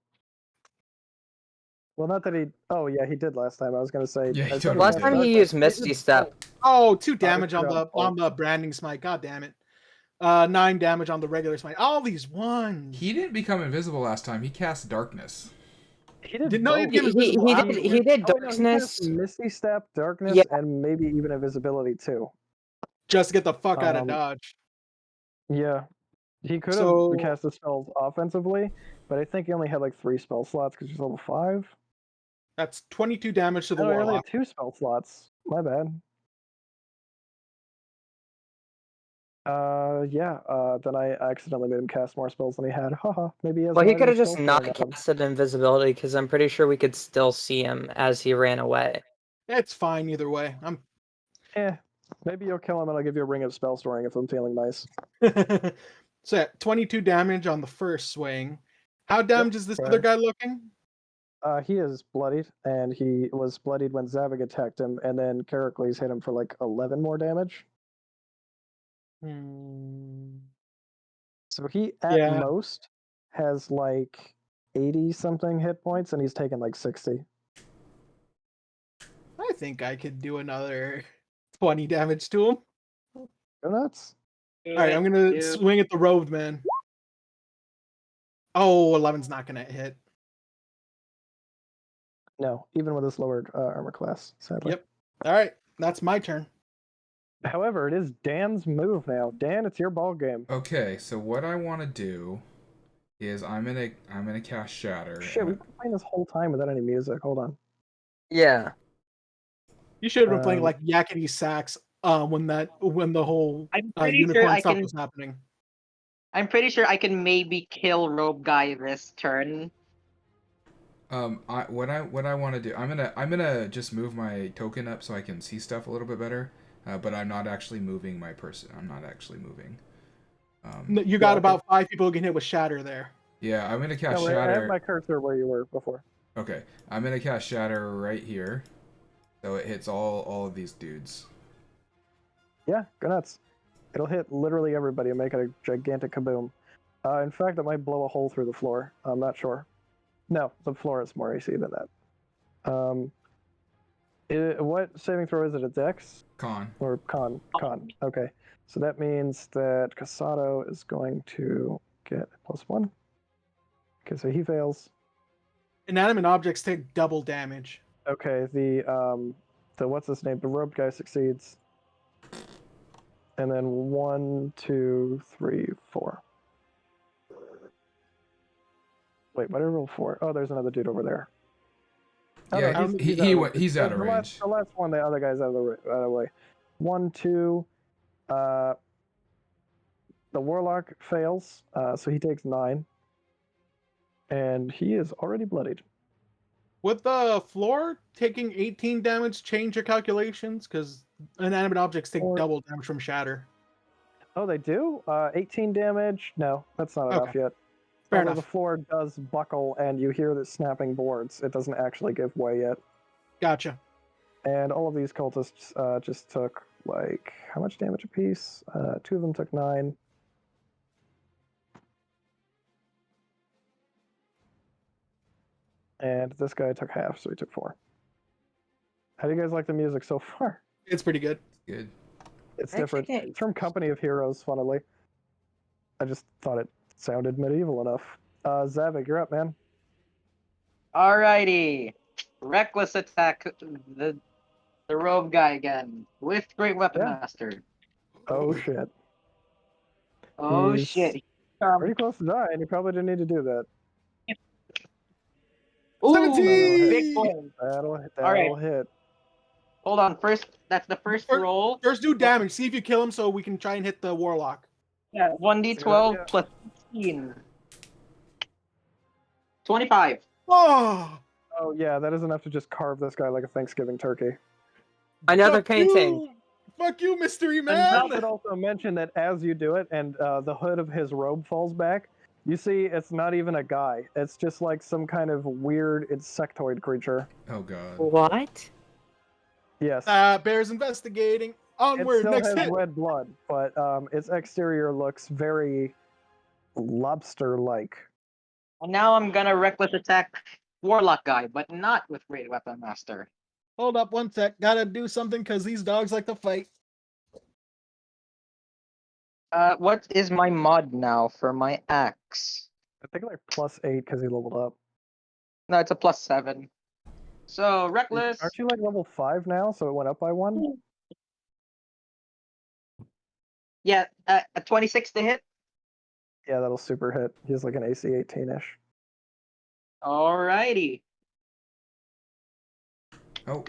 Well, not that he. Oh yeah, he did last time. I was gonna say. Yeah, he I said totally Last did. time he used Misty Step. Oh, 2 damage I on forgot. the branding smite. God damn it. 9 damage on the regular smite. All these ones. He didn't become invisible last time. He cast darkness. He did. Did not both. even He invisible did afterwards. he did Oh, wait, no, he darkness. cast Misty Step, Darkness, Yeah. and maybe even invisibility too. Just to get the fuck out of Dodge. Yeah, he could have So- cast the spells offensively, but I think he only had like 3 spell slots because he's level 5. That's 22 damage to the No, he only warlock. had 2 spell slots. My bad. Then I accidentally made him cast more spells than he had. Haha, maybe he has Well, he more could have than just spell not slot on him. casted invisibility because I'm pretty sure we could still see him as he ran away. It's fine either way. Maybe you'll kill him and I'll give you a ring of spell storing if I'm feeling nice. So yeah, 22 damage on the first swing. How damaged is this go other ahead. guy looking? He is bloodied, and he was bloodied when Zavig attacked him, and then Charicles hit him for like 11 more damage. So he, at Yeah. most, has like 80 something hit points, and he's taken like 60. I think I could do another 20 damage to him. Go nuts. Alright, I'm gonna swing at the robed man. Oh, 11's not gonna hit. No, even with his lowered armor class, sadly. Yep. Alright, that's my turn. However, it is Dan's move now. Dan, it's your ball game. Okay, so what I want to do is I'm gonna cast Shatter. Shit, we've been playing this whole time without any music. Hold on. Yeah. You should have been playing Um, like yakety sax when the whole I'm pretty sure unicorn I stuff can. was happening. I'm pretty sure I can maybe kill Rogue Guy this turn. What I want to do, I'm gonna just move my token up so I can see stuff a little bit better. But I'm not actually moving my person. I'm not actually moving. You got about 5 people who can hit with shatter there. Yeah, I'm gonna cast no, I have Shatter. my cursor where you were before. Okay, I'm gonna cast Shatter right here, so it hits all of these dudes. Yeah, go nuts. It'll hit literally everybody and make it a gigantic kaboom. In fact, it might blow a hole through the floor. I'm not sure. No, the floor is more AC than that. What saving throw is it? A Dex? Con. Or Con? Con. Okay. So that means that Casado is going to get +1. Okay, so he fails. Inanimate objects take double damage. Okay, the what's his name? The robed guy succeeds. And then 1, 2, 3, 4. Wait, why did I roll 4? Oh, there's another dude over there. Oh, Yeah, no, he's out of range. The last one, the other guy's out of the way. 1, 2. The warlock fails, so he takes 9. And he is already bloodied. Would the floor taking 18 damage change your calculations? Because inanimate objects take double damage from shatter. Oh, they do? 18 damage? No, that's not enough yet. Fair Although enough. the floor does buckle and you hear the snapping boards, it doesn't actually give way yet. Gotcha. And all of these cultists just took, like, how much damage apiece? 2 of them took 9. And this guy took half, so he took 4. How do you guys like the music so far? It's pretty good. Good. It's I different. think It's from Company of Heroes, funnily. I just thought it sounded medieval enough. Zavik, you're up, man. Alrighty. Reckless attack the rogue guy again with Great Weapon Yeah. Master. Oh, shit. Oh He's shit. Pretty close to die, and you probably didn't need to do that. Ooh, 17! big one. That'll hit. Hold on. That's the first roll. First do damage. See if you kill him so we can try and hit the warlock. Yeah, 1d12 plus 16. 25. Oh! Oh, yeah, that is enough to just carve this guy like a Thanksgiving turkey. Another Fuck painting. you! Fuck you, mystery And I man! should also mention that as you do it and the hood of his robe falls back, you see it's not even a guy. It's just like some kind of weird insectoid creature. Oh god. What? Yes. Bears investigating. It Onward, still next has hit. red blood, but its exterior looks very lobster-like. And now I'm gonna reckless attack Warlock guy, but not with Great Weapon Master. Hold up one sec. Gotta do something because these dogs like to fight. What is my mod now for my axe? I think like +8 because he leveled up. No, it's a +7. So reckless. Aren't you like level 5 now? So it went up by 1? Yeah, a 26 to hit. Yeah, that'll super hit. He has like an AC 18-ish. Alrighty. Oh,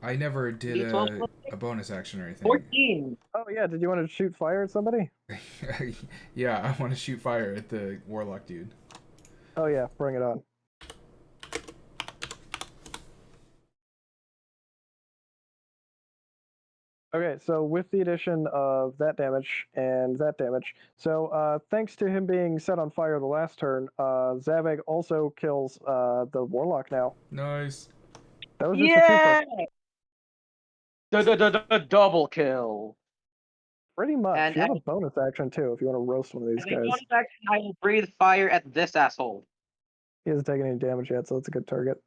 I never did D12 a bonus action or anything. 14. Oh yeah, did you want to shoot fire at somebody? Yeah, I want to shoot fire at the warlock dude. Oh yeah, bring it on. Okay, so with the addition of that damage and that damage, so thanks to him being set on fire the last turn, Zavag also kills the Warlock now. Nice. That was just a twofer. Yeah! Double kill. Pretty much. And You have a bonus action too if you want to roast one of these as a guys. bonus action, I will breathe fire at this asshole. He hasn't taken any damage yet, so it's a good target.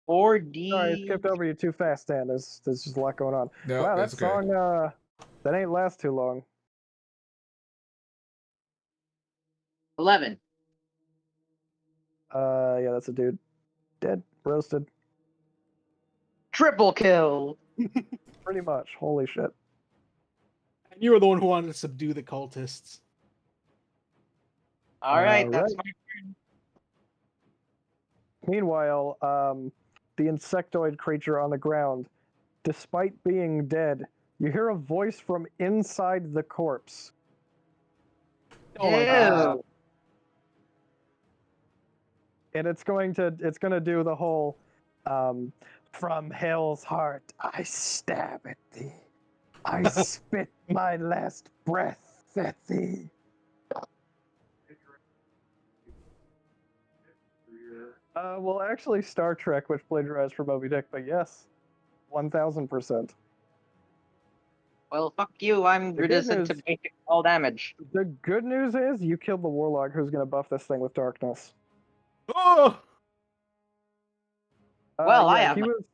4D. Sorry, I skipped over you too fast, Dan. There's just a lot going on. No, Wow, that that's okay. song that ain't last too long. 11. Yeah, that's a dude. Dead. Roasted. Triple kill. Pretty much. Holy shit. And you were the one who wanted to subdue the cultists. All right, that's Alright. my Meanwhile, the insectoid creature on the ground, despite being dead, you hear a voice from inside the corpse. Oh my god. Ew. And it's gonna do the whole from hell's heart I stab at thee. I spit my last breath at thee. Well, actually, Star Trek, which plagiarized from Moby Dick, but yes, 1000%. Well, fuck you. I'm The good resistant to news- basic all damage. The good news is you killed the Warlock, who's gonna buff this thing with darkness. Oh! Well, I yeah, have he my- was.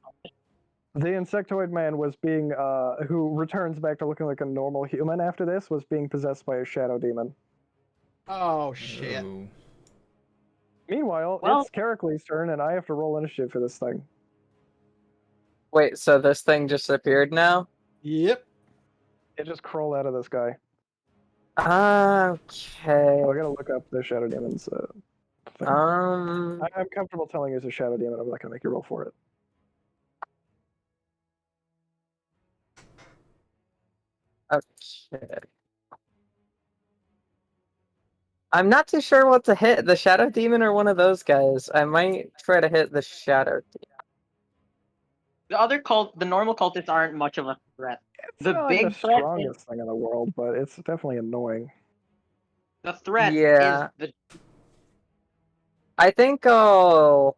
The insectoid man was being, who returns back to looking like a normal human after this, was being possessed by a shadow demon. Oh shit. Oh. Meanwhile, Well- it's Caracle's turn, and I have to roll initiative for this thing. Wait, so this thing just appeared now? Yep. It just crawled out of this guy. Okay. Oh, I gotta look up the shadow demon's thing. Um. I'm comfortable telling you it's a shadow demon. I'm not gonna make you roll for it. Okay. I'm not too sure what to hit, the Shadow Demon or one of those guys. I might try to hit the Shadow Demon. The normal cultists aren't much of a threat. It's The not like big the threat is- strongest thing in the world, but it's definitely annoying. The threat Yeah. is the I think I'll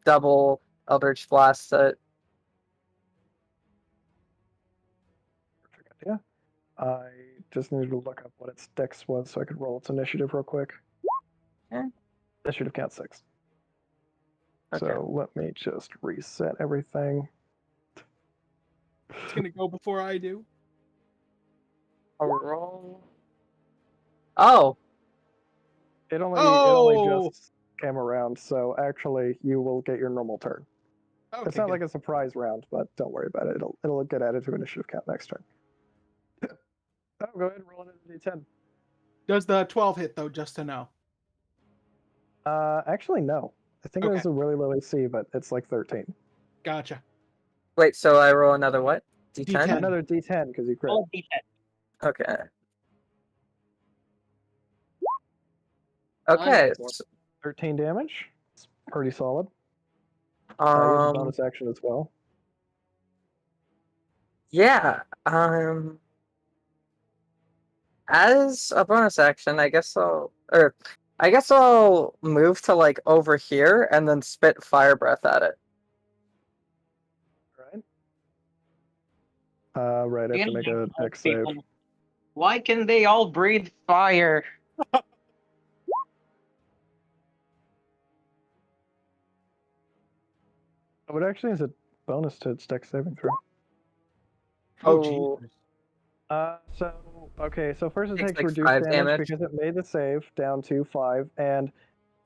double Eldritch Blast it. Perfect idea. I just needed to look up what its dex was so I could roll its initiative real quick. Okay. Initiative count 6. Okay. So let me just reset everything. It's gonna go before I do. I'll roll. Oh, It only Oh! just came around, so actually you will get your normal turn. Okay, It's not good. like a surprise round, but don't worry about it. It'll get added to initiative count next turn. Oh, go ahead and roll it into D10. Does the 12 hit though, just to know? Actually no. I think it Okay. was a really low AC, but it's like 13. Gotcha. wait, so I roll another what? D10? D10. Another D10 because you crit. all D10. Okay. Okay. Nice. 13 damage. It's pretty solid. You have a Um, bonus action as well. yeah. As a bonus action, I guess I'll move to like over here and then spit fire breath at it. Right, I have to make a dex save. Why can they all breathe fire? Oh, it actually is a bonus to its dex saving throw. Oh. Jesus. So first it Takes, takes like, reduced 5 damage, damage. because it made the save down to 5, and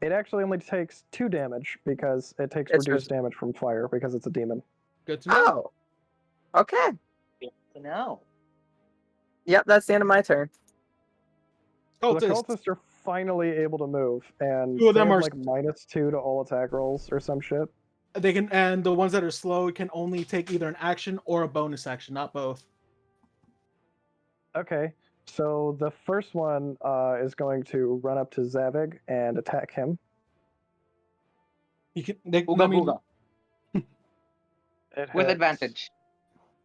it actually only takes 2 damage because it takes It's reduced damage from fire because it's a demon. Good to know. Oh. Okay. No. Yep, that's the end of my turn. So the Cultists. cultists are finally able to move, and Two of they them have are- like -2 to all attack rolls or some shit. They can, and the ones that are slow can only take either an action or a bonus action, not both. Okay, so the first one is going to run up to Zavig and attack him. You can. They, Ooga let me, booga. It With hits. advantage.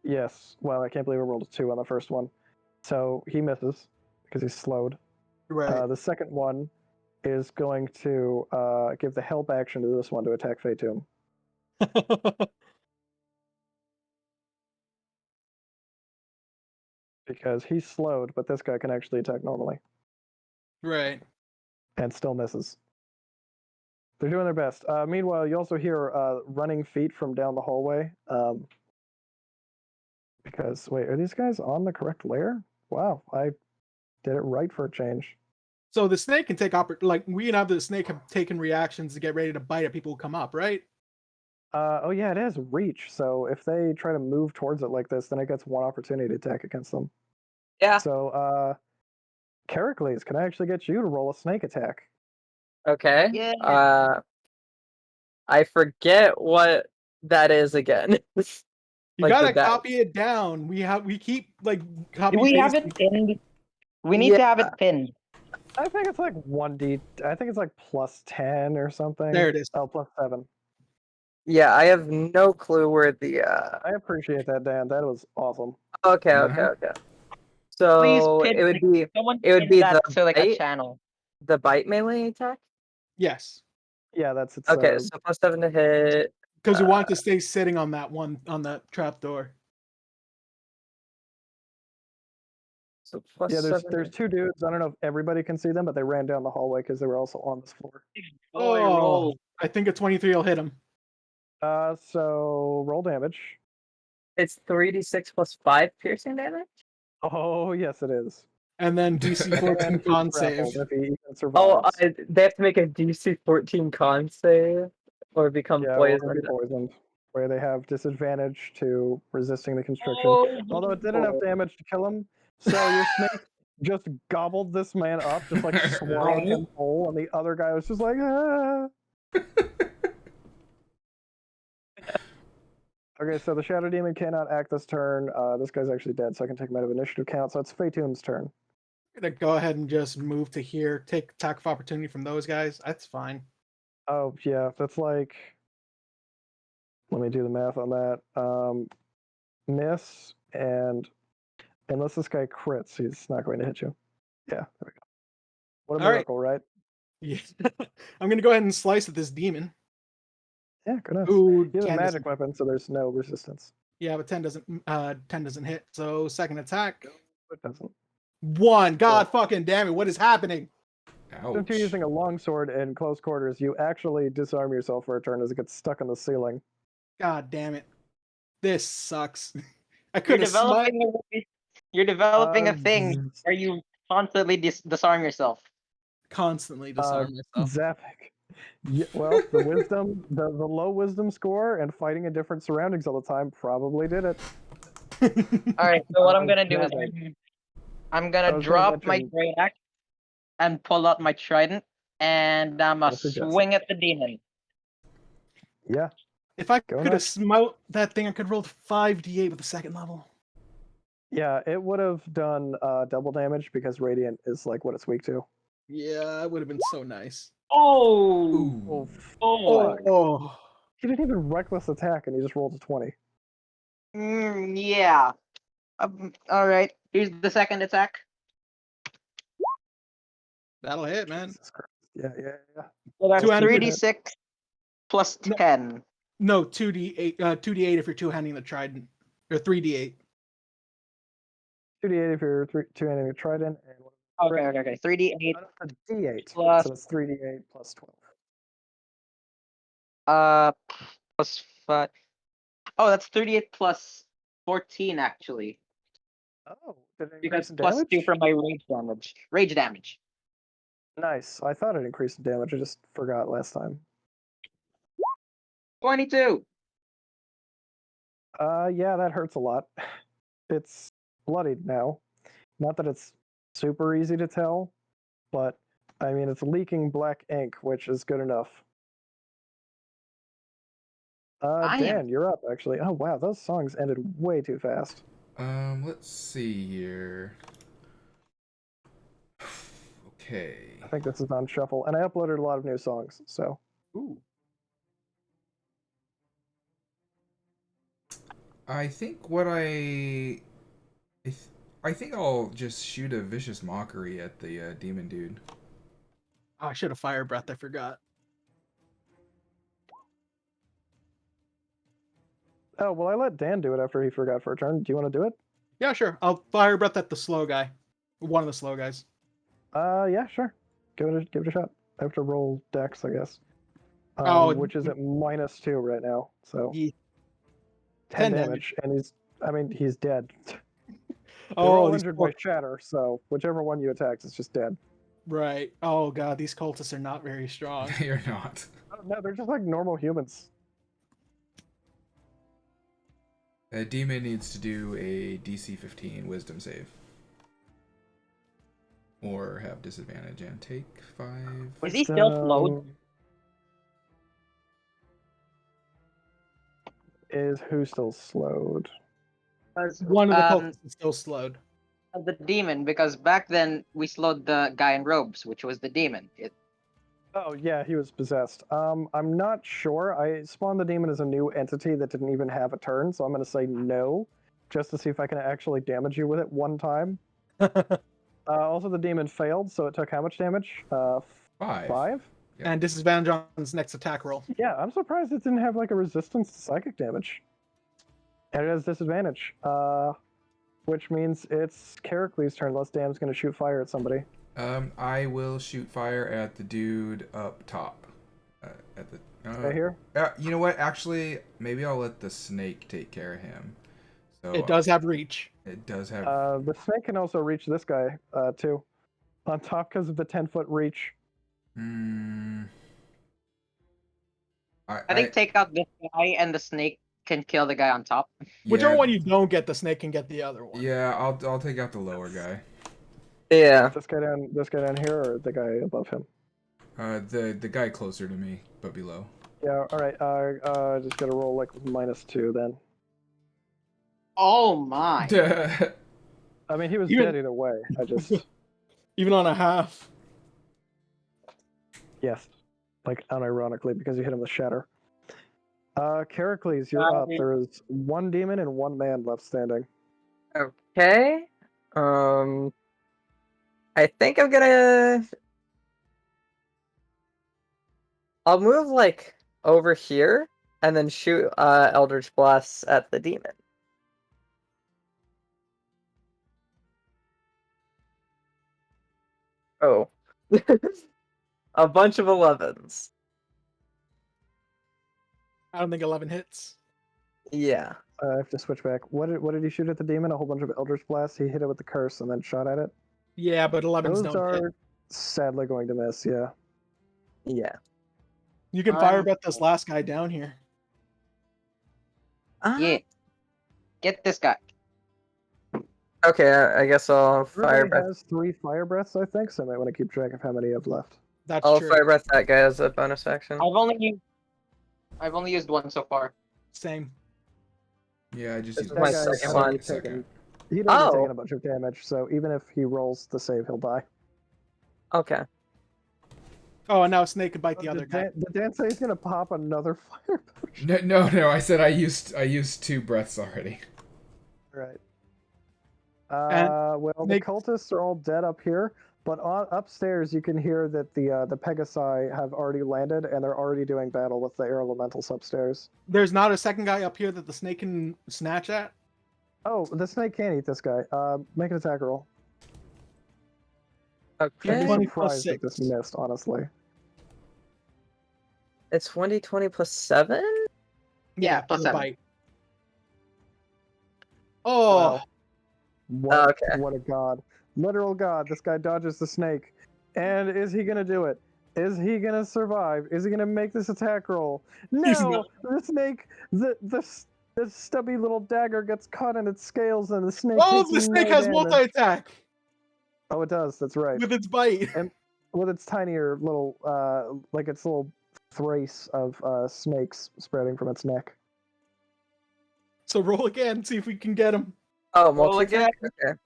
Yes. Well, I can't believe I rolled a 2 on the first one. So he misses because he's slowed. Right. The second one is going to give the help action to this one to attack Fatum. Because he's slowed, but this guy can actually attack normally. Right. And still misses. They're doing their best. Meanwhile, you also hear running feet from down the hallway. Because, wait, are these guys on the correct layer? Wow, I did it right for a change. So the snake can take like we and the snake have taken reactions to get ready to bite at people who come up, right? Oh yeah, it has reach. So if they try to move towards it like this, then it gets one opportunity to attack against them. Yeah. So, Charicles, can I actually get you to roll a snake attack? Okay. Yeah. I forget what that is again. You Like, gotta with that- copy it down. We keep like copy Do we have paste. it pinned? We need to have Yeah. it pinned. I think it's like 1d. I think it's like plus 10 or something. There it is. Oh, plus 7. Yeah, I have no clue where the I appreciate that, Dan. That was awesome. Okay. Uh-huh. So Please pin. it would be Someone it would pin be that the to like a bite? channel. the bite melee attack. Yes. Yeah, that's it's. Okay, so +7 to hit. Because you want to stay sitting on that one on that trapdoor. So +7. Yeah, there's two dudes. I don't know if everybody can see them, but they ran down the hallway because they were also on this floor. Boy, Oh, roll. I think a 23 will hit him. So roll damage. It's 3d6 +5 piercing damage. Oh yes, it is. And then DC 14 And he's con save. grappled if he even Oh, survives. they have to make a DC 14 con save or become Yeah, or be poisoned. poisoned, where they have disadvantage to resisting the constriction. Oh, Although it did enough damage to kill him, so your snake just gobbled this man up, just like swallowed him whole, and the other guy was just like, ah. Okay, so the Shadow Demon cannot act this turn. This guy's actually dead, so I can take him out of initiative count. So it's Fatum's turn. I'm gonna go ahead and just move to here. Take attack of opportunity from those guys. That's fine. Oh yeah, that's like. Let me do the math on that. Miss, and unless this guy crits, he's not going to hit you. Yeah, there we go. What a All right. miracle, right? Yeah. I'm gonna go ahead and slice at this demon. Yeah, good enough. Ooh, He has a 10 magic doesn't- weapon, so there's no resistance. Yeah, but 10 doesn't hit. So second attack. It doesn't. 1. God fucking damn it! What is happening? Ouch. Since you're using a longsword in close quarters, you actually disarm yourself for a turn as it gets stuck on the ceiling. God damn it! This sucks. I You're could have smite. You're developing a Uh, thing where you constantly disarm yourself. Constantly disarm myself. Zappic. Yeah, well, the wisdom, the low wisdom score, and fighting in different surroundings all the time probably did it. All right, so what I'm gonna do is Zappic. I'm I gonna was gonna drop my mention- great axe and pull out my trident, and I'm gonna That's a guess. swing at the demon. Yeah, If I Go could ahead. have smote that thing, I could roll 5d8 with the second level. yeah, it would have done double damage because radiant is like what it's weak to. Yeah, that would have been so nice. Oh, Ooh. oh, Oh, He didn't even reckless attack, and he just rolled a 20. yeah. All right, here's the second attack. that'll hit, man. Jesus Christ. Yeah. So that's 200. 3d6 plus No. 10. No, 2d8. 2d8 if you're two-handing the trident, or 3d8. 2d8 if you're two-handing a trident, and Okay. 3d8 a d8. Plus- So it's 3d8 plus 12. plus 5. Oh, that's 38 plus 14 actually. Oh, did it increase Because in plus damage? 2 for my rage damage. Rage damage. Nice. I thought it increased in damage. I just forgot last time. 22. Yeah, that hurts a lot. It's bloodied now. Not that it's super easy to tell, but I mean, it's leaking black ink, which is good enough. I Dan, am- you're up, actually. Oh, wow, those songs ended way too fast. Let's see here. Okay. I think this is on shuffle, and I uploaded a lot of new songs, so. Ooh. I think what I think I'll just shoot a vicious mockery at the demon dude. Oh, I should have fire breath. I forgot. Oh, well, I let Dan do it after he forgot for a turn. Do you want to do it? Yeah, sure. I'll fire breath at the slow guy. One of the slow guys. Yeah, sure. Give it a shot. I have to roll Dex, I guess. Oh, Which is at -2 right now. So Ye- 10 10 damage, and he's dead. They're Oh, all these injured poor- by shatter, so whichever one you attack is just dead. right. Oh god, these cultists are not very strong. You're not. No, they're just like normal humans. A demon needs to do a DC 15 Wisdom save. Or have disadvantage and take 5. Is he still slowed? Is who still slowed? One of the cultists is still slowed. The demon, because back then we slowed the guy in robes, which was the demon. Oh yeah, he was possessed. I'm not sure. I spawned the demon as a new entity that didn't even have a turn, so I'm gonna say no, just to see if I can actually damage you with it one time. Also, the demon failed, so it took how much damage? 5. 5? Yep. And disadvantage on its next attack roll. Yeah, I'm surprised it didn't have like a resistance to psychic damage. And it has disadvantage, which means it's Charicles' turn. Unless Dan's gonna shoot fire at somebody. I will shoot fire at the dude up top. At the Right here. You know what? Actually, maybe I'll let the snake take care of him. So It does have reach. It does have. The snake can also reach this guy too, on top because of the 10-foot reach. I think take out this guy and the snake can kill the guy on top. Whichever one you don't get, the snake can get the other one. Yeah, I'll take out the lower guy. Yeah. This guy down here, or the guy above him? The guy closer to me, but below. Yeah. All right. Just gotta roll like -2 then. Oh my! I mean, he was Even- dead either way. I just Even on a half. yes, like unironically because you hit him with shatter. Charicles, you're up. There is one demon and one man left standing. Okay. I think I'm gonna. I'll move like over here and then shoot Eldritch Blast at the demon. Oh. A bunch of 11s. I don't think 11 hits. Yeah. I have to switch back. What did he shoot at the demon? A whole bunch of Eldritch Blasts. He hit it with the curse and then shot at it. Yeah, but 11s Those don't hit. are sadly going to miss. Yeah. Yeah. You can fire bet this last guy down here. Yeah, get this guy. Okay, I guess I'll fire Everybody breath. has 3 fire breaths, I think, so I might want to keep track of how many you have left. That's I'll true. fire breath that guy as a bonus action. I've only used one so far. Same. Yeah, I just This used is my the second one. He'd already Oh. taken a bunch of damage, so even if he rolls the save, he'll die. Okay. Oh, and now Snake can bite the other guy. Did Dan say he's gonna pop another fire potion? No. I said I used 2 breaths already. Right. And Well, Snake- the cultists are all dead up here, but upstairs you can hear that the Pegasi have already landed and they're already doing battle with the air elementals upstairs. There's not a second guy up here that the snake can snatch at? Oh, the snake can't eat this guy. Make an attack roll. I'd Okay. be 20 plus surprised if this 6. missed, honestly. It's 1d20 plus 7? Yeah, plus for the 7. bite. Oh, Wow. What, Okay. what a god. Literal god. This guy dodges the snake. And is he going to do it? Is he going to survive? Is he going to make this attack roll? He's No! not. The snake, the stubby little dagger gets caught in its scales and the snake oh, takes the snake no has damage. multi-attack Oh, it does. That's right. with its bite. With its tinier little, like its little thrace of snakes spreading from its neck. So roll again, see if we can get him. Oh, Roll multi-attack? again. Okay.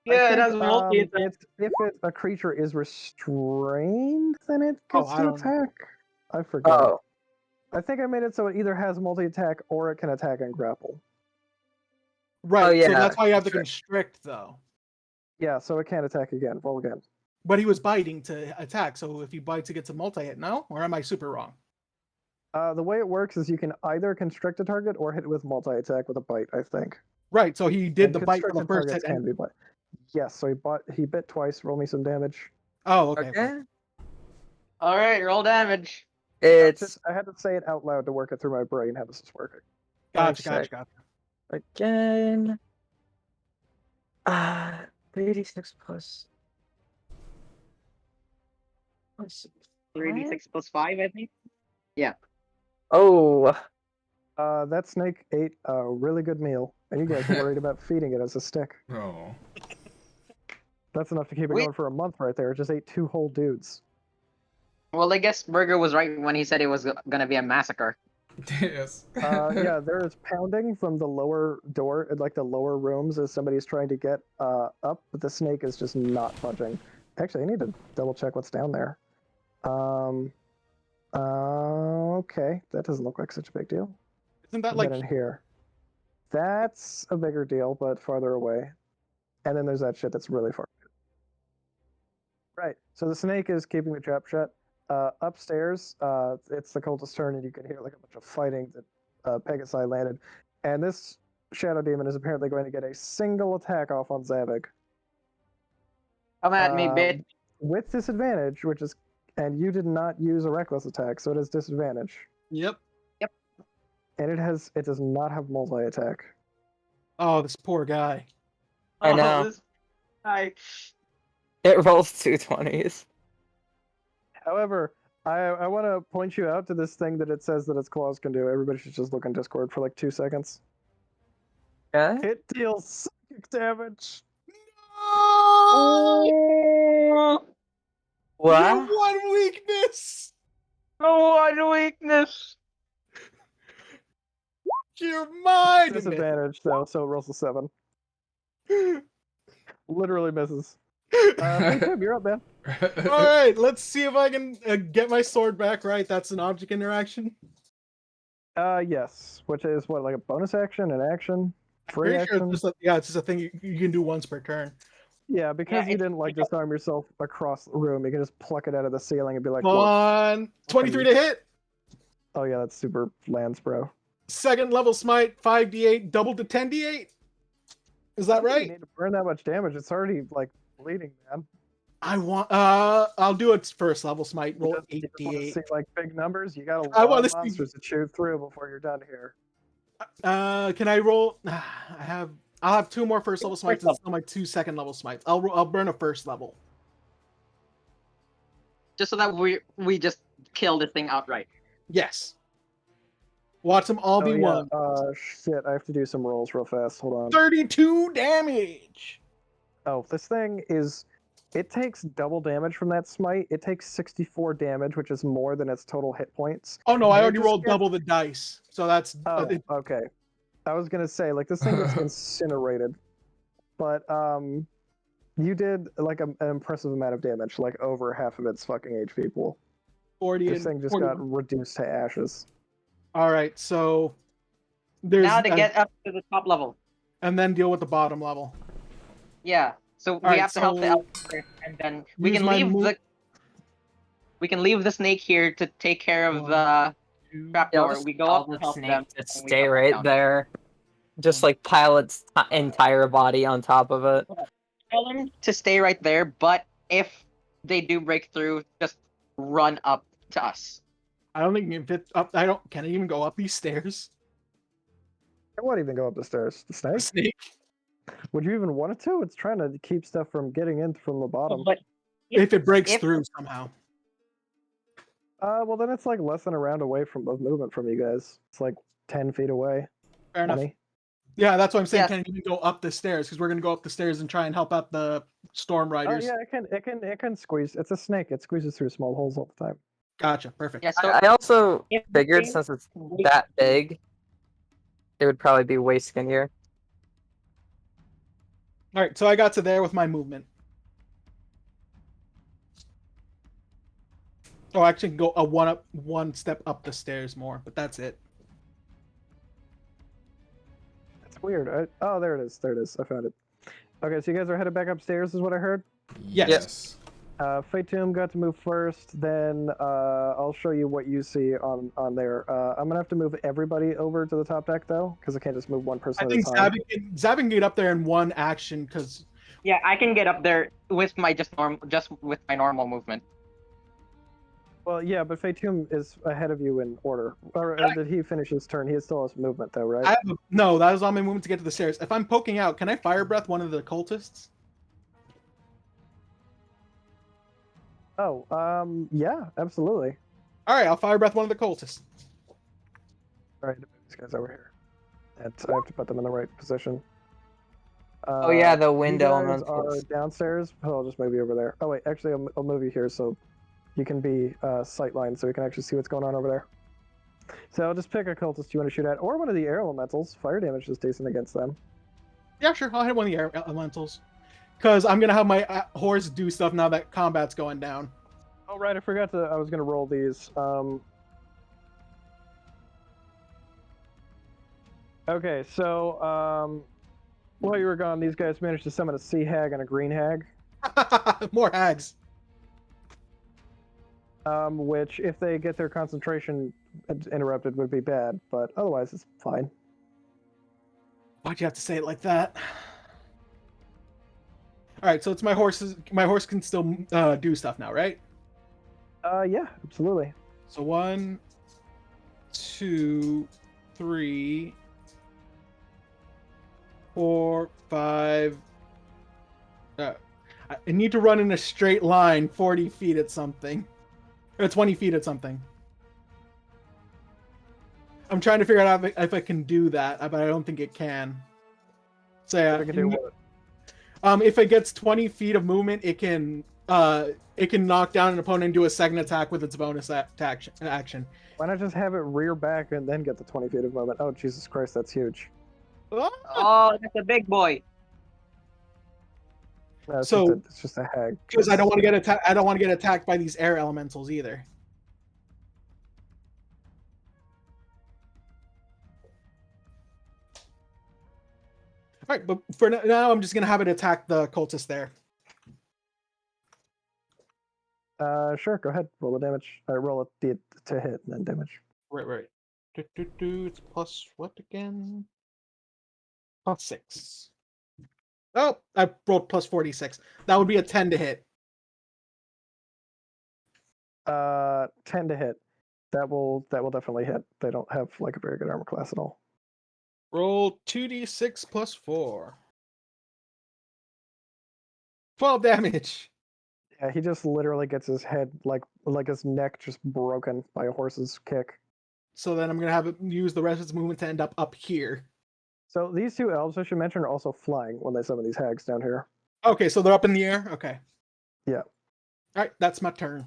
Yeah, it I has think, multi attack. if a creature is restrained, then it Oh, gets I to don't know. attack. I forget. Oh. I think I made it so it either has multi-attack or it can attack and grapple. Right. Oh, So yeah, that's why you have to constrict. constrict, though. Yeah, so it can't attack again. Roll again. But he was biting to attack, so if he bites, it gets a multi-hit. No, or am I super wrong? The way it works is you can either constrict a target or hit it with multi-attack with a bite, I think. Right. So he did And the bite for the constricted first targets hit. can be bite. Yes, so he bit twice. Roll me some damage. Oh, okay. Okay. All right, roll damage. It's I had to say it out loud to work it through my brain how this is working. Gotcha, sec. gotcha. again. 3d6 plus. Plus 3d6 plus 5, I think. Oh, That snake ate a really good meal, and you guys were worried about feeding it as a stick. Oh. That's enough to keep it Wait. going for a month right there. It just ate 2 whole dudes. Well, I guess Burger was right when he said it was gonna be a massacre. Yes. Yeah, there is pounding from the lower door, like the lower rooms, as somebody's trying to get up, but the snake is just not budging. Actually, I need to double check what's down there. Okay, that doesn't look like such a big deal. Isn't that Get like in here. That's a bigger deal, but farther away. And then there's that shit that's really far. Right. So the snake is keeping the trap shut. Upstairs, it's the cultist's turn, and you can hear like a bunch of fighting that Pegasi landed. And this shadow demon is apparently going to get a single attack off on Zabig. Come at me, bitch. With disadvantage, and you did not use a reckless attack, so it has disadvantage. Yep. And it does not have multi-attack. Oh, this poor guy. I know. This guy. it rolls 2 20s. However, I want to point you out to this thing that it says that its claws can do. Everybody should just look in Discord for like 2 seconds. Okay. It deals psychic damage. Oh, What? your one weakness. No one weakness. Your mind. Disadvantage though, so it rolls a 7. Literally misses. Hey Tim, you're up, man. All right, let's see if I can get my sword back. Right, that's an object interaction. Yes, which is what, like a bonus action, an action, free Pretty sure action. it's just a thing you can do once per turn. Yeah, because you it's- didn't like disarm yourself across the room, you can just pluck it out of the ceiling and be like, Come "Look." on, 23 to hit. Oh yeah, that's super lands, bro. Second level smite, 5d8, double to 10d8. Is that You right? need to burn that much damage. It's already like bleeding, man. I'll do it first level smite. Roll You just wanna 8d8. see like big numbers. You got a I lot wanna of see- monsters to chew through before you're done here. Can I roll? I'll have 2 more first level smites and still my 2 second level smites. I'll burn a first level. Just so that we just kill this thing outright. Yes. Watch them all be yeah. one. Shit, I have to do some rolls real fast. Hold on. 32 damage. Oh, this thing is. It takes double damage from that smite. It takes 64 damage, which is more than its total hit points. Oh no, I And it already just rolled gets- double the dice. So that's Oh, okay. I was gonna say, like, this thing gets incinerated, but you did like an impressive amount of damage, like over half of its fucking HP pool. 40 This and thing just 40. got reduced to ashes. All right, so there's Now to get up to the top level. and then deal with the bottom level. Yeah. So we right, have to help the so elf first, and then we use can my leave move- the snake here to take care of One, the two, trapdoor. We go up to help them. to and we stay come back right down. there. Just like pile its entire body on top of it. Tell them to stay right there, but if they do break through, just run up to us. I don't think you can fit up. Can I even go up these stairs? It won't even go up the stairs. The snake? Snake. Would you even want it to? It's trying to keep stuff from getting in from the bottom. But If it breaks if- through somehow. Well, then it's like less than a round away of movement from you guys. It's like 10 feet away. Fair enough. 20. Yeah, that's what I'm saying. Yeah. Can it even go up the stairs? Because we're gonna go up the stairs and try and help out the storm Oh riders. yeah, it can squeeze. It's a snake. It squeezes through small holes all the time. Gotcha. Perfect. yeah, so I also if figured they since it's break that big, it would probably be way skinnier. All right, so I got to there with my movement. Oh, I actually can go one step up the stairs more, but that's it. Weird. Oh, there it is. There it is. I found it. Okay, so you guys are headed back upstairs, is what I heard. Yes. Fatum got to move first. Then I'll show you what you see on there. I'm gonna have to move everybody over to the top deck though, because I can't just move one person I at a think time. Zab can get up there in one action because Yeah, I can get up there with my just with my normal movement. Well, yeah, but Fatum is ahead of you in order. Or did he finish his turn? He still has movement though, right? no, that was on my movement to get to the stairs. If I'm poking out, can I fire breath one of the cultists? Oh, yeah, absolutely. All right, I'll fire breath one of the cultists. All right, these guys over here. And I have to put them in the right position. Oh yeah, the wind you guys elementals. are downstairs. I'll just move you over there. Oh wait, actually, I'll move you here so you can be sightline, so you can actually see what's going on over there. So I'll just pick a cultist you want to shoot at, or one of the air elementals. Fire damage is decent against them. Yeah, sure. I'll hit one of the air elementals because I'm gonna have my horse do stuff now that combat's going down. Oh right, I forgot to. I was gonna roll these. Okay, so while you were gone, these guys managed to summon a sea hag and a green hag. More hags. Which, if they get their concentration interrupted, would be bad, but otherwise it's fine. Why'd you have to say it like that? All right, so it's my horses. My horse can still do stuff now, right? Yeah, absolutely. So 1, 2, 3, 4, 5. I need to run in a straight line 40 feet at something. Or 20 feet at something. I'm trying to figure out if I can do that, but I don't think it can. So yeah, If it can do what? if it gets 20 feet of movement, it can knock down an opponent and do a second attack with its bonus action. Why not just have it rear back and then get the 20 feet of movement? Oh, Jesus Christ, that's huge. Oh, that's a big boy. No, it's, So- it's just a hag. Because I don't want to get attacked. I don't want to get attacked by these air elementals either. All right, but for now, I'm just gonna have it attack the cultist there. Sure, go ahead. Roll the damage. Roll it to hit and then damage. Right. It's plus what again? Plus 6. Oh, I rolled plus 46. That would be a 10 to hit. 10 to hit. That will definitely hit. They don't have like a very good armor class at all. Roll 2d6 plus 4. 12 damage. Yeah, he just literally gets his head like his neck just broken by a horse's kick. So then I'm gonna have it use the rest of its movement to end up here. So these two elves I should mention are also flying when they summon these hags down here. Okay, so they're up in the air. Okay. Yeah. All right, that's my turn.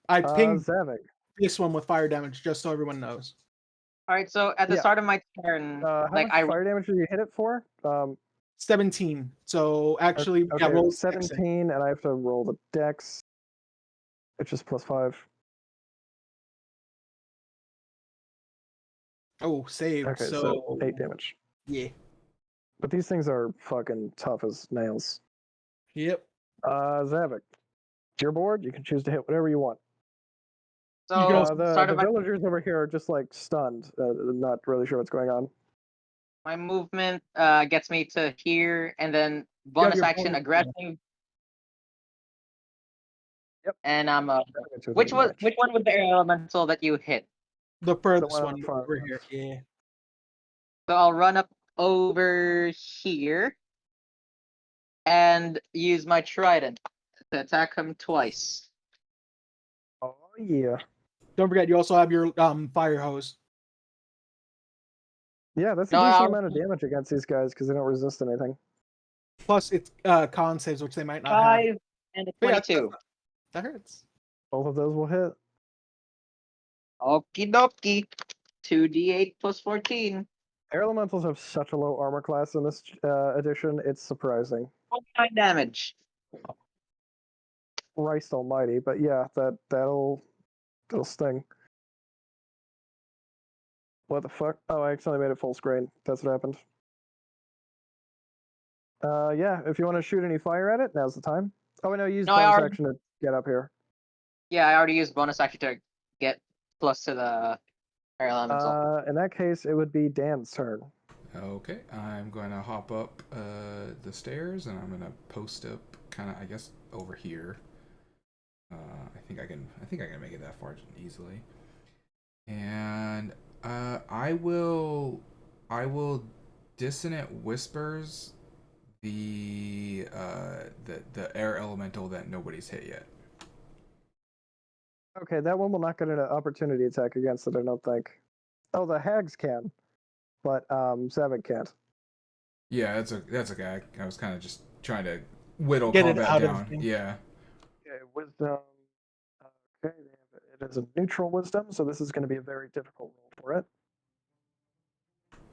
I pinged Zavik. this one with fire damage just so everyone knows. All right, so at the Yeah. start of my turn, How like much fire damage did you hit it for? 17. So actually, Okay, yeah, roll 17, and I have to roll the dex, which is plus 5. Oh, saved. Okay, so 8 damage. Yeah. But these things are fucking tough as nails. Yep. Zavik, it's your board. You can choose to hit whatever you want. so can also- The start of my, villagers over here are just like stunned, not really sure what's going on. my movement gets me to here, and then bonus your action bonus- aggression. Yep. And I'm Which which one was the air elemental that you hit? The furthest one one, on front, over yes. here. Yeah. So I'll run up over here and use my trident to attack him twice. Oh yeah, Don't forget, you also have your fire hose. yeah. That's a No, decent I'll- amount of damage against these guys because they don't resist anything. Plus, it's con saves, which they might not have. 5 and a But yeah, 22. that hurts. Both of those will hit. Okie dokie. 2d8 plus 14. Air elementals have such a low armor class in this edition. It's surprising. 29 damage. Christ Almighty! But yeah, that'll sting. What the fuck? Oh, I accidentally made it full screen. That's what happened. Yeah, if you want to shoot any fire at it, now's the time. Oh, I know, use No, I bonus already- action to get up here. Yeah, I already used bonus action to get close to the air elemental. In that case, it would be Dan's turn. Okay, I'm going to hop up the stairs, and I'm going to post up, kind of, I guess, over here. I think I can make it that far easily. And I will dissonant whispers the air elemental that nobody's hit yet. Okay, that one will not get an opportunity attack against it, I don't think. Oh, the hags can, but Zavik can't. Yeah, that's okay. I was kind of just trying to whittle Get it combat out of down. me. Yeah. Okay, wisdom. Okay, it is a neutral wisdom, so this is going to be a very difficult roll for it.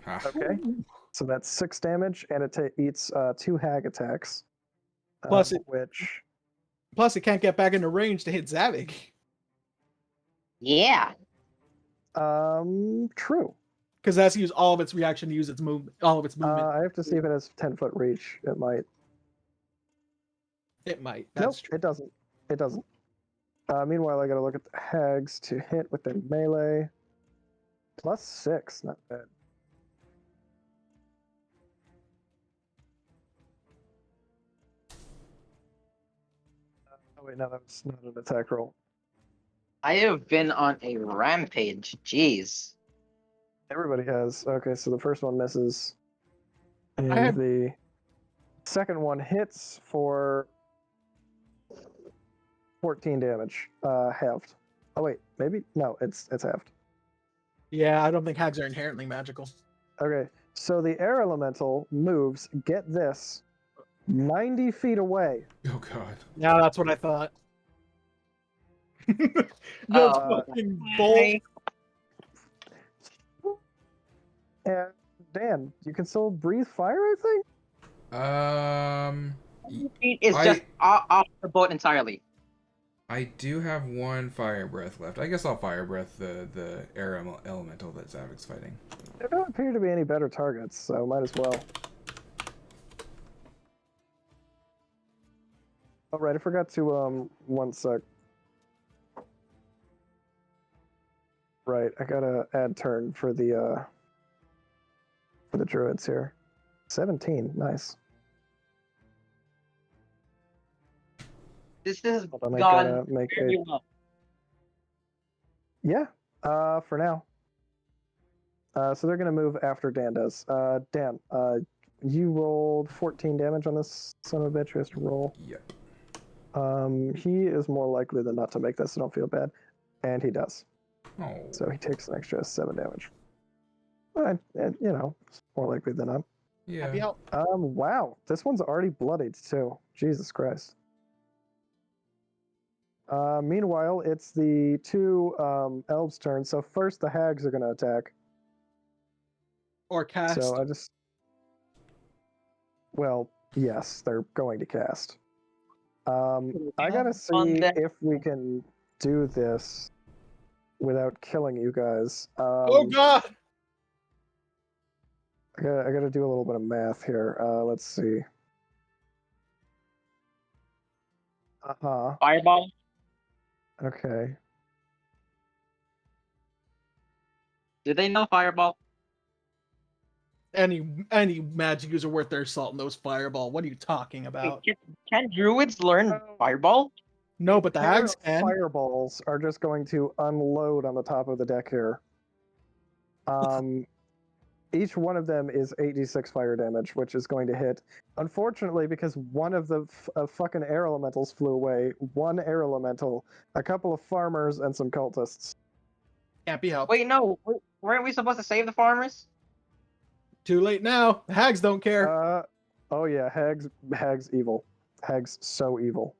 Ha. Okay, so that's 6 damage, and it eats 2 hag attacks. Plus it- which Plus, it can't get back into range to hit Zavik. Yeah. true. Because that's used all of its reaction to use its all of its movement. I have to see if it has 10-foot reach. It might. It might. Nope, That's true. it doesn't. It doesn't. Meanwhile, I gotta look at the hags to hit with their melee. +6, not bad. Oh wait, no, that's not an attack roll. I have been on a rampage. Jeez. Everybody has. Okay, so the first one misses. And had- the second one hits for 14 damage. Halved. Oh wait, maybe? No, it's halved. Yeah, I don't think hags are inherently magical. Okay, so the air elemental moves, get this, 90 feet away. Oh god. Yeah, that's what I thought. The Oh, fucking bolt. And Dan, you can still breathe fire, I think? It's I- just off the boat entirely. I do have one fire breath left. I guess I'll fire breath the air elemental that Zavik's fighting. There don't appear to be any better targets, so might as well. Oh, right, I forgot to, one sec. Right, I gotta add turn for the druids here. 17, nice. This has Hold on, I gone gotta make very a... well. Yeah, for now. So they're gonna move after Dan does. Dan, you rolled 14 damage on this son of a bitch who has to roll. Yep. He is more likely than not to make this, so don't feel bad. And he does. Oh. So he takes an extra 7 damage. But, you know, it's more likely than not. Happy Yeah. out. Wow, this one's already bloodied too. Jesus Christ. Meanwhile, it's the 2 elves' turn. So first the hags are going to attack. Or cast. So I just... Well, yes, they're going to cast. I gotta see if we can do this without killing you guys. Oh god! I gotta do a little bit of math here. Let's see. Fireball. Okay. Do they know fireball? Any magic user worth their salt knows fireball. What are you talking Wait, about? can druids learn fireball? No, but the Pair hags of can. fireballs are just going to unload on the top of the deck here. Each one of them is 8d6 fire damage, which is going to hit. Unfortunately, because one of the fucking air elementals flew away, one air elemental, a couple of farmers, and some cultists. Can't be helped. Wait, no. Weren't we supposed to save the farmers? Too late now. The hags don't care. Oh yeah, Hag's evil. Hag's so evil.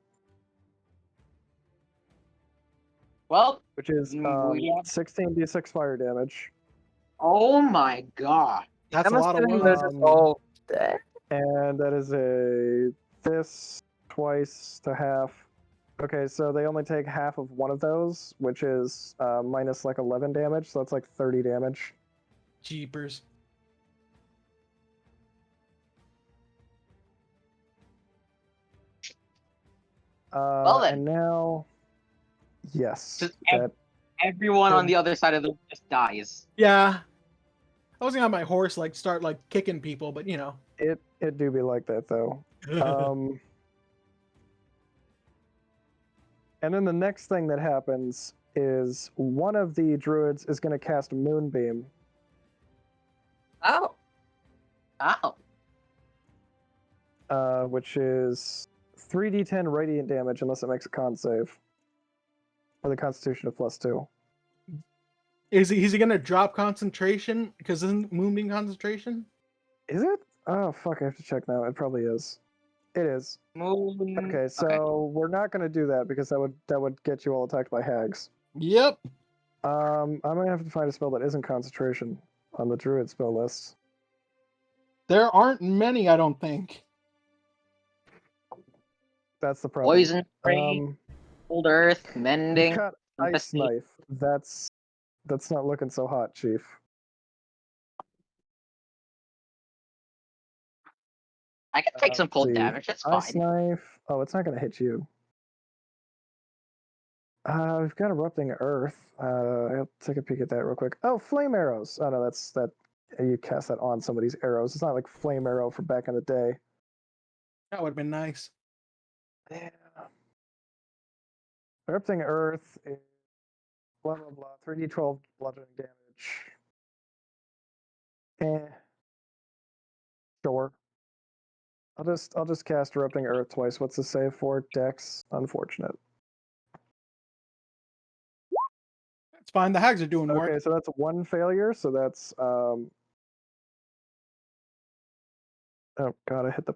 Well, Which is yeah. 16d6 fire damage. oh my god. That's a I'm lot of assuming wounds. those are all dead. And that is this twice to half. Okay, so they only take half of one of those, which is minus like 11 damage, so that's like 30 damage. Jeepers. Well then. And now, yes, Just that everyone on the other side of the room just dies. Yeah. I was gonna have my horse like start like kicking people, but you know. it do be like that though. And then the next thing that happens is one of the druids is going to cast Moonbeam. Oh. Oh. Which is 3d10 radiant damage unless it makes a con save. With a constitution of +2. Is he gonna drop concentration? Because isn't Moonbeam concentration? Is it? Oh, fuck, I have to check now. It probably is. It is. Moon. Okay, so we're not going to do that because that would get you all attacked by hags. Yep. I'm going to have to find a spell that isn't concentration on the druid spell list. There aren't many, I don't think. That's the problem. Poison spray, cold earth, mending. Got ice knife. That's not looking so hot, Chief. I can take some cold see. damage. That's Ice fine. knife. Oh, it's not going to hit you. We've got erupting earth. I'll take a peek at that real quick. Oh, flame arrows. Oh no, that's that. You cast that on somebody's arrows. It's not like flame arrow from back in the day. That would have been nice. Yeah. Erupting earth is blah blah blah. 3d12 bludgeoning damage. Sure. I'll just cast erupting earth twice. What's the save for? Dex. Unfortunate. It's fine. The hags are doing work. Okay, so that's one failure. So that's oh god, I hit the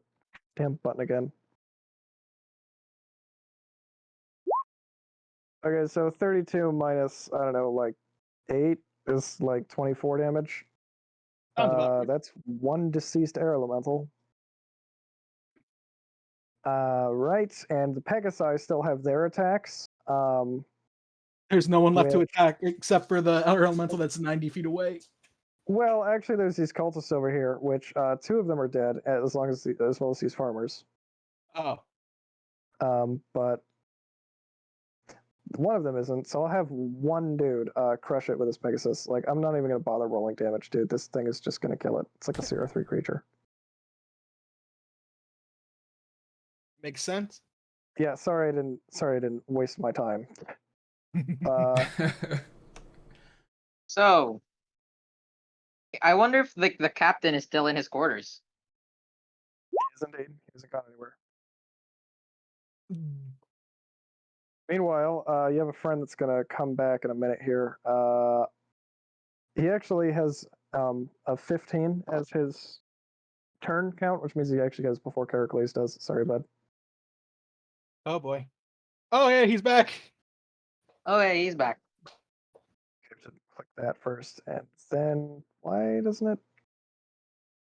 damn button again. Okay, so 32 minus, I don't know, like 8 is like 24 damage. Sounds about right. That's one deceased air elemental. Right, and the Pegasi still have their attacks. There's no one left to with- attack except for the other elemental that's 90 feet away. Well, actually, there's these cultists over here, which 2 of them are dead, as well as these farmers. Oh. But one of them isn't, so I'll have one dude crush it with his Pegasus. Like, I'm not even going to bother rolling damage, dude. This thing is just going to kill it. It's like a CR3 creature. Makes sense. Yeah, sorry I didn't waste my time. So, I wonder if the captain is still in his quarters. He is indeed. He hasn't gone anywhere. Meanwhile, you have a friend that's going to come back in a minute here. He actually has a 15 as his turn count, which means he actually goes before Characles does. Sorry, bud. Oh boy. Oh yeah, he's back. Oh, yeah, he's back. Click that first, and then why is it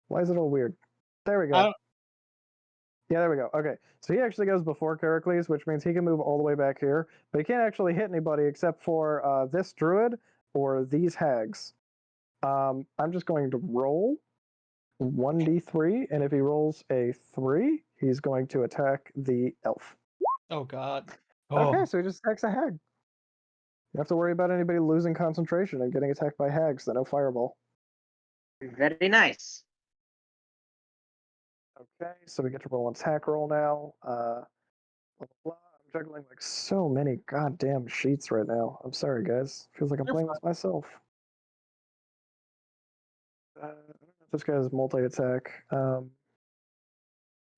all weird? There we go. Yeah, there we go. Okay, so he actually goes before Characles, which means he can move all the way back here, but he can't actually hit anybody except for this druid or these hags. I'm just going to roll 1d3, and if he rolls a 3, he's going to attack the elf. Oh god. Okay, so he just attacks a hag. You don't have to worry about anybody losing concentration and getting attacked by hags. Then no fireball. Very nice. Okay, so we get to roll an attack roll now. Blah, blah, blah. I'm juggling like so many goddamn sheets right now. I'm sorry, guys. Feels like I'm You're playing with myself. I don't know if this guy has multi-attack.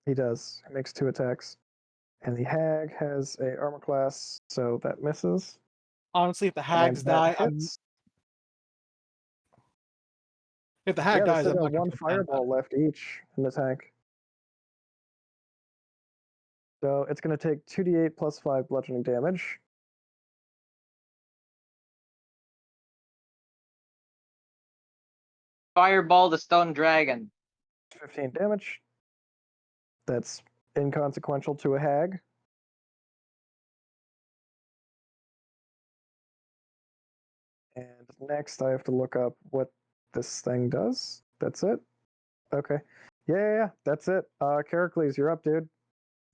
He does. He makes 2 attacks. And the hag has a armor class, so that misses. Honestly, if the And hags that die, hits. if the hag Yeah, they dies, still I'm got not gonna one feel bad about fireball left each in the tank. So it's going to take 2d8 plus 5 bludgeoning damage. Fireball the stone dragon. 15 damage. That's inconsequential to a hag. And next I have to look up what this thing does. That's it? Okay. Yeah, that's it. Characles, you're up, dude.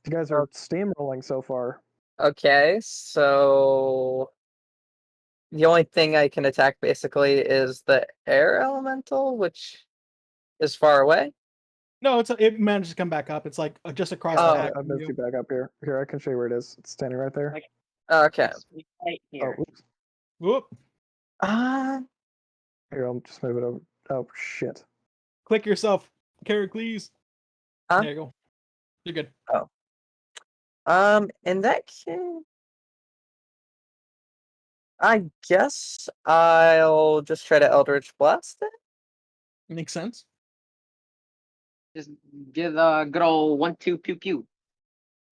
You guys are steamrolling so far. Okay, so the only thing I can attack basically is the air elemental, which is far away. No, it managed to come back up. It's like just across the Oh. back. I from moved you. you back up here. Here, I can show you where it is. It's standing right there. Like- Okay. It's right Oh, here. oops. Whoop. Here, I'll just move it over. Oh, shit. Click yourself, Caracles. Huh? There you go. You're good. In that case, I guess I'll just try to Eldritch Blast it. Makes sense. Just give the good old 1-2 pew pew.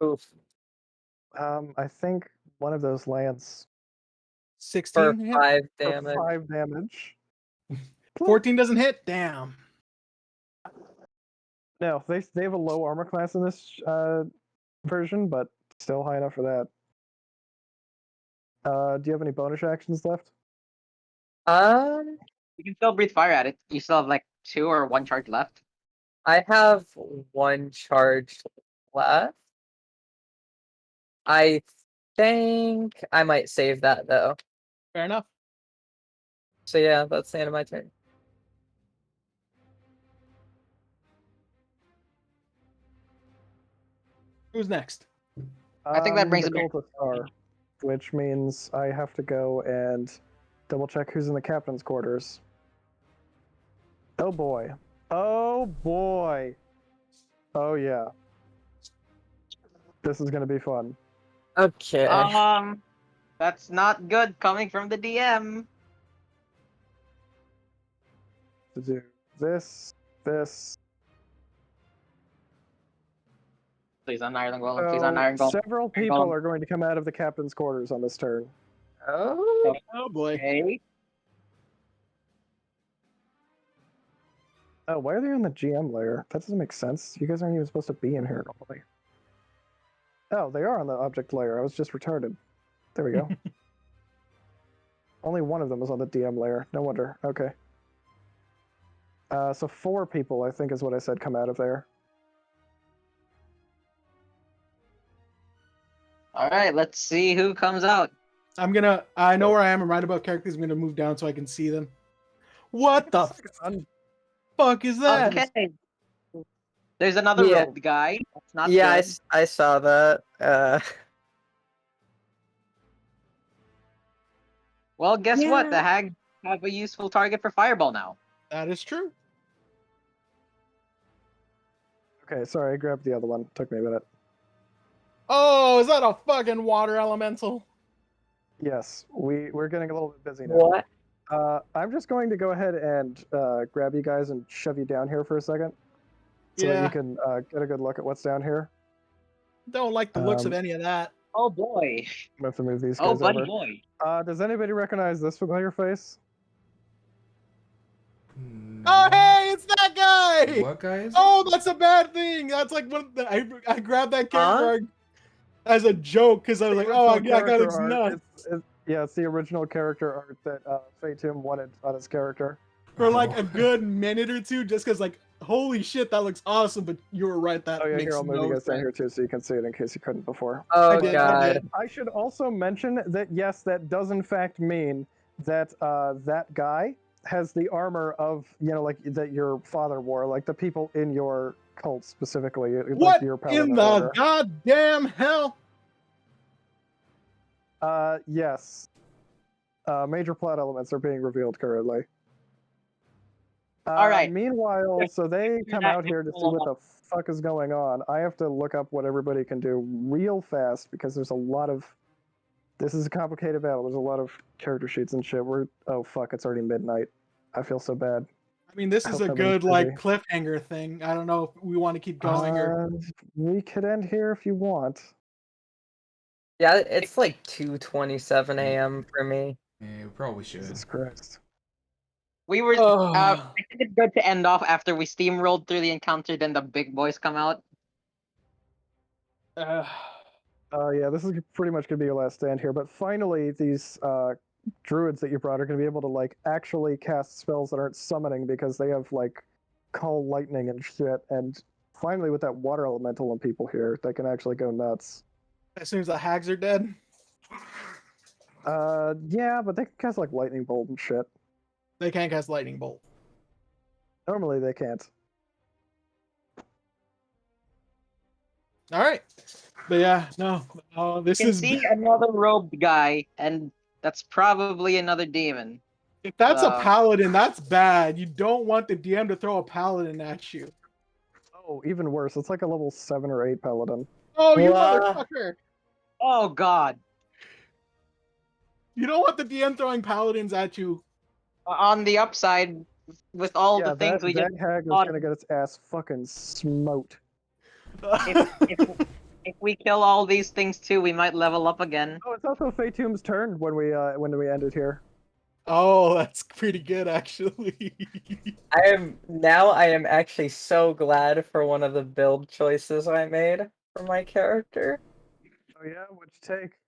Oof. I think one of those lands 16 For hit? 5 for damage. 5 damage. 14 doesn't hit? Damn. No, they have a low armor class in this version, but still high enough for that. Do you have any bonus actions left? Um, You can still breathe fire at it. You still have like 2 or 1 charge left. I have 1 charge left. I think I might save that though. Fair enough. So yeah, that's the end of my turn. Who's next? I think that brings the it back. cultists are, which means I have to go and double check who's in the captain's quarters. Oh boy. Oh boy. Oh yeah. This is gonna be fun. Okay. That's not good coming from the DM. To do this. Please on Iron Golem. Please on So Iron Golem. several people are going to come out of the captain's quarters on this turn. Oh, Oh boy. Okay. Oh, why are they on the GM layer? That doesn't make sense. You guys aren't even supposed to be in here normally. Oh, they are on the object layer. I was just retarded. There we go. Only one of them was on the DM layer. No wonder. Okay. So 4 people, I think, is what I said, come out of there. All right. Let's see who comes out. I know where I am. I'm right about characters. I'm gonna move down so I can see them. What the fuck is that? Okay. There's another Yeah. robed guy. That's not yeah, good. I saw that. Well, guess what? The Yeah. hag have a useful target for fireball now. That is true. Okay, sorry, I grabbed the other one. Took me a minute. Oh, is that a fucking water elemental? Yes, we're getting a little bit busy now. What? I'm just going to go ahead and grab you guys and shove you down here for a second, so that Yeah. you can get a good look at what's down here. Don't like the looks of Um, any of that. Oh boy. I'm gonna have to move these Oh guys buddy over. boy. Does anybody recognize this familiar face? Oh, hey, it's that guy! What guys? Oh, that's a bad thing. That's like I grabbed that character Huh? arc as a joke because I was like, oh, Original that guy looks character art, nuts. yeah, it's the original character art that Fatum wanted on his character. For like Oh. a good minute or two, just because like, holy shit, that looks awesome. But you were right, that Oh yeah, makes here, I'll move you no guys down sense. here too, so you can see it in case you couldn't before. Oh did, I god. did. I should also mention that yes, that does in fact mean that that guy has the armor of, you know, like that your father wore, like the people in your cult specifically, What like your in paladin the order. goddamn hell? Yes. Major plot elements are being revealed currently. All right. Meanwhile, so they come out here to see what the fuck is going on. I have to look up what everybody can do real fast because there's a lot of. This is a complicated battle. There's a lot of character sheets and shit. Oh fuck! It's already midnight. I feel so bad. I mean, this I is hope a nobody's good like busy. cliffhanger thing. I don't know if we want to keep going or. We could end here if you want. Yeah, it's like 2:27 a.m. for me. Yeah, we probably should. Jesus Christ. We were Oh. I think it's good to end off after we steamrolled through the encounter, then the big boys come out. Yeah, this is pretty much gonna be your last stand here. But finally, these druids that you brought are gonna be able to like actually cast spells that aren't summoning because they have like call lightning and shit. And finally, with that water elemental on people here, they can actually go nuts. As soon as the hags are dead. Yeah, but they can cast like lightning bolt and shit. They can't cast lightning bolt. Normally they can't. All right, but yeah, no. This You can is see another robed guy, and that's probably another demon. if that's a So- paladin, that's bad. You don't want the DM to throw a paladin at you. Oh, even worse. It's like a level 7 or 8 paladin. Oh, you What? motherfucker! Oh God! You don't want the DM throwing paladins at you. On the upside, with all Yeah, the things we that just hag is fought, gonna get its ass fucking smote. if we kill all these things too, we might level up again. Oh, it's also Fatum's turn when we ended here. Oh, that's pretty good, actually. I am actually so glad for one of the build choices I made for my character. Oh yeah, what'd you take?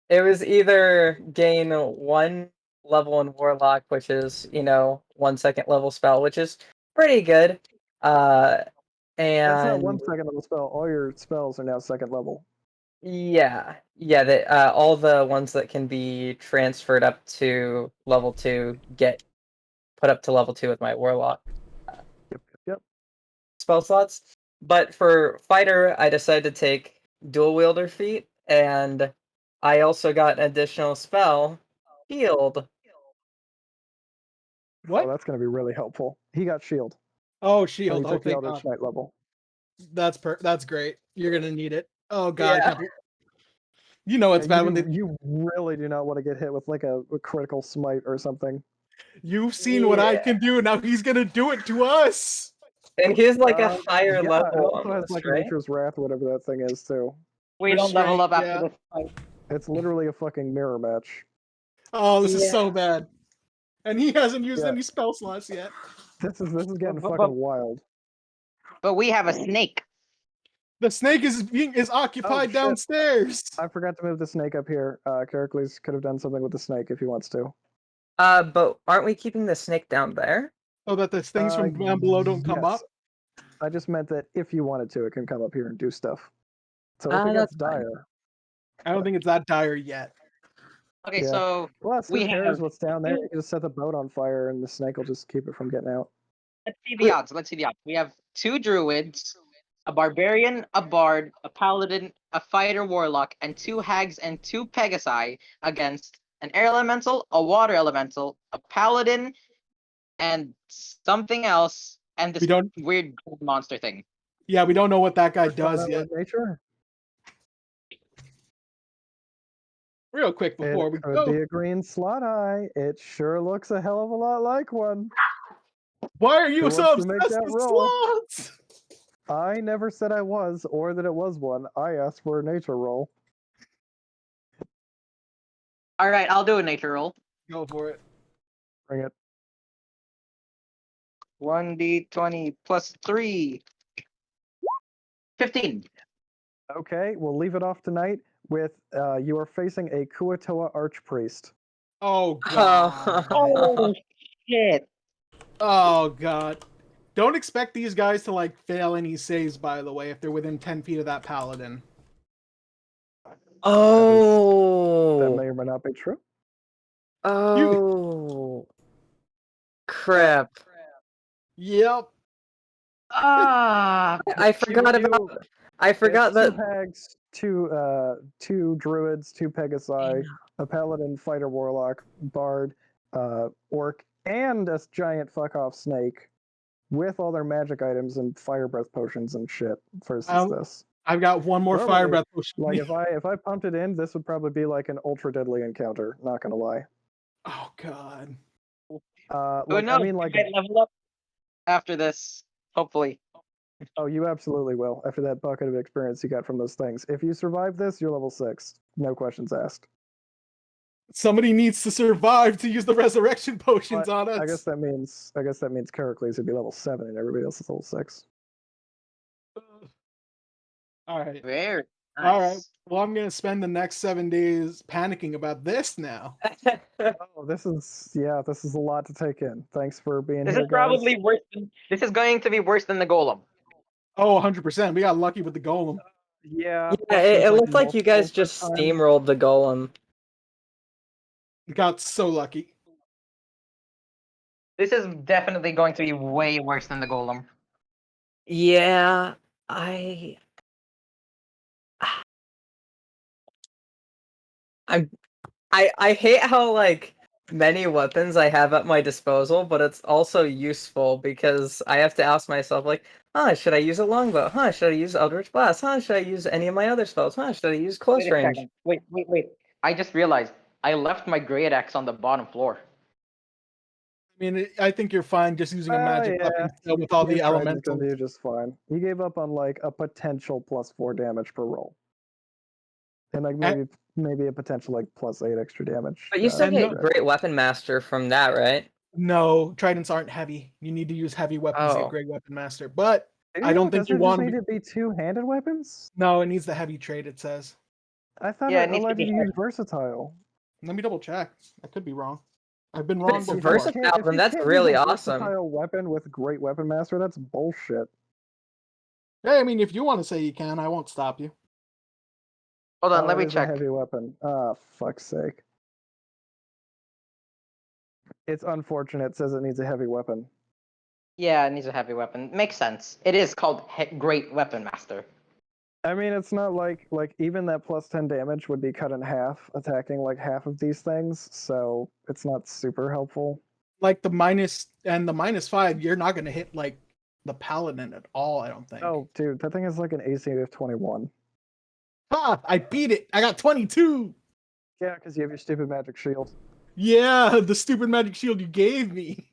It was either gain 1 level in Warlock, which is, 1 second level spell, which is pretty good. That's not And 1 second level spell. All your spells are now 2nd level. yeah, all the ones that can be transferred up to level 2 get put up to level 2 with my Warlock Yep. spell slots. But for fighter, I decided to take dual wielder feat, and I also got an additional spell, shield. What? Oh, that's gonna be really helpful. He got shield. Oh, And shield. he Oh, took the thank Eldritch God. Knight level. That's great. You're gonna need it. Oh God, I Yeah. can't. You know it's bad when You really do not want to get hit with like a critical smite or something. you've seen what I Yeah. can do. Now he's gonna do it to us. And he's like a higher Yeah, it level also on has this, like right? Nature's Wrath, whatever that thing is too. We don't level Restraint, up after yeah. this fight. It's literally a fucking mirror match. Oh, this is Yeah. so bad. And he hasn't used Yeah. any spell slots yet. This is getting But- fucking wild. But we have a snake. The snake is occupied shit. downstairs. I forgot to move the snake up here. Characles could have done something with the snake if he wants to. But aren't we keeping the snake down there? So that the things from down below don't come yes. up. I just meant that if you wanted to, it can come up here and do stuff. So if it That's gets fine. dire, I don't think it's that dire yet. Okay, Yeah. so plus who We cares have- what's down there? You can just set the boat on fire and the snake will just keep it from getting out. let's see the odds. Let's see the odds. We have 2 druids, a barbarian, a bard, a paladin, a fighter warlock, and 2 hags and 2 pegasi against an air elemental, a water elemental, a paladin, and something else, and this We don't. weird monster thing. Yeah, we don't know what that guy First one does out yet. with nature. Real quick before It we could go, be a green slot eye. It sure looks a hell of a lot like one. why are you Who so wants to make obsessed that with roll? slots? I never said I was or that it was one. I asked for a nature roll. All right, I'll do a nature roll. Go for it. Bring it. 1d20 plus 3. 15. Okay, we'll leave it off tonight with you are facing a Kuatoa Archpriest. Oh God. Oh shit. Oh God. Don't expect these guys to like fail any saves, by the way, if they're within 10 feet of that paladin. That Oh. may or may not be true. Oh. Crap. Yep. Ah. I forgot about. I forgot It's 2 that. hags, 2 druids, 2 pegasi, a paladin, fighter, warlock, bard, orc, and a giant fuck off snake, with all their magic items and fire breath potions and shit. Versus this, I've got one more Normally, fire breath potion. like if I pumped it in, this would probably be like an ultra deadly encounter. Not gonna lie. Oh God. Who knows? I mean, We like, might level up after this, hopefully. oh, you absolutely will after that bucket of experience you got from those things. If you survive this, you're level 6, no questions asked. Somebody needs to survive to use the resurrection potions But on us. I guess that means Characles would be level 7 and everybody else is level 6. All right. Very nice. All right. Well, I'm gonna spend the next 7 days panicking about this now. Oh, this is a lot to take in. Thanks for being This here, is probably guys. worse than this is going to be worse than the golem. Oh, 100%. We got lucky with the golem. Yeah, Yeah, plus it there's, like, looked like you guys multiple just per time. steamrolled the golem. Got so lucky. This is definitely going to be way worse than the golem. Yeah, I I hate how like many weapons I have at my disposal, but it's also useful because I have to ask myself like, should I use a longbow? Should I use Eldritch Blast? Should I use any of my other spells? Should I use close Wait a range? second. Wait. I just realized I left my great axe on the bottom floor. I mean, I think you're fine just using a magic yeah. weapon still with all the Your trident's gonna elementals. do just fine. He gave up on like a potential +4 damage per roll, and like maybe a potential like +8 extra damage. But you still And get no- Great Weapon Master from that, right? No, tridents aren't heavy. You need to use heavy weapons to Oh. get Great Weapon Master. But I Ew, don't think you doesn't it just want need to. to be two-handed weapons? No, it needs the heavy trait. It says. I thought Yeah, it it needs to allowed you be to use versatile. Let me double check. I could be wrong. I've been If wrong it's before. versatile, If then you that's can't really use a awesome. versatile weapon with Great Weapon Master, that's bullshit. Hey, I mean, if you want to say you can, I won't stop you. Hold on, Oh, let it me is check. a heavy weapon. Ah, fuck's sake. It's unfortunate. It says it needs a heavy weapon. Yeah, it needs a heavy weapon. Makes sense. It is called Great Weapon Master. I mean, it's not like even that +10 damage would be cut in half attacking like half of these things, so it's not super helpful. Like the -5, you're not going to hit like the paladin at all. I don't think. Oh, dude, that thing is like an AC of 21. Ha! I beat it. I got 22. Yeah, because you have your stupid magic shield. Yeah, the stupid magic shield you gave me.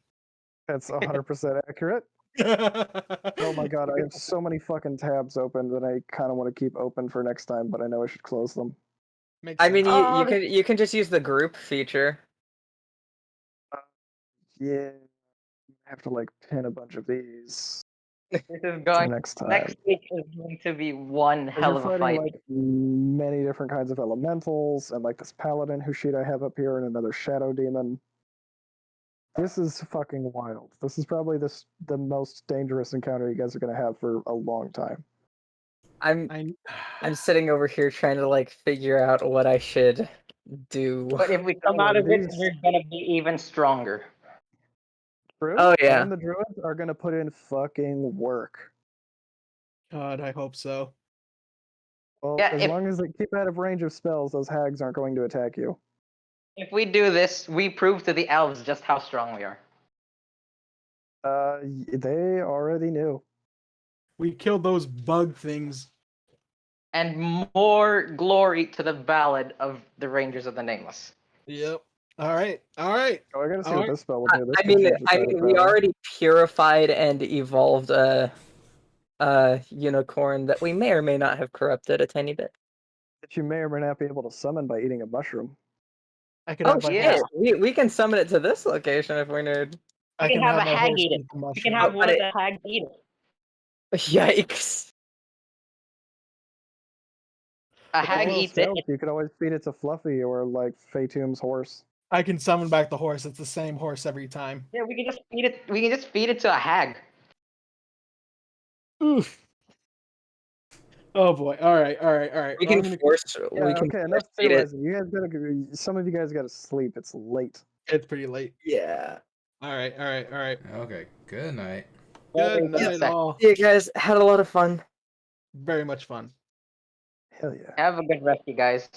That's 100% accurate. Oh my god, I have so many fucking tabs open that I kind of want to keep open for next time, but I know I should close them. Makes I mean, sense. you can just use the group feature. Yeah, I have to like pin a bunch of these This is for going. next time. Next week is going to be one 'Cause hell you're of a fighting fight. like many different kinds of elementals, and like this paladin whose sheet I have up here, and another shadow demon. This is fucking wild. This is probably the most dangerous encounter you guys are gonna have for a long time. I'm sitting over here trying to like figure out what I should do. But if we come out of it, we're gonna be even stronger. Druids Oh, yeah. and the druids are gonna put in fucking work. God, I hope so. Well, Yeah, as long as they keep out of range of spells, those hags aren't going to attack you. If we do this, we prove to the elves just how strong we are. They already knew. We killed those bug things. And more glory to the ballad of the Rangers of the Nameless. Yep. All right. All right. Oh, I gotta see All what right. this spell will do. This I could mean, change the tide of we battle. already purified and evolved a unicorn that we may or may not have corrupted a tiny bit. That you may or may not be able to summon by eating a mushroom. I could Oh have my yeah. horse. we can summon it to this location if we need. I We can can have have a my hag horse eat it. eat the We can mushroom. have Oh, one but of the hags eat it. Yikes! A If hag all else eats it. fails, you could always feed it to Fluffy or like Fatum's horse. I can summon back the horse. It's the same horse every time. Yeah, we can just feed it. We can just feed it to a hag. Oof. Oh boy. All right. All right. All right. We Well, can I'm gonna- force. Yeah, we can okay, force enough feed it. theorizing. You guys some of you guys gotta sleep. It's late. It's pretty late. Yeah. All right. All right. All right. Okay. Good night. Good Wait a night, sec. all. You guys had a lot of fun. Very much fun. Hell yeah. Have a good rest, you guys.